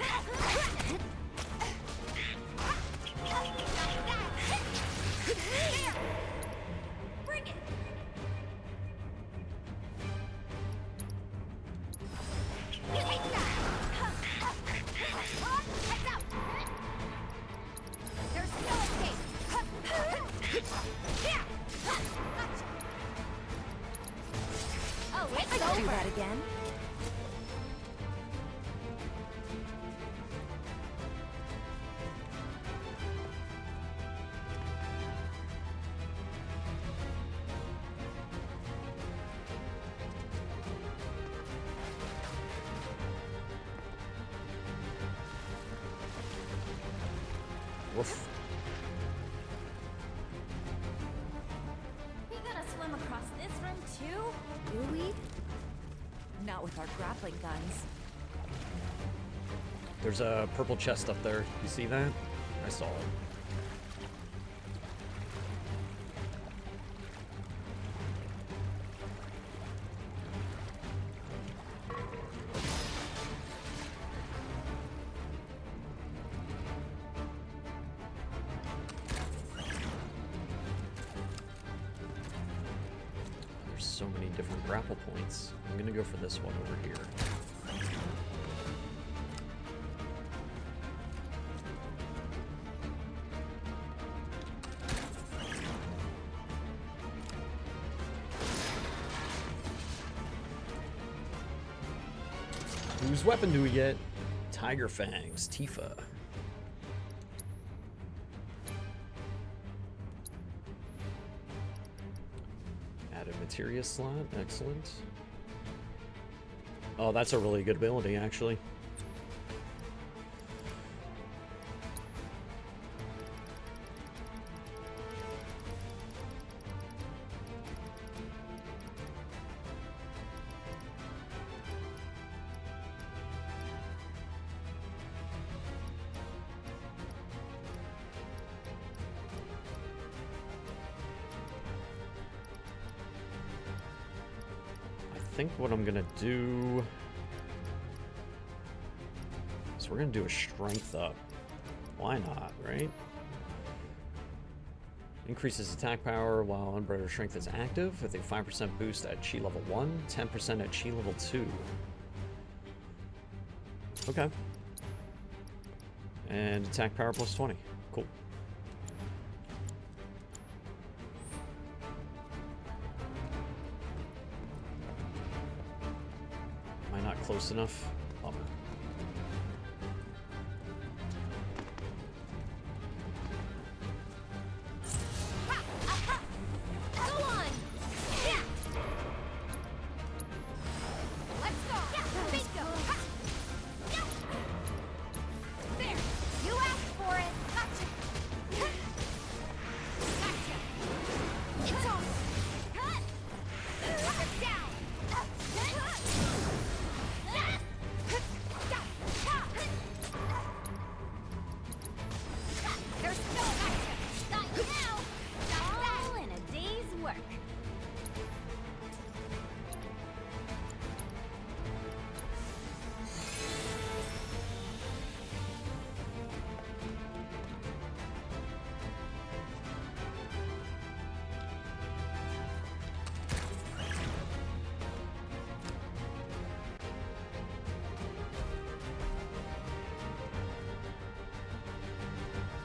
Speaker 3: Oh, it's over. Do that again.
Speaker 1: Woof.
Speaker 3: We gotta swim across this room too?
Speaker 13: Do we? Not with our grappling guns.
Speaker 1: There's a purple chest up there. You see that? I saw it. There's so many different grapple points. I'm gonna go for this one over here. Whose weapon do we get? Tiger Fangs, Tifa. Added materia slot, excellent. Oh, that's a really good ability, actually. I think what I'm gonna do is we're gonna do a strength up. Why not, right? Increases attack power while Unbreaker Strength is active with a 5% boost at Chi level 1, 10% at Chi level 2. Okay. And attack power plus 20. Cool. Am I not close enough? Bummer.
Speaker 3: Go on! Yeah! Let's go! Yeah, bingo! Ha! Yeah! There! You asked for it! Gotcha! Gotcha! It's on! Cut! Knock it down! There's no gotcha! Got you now! All in a day's work.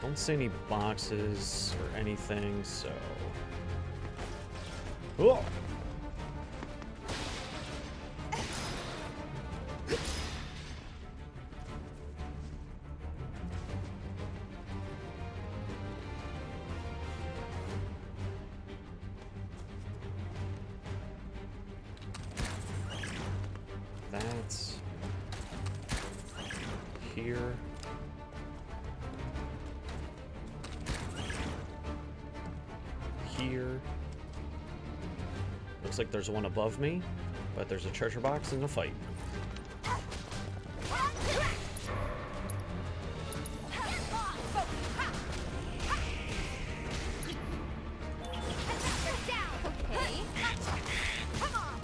Speaker 1: Don't see any boxes or anything, so... Oh! That's... here. Here. Looks like there's one above me, but there's a treasure box in the fight.
Speaker 3: Okay. Come on.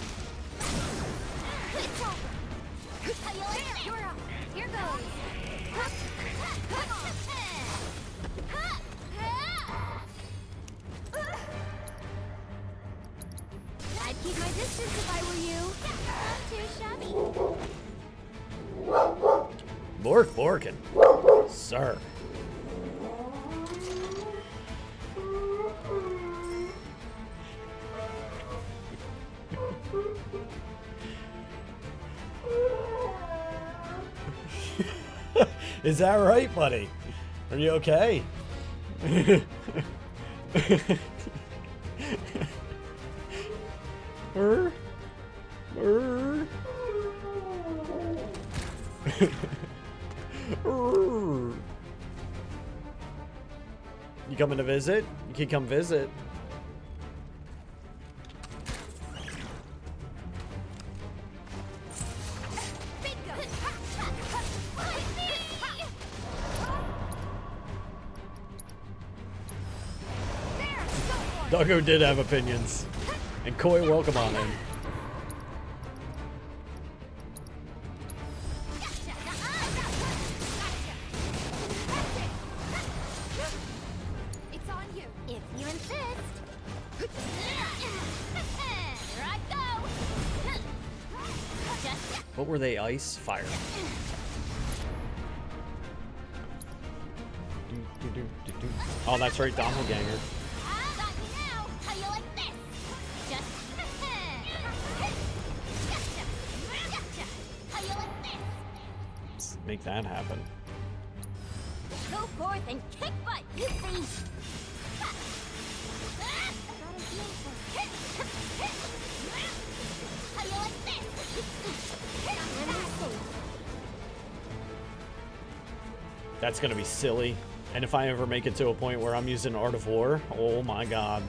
Speaker 3: It's over. How you like? You're up. Here goes. Come on. I'd keep my distance if I were you. Not too shabby.
Speaker 1: Borkin. Sir. Is that right, buddy? Are you okay? You coming to visit? You can come visit. Doggo did have opinions. And Koi, welcome on in.
Speaker 3: It's on you. If you insist. Here I go. Just
Speaker 1: What were they? Ice? Fire. Oh, that's right, Doppelganger.
Speaker 3: got you now. How you like this? Just how you like this?
Speaker 1: Let's make that happen.
Speaker 3: Go forth and kick butt, you see. How you like this?
Speaker 1: That's gonna be silly. And if I ever make it to a point where I'm using Art of War, oh my god.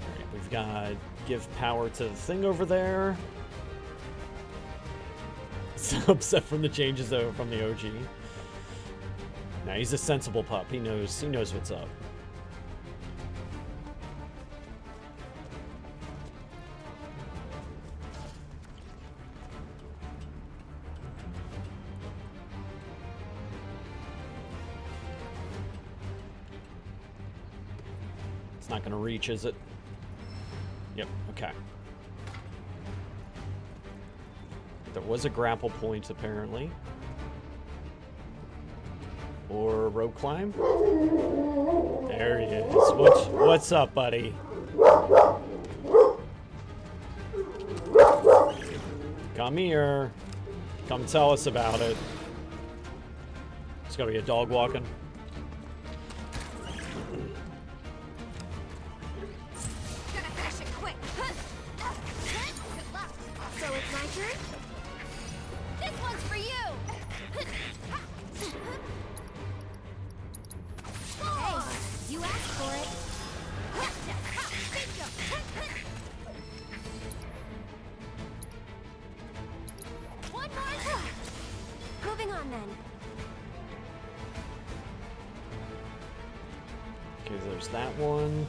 Speaker 1: Alright, we've got give power to the thing over there. So upset from the changes though from the OG. Now he's a sensible pup. He knows what's up. It's not gonna reach, is it? Yep, okay. There was a grapple point, apparently. Or a rope climb. There he is. What's up, buddy? Come here. Come tell us about it. It's gonna be a dog walking.
Speaker 3: So it's my turn? This one's for you! Hey, you asked for it. One more! Moving on then.
Speaker 1: Okay, there's that one.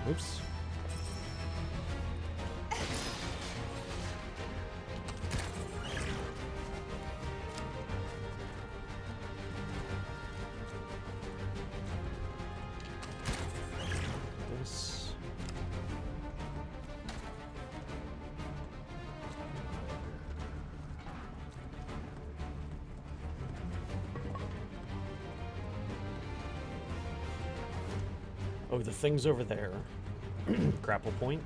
Speaker 1: Oops. This. Oh, the thing's over there. Grapple point.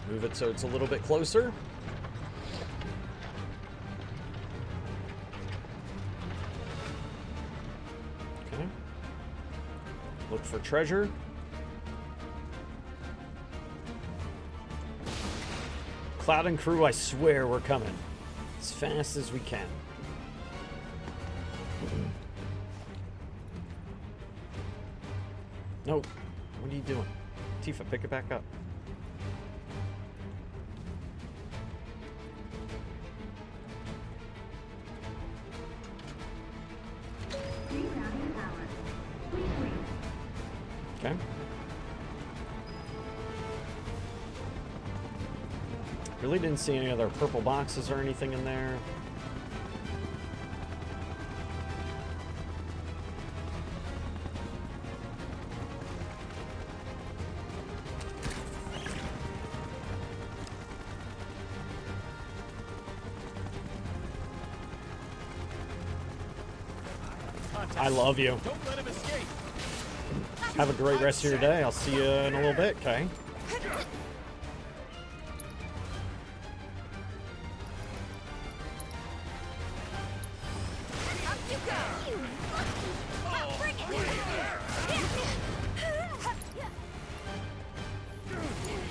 Speaker 1: Move it so it's a little bit closer. Okay. Look for treasure. Cloud and crew, I swear we're coming. As fast as we can. No. What are you doing? Tifa, pick it back up. Okay. Really didn't see any other purple boxes or anything in there. I love you.
Speaker 6: Don't let him escape.
Speaker 1: Have a great rest of your day. I'll see you in a little bit, okay?
Speaker 3: Up you go! You monkey! Bring it!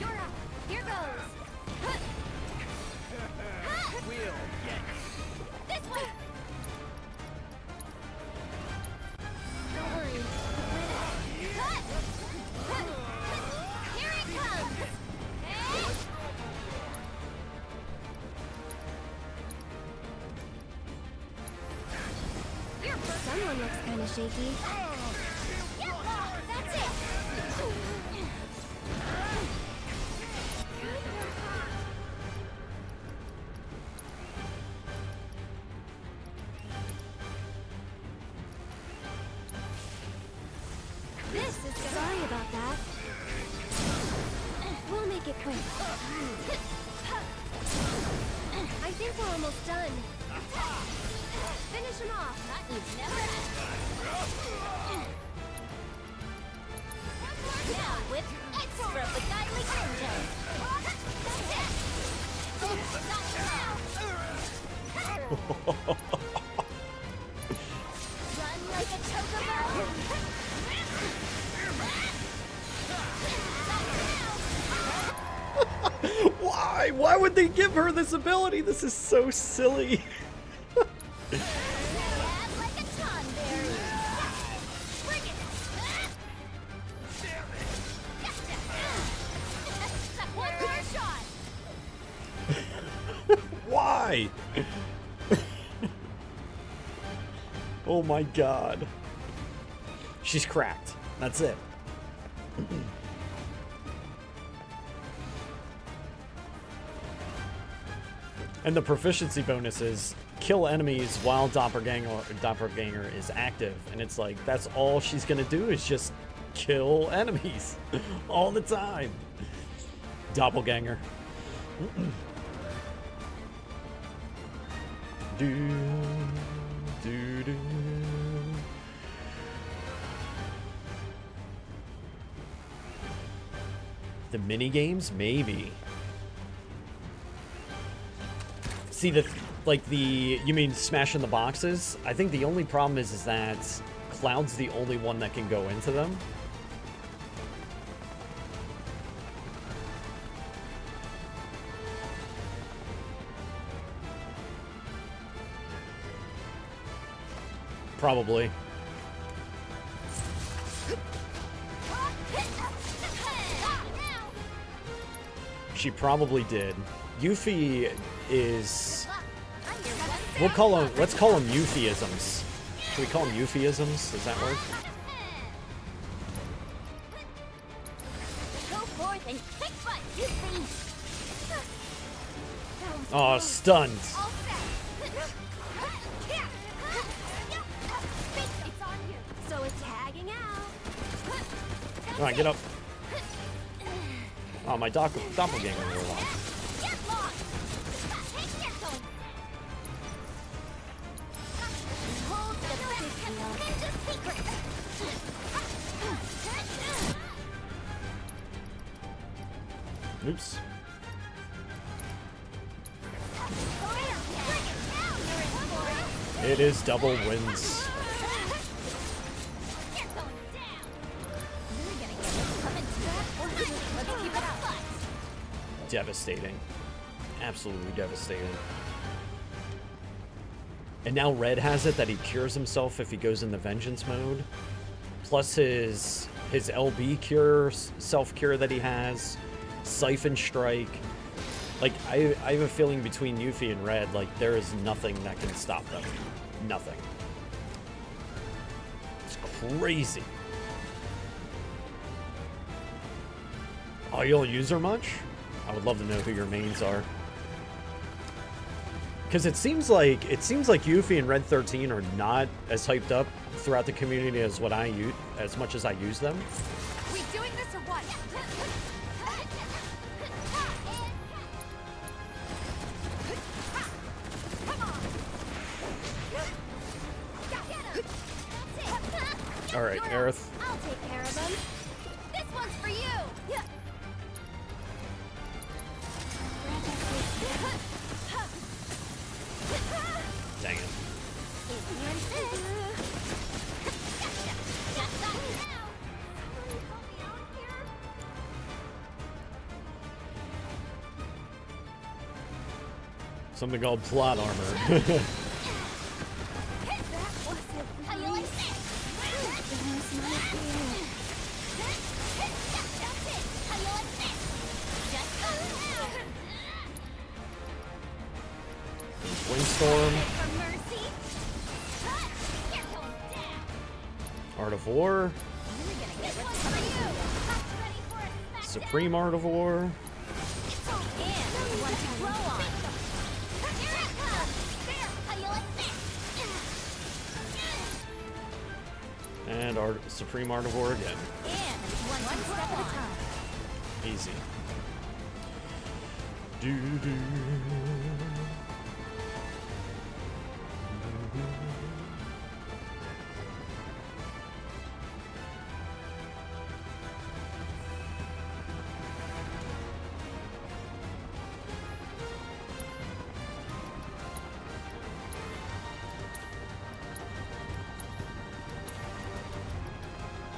Speaker 3: You're up. Here goes.
Speaker 7: We'll get
Speaker 3: This way! Don't worry. Here it comes!
Speaker 16: Someone looks kind of shaky.
Speaker 3: That's it!
Speaker 16: This is good. Sorry about that. We'll make it quick. I think we're almost done. Finish him off.
Speaker 3: That needs never now with extra beguiling engine. That's it! Not now! Run like a chocobo!
Speaker 1: Why? Why would they give her this ability? This is so silly.
Speaker 3: Like a tonberry. Bring it! One more shot!
Speaker 1: Why? Oh my god. She's cracked. That's it. And the proficiency bonus is kill enemies while Doppelganger is active. And it's like, that's all she's gonna do is just kill enemies all the time. Doppelganger. Do, do, do. The mini games, maybe. See you mean smashing the boxes? I think the only problem is that Cloud's the only one that can go into them. Probably. She probably did. Yuffie is... let's call them Yuffieisms. Should we call them Yuffieisms? Does that work?
Speaker 3: Go forth and kick butt, you see!
Speaker 1: Oh, stunned.
Speaker 3: It's on you. So it's tagging out.
Speaker 1: Come on, get up. Oh, my doppelganger rolled off.
Speaker 3: Get lost! Take this one! Hold the ninja secret!
Speaker 1: Oops. It is double wins. Devastating. Absolutely devastating. And now Red has it that he cures himself if he goes in the vengeance mode. Plus his LB cure, self-cure that he has. Siphon Strike. Like, I have a feeling between Yuffie and Red, like, there is nothing that can stop them. Nothing. It's crazy. Oh, you don't use her much? I would love to know who your mains are. Because it seems like Yuffie and Red 13 are not as hyped up throughout the community as what I use, as much as I use them.
Speaker 3: We doing this or what?
Speaker 1: All right, Aerith.
Speaker 3: I'll take care of them. This one's for you.
Speaker 1: Something called plot armor.
Speaker 3: How you like this? That's it. How you like this? Just
Speaker 1: Windstorm.
Speaker 3: for mercy. You're going down.
Speaker 1: Art of War.
Speaker 3: This one's for you. Ready for a smack
Speaker 1: Supreme Art of War.
Speaker 3: and one to blow on. Here it comes. There. How you like this?
Speaker 1: And Supreme Art of War again.
Speaker 3: And one step at a time.
Speaker 1: Easy. Do-do.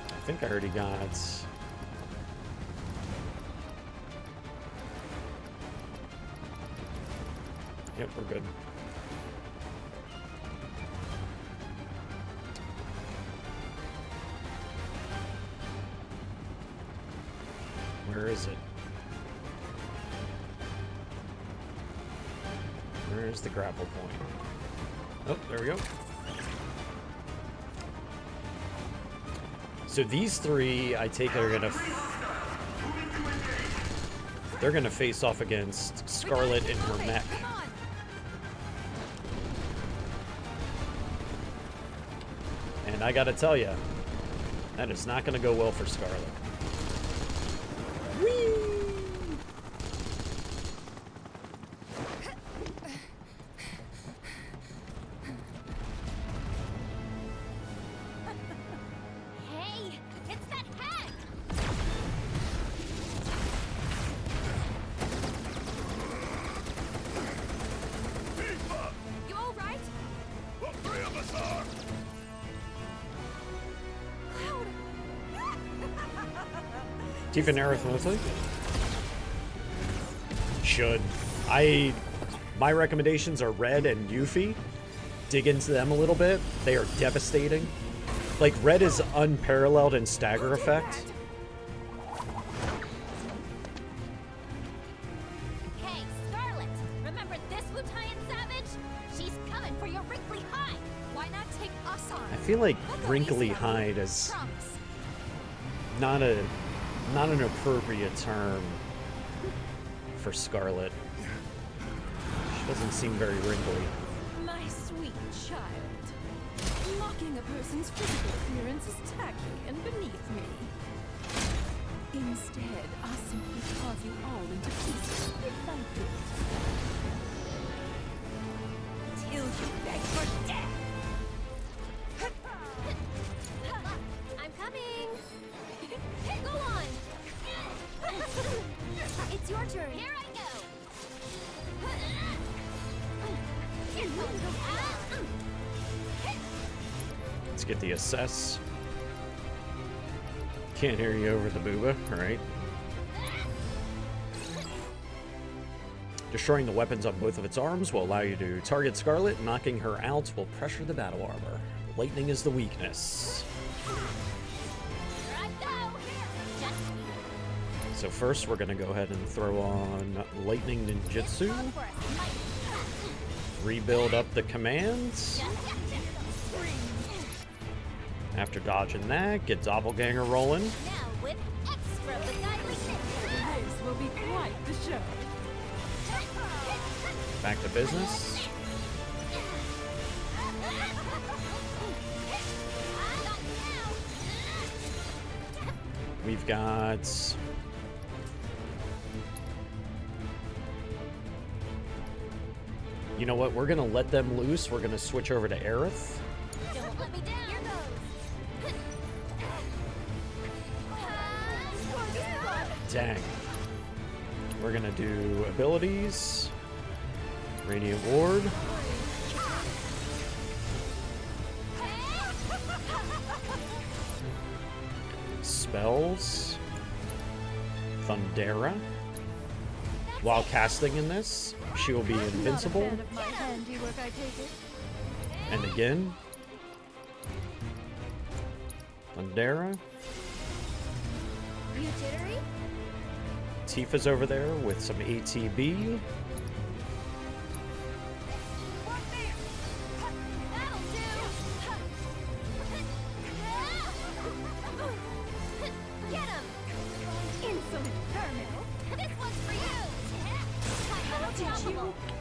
Speaker 1: I think I already got... Yep, we're good. Where is it? Where is the grapple point? Oh, there we go. So these three, I take it, are gonna... They're gonna face off against Scarlet in her mech. And I gotta tell you, that is not gonna go well for Scarlet.
Speaker 3: Hey, it's that hag. You all right?
Speaker 10: The three of us are.
Speaker 1: Keeping arithmetic. Should. My recommendations are Red and Yuffie. Dig into them a little bit. They are devastating. Like, Red is unparalleled in stagger effect.
Speaker 3: Hey, Scarlet! Remember this Lieutenant Savage? She's coming for your wrinkly hide! Why not take us on?
Speaker 1: I feel like Wrinkly Hide is not an appropriate term for Scarlet. She doesn't seem very wrinkly.
Speaker 13: My sweet child. Mocking a person's physical appearance is tacky and beneath me. Instead, I'll simply carve you all into pieces bit by bit. Till you beg for death!
Speaker 3: I'm coming! Go on! It's your turn. Here I go! Here goes.
Speaker 1: Let's get the assess. Can't hear you over the booba. Alright. Destroying the weapons on both of its arms will allow you to target Scarlet. Knocking her out will pressure the battle armor. Lightning is the weakness. So first we're going to go ahead and throw on Lightning Ninjutsu. Rebuild up the commands. After dodging that, get Doppelganger rolling.
Speaker 3: Now with extra beguiling.
Speaker 13: This will be quite the show.
Speaker 1: Back to business. We've got... You know what? We're going to let them loose. We're going to switch over to Aerith.
Speaker 3: Don't let me down. Here goes.
Speaker 1: Dang. We're going to do abilities. Radiant Ward. spells. Thundera. While casting in this, she will be invincible. And again. Thundera.
Speaker 3: You jittery?
Speaker 1: Tifa's over there with some ATB.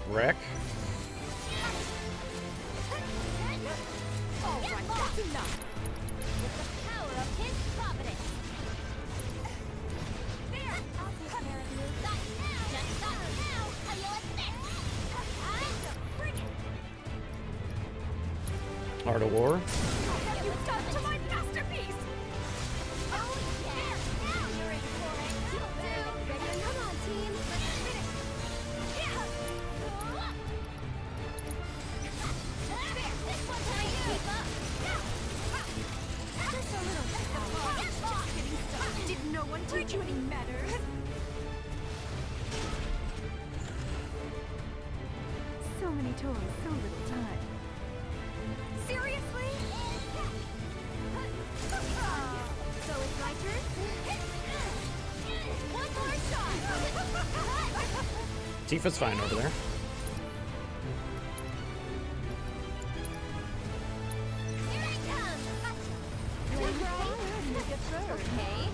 Speaker 1: Wreck. Art of War.
Speaker 13: Did no one teach you any manners? So many toys, so little time. Seriously? So it's my turn? One more shot!
Speaker 1: Tifa's fine over there.
Speaker 3: Okay.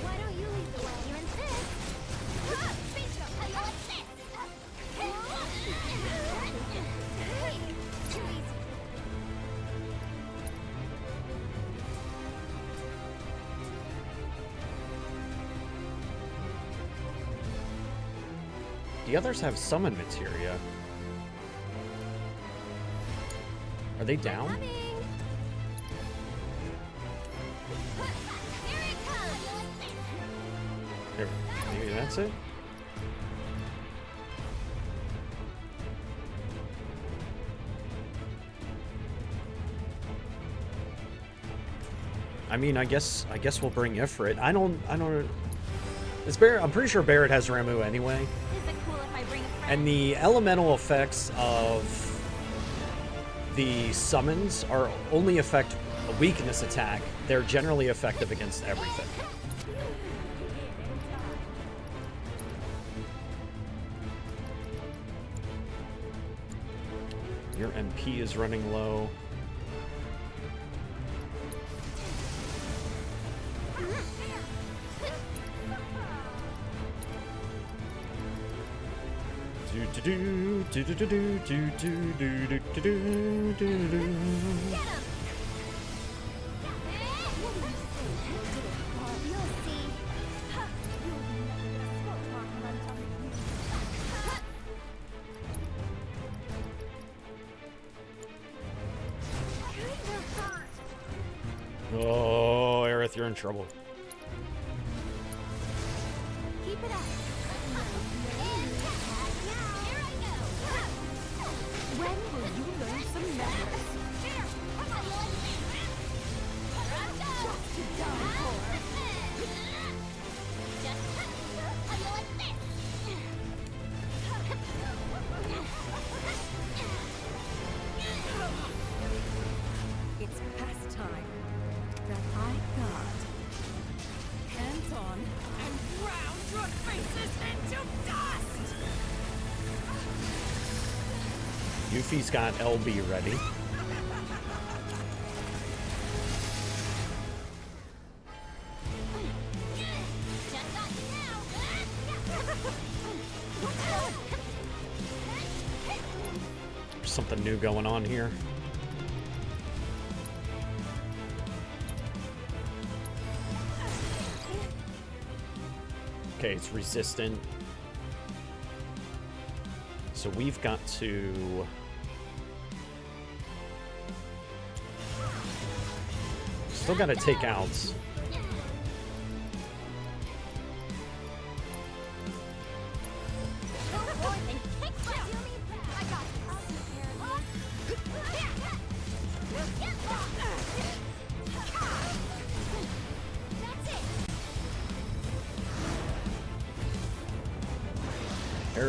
Speaker 3: Why don't you lead the way? You insist. Too easy.
Speaker 1: The others have summon materia. Are they down? Here, maybe that's it? I mean, I guess we'll bring Ifrit. I don't. Is Barret? I'm pretty sure Barret has Ramu anyway.
Speaker 3: Is it cool if I bring a friend?
Speaker 1: And the elemental effects of the summons are only affect a weakness attack. They're generally effective against everything. Your MP is running low. Oh, Aerith, you're in trouble.
Speaker 3: Keep it up. When will you learn some manners? Just to die for.
Speaker 13: It's past time that I got hands on and ground your faces into dust!
Speaker 1: Yuffie's got LB ready. There's something new going on here. Okay, it's resistant. So we've got to... Still got to take out...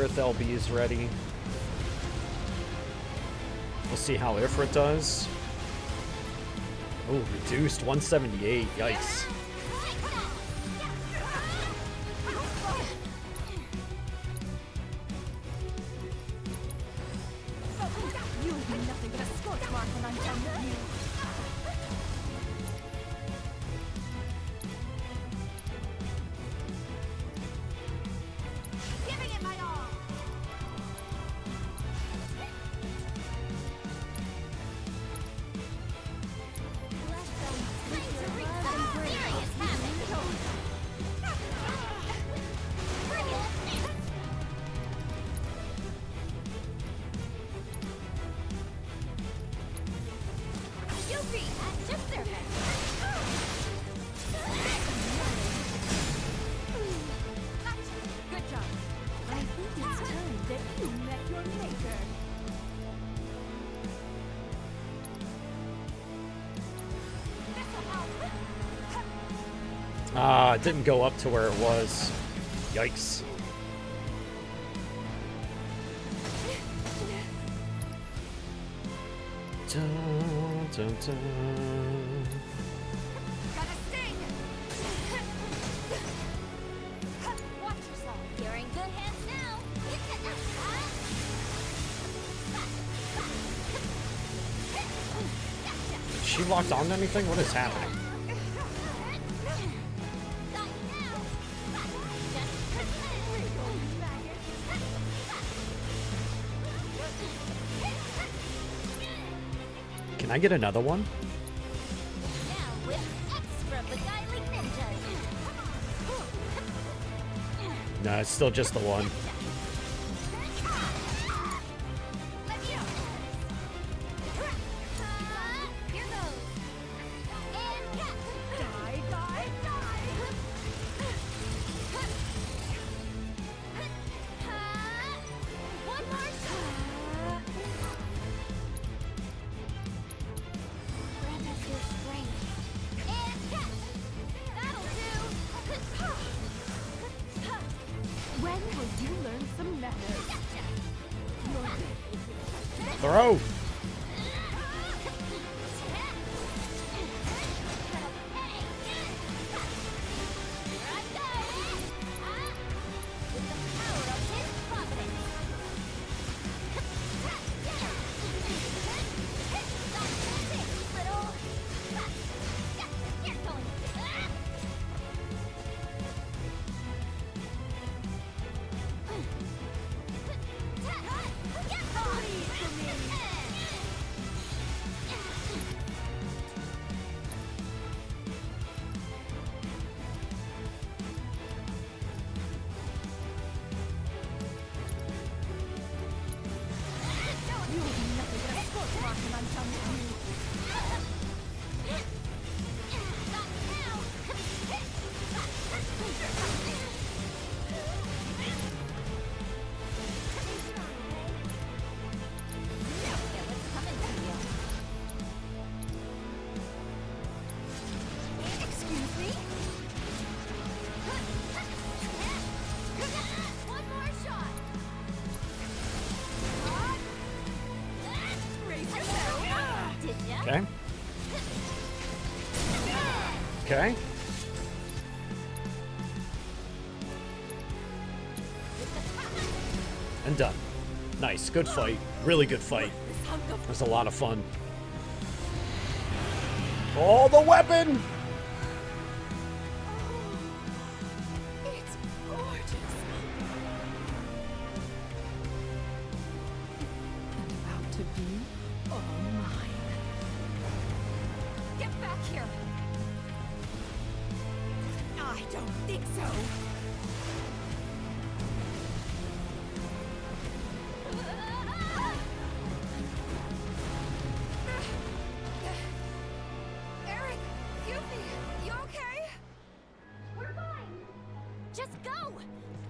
Speaker 1: Rebirth LB is ready. We'll see how Ifrit does. Oh, reduced 178. Yikes.
Speaker 13: You'll be nothing but a scorch mark when I'm done with you. Giving it my all. Yuffie, at your service. Good job. I think it's time that you met your maker.
Speaker 1: Ah, it didn't go up to where it was. Yikes. Dun, dun, dun.
Speaker 3: Gotta sting! Watch yourself. You're in good hands now.
Speaker 1: Is she locked on to anything? What is happening? Can I get another one?
Speaker 3: Now with extra beguiling ninjas.
Speaker 1: No, it's still just the one.
Speaker 3: Here goes. And cut. Die, die, die. One more shot. Grant us your strength. And cut. That'll do.
Speaker 13: When will you learn some manners?
Speaker 1: Throw!
Speaker 3: Excuse me? One more shot. Did ya?
Speaker 1: Okay. Okay. And done. Nice. Good fight. Really good fight. It was a lot of fun. Oh, the weapon!
Speaker 13: It's gorgeous. And about to be all mine. Get back here. I don't think so. Eric, Yuffie, you okay?
Speaker 3: We're fine. Just go.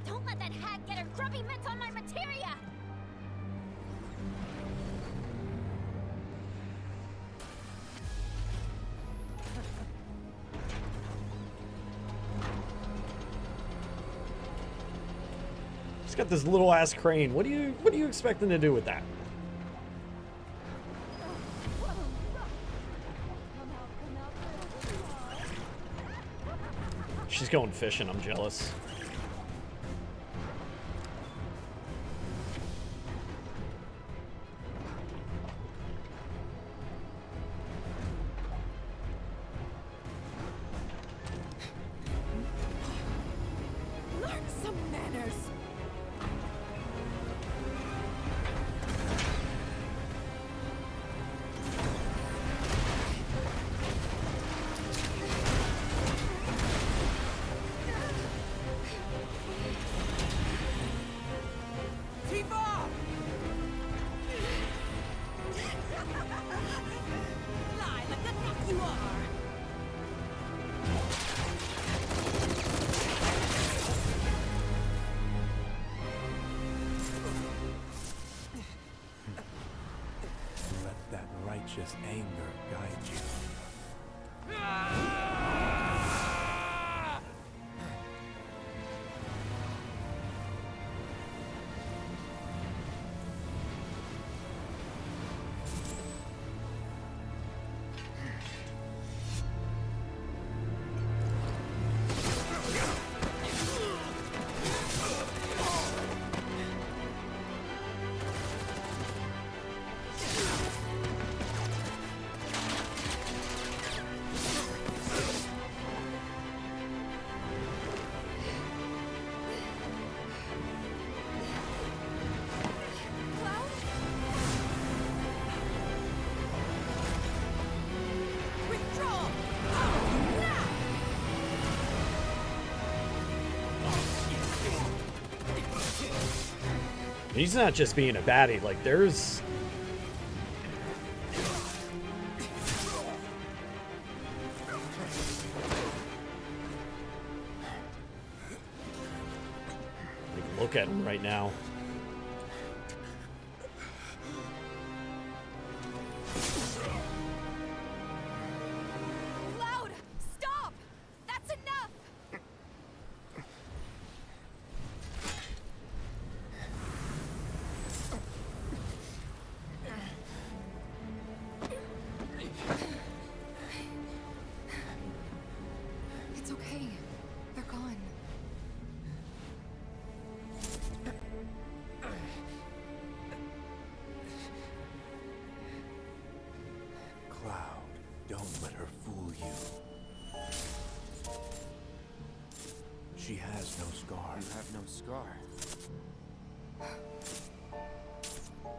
Speaker 3: Don't let that hag get her grubby mitts on my materia.
Speaker 1: He's got this little ass crane. What are you expecting to do with that? She's going fishing. I'm jealous.
Speaker 13: Learn some manners.
Speaker 7: Tifa!
Speaker 13: Lie like the heck you are.
Speaker 15: Let that righteous anger guide you.
Speaker 13: Withdraw.
Speaker 1: He's not just being a baddie. Like, there's... Like, look at him right now.
Speaker 13: Cloud, stop! That's enough!
Speaker 14: It's okay. They're gone.
Speaker 15: Cloud, don't let her fool you. She has no scar.
Speaker 2: You have no scar.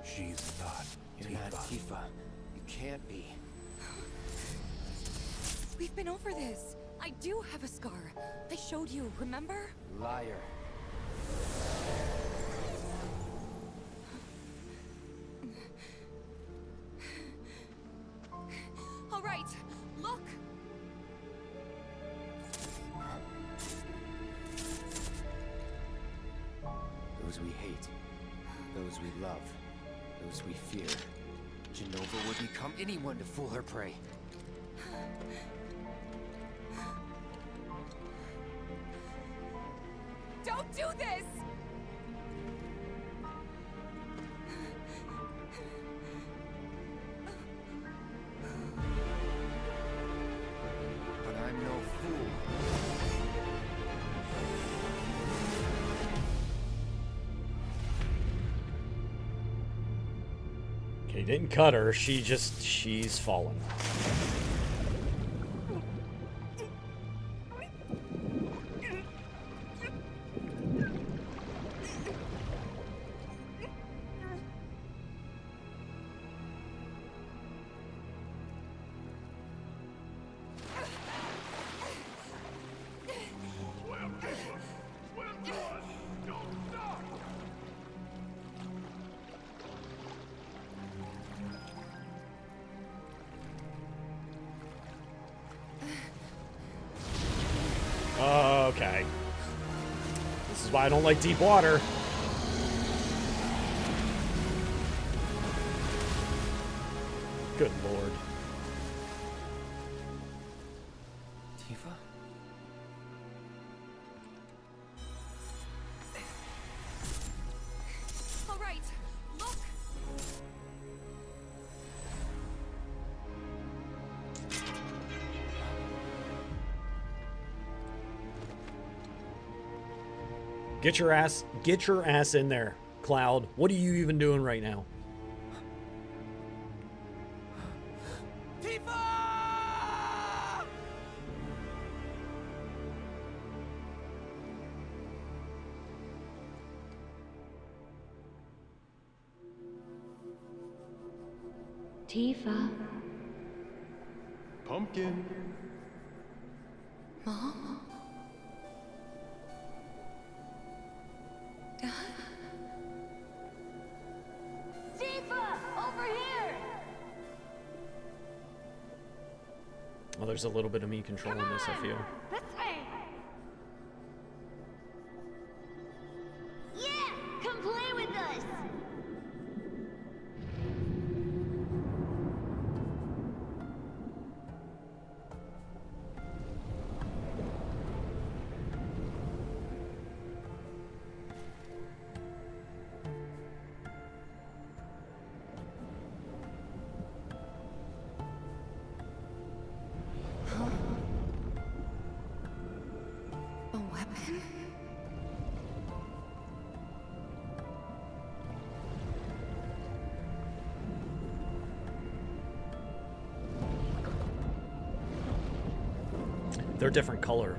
Speaker 15: She's not
Speaker 2: You're
Speaker 15: Tifa.
Speaker 2: not Tifa. You can't be.
Speaker 14: We've been over this. I do have a scar. I showed you, remember?
Speaker 2: Liar.
Speaker 14: All right, look.
Speaker 2: Those we hate. Those we love. Those we fear. Genova would become anyone to fool her prey.
Speaker 13: Don't do this!
Speaker 2: But I'm no fool.
Speaker 1: Okay, didn't cut her. She's fallen. Okay. This is why I don't like deep water. Good lord.
Speaker 2: Tifa?
Speaker 1: Get your ass in there, Cloud. What are you even doing right now?
Speaker 19: Tifa.
Speaker 20: Pumpkin.
Speaker 19: Mom? Dad?
Speaker 4: Tifa! Over here!
Speaker 1: Well, there's a little bit of me controlling this, I feel.
Speaker 4: This way! Yeah! Come play with us!
Speaker 19: A weapon?
Speaker 1: They're different color.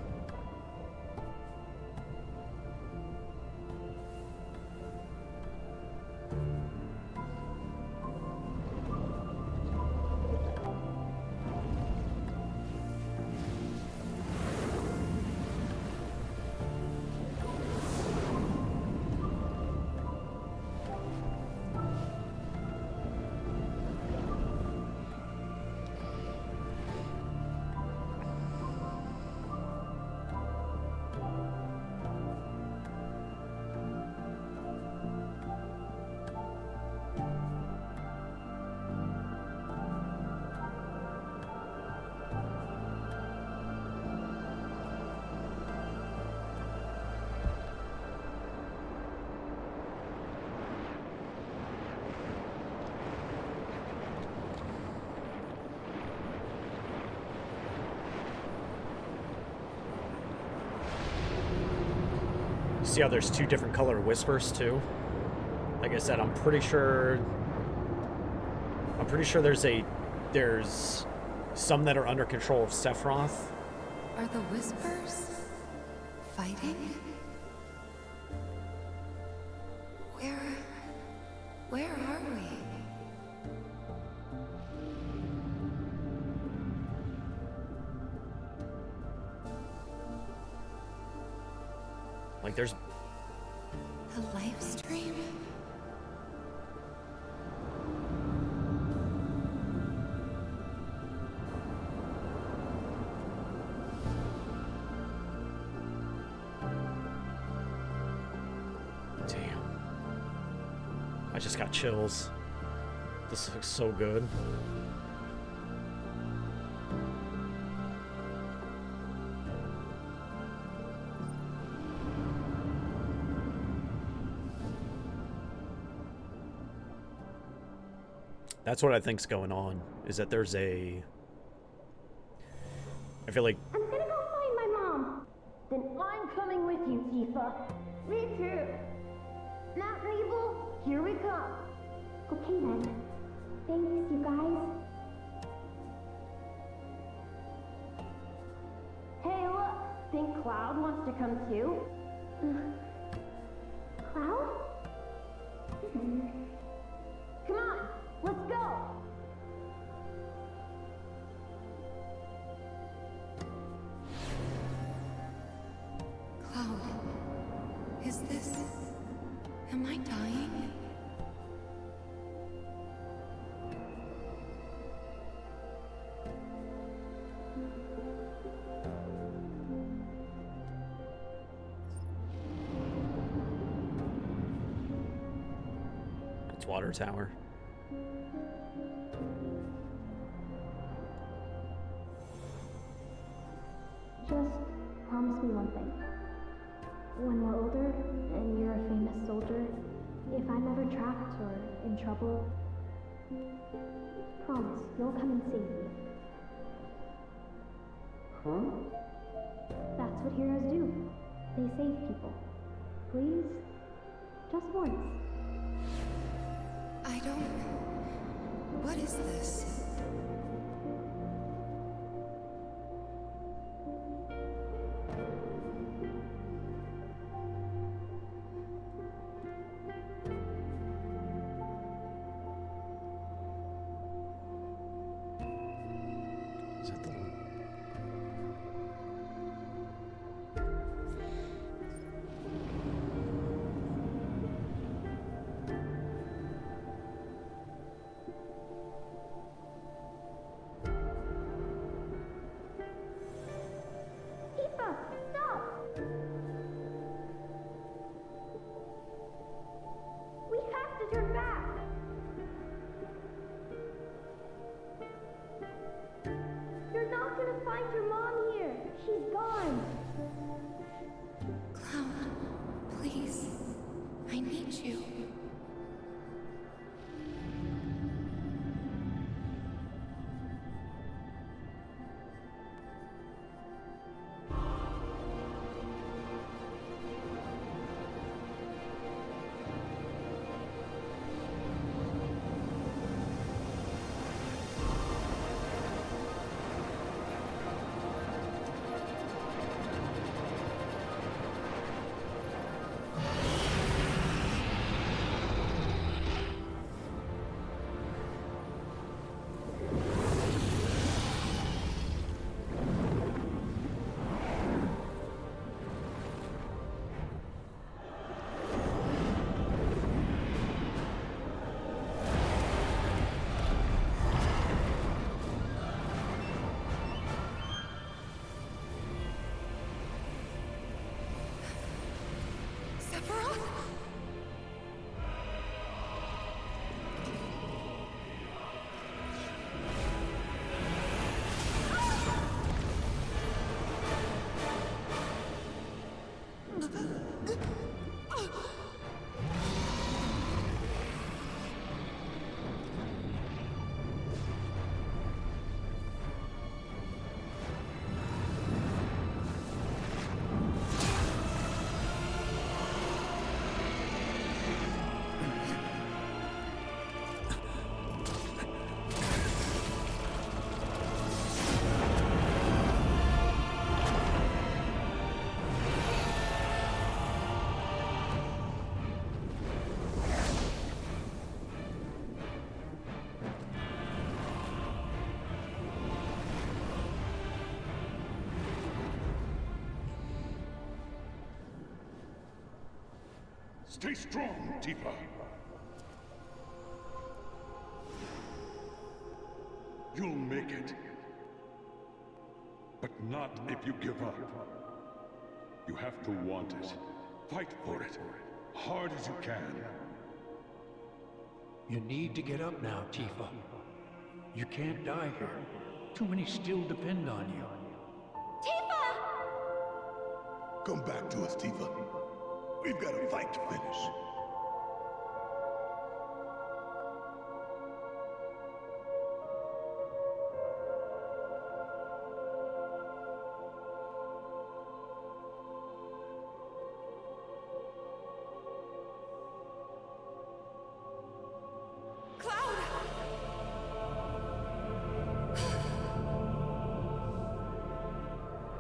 Speaker 1: See how there's two different color whispers too? Like I said, I'm pretty sure there's some that are under control of Sephiroth.
Speaker 19: Are the whispers fighting? Where are we?
Speaker 1: Like there's
Speaker 19: A live stream?
Speaker 1: Damn. I just got chills. This looks so good. That's what I think's going on, is that there's a... I feel like...
Speaker 4: I'm gonna go find my mom. Then I'm coming with you, Tifa. Me too. Mountain Evil, here we come. Okay then. Thanks, you guys. Hey, look. Think Cloud wants to come too? Cloud? Come on, let's go.
Speaker 19: Cloud, is this... Am I dying?
Speaker 1: It's Water Tower.
Speaker 4: Just promise me one thing. When we're older and you're a famous soldier, if I'm ever trapped or in trouble, promise you'll come and save me. Huh? That's what heroes do. They save people. Please? Just once.
Speaker 19: I don't... What is this?
Speaker 1: Is that the...
Speaker 4: Tifa, stop! We have to turn back! You're not gonna find your mom here. She's gone.
Speaker 19: Cloud, please. I need you.
Speaker 10: Stay strong, Tifa. You'll make it. But not if you give up. You have to want it. Fight for it. Hard as you can.
Speaker 9: You need to get up now, Tifa. You can't die here. Too many still depend on you.
Speaker 4: Tifa!
Speaker 10: Come back to us, Tifa. We've got a fight to finish.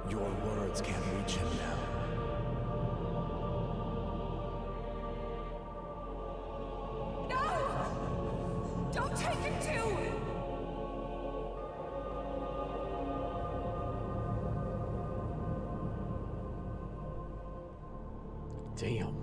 Speaker 15: Your words can't reach him now.
Speaker 19: No! Don't take him too!
Speaker 1: Damn.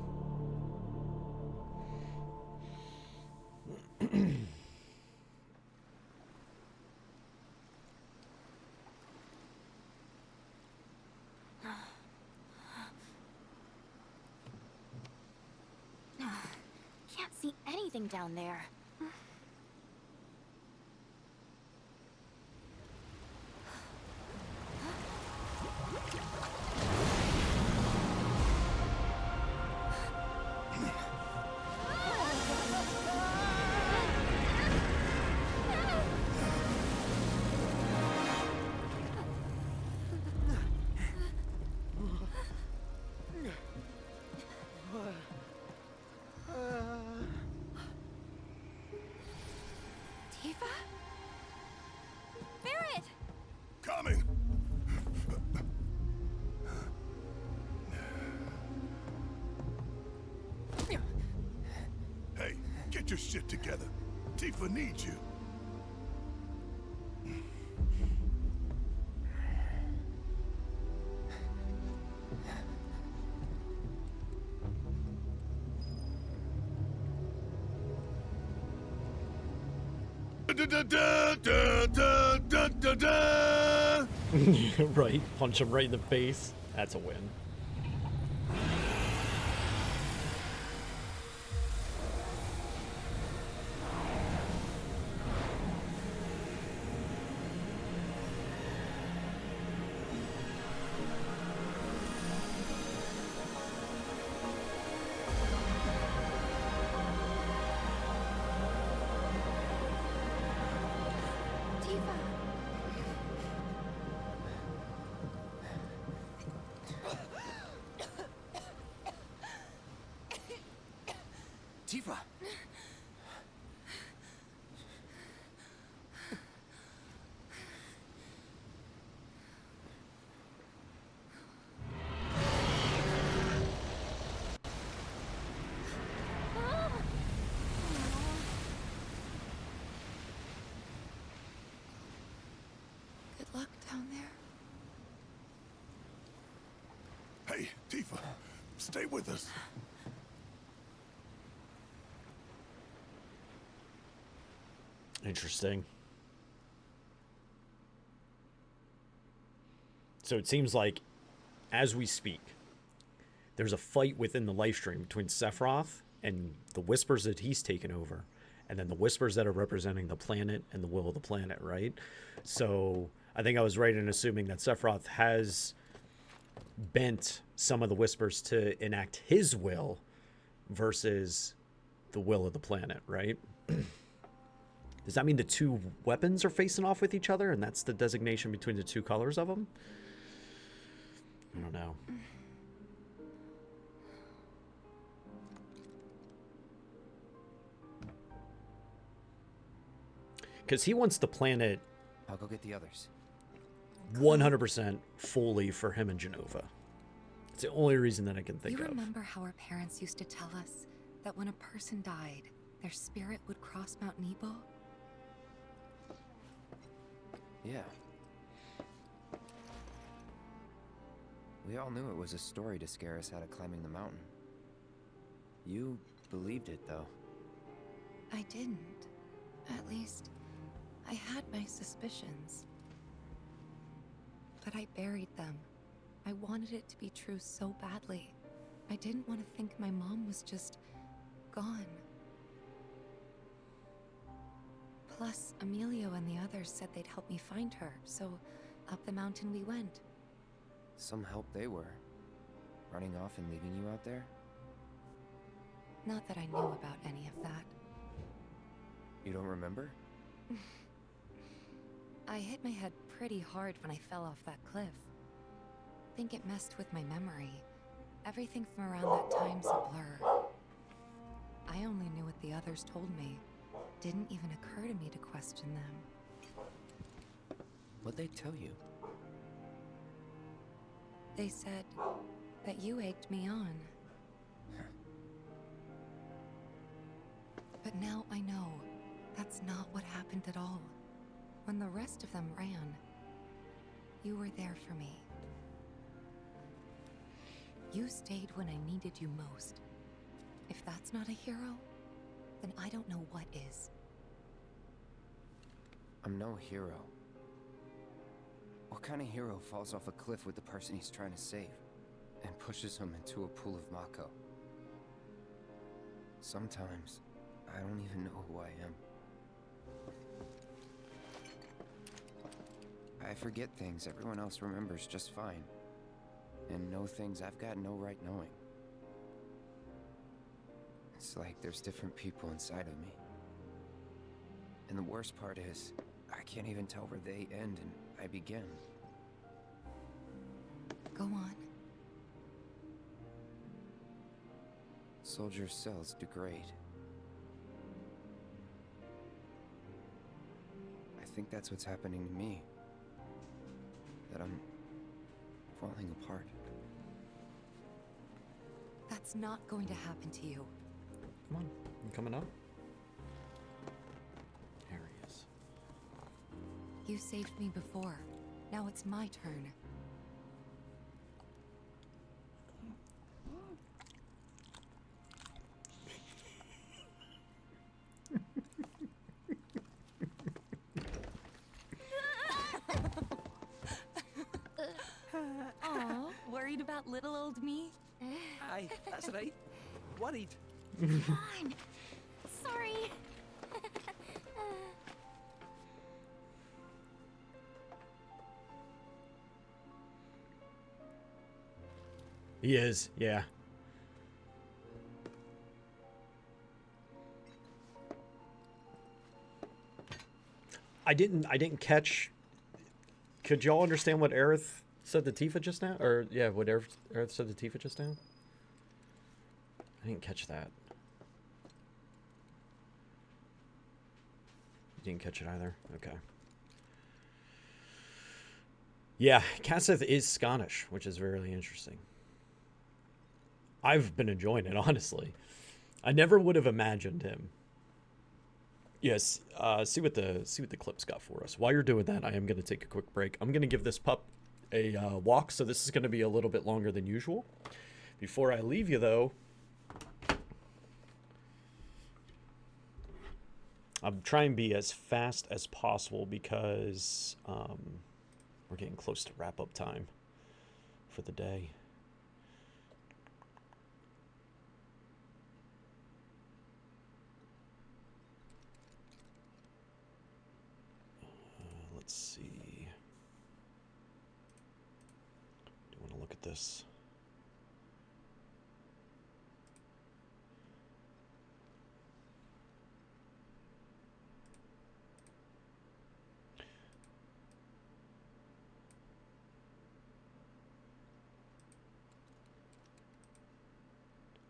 Speaker 3: Can't see anything down there.
Speaker 10: your shit together. Tifa needs you.
Speaker 1: Right, punch him right in the face. That's a win.
Speaker 19: Tifa.
Speaker 2: Tifa!
Speaker 19: Good luck down there.
Speaker 10: Hey, Tifa, stay with us.
Speaker 1: Interesting. So it seems like, as we speak, there's a fight within the live stream between Sephiroth and the Whispers that he's taken over, and then the Whispers that are representing the planet and the will of the planet, right? So I think I was right in assuming that Sephiroth has bent some of the Whispers to enact his will versus the will of the planet, right? Does that mean the two weapons are facing off with each other, and that's the designation between the two colors of them? I don't know. Because he wants the planet...
Speaker 2: I'll go get the others.
Speaker 1: 100% fully for him and Genova. It's the only reason that I can think
Speaker 8: You
Speaker 1: of.
Speaker 8: remember how our parents used to tell us that when a person died, their spirit would cross Mount Nebo?
Speaker 2: Yeah. We all knew it was a story to scare us out of climbing the mountain. You believed it, though.
Speaker 8: I didn't. At least, I had my suspicions. But I buried them. I wanted it to be true so badly. I didn't want to think my mom was just gone. Plus, Emilio and the others said they'd help me find her, so up the mountain we went.
Speaker 2: Some help they were. Running off and leaving you out there?
Speaker 8: Not that I knew about any of that.
Speaker 2: You don't remember?
Speaker 8: I hit my head pretty hard when I fell off that cliff. Think it messed with my memory. Everything from around that time's a blur. I only knew what the others told me. Didn't even occur to me to question them.
Speaker 2: What'd they tell you?
Speaker 8: They said that you egged me on. But now I know that's not what happened at all. When the rest of them ran, you were there for me. You stayed when I needed you most. If that's not a hero, then I don't know what is.
Speaker 2: I'm no hero. What kind of hero falls off a cliff with the person he's trying to save and pushes him into a pool of Mako? Sometimes, I don't even know who I am. I forget things everyone else remembers just fine, and know things I've got no right knowing. It's like there's different people inside of me. And the worst part is, I can't even tell where they end and I begin.
Speaker 8: Go on.
Speaker 2: Soldier cells degrade. I think that's what's happening to me. That I'm falling apart.
Speaker 8: That's not going to happen to you.
Speaker 1: Come on, you coming up?
Speaker 8: You saved me before. Now it's my turn. Aw, worried about little old me?
Speaker 7: Aye, that's right. Worried.
Speaker 3: Fine. Sorry.
Speaker 1: He is, yeah. I didn't catch. Could y'all understand what Aerith said to Tifa just now? Or yeah, what Aerith said to Tifa just now? I didn't catch that. You didn't catch it either? Okay. Yeah, Kassith is Scottish, which is really interesting. I've been enjoying it, honestly. I never would have imagined him. Yes, see what the clip's got for us. While you're doing that, I am going to take a quick break. I'm going to give this pup a walk, so this is going to be a little bit longer than usual. Before I leave you, though, I'm trying to be as fast as possible because we're getting close to wrap-up time for the day. Let's see. Do you want to look at this?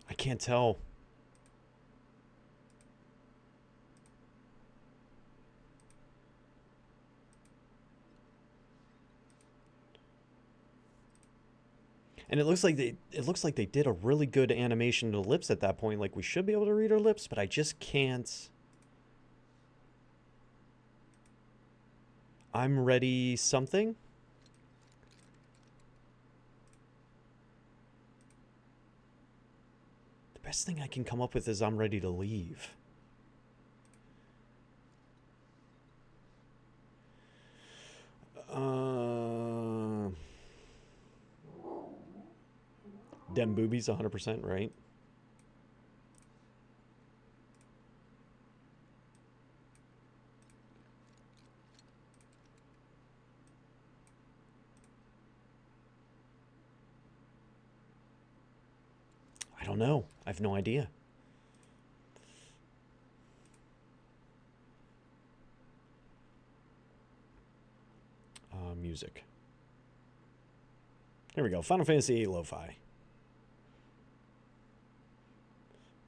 Speaker 1: I can't tell. And it looks like they did a really good animation to the lips at that point. Like, we should be able to read her lips, but I just can't. I'm ready something? The best thing I can come up with is I'm ready to leave. Dem boobies 100%, right? I don't know. I have no idea. Music. Here we go. Final Fantasy VIII Lo-Fi.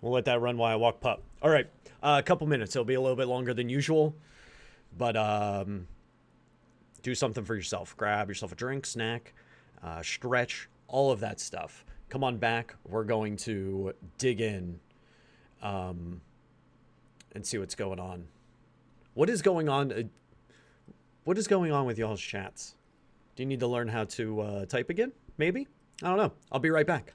Speaker 1: We'll let that run while I walk pup. All right. A couple minutes. It'll be a little bit longer than usual. But do something for yourself. Grab yourself a drink, snack, stretch, all of that stuff. Come on back. We're going to dig in and see what's going on. What is going on? What is going on with y'all's chats? Do you need to learn how to type again? Maybe? I don't know. I'll be right back.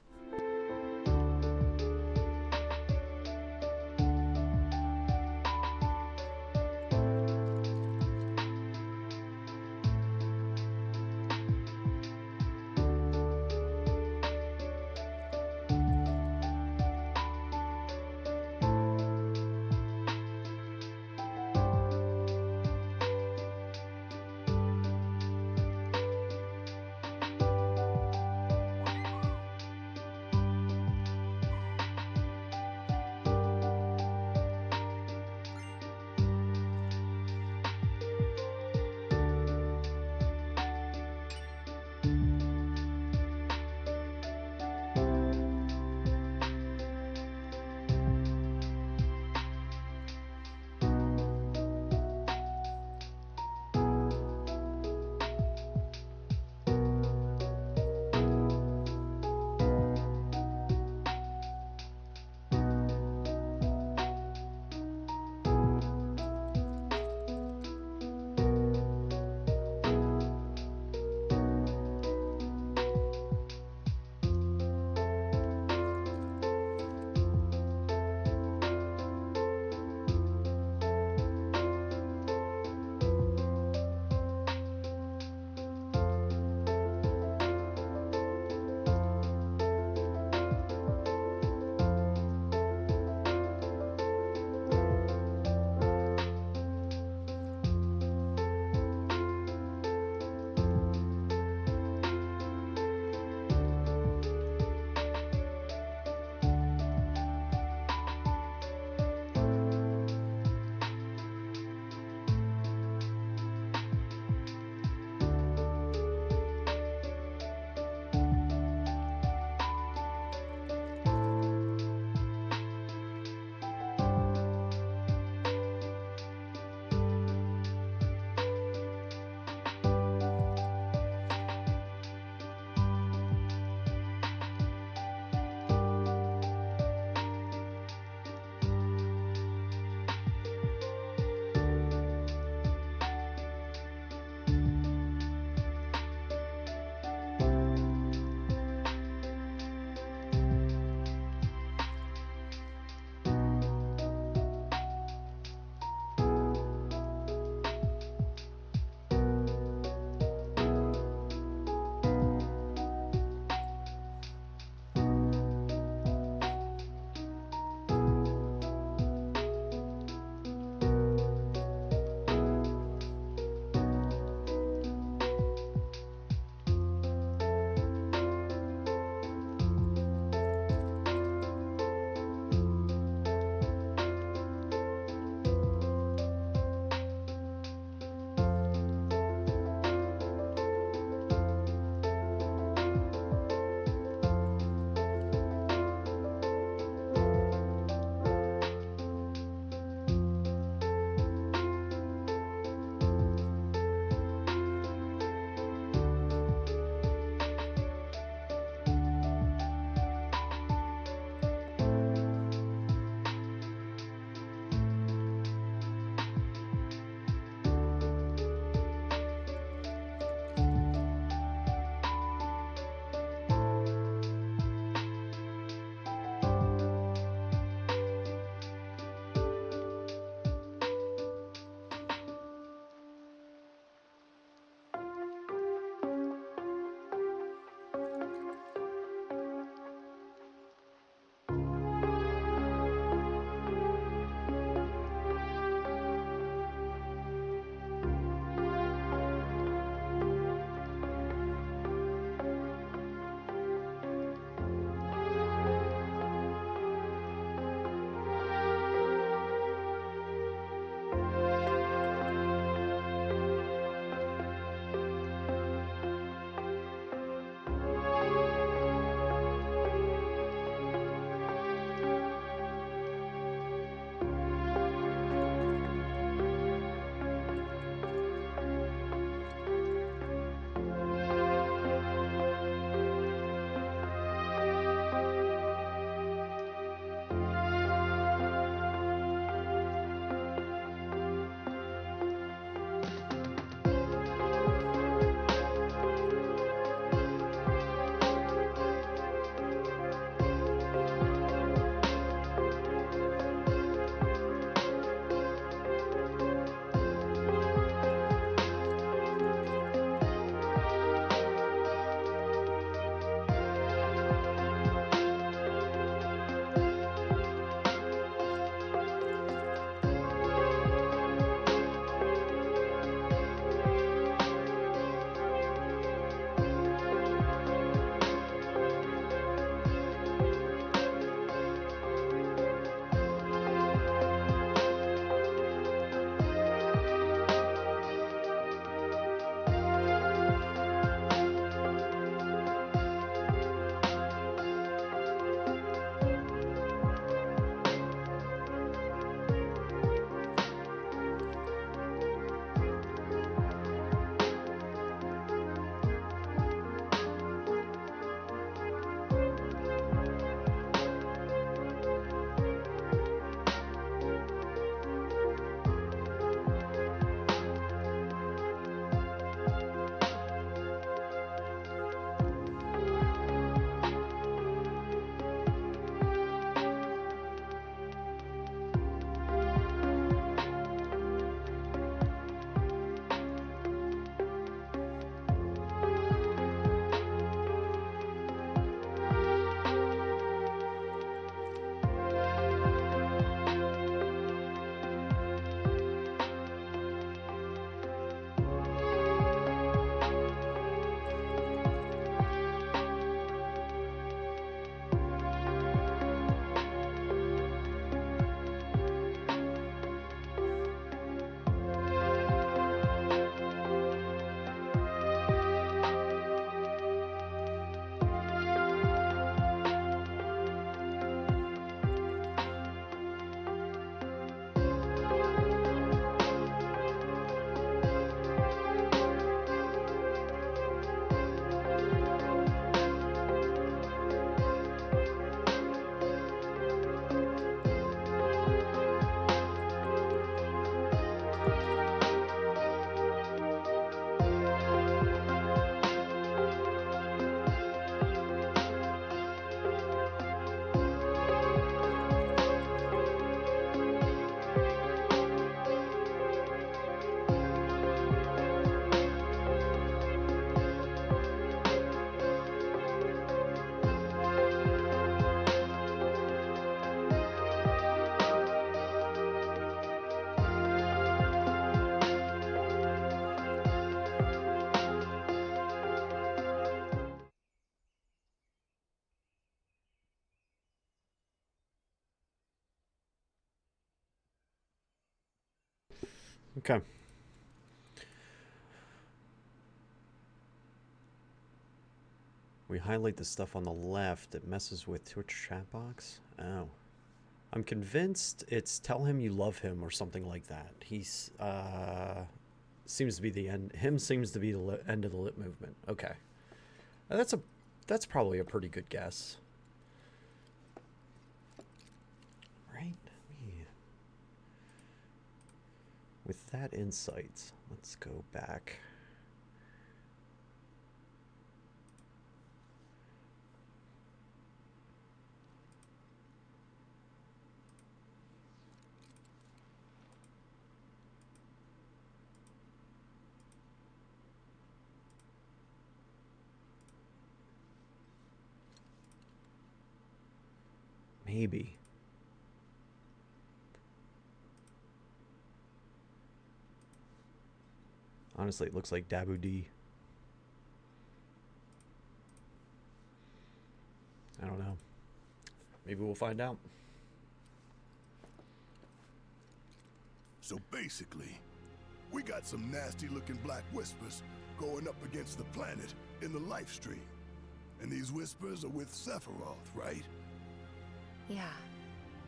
Speaker 1: Okay. We highlight the stuff on the left. It messes with Twitch chat box. Oh. I'm convinced it's tell him you love him or something like that. He's, seems to be the end. Him seems to be the end of the lip movement. Okay. That's probably a pretty good guess. Right? With that insight, let's go back. Maybe. Honestly, it looks like Dabu D. I don't know. Maybe we'll find out.
Speaker 10: So basically, we got some nasty looking black whispers going up against the planet in the life stream. And these whispers are with Sephiroth, right?
Speaker 8: Yeah,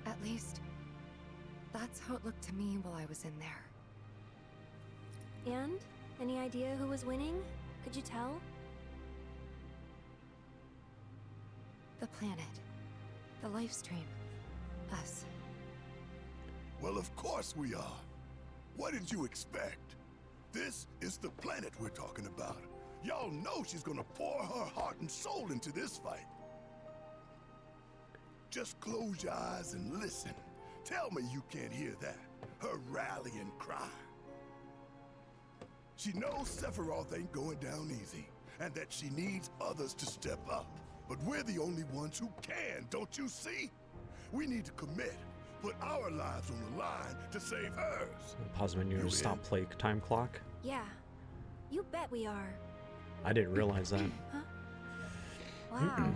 Speaker 8: at least that's how it looked to me while I was in there.
Speaker 16: And? Any idea who was winning? Could you tell?
Speaker 8: The planet. The life stream. Us.
Speaker 10: Well, of course we are. What did you expect? This is the planet we're talking about. Y'all know she's gonna pour her heart and soul into this fight. Just close your eyes and listen. Tell me you can't hear that. Her rallying cry. She knows Sephiroth ain't going down easy, and that she needs others to step up. But we're the only ones who can, don't you see? We need to commit, put our lives on the line to save hers.
Speaker 1: Pause menu to stop play time clock.
Speaker 16: Yeah. You bet we are.
Speaker 1: I didn't realize that.
Speaker 16: Huh?
Speaker 3: Wow.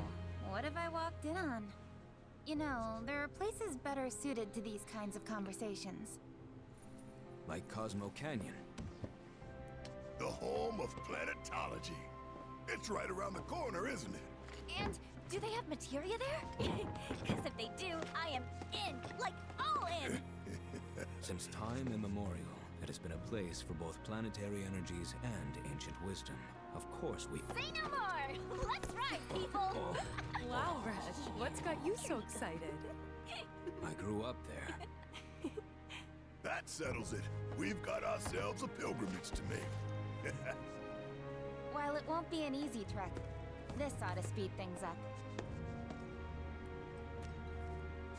Speaker 3: What have I walked in on? You know, there are places better suited to these kinds of conversations.
Speaker 11: Like Cosmo Canyon.
Speaker 10: The home of planetology. It's right around the corner, isn't it?
Speaker 3: And do they have materia there? Because if they do, I am in, like all in.
Speaker 11: Since time immemorial, it has been a place for both planetary energies and ancient wisdom. Of course we...
Speaker 3: Say no more! Let's ride, people!
Speaker 13: Wow, Resh, what's got you so excited?
Speaker 11: I grew up there.
Speaker 10: That settles it. We've got ourselves a pilgrimage to make.
Speaker 3: While it won't be an easy trek, this ought to speed things up.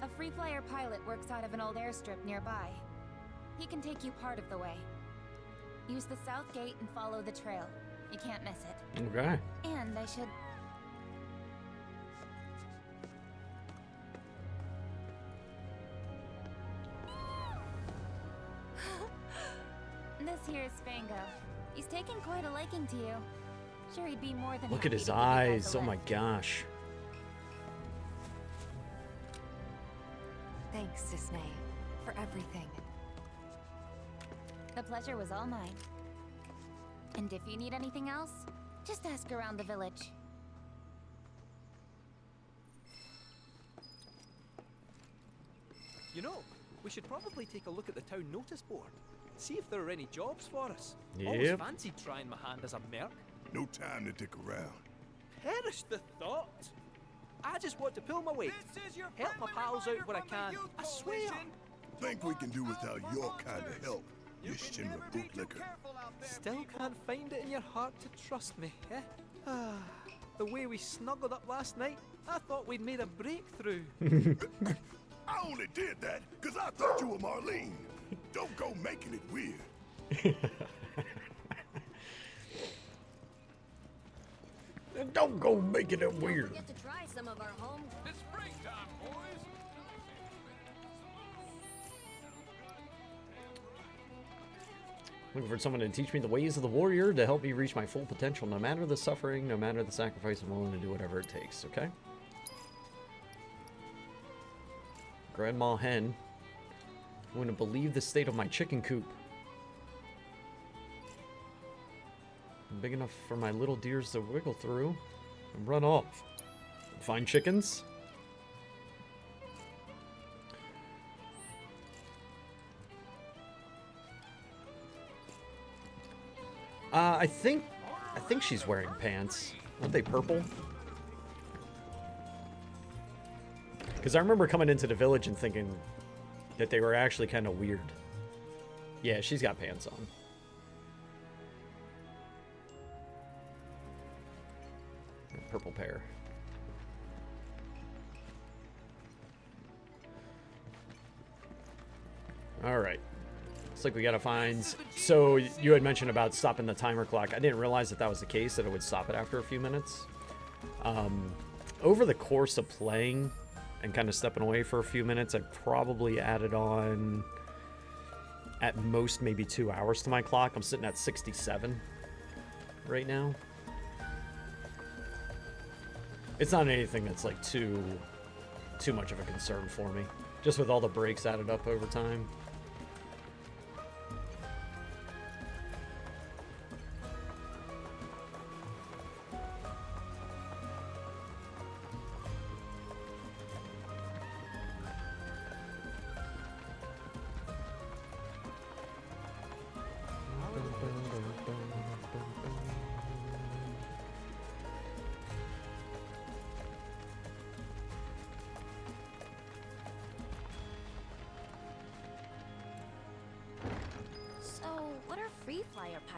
Speaker 3: A free flyer pilot works out of an old airstrip nearby. He can take you part of the way. Use the south gate and follow the trail. You can't miss it.
Speaker 1: Okay.
Speaker 3: And I should... This here's Spango. He's taken quite a liking to you. Sure, he'd be more than
Speaker 1: Look
Speaker 3: happy
Speaker 1: at his
Speaker 3: to give you guys
Speaker 1: eyes.
Speaker 3: a
Speaker 1: Oh my
Speaker 3: lift.
Speaker 1: gosh.
Speaker 8: Thanks, Cisne, for everything.
Speaker 3: The pleasure was all mine. And if you need anything else, just ask around the village.
Speaker 7: You know, we should probably take a look at the town notice board. See if there are any jobs for us.
Speaker 1: Yep.
Speaker 7: Always fancied trying my hand as a merc.
Speaker 10: No time to dick around.
Speaker 7: Perish the thought! I just want to pull my weight. Help my pals out where I can. I swear!
Speaker 10: Think we can do without your kind of help, you Shinra bootlicker.
Speaker 7: Still can't find it in your heart to trust me, eh? The way we snuggled up last night, I thought we'd made a breakthrough.
Speaker 10: I only did that because I thought you were Marlene. Don't go making it weird.
Speaker 1: Don't go making it weird.
Speaker 14: Get to try some of our home.
Speaker 9: It's springtime, boys.
Speaker 1: Looking for someone to teach me the ways of the warrior to help me reach my full potential, no matter the suffering, no matter the sacrifice. I'm willing to do whatever it takes, okay? Grandma Hen. I wouldn't believe the state of my chicken coop. Big enough for my little deers to wiggle through and run off. Find chickens? I think she's wearing pants. Aren't they purple? Because I remember coming into the village and thinking that they were actually kind of weird. Yeah, she's got pants on. Purple pair. All right. Looks like we gotta find... So, you had mentioned about stopping the timer clock. I didn't realize that was the case, that it would stop it after a few minutes. Over the course of playing and kind of stepping away for a few minutes, I probably added on, at most, maybe 2 hours to my clock. I'm sitting at 67 right now. It's not anything that's like too much of a concern for me. Just with all the breaks added up over time.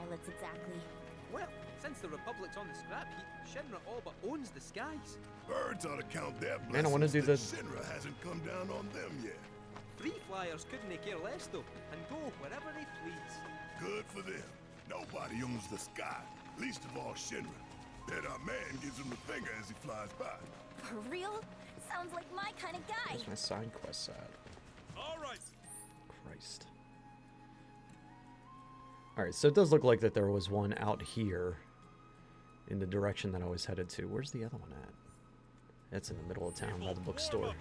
Speaker 21: pilots exactly?
Speaker 7: Well, since the Republic's on the scrap heap, Shinra all but owns the skies.
Speaker 10: Birds ought to count their blessings.
Speaker 1: Man, I want to do the...
Speaker 10: Shinra hasn't come down on them yet.
Speaker 7: Free flyers couldn't care less though, and go wherever they please.
Speaker 10: Good for them. Nobody owns the sky, least of all Shinra. Bet our man gives him the finger as he flies by.
Speaker 21: For real? Sounds like my kind of guy.
Speaker 1: Where's my side quest at?
Speaker 10: All right.
Speaker 1: Christ. Alright, so it does look like that there was one out here in the direction that I was headed to. Where's the other one at? That's in the middle of town by the bookstore.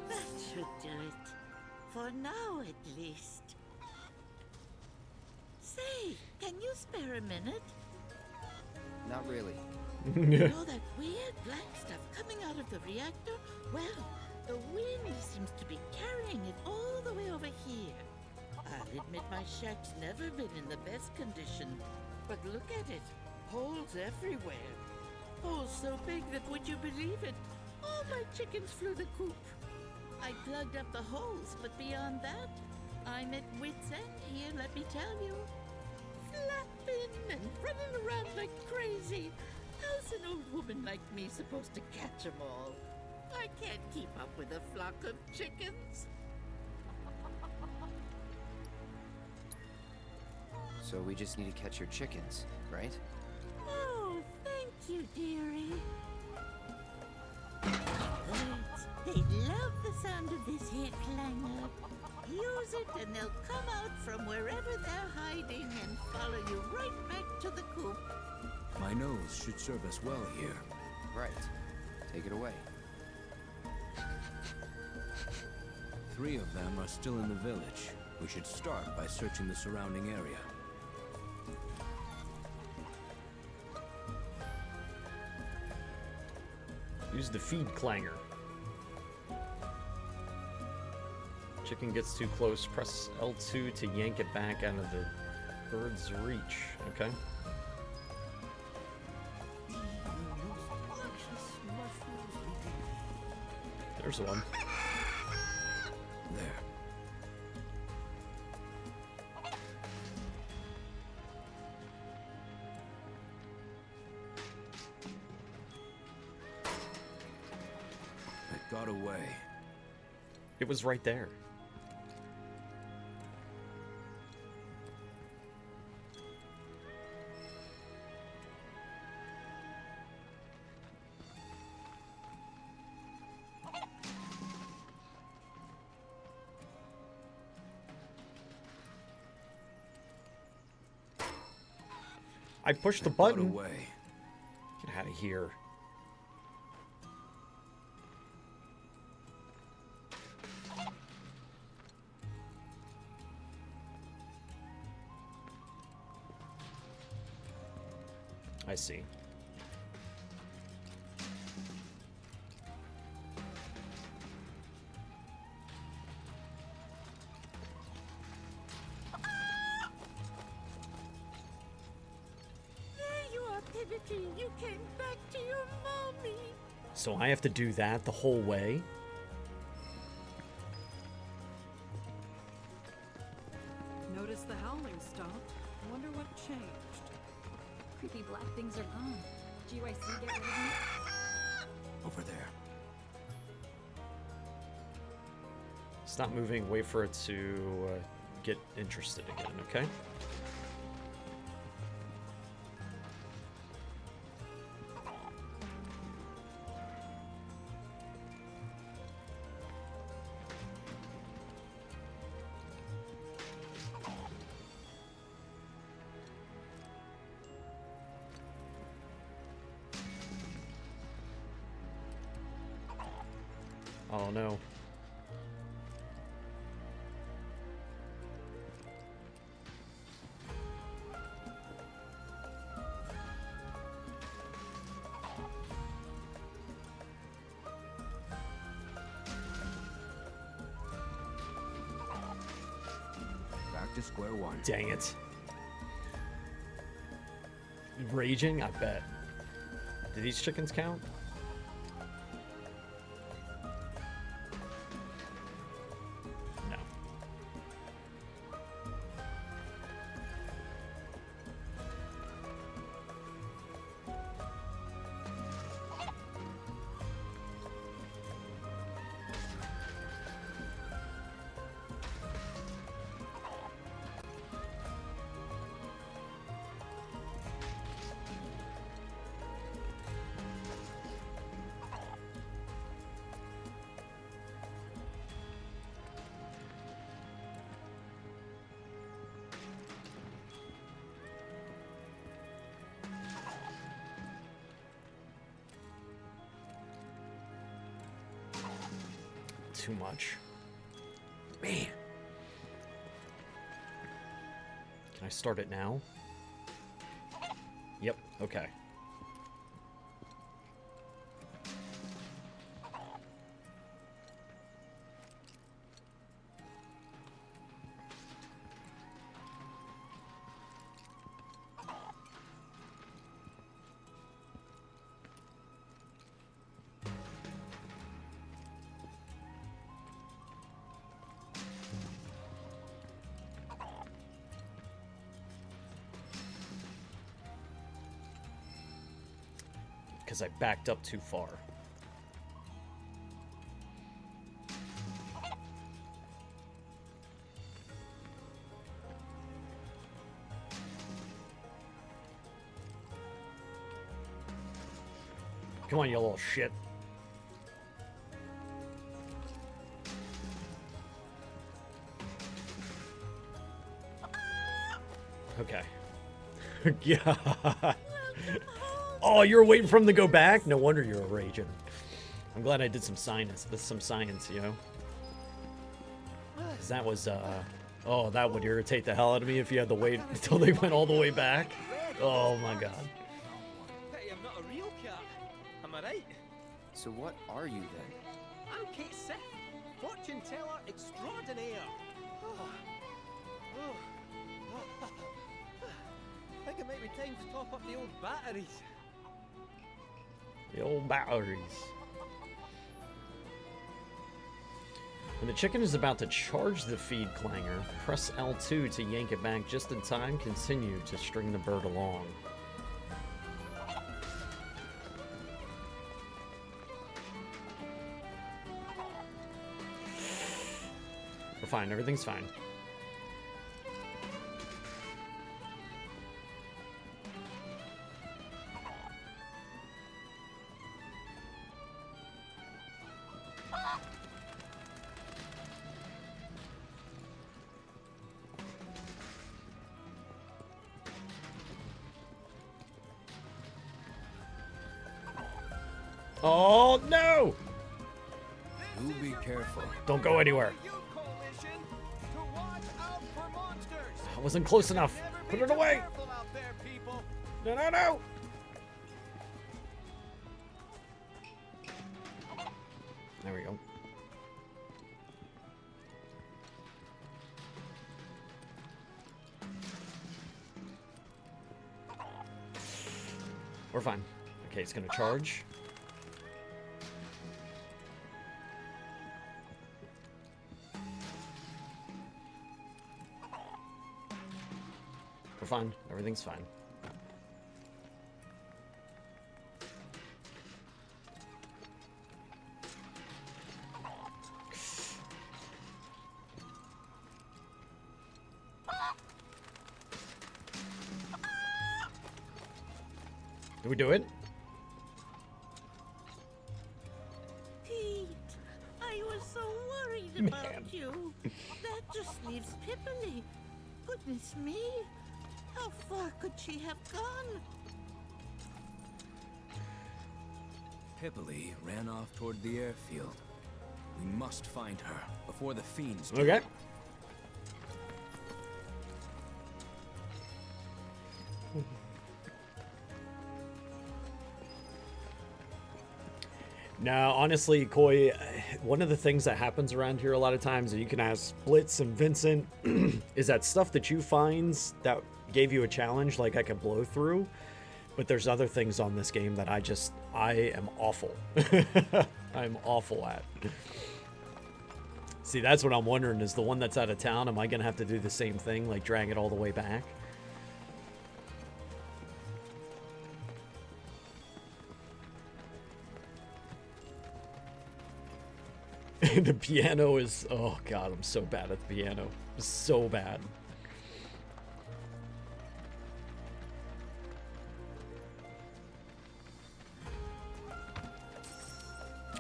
Speaker 17: That should do it. For now, at least. Say, can you spare a minute?
Speaker 2: Not really.
Speaker 17: You know that weird black stuff coming out of the reactor? Well, the wind seems to be carrying it all the way over here. I'll admit my shack's never been in the best condition, but look at it. Holes everywhere. Holes so big that, would you believe it, all my chickens flew the coop. I plugged up the holes, but beyond that, I'm at wit's end here, let me tell you. Flapping and running around like crazy. How's an old woman like me supposed to catch 'em all? I can't keep up with a flock of chickens.
Speaker 2: So we just need to catch your chickens, right?
Speaker 17: Oh, thank you, dearie. Birds, they love the sound of this here clanger. Use it and they'll come out from wherever they're hiding and follow you right back to the coop.
Speaker 11: My nose should serve us well here.
Speaker 2: Right. Take it away.
Speaker 11: 3 of them are still in the village. We should start by searching the surrounding area.
Speaker 1: Use the feed clanger. Chicken gets too close. Press L2 to yank it back out of the bird's reach. Okay. There's one.
Speaker 11: There. It got away.
Speaker 1: It was right there. I pushed the
Speaker 11: Got
Speaker 1: button.
Speaker 11: away.
Speaker 1: Get out of here. I see.
Speaker 17: There you are, Pivotine. You came back to your mommy.
Speaker 1: So I have to do that the whole way?
Speaker 13: Notice the howling stopped. Wonder what changed.
Speaker 21: Creepy black things are gone. GYC get rid of them?
Speaker 11: Over there.
Speaker 1: Stop moving, wait for it to get interested again, okay? Oh no.
Speaker 11: Back to square one.
Speaker 1: Dang it. Raging? I bet. Do these chickens count? No. Too much. Man. Can I start it now? Yep, okay. Because I backed up too far. Come on, you little shit. Okay. Yeah. Oh, you're waiting for him to go back? No wonder you're raging. I'm glad I did some science. That's some science, you know? 'Cause that was, oh, that would irritate the hell out of me if you had to wait until they went all the way back. Oh my god.
Speaker 7: Pity I'm not a real cat. Am I right?
Speaker 2: So what are you then?
Speaker 7: I'm Kate Sith, fortune teller extraordinaire. I think it might be time to top up the old batteries.
Speaker 1: The old batteries. When the chicken is about to charge the feed clanger, press L2 to yank it back just in time. Continue to string the bird along. We're fine. Everything's fine. Oh, no!
Speaker 11: You be careful.
Speaker 1: Don't go anywhere. I wasn't close enough. Put it away. No, no, no. There we go. We're fine. Okay, it's gonna charge. We're fine. Everything's fine. Did we do it?
Speaker 17: Pete, I was so worried about you. That just leaves Pipoli. Goodness me. How far could she have gone?
Speaker 11: Pipoli ran off toward the airfield. We must find her before the fiends do.
Speaker 1: Okay. Now, honestly, Koi, one of the things that happens around here a lot of times, and you can ask Blitz and Vincent, is that stuff that you find that gave you a challenge, like I could blow through, but there's other things on this game that I am awful. I'm awful at. See, that's what I'm wondering, is the one that's out of town, am I going to have to do the same thing, like drag it all the way back? The piano is... Oh, God, I'm so bad at the piano. So bad.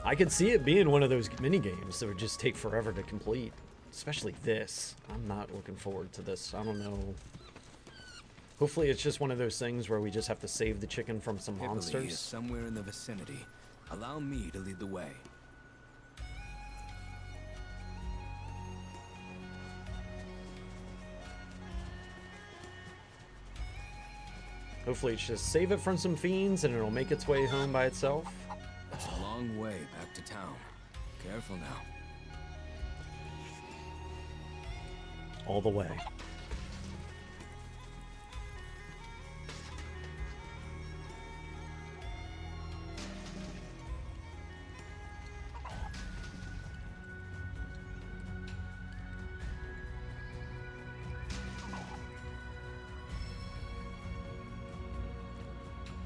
Speaker 1: I could see it being one of those mini games that would just take forever to complete. Especially this. I'm not looking forward to this. I don't know. Hopefully it's just one of those things where we just have to save the chicken from some
Speaker 11: Pipoli
Speaker 1: monsters.
Speaker 11: is somewhere in the vicinity. Allow me to lead the way.
Speaker 1: Hopefully it's just save it from some fiends and it'll make its way home by itself.
Speaker 11: It's a long way back to town. Careful now.
Speaker 1: All the way.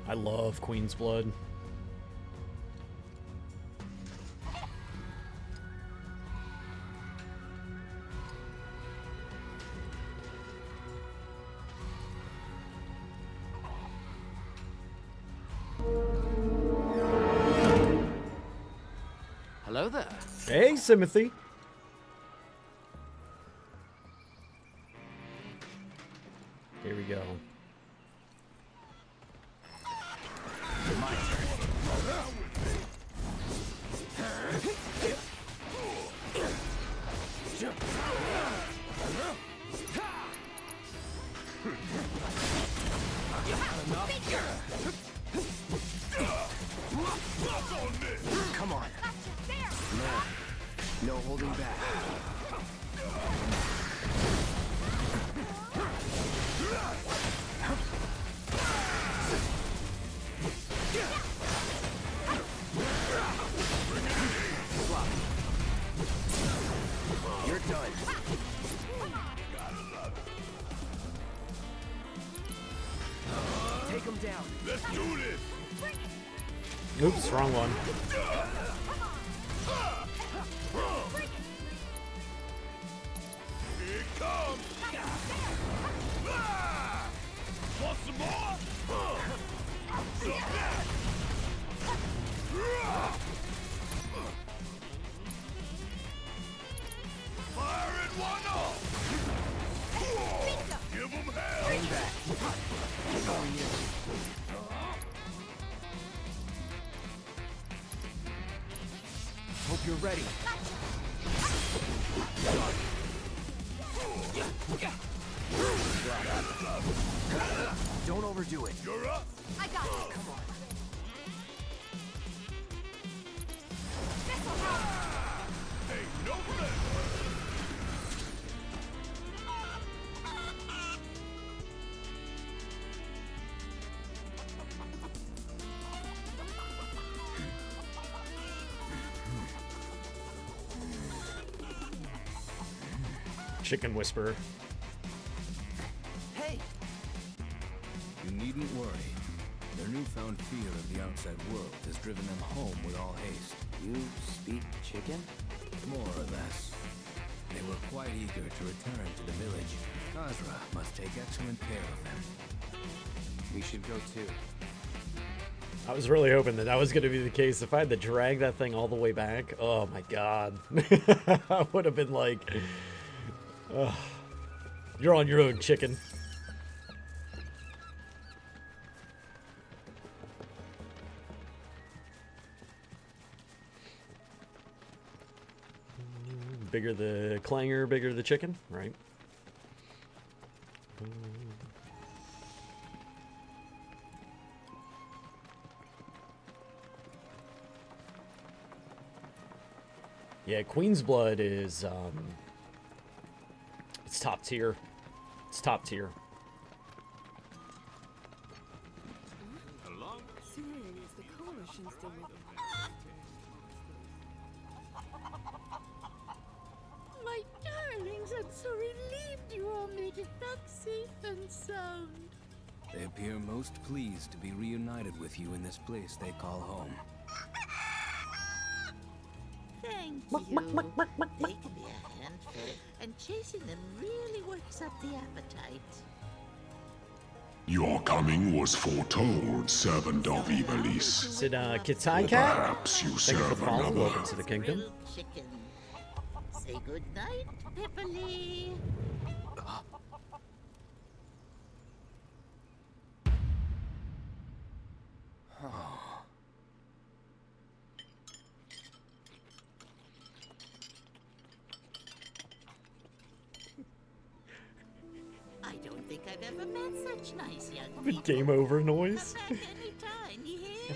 Speaker 1: I love Queen's Blood.
Speaker 12: Hello there.
Speaker 1: Hey, Timothy. Here we go.
Speaker 12: My
Speaker 5: Come on. No holding back. You're done. Take him down.
Speaker 10: Let's do this.
Speaker 1: Oops, wrong one.
Speaker 10: Here it comes. Want some more? Fire it one off. Give him hell.
Speaker 5: Hang back. Going in.
Speaker 6: ready. Don't overdo it.
Speaker 10: You're up.
Speaker 3: I got it.
Speaker 6: Come on.
Speaker 3: This'll help.
Speaker 10: Hey, no less.
Speaker 1: Chicken whisperer.
Speaker 6: Hey!
Speaker 11: You needn't worry. Their newfound fear of the outside world has driven them home with all haste.
Speaker 2: You speak chicken?
Speaker 11: More or less. They were quite eager to return to the village. Khazra must take excellent care of them.
Speaker 2: We should go too.
Speaker 1: I was really hoping that was going to be the case. If I had to drag that thing all the way back, oh my god. I would have been like, you're on your own, chicken. Bigger the clanger, bigger the chicken, right? Yeah, Queen's Blood is, it's top tier. It's top tier.
Speaker 13: Seeing is the coalition still with
Speaker 17: My darlings, I'm so relieved you all made it back safe and sound.
Speaker 11: They appear most pleased to be reunited with you in this place they call home.
Speaker 17: Thank you. They can be a handful, and chasing them really works up the appetite.
Speaker 10: Your coming was foretold, servant of Iblis.
Speaker 1: Is it Kitai Cat?
Speaker 10: Perhaps you
Speaker 1: Thank you for
Speaker 10: serve
Speaker 1: following.
Speaker 10: another.
Speaker 1: Welcome to the kingdom.
Speaker 17: Grilled chicken. Say good night, Pepperly. I don't think I've ever met such nice young
Speaker 1: The
Speaker 17: people.
Speaker 1: game over noise.
Speaker 17: Come back anytime, you hear?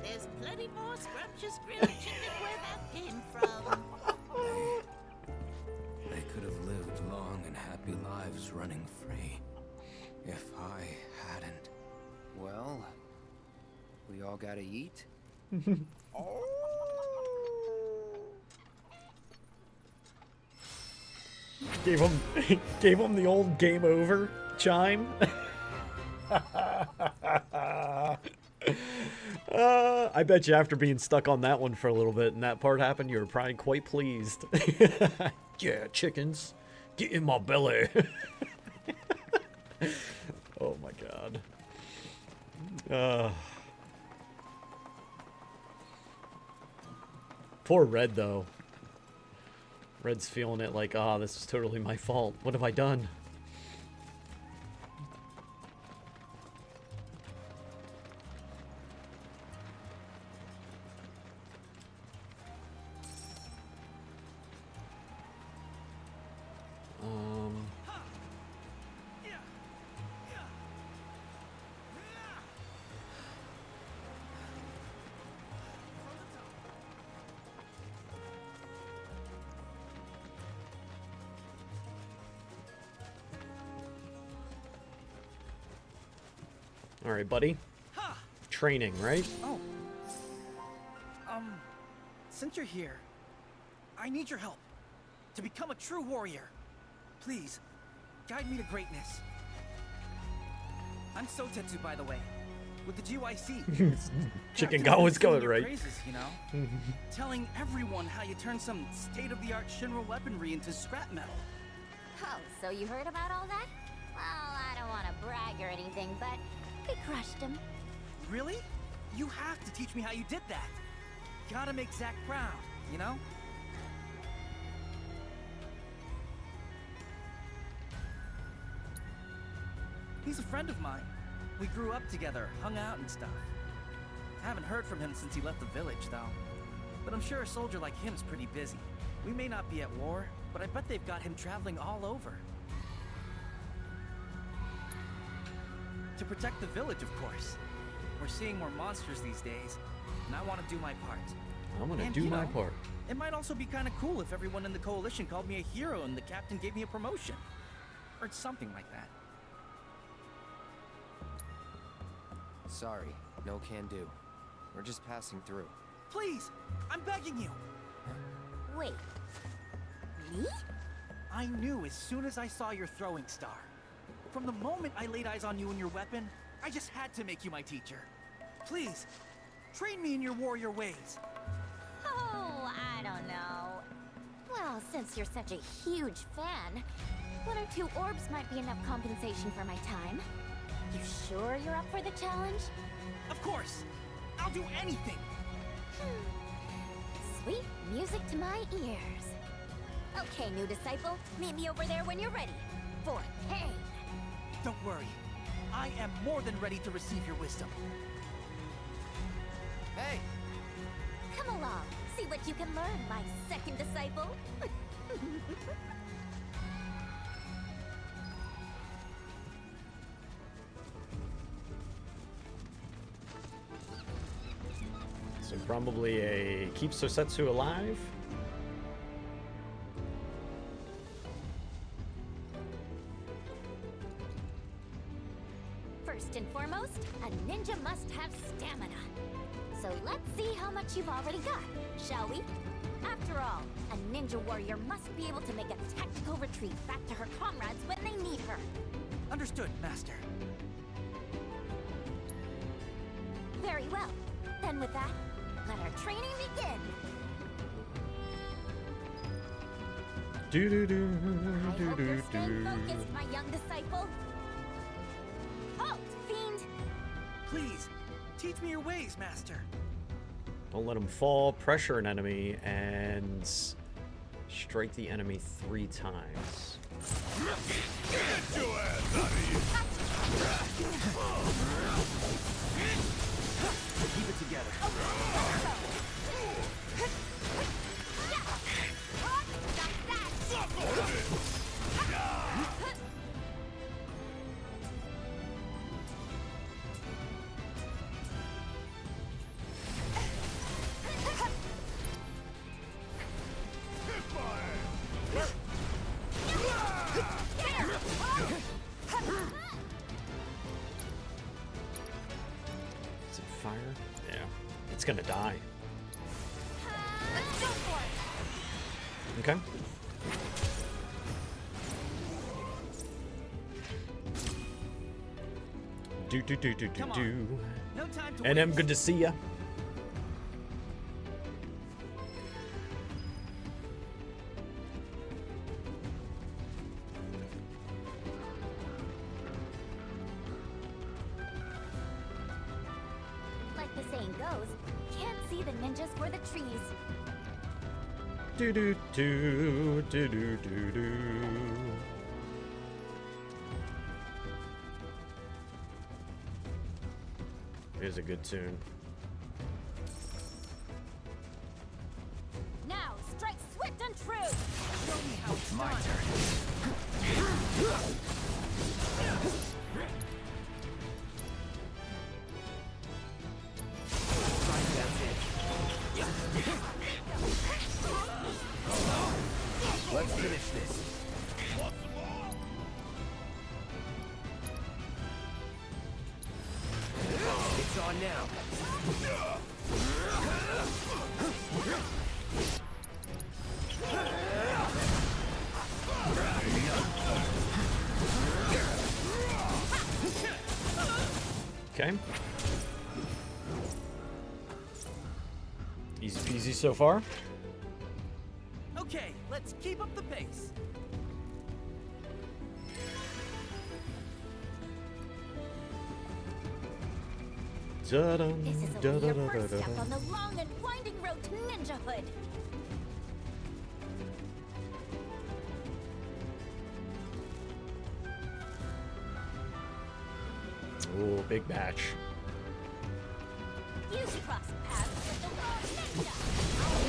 Speaker 17: There's plenty more scrumptious grilled chicken where that came from.
Speaker 11: They could have lived long and happy lives running free. If I hadn't.
Speaker 2: Well, we all gotta eat.
Speaker 1: Gave him the old game over chime. I bet you after being stuck on that one for a little bit and that part happened, you were probably quite pleased. Yeah, chickens, get in my belly. Oh my god. Poor Red though. Red's feeling it like, ah, this is totally my fault. What have I done? All right, buddy. Training, right?
Speaker 6: Oh. Since you're here, I need your help to become a true warrior. Please, guide me to greatness. I'm Sotetsu, by the way, with the GYC.
Speaker 1: Chicken got what's going, right?
Speaker 6: Praises, you know? Telling everyone how you turn some state-of-the-art Shinra weaponry into scrap metal.
Speaker 4: Oh, so you heard about all that? Well, I don't want to brag or anything, but we crushed him.
Speaker 6: Really? You have to teach me how you did that. Gotta make Zack proud, you know? He's a friend of mine. We grew up together, hung out and stuff. I haven't heard from him since he left the village, though.
Speaker 18: But I'm sure a soldier like him's pretty busy. We may not be at war, but I bet they've got him traveling all over. To protect the village, of course. We're seeing more monsters these days, and I want to do my part.
Speaker 1: I'm gonna
Speaker 18: And,
Speaker 1: do
Speaker 18: you
Speaker 1: my
Speaker 18: know,
Speaker 1: part.
Speaker 18: It might also be kind of cool if everyone in the Coalition called me a hero and the captain gave me a promotion. Or something like that.
Speaker 2: Sorry, no can do. We're just passing through.
Speaker 18: Please! I'm begging you!
Speaker 4: Wait. Me?
Speaker 18: I knew as soon as I saw your throwing star. From the moment I laid eyes on you and your weapon, I just had to make you my teacher. Please, train me in your warrior ways.
Speaker 4: Oh, I don't know. Well, since you're such a huge fan, 1 or 2 orbs might be enough compensation for my time. You sure you're up for the challenge?
Speaker 18: Of course! I'll do anything!
Speaker 4: Sweet music to my ears. Okay, new disciple, meet me over there when you're ready. For pain.
Speaker 18: Don't worry. I am more than ready to receive your wisdom.
Speaker 2: Hey!
Speaker 4: Come along, see what you can learn, my second disciple.
Speaker 1: So probably a keep Sosetsu alive.
Speaker 4: First and foremost, a ninja must have stamina. So let's see how much you've already got, shall we? After all, a ninja warrior must be able to make a tactical retreat back to her comrades when they need her.
Speaker 18: Understood, Master.
Speaker 4: Very well. Then with that, let our training begin.
Speaker 1: Do do do
Speaker 4: I
Speaker 1: do
Speaker 4: hope you're
Speaker 1: do
Speaker 4: staying
Speaker 1: do.
Speaker 4: focused, my young disciple. Halt, fiend!
Speaker 18: Please, teach me your ways, Master.
Speaker 1: Don't let him fall. Pressure an enemy and strike the enemy 3 times.
Speaker 10: Get your ass out of here!
Speaker 18: Keep it together.
Speaker 1: Is it fire? Yeah. It's gonna die.
Speaker 4: Let's go for it!
Speaker 1: Okay. Do do do do do
Speaker 18: Come on.
Speaker 1: do.
Speaker 18: No time to
Speaker 1: And I'm
Speaker 18: waste.
Speaker 1: good to see ya.
Speaker 4: Like the saying goes, can't see the ninjas for the trees.
Speaker 1: Do do do do do do do. Here's a good tune.
Speaker 4: Now, strike swift and true!
Speaker 18: Show me how it's
Speaker 5: My
Speaker 18: done.
Speaker 5: Right, that's it. Let's finish this. It's on now.
Speaker 1: Okay. Easy peasy so far.
Speaker 18: Okay, let's keep up the pace.
Speaker 1: Da-dum,
Speaker 4: This is only your first step
Speaker 1: da-da-da-da-da.
Speaker 4: on the long and winding road to ninjahood.
Speaker 1: Ooh, big batch.
Speaker 4: You cross paths with the wrong ninja.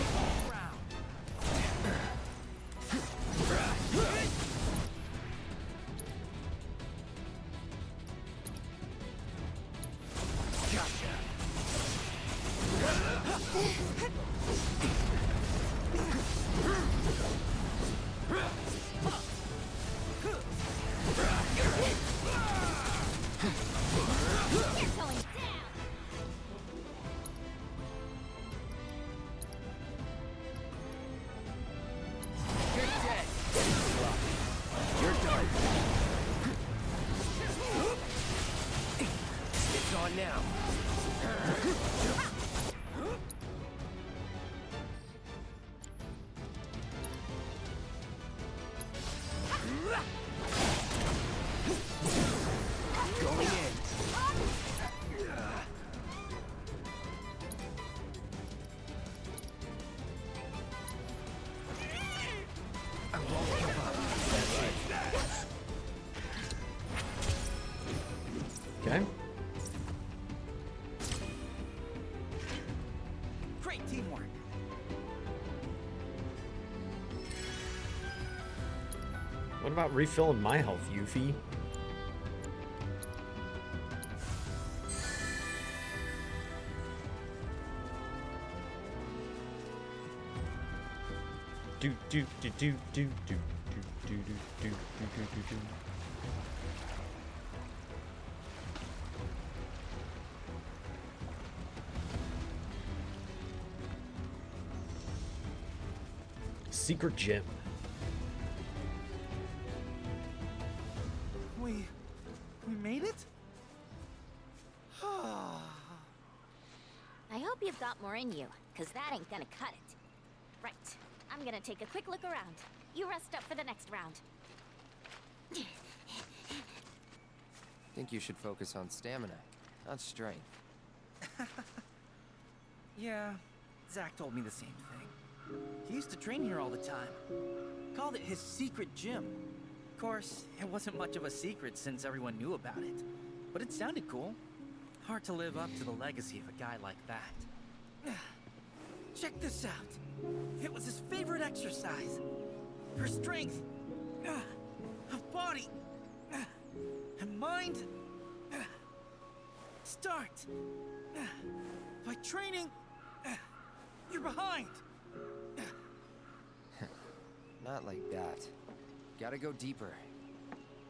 Speaker 2: fun. It's on now. Going in. I won't give up.
Speaker 1: Okay.
Speaker 18: Great teamwork.
Speaker 1: What about refilling my health, Yuffie? Do do do do do do do do do do do do. Secret gem.
Speaker 18: We made it?
Speaker 4: I hope you've got more in you, because that ain't gonna cut it. Right. I'm gonna take a quick look around. You rest up for the next round.
Speaker 2: Think you should focus on stamina, not strength.
Speaker 18: Yeah, Zach told me the same thing. He used to train here all the time. Called it his secret gym. Of course, it wasn't much of a secret since everyone knew about it. But it sounded cool. Hard to live up to the legacy of a guy like that. Check this out. It was his favorite exercise. For strength, of body, and mind. Start by training. You're behind.
Speaker 2: Not like that. Gotta go deeper.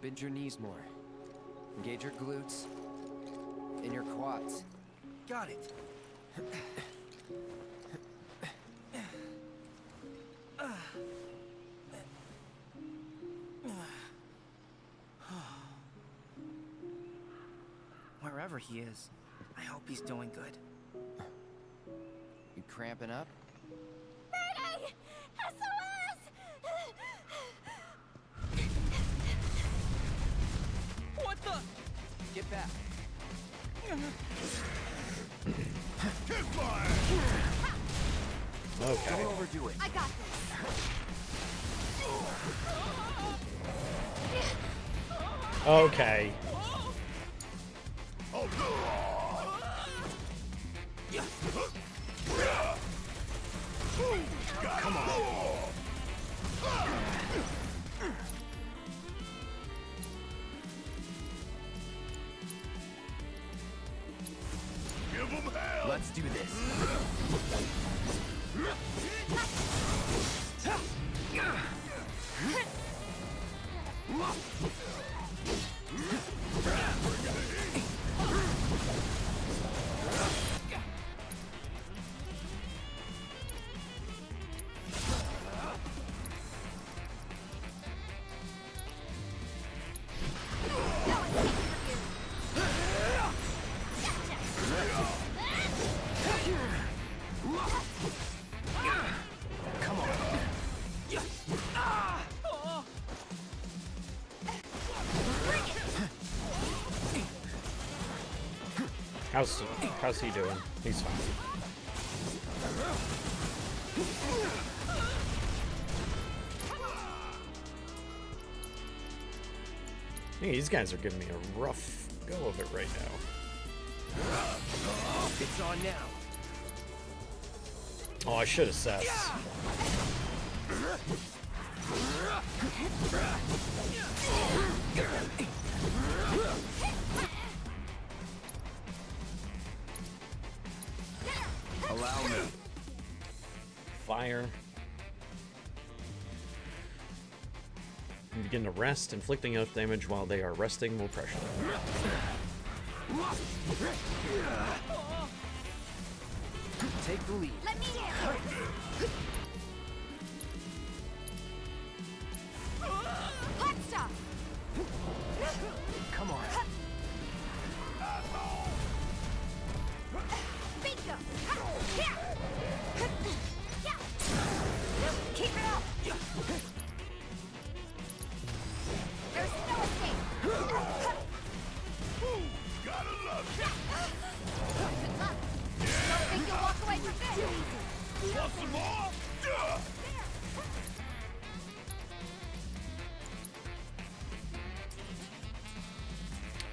Speaker 2: Bend your knees more. Engage your glutes. And your quads.
Speaker 18: Got it. Wherever he is, I hope he's doing good.
Speaker 2: You cramping up?
Speaker 4: Mayday! SOS!
Speaker 18: What the?
Speaker 2: Get back.
Speaker 1: Okay.
Speaker 2: Don't overdo it.
Speaker 4: I got this.
Speaker 1: Okay.
Speaker 10: Come on. Give him hell.
Speaker 2: Let's do this. Come on.
Speaker 1: How's he doing? He's fine. Hey, these guys are giving me a rough go of it right now.
Speaker 2: It's on now.
Speaker 1: Oh, I should assess.
Speaker 2: Allow me.
Speaker 1: Fire. And begin to rest, inflicting enough damage while they are resting will pressure them.
Speaker 2: Take the lead.
Speaker 4: Let me in. Hot stuff.
Speaker 10: Gotta love it.
Speaker 3: Don't think you'll walk away from this.
Speaker 10: Want some more?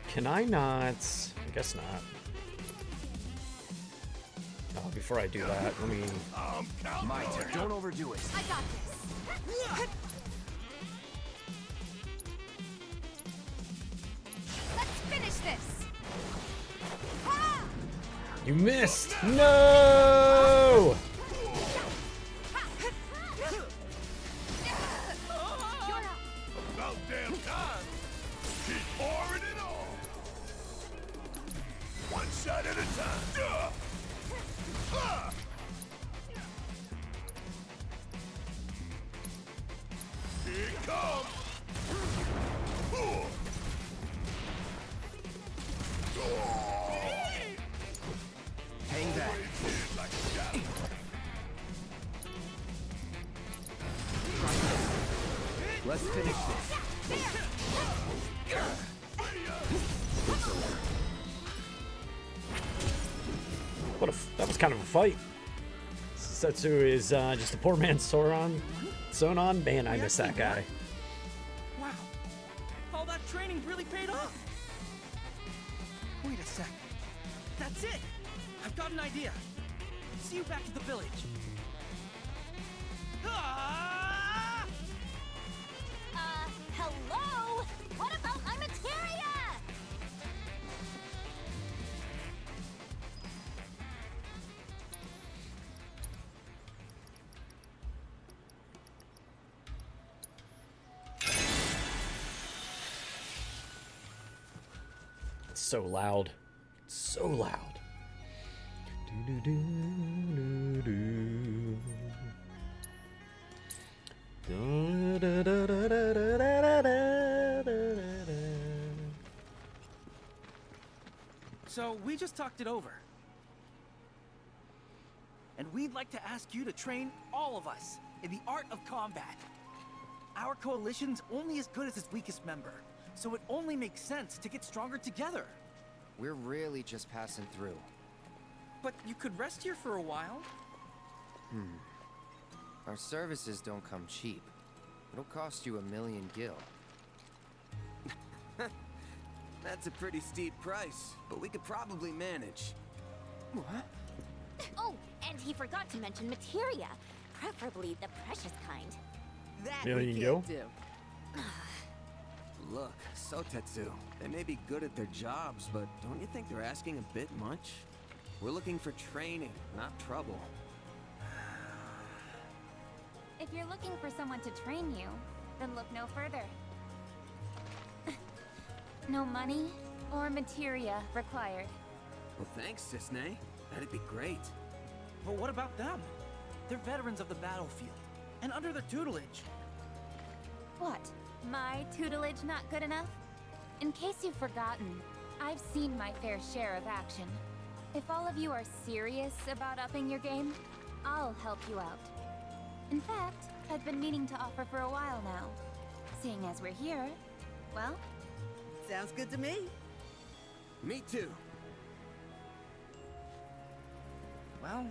Speaker 1: Can I not? I guess not. Oh, before I do that, let me...
Speaker 2: My turn. Don't overdo it.
Speaker 3: I got this. Let's finish this.
Speaker 1: You missed! No!
Speaker 10: About damn time. Keep pouring it on. One shot at a time. Here it comes.
Speaker 2: Hang back. Let's finish this.
Speaker 1: That was kind of a fight. Setsu is just a poor man's Sonon. Man, I miss that guy.
Speaker 18: Wow. All that training really paid off. Wait a sec. That's it. I've got an idea. See you back at the village. Ah!
Speaker 4: Hello? What about my materia?
Speaker 1: It's so loud. It's so loud.
Speaker 18: So we just talked it over. And we'd like to ask you to train all of us in the art of combat. Our coalition's only as good as its weakest member, so it only makes sense to get stronger together.
Speaker 2: We're really just passing through.
Speaker 18: But you could rest here for a while.
Speaker 2: Our services don't come cheap. It'll cost you 1,000,000 gil.
Speaker 11: That's a pretty steep price, but we could probably manage.
Speaker 2: What?
Speaker 4: Oh, and he forgot to mention materia, preferably the precious kind.
Speaker 13: That
Speaker 1: There
Speaker 13: we
Speaker 1: you
Speaker 13: can't
Speaker 1: go.
Speaker 13: do.
Speaker 11: Look, Sotetsu, they may be good at their jobs, but don't you think they're asking a bit much? We're looking for training, not trouble.
Speaker 3: If you're looking for someone to train you, then look no further. No money or materia required.
Speaker 11: Well, thanks, Cisne. That'd be great.
Speaker 18: But what about them? They're veterans of the battlefield, and under their tutelage.
Speaker 3: What? My tutelage not good enough? In case you've forgotten, I've seen my fair share of action. If all of you are serious about upping your game, I'll help you out. In fact, I've been meaning to offer for a while now. Seeing as we're here, well...
Speaker 13: Sounds good to me.
Speaker 11: Me too.
Speaker 18: Well,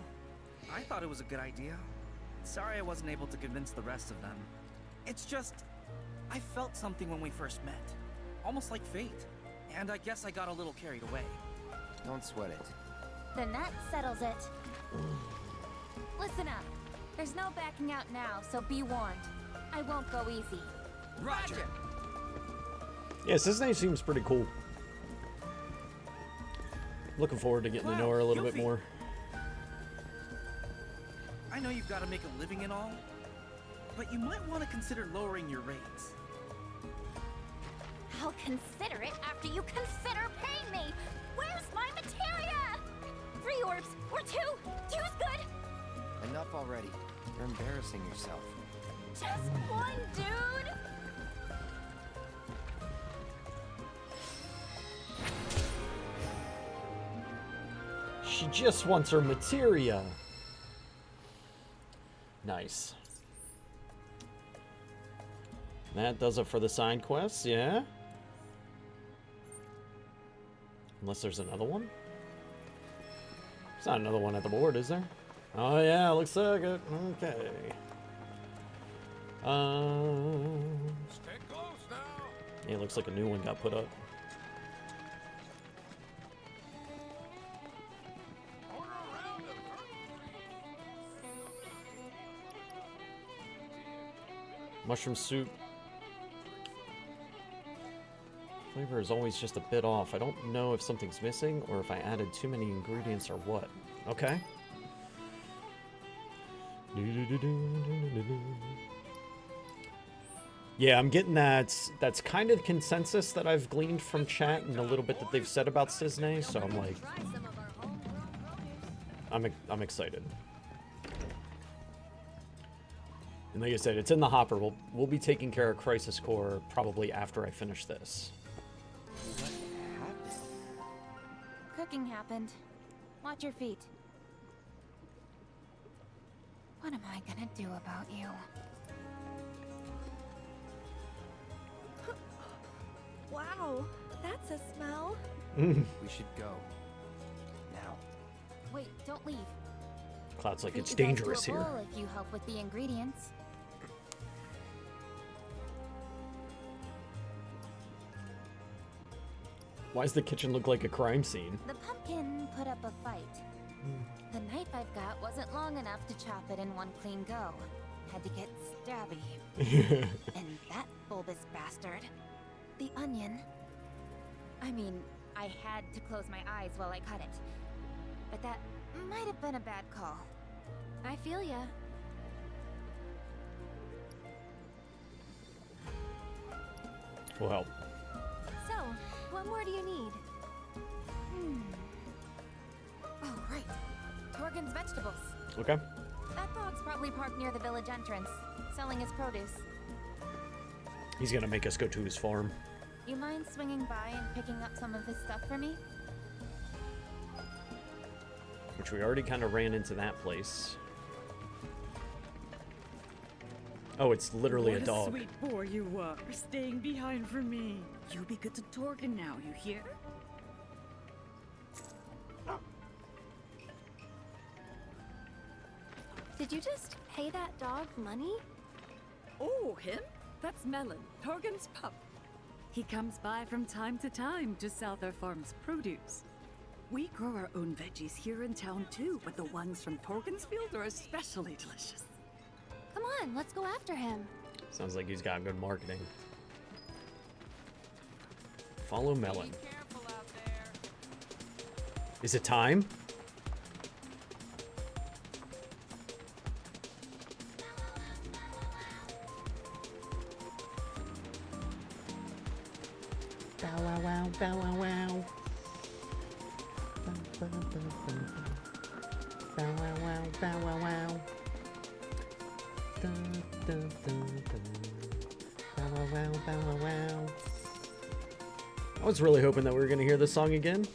Speaker 18: I thought it was a good idea. Sorry I wasn't able to convince the rest of them. It's just, I felt something when we first met. Almost like fate. And I guess I got a little carried away.
Speaker 2: Don't sweat it.
Speaker 3: Then that settles it. Listen up. There's no backing out now, so be warned. I won't go easy.
Speaker 18: Roger!
Speaker 1: Yes, this name seems pretty cool. Looking forward to getting to know her a little bit more.
Speaker 18: I know you've got to make a living and all, but you might want to consider lowering your rates.
Speaker 4: I'll consider it after you consider paying me. Where's my materia? 3 orbs or 2? 2's good.
Speaker 2: Enough already. You're embarrassing yourself.
Speaker 4: Just one, dude.
Speaker 1: She just wants her materia. Nice. That does it for the side quests, yeah? Unless there's another one? There's not another one at the board, is there? Oh yeah, looks like it. Okay.
Speaker 10: Stay close now.
Speaker 1: Yeah, looks like a new one got put up. Mushroom soup. Flavor is always just a bit off. I don't know if something's missing or if I added too many ingredients or what. Okay. Yeah, I'm getting that. That's kind of the consensus that I've gleaned from chat and a little bit that they've said about Cisne, so I'm like... I'm excited. And like I said, it's in the hopper. We'll be taking care of Crisis Core probably after I finish this.
Speaker 3: Cooking happened. Watch your feet. What am I gonna do about you?
Speaker 16: Wow, that's a smell.
Speaker 2: We should go. Now.
Speaker 3: Wait, don't leave.
Speaker 1: Cloud's like,
Speaker 3: Treat
Speaker 1: it's
Speaker 3: you guys to
Speaker 1: dangerous
Speaker 3: a
Speaker 1: here.
Speaker 3: bowl if you help with the ingredients.
Speaker 1: Why does the kitchen look like a crime scene?
Speaker 3: The pumpkin put up a fight. The knife I've got wasn't long enough to chop it in one clean go. Had to get stabby. And that bulbous bastard. The onion. I mean, I had to close my eyes while I cut it. But that might have been a bad call.
Speaker 16: I feel ya.
Speaker 1: Will help.
Speaker 16: So, what more do you need?
Speaker 3: Oh, right. Torgen's vegetables.
Speaker 1: Okay.
Speaker 3: That dog's probably parked near the village entrance, selling his produce.
Speaker 1: He's gonna make us go to his farm.
Speaker 3: You mind swinging by and picking up some of his stuff for me?
Speaker 1: Which we already kind of ran into that place. Oh, it's literally a dog.
Speaker 13: What a sweet boy you were, staying behind for me. You be good to Torgen now, you hear?
Speaker 16: Did you just pay that dog money?
Speaker 13: Oh, him? That's Melon, Torgen's pup. He comes by from time to time to sell their farm's produce. We grow our own veggies here in town too, but the ones from Torgen's field are especially delicious.
Speaker 16: Come on, let's go after him.
Speaker 1: Sounds like he's got good marketing. Follow Melon. Is it time? Bow wow wow, bow wow wow. Bow wow wow, bow wow wow. Dun, dun, dun, dun. Bow wow wow, bow wow wow. I was really hoping that we were going to hear this song again.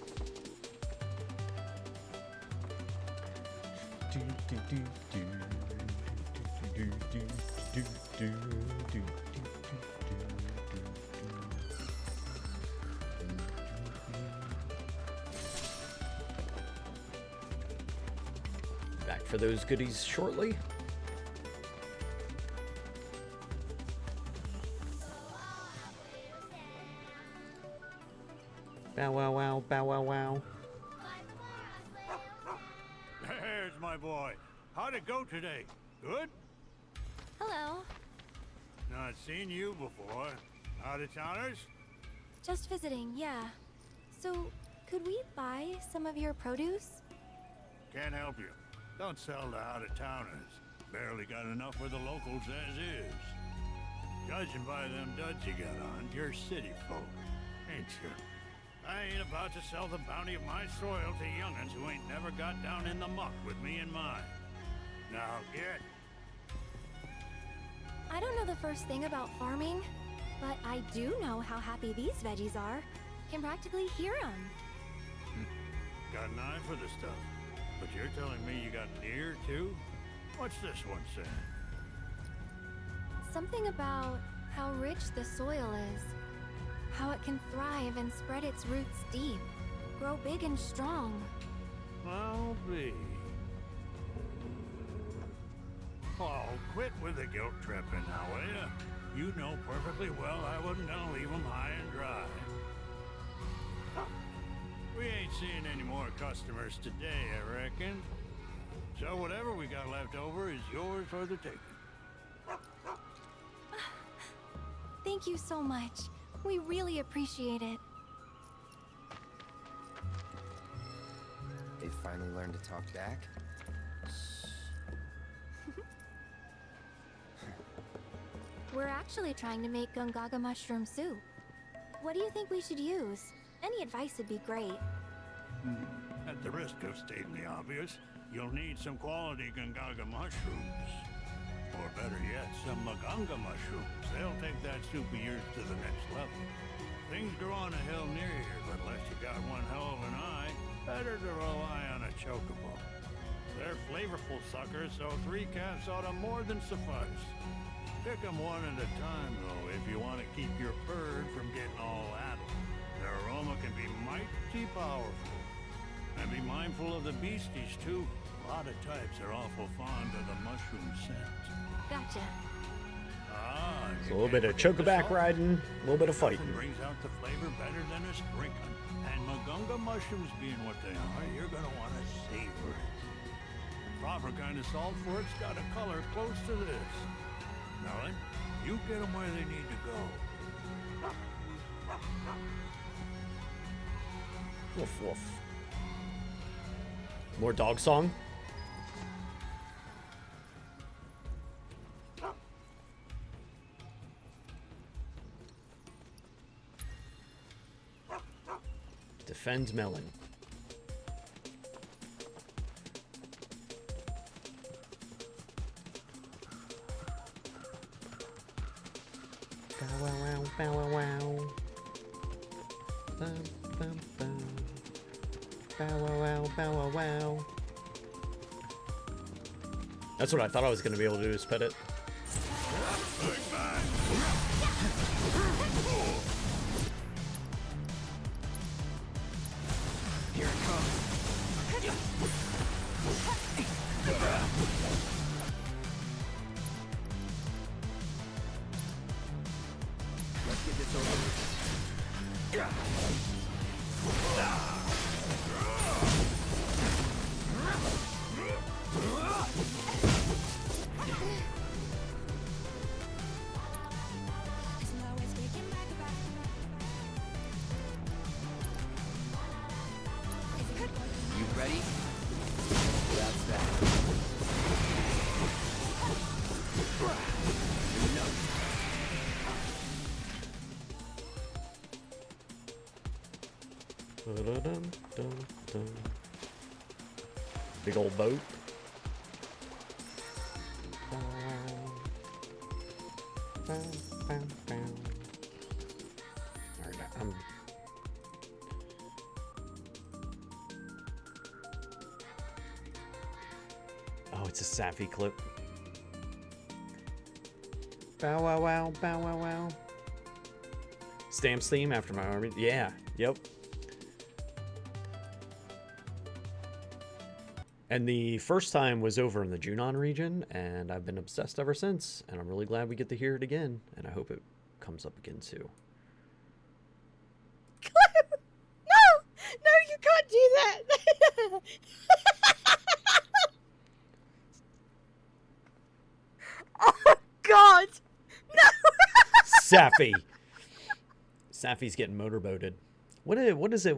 Speaker 1: Back for those goodies shortly. Bow wow wow, bow wow wow.
Speaker 9: There's my boy. How'd it go today? Good?
Speaker 16: Hello.
Speaker 9: Not seen you before. Out of towners?
Speaker 16: Just visiting, yeah. So, could we buy some of your produce?
Speaker 9: Can't help you. Don't sell to out of towners. Barely got enough for the locals as is. Judging by them duds you got on, you're city folk, ain't you? I ain't about to sell the bounty of my soil to young'uns who ain't never got down in the muck with me in mind. Now get.
Speaker 16: I don't know the first thing about farming, but I do know how happy these veggies are. Can practically hear them.
Speaker 9: Got an eye for the stuff. But you're telling me you got an ear too? What's this one saying?
Speaker 16: Something about how rich the soil is. How it can thrive and spread its roots deep. grow big and strong.
Speaker 9: I'll be. Oh, quit with the guilt tripping now, will ya? You know perfectly well I wasn't gonna leave them high and dry. We ain't seeing any more customers today, I reckon. So whatever we got left over is yours for the taking.
Speaker 16: Thank you so much. We really appreciate it.
Speaker 2: They finally learned to talk back?
Speaker 16: We're actually trying to make Gungaga mushroom soup. What do you think we should use? Any advice would be great.
Speaker 9: At the risk of stating the obvious, you'll need some quality Gungaga mushrooms. Or better yet, some Maganga mushrooms. They'll take that soup of yours to the next level. Things grow on a hill near here, but unless you got one hell of an eye, better to rely on a chocobo. They're flavorful suckers, so 3 cats ought to more than suffice. Pick them one at a time, though, if you want to keep your bird from getting all addled. Their aroma can be mighty powerful. And be mindful of the beasties, too. A lot of types are awful fond of the mushroom scent.
Speaker 16: Gotcha.
Speaker 9: Ah,
Speaker 1: So a little bit of chokeback riding, a little bit of fighting.
Speaker 9: Nothing brings out the flavor better than a sprinkling. And Magunga mushrooms being what they are, you're gonna want to savor it. The proper kind of salt for it's got a color close to this. Now then, you get them where they need to go.
Speaker 1: Woof woof. More dog song? Defend melon. Bow wow wow, bow wow wow. Bum bum bum. Bow wow wow, bow wow wow. That's what I thought I was gonna be able to do, is pet it.
Speaker 2: Here it comes. Let's get this over with. You ready? That's that.
Speaker 1: Dun-dun-dun-dun. Big old boat. Alright, oh, it's a Sappy clip. Bow wow wow, bow wow wow. Stamps theme after my army. Yeah, yep. And the first time was over in the Junon region, and I've been obsessed ever since, and I'm really glad we get to hear it again, and I hope it comes up again too.
Speaker 20: No, you can't do that. Oh God, no.
Speaker 1: Sappy. Sappy's getting motorboated. What is it?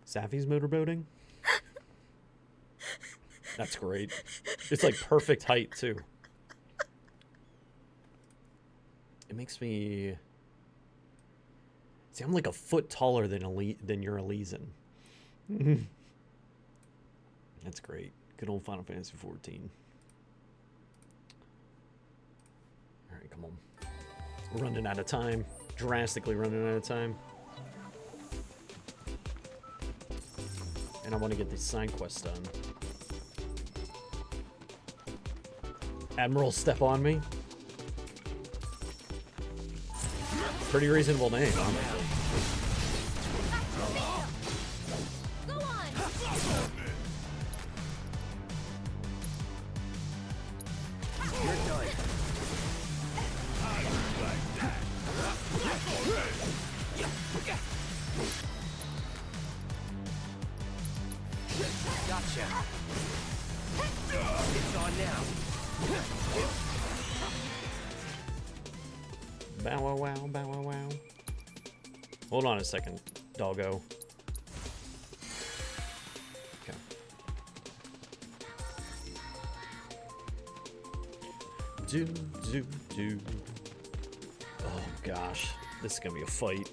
Speaker 1: Sappy's motorboating? That's great. It's like perfect height too. It makes me see. I'm like a foot taller than your Elysian. That's great. Good old Final Fantasy XIV. All right, come on. We're running out of time. Drastically running out of time. And I want to get these side quests done. Admiral, step on me. Pretty reasonable name, honestly. Bow wow wow, bow wow wow. Hold on a second, doggo. Okay. Do, do, do. Oh gosh, this is gonna be a fight.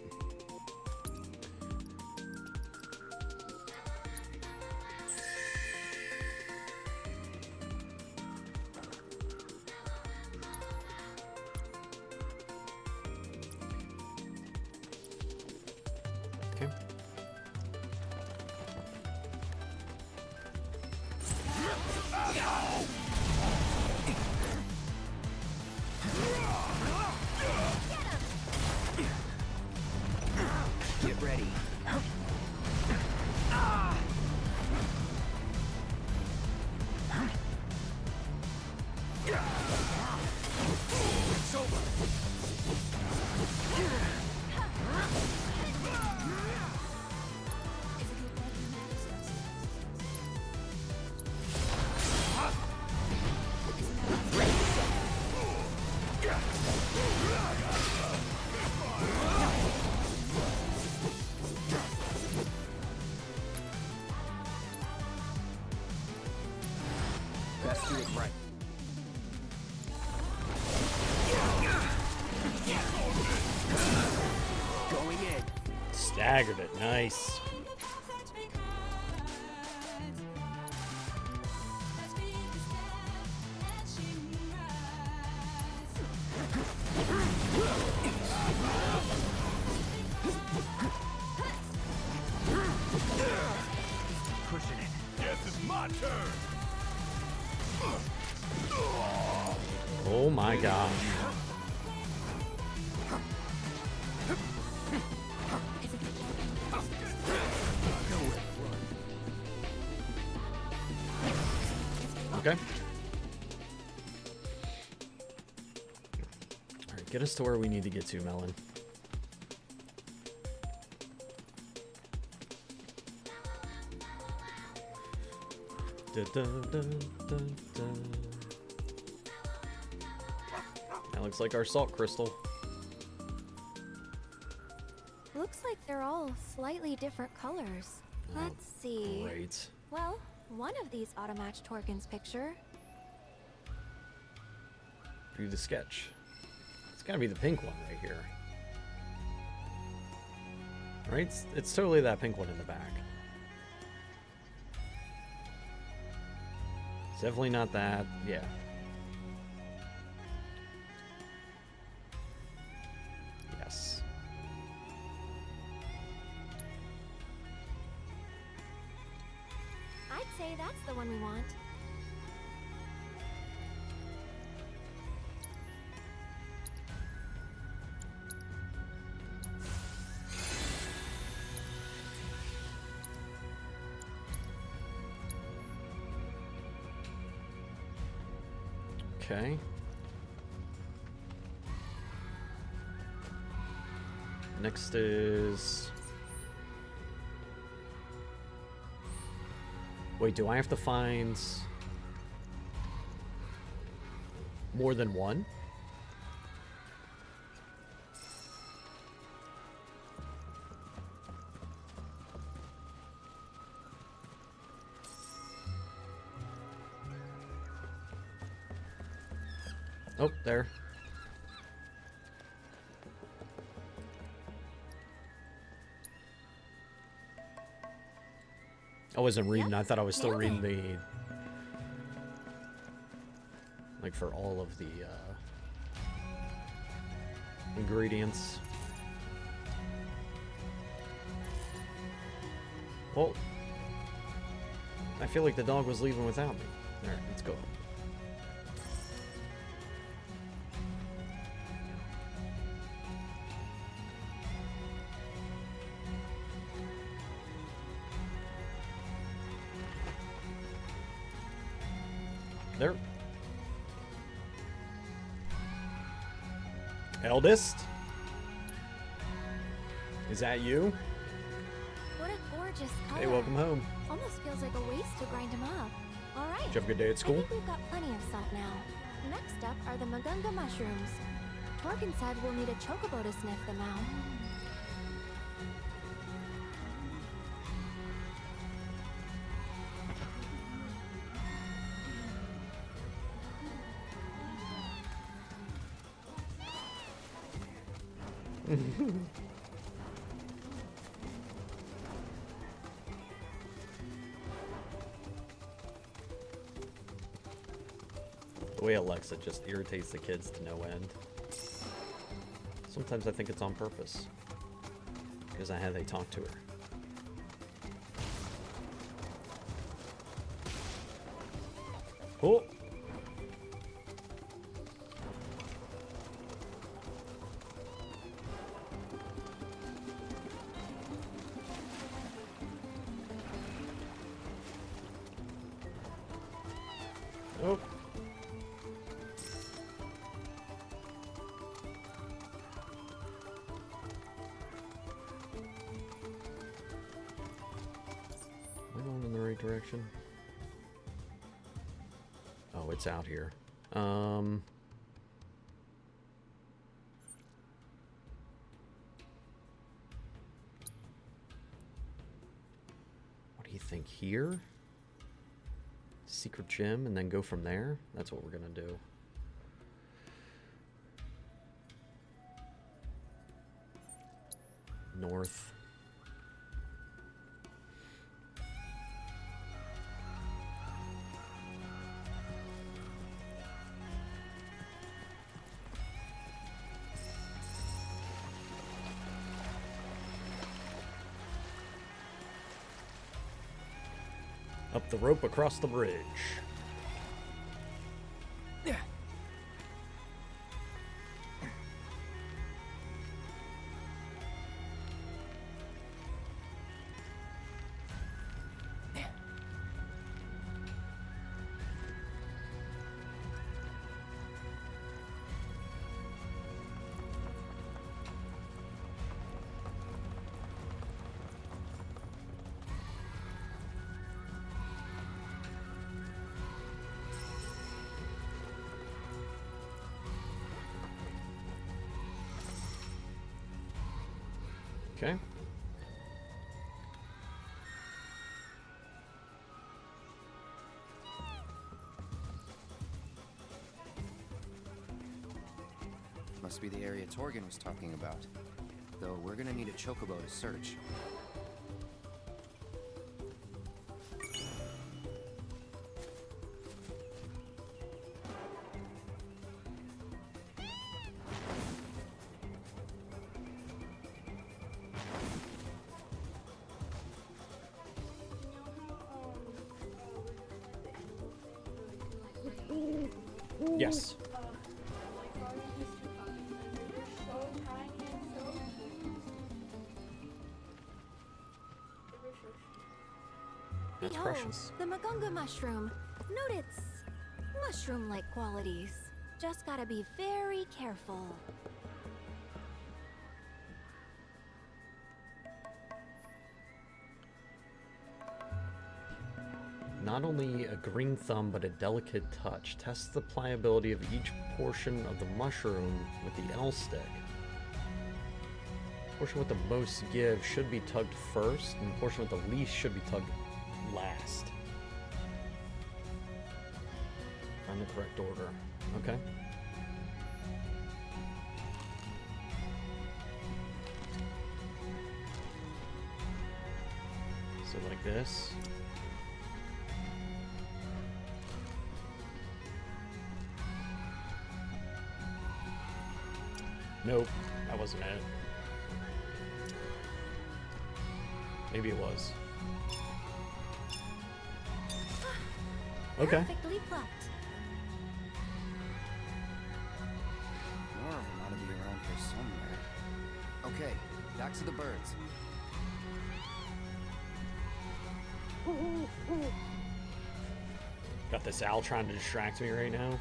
Speaker 2: Get ready. It's over. Best do it right. Going in.
Speaker 1: Staggered it, nice.
Speaker 10: Pushing it. Guess it's my turn.
Speaker 1: Oh my gosh. Okay. Alright, get us to where we need to get to, Melon. Da, da, da, da, da. That looks like our salt crystal.
Speaker 16: Looks like they're all slightly different colors. Let's see.
Speaker 1: Great.
Speaker 16: Well, one of these ought to match Torgen's picture.
Speaker 1: View the sketch. It's gotta be the pink one right here. Right? It's totally that pink one in the back. It's definitely not that. Yeah. Yes.
Speaker 16: I'd say that's the one we want.
Speaker 1: Okay. Next is... Wait, do I have to find more than one? Oh, there. I wasn't reading. I thought I was still reading the... Like, for all of the, ingredients. Well, I feel like the dog was leaving without me. Alright, let's go. There. Eldest? Is that you?
Speaker 16: What a gorgeous color.
Speaker 1: Hey, welcome home.
Speaker 16: Almost feels like a waste to grind them up. All right.
Speaker 1: Did you have a good day at school?
Speaker 16: I think we've got plenty of salt now. Next up are the Magunga mushrooms. Torgan said we'll need a chocobo to sniff them out.
Speaker 1: The way Alexa just irritates the kids to no end. Sometimes I think it's on purpose. Because of how they talk to her. Oh! Oh. Am I going in the right direction? Oh, it's out here. What do you think here? Secret gym and then go from there? That's what we're gonna do. North. Up the rope across the bridge. Okay.
Speaker 2: Must be the area Torgan was talking about. Though we're gonna need a chocobo to search.
Speaker 1: Yes. That's
Speaker 16: Yo,
Speaker 1: precious.
Speaker 16: The Magunga mushroom. Note its mushroom-like qualities. Just gotta be very careful.
Speaker 1: Not only a green thumb, but a delicate touch. Test the pliability of each portion of the mushroom with the L stick. The portion with the most give should be tugged first, and the portion with the least should be tugged last. Find the correct order. Okay. So like this. Nope, that wasn't it. Maybe it was. Okay.
Speaker 16: Perfectly plucked.
Speaker 2: More of them ought to be around here somewhere. Okay, back to the birds.
Speaker 1: Got this owl trying to distract me right now.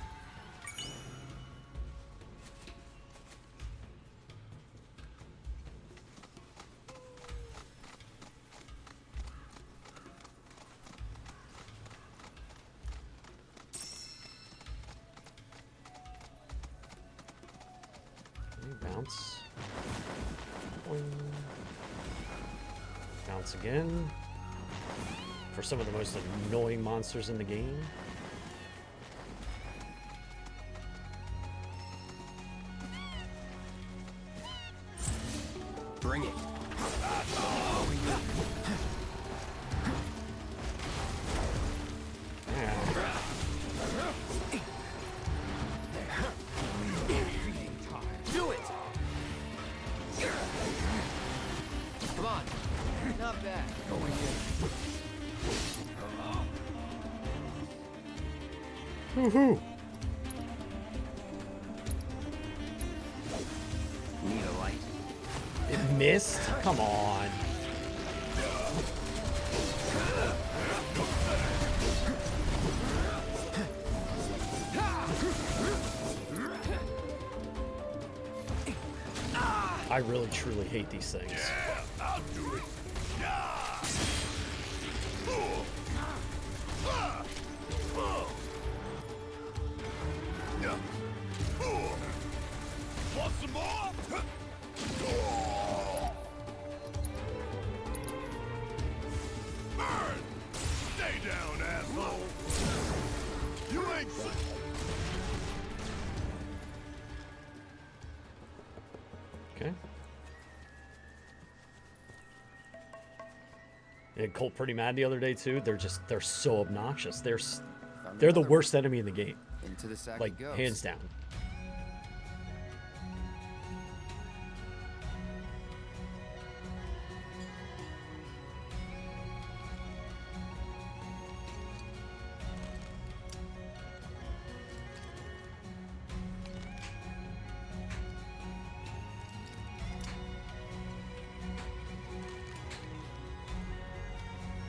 Speaker 1: Bounce. Boing. Bounce again. For some of the most annoying monsters in the game.
Speaker 2: Bring it. Do it. Come on. Not bad. Going in.
Speaker 1: Woohoo!
Speaker 2: Need a light?
Speaker 1: It missed? Come on. I really truly hate these things.
Speaker 10: Yeah, I'll do it. Yeah. Want some more? Burn! Stay down, asshole! You ain't sick.
Speaker 1: Okay. Yeah, Colt pretty mad the other day too. They're so obnoxious. They're the worst enemy in the game.
Speaker 2: Into the sack
Speaker 1: Like
Speaker 2: it goes.
Speaker 1: hands down.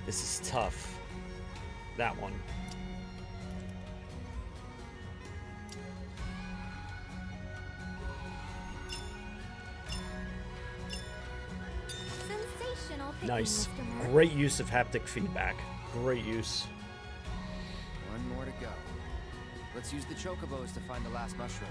Speaker 1: This is tough. That one.
Speaker 16: Sensational picking,
Speaker 1: Nice.
Speaker 16: Mr. Moore.
Speaker 1: Great use of haptic feedback. Great use.
Speaker 2: One more to go. Let's use the chocobos to find the last mushroom.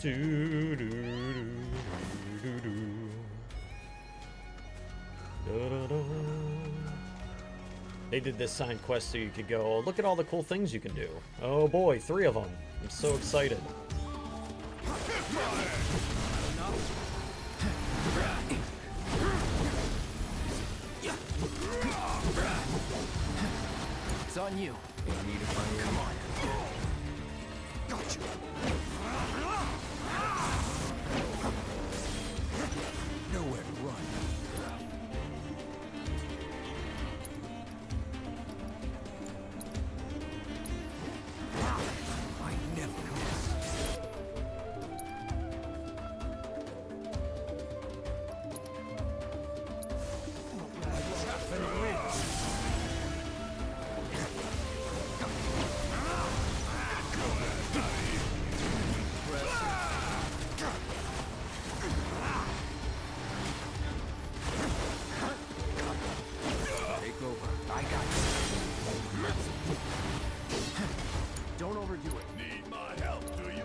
Speaker 1: Do, do, do, do, do. Da, da, da. They did this side quest so you could go, oh, look at all the cool things you can do. Oh boy, 3 of them. I'm so excited.
Speaker 2: It's on you. Come on. Got you. Nowhere to run. I never miss. Take over. I got you. Don't overdo it.
Speaker 10: Need my help, do you?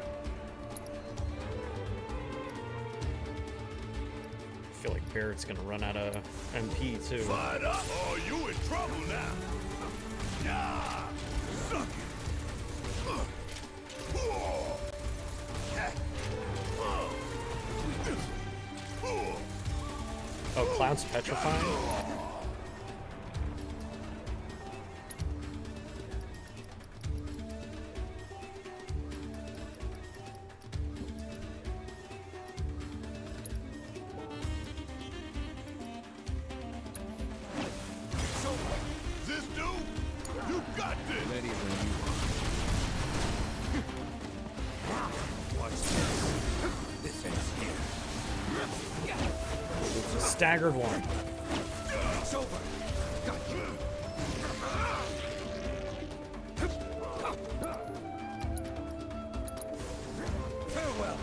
Speaker 1: I feel like Barrett's gonna run out of MP too.
Speaker 10: Fight up, or you in trouble now. Yeah, suck it.
Speaker 1: Oh, Cloud's petrifying?
Speaker 10: got this!
Speaker 11: Ready when you are. Watch this. This ends here.
Speaker 1: It's a staggered one.
Speaker 11: It's over. Got you. Farewell.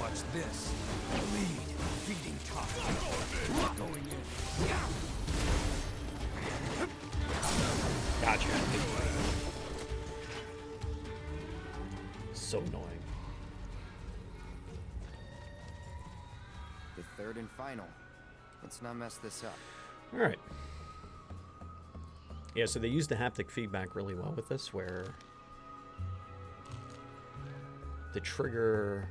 Speaker 11: Watch this. Bleed. Feeding time. Going in.
Speaker 1: Gotcha. So annoying.
Speaker 2: The third and final. Let's not mess this up.
Speaker 1: All right. Yeah, so they used the haptic feedback really well with this, where the trigger,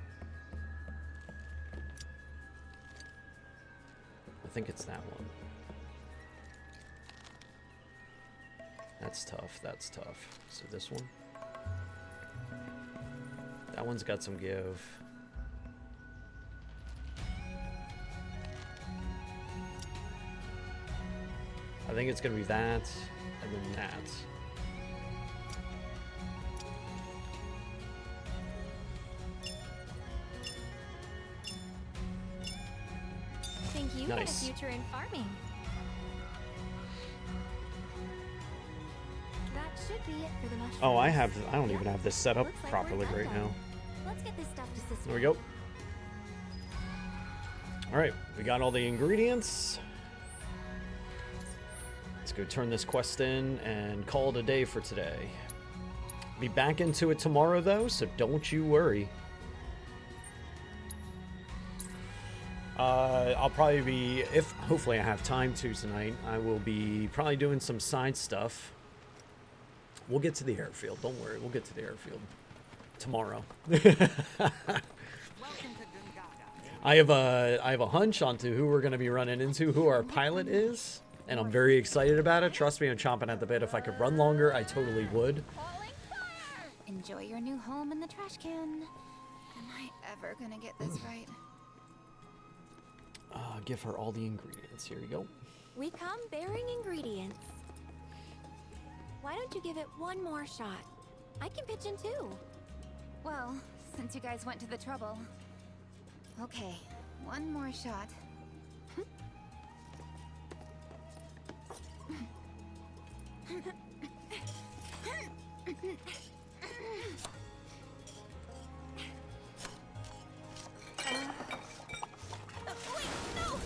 Speaker 1: I think it's that one. That's tough, that's tough. So this one, that one's got some give. I think it's gonna be that, and then that.
Speaker 16: Think you
Speaker 1: Nice.
Speaker 16: had a future in farming. That should be it for the mushrooms.
Speaker 1: Oh, I don't even have this set up
Speaker 16: Looks like
Speaker 1: properly
Speaker 16: we're
Speaker 1: right
Speaker 16: done.
Speaker 1: now.
Speaker 16: Let's get this stuff to Sister.
Speaker 1: There we go. All right, we got all the ingredients. Let's go turn this quest in and call it a day for today. Be back into it tomorrow though, so don't you worry. I'll probably be, if hopefully I have time to tonight, I will be probably doing some side stuff. We'll get to the airfield, don't worry, we'll get to the airfield tomorrow. I have a hunch onto who we're going to be running into, who our pilot is, and I'm very excited about it. Trust me, I'm chomping at the bit. If I could run longer, I totally would.
Speaker 3: Enjoy your new home in the trash can. Am I ever gonna get this right?
Speaker 1: Give her all the ingredients. Here you go.
Speaker 16: We come bearing ingredients. Why don't you give it one more shot? I can pitch in too.
Speaker 3: Well, since you guys went to the trouble. Okay, one more shot.
Speaker 16: Wait, no!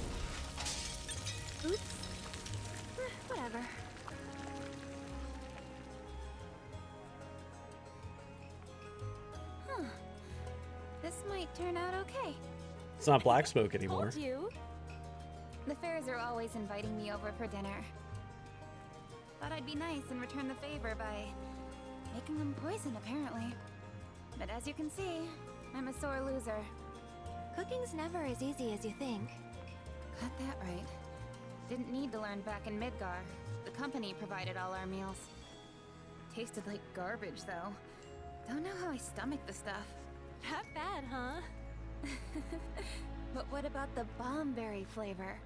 Speaker 16: Oops. Whatever.
Speaker 3: Huh. This might turn out okay.
Speaker 1: It's not black smoke anymore.
Speaker 3: Told you. The fairs are always inviting me over for dinner. Thought I'd be nice and return the favor by making them poison, apparently. But as you can see, I'm a sore loser.
Speaker 16: Cooking's never as easy as you think.
Speaker 3: Got that right. Didn't need to learn back in Midgar. The company provided all our meals. Tasted like garbage, though. Don't know how I stomach the stuff.
Speaker 16: Not bad, huh?
Speaker 3: But what about the bombberry flavor?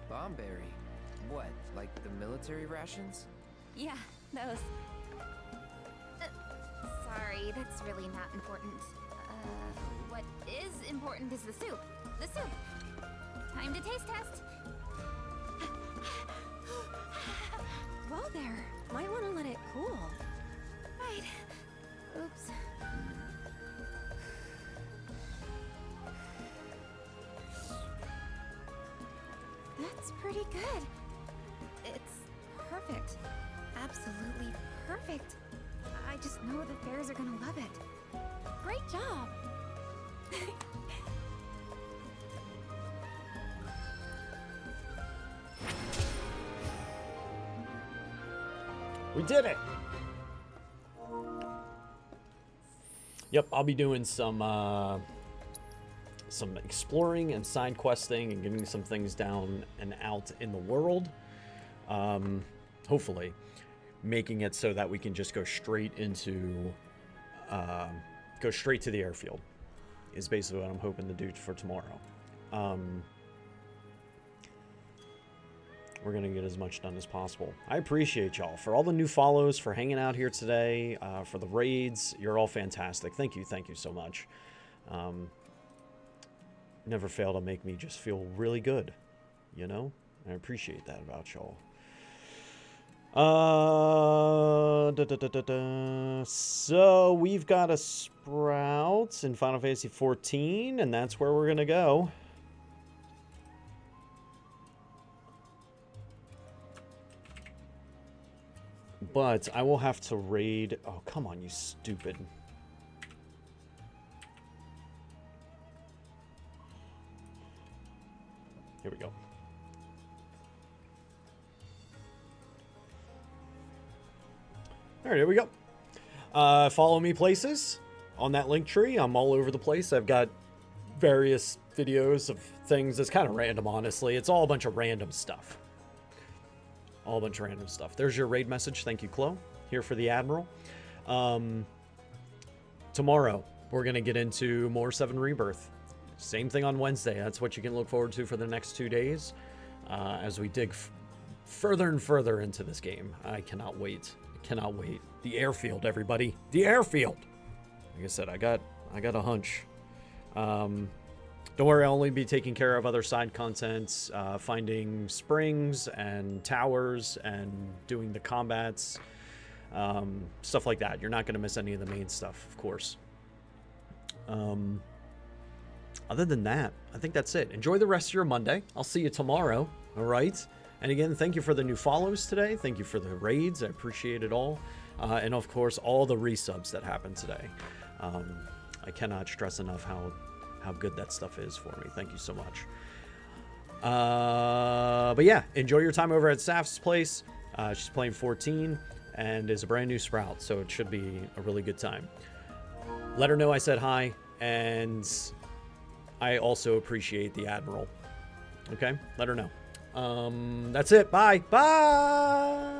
Speaker 2: Bombberry? What, like the military rations?
Speaker 3: Yeah, those. Sorry, that's really not important. What is important is the soup. The soup! Time to taste test!
Speaker 16: Whoa there. Might want to let it cool.
Speaker 3: Right. Oops. That's pretty good. It's perfect. Absolutely perfect. I just know the fairs are gonna love it.
Speaker 16: Great job.
Speaker 1: We did it! Yep, I'll be doing some exploring and side questing and getting some things down and out in the world. Hopefully, making it so that we can just go straight into, go straight to the airfield is basically what I'm hoping to do for tomorrow. We're going to get as much done as possible. I appreciate y'all for all the new follows, for hanging out here today, for the raids. You're all fantastic. Thank you so much. Never fail to make me just feel really good, you know? I appreciate that about y'all. So we've got a Sprout in Final Fantasy XIV, and that's where we're going to go. But I will have to raid... Oh, come on, you stupid. Here we go. All right, here we go. Follow me places on that link tree. I'm all over the place. I've got various videos of things. It's kind of random, honestly. It's all a bunch of random stuff. All a bunch of random stuff. There's your raid message. Thank you, Chloe. Here for the Admiral. Tomorrow, we're going to get into more 7 Rebirth. Same thing on Wednesday. That's what you can look forward to for the next 2 days as we dig further and further into this game. I cannot wait. I cannot wait. The airfield, everybody. The airfield. Like I said, I got a hunch. Don't worry, I'll only be taking care of other side content, finding springs and towers and doing the combats, stuff like that. You're not going to miss any of the main stuff, of course. Other than that, I think that's it. Enjoy the rest of your Monday. I'll see you tomorrow, all right? And again, thank you for the new follows today. Thank you for the raids. I appreciate it all. And of course, all the resubs that happened today. I cannot stress enough how good that stuff is for me. Thank you so much. But yeah, enjoy your time over at Saf's place. She's playing 14 and is a brand new Sprout, so it should be a really good time. Let her know I said hi, and I also appreciate the Admiral. Okay? Let her know. That's it. Bye. Bye!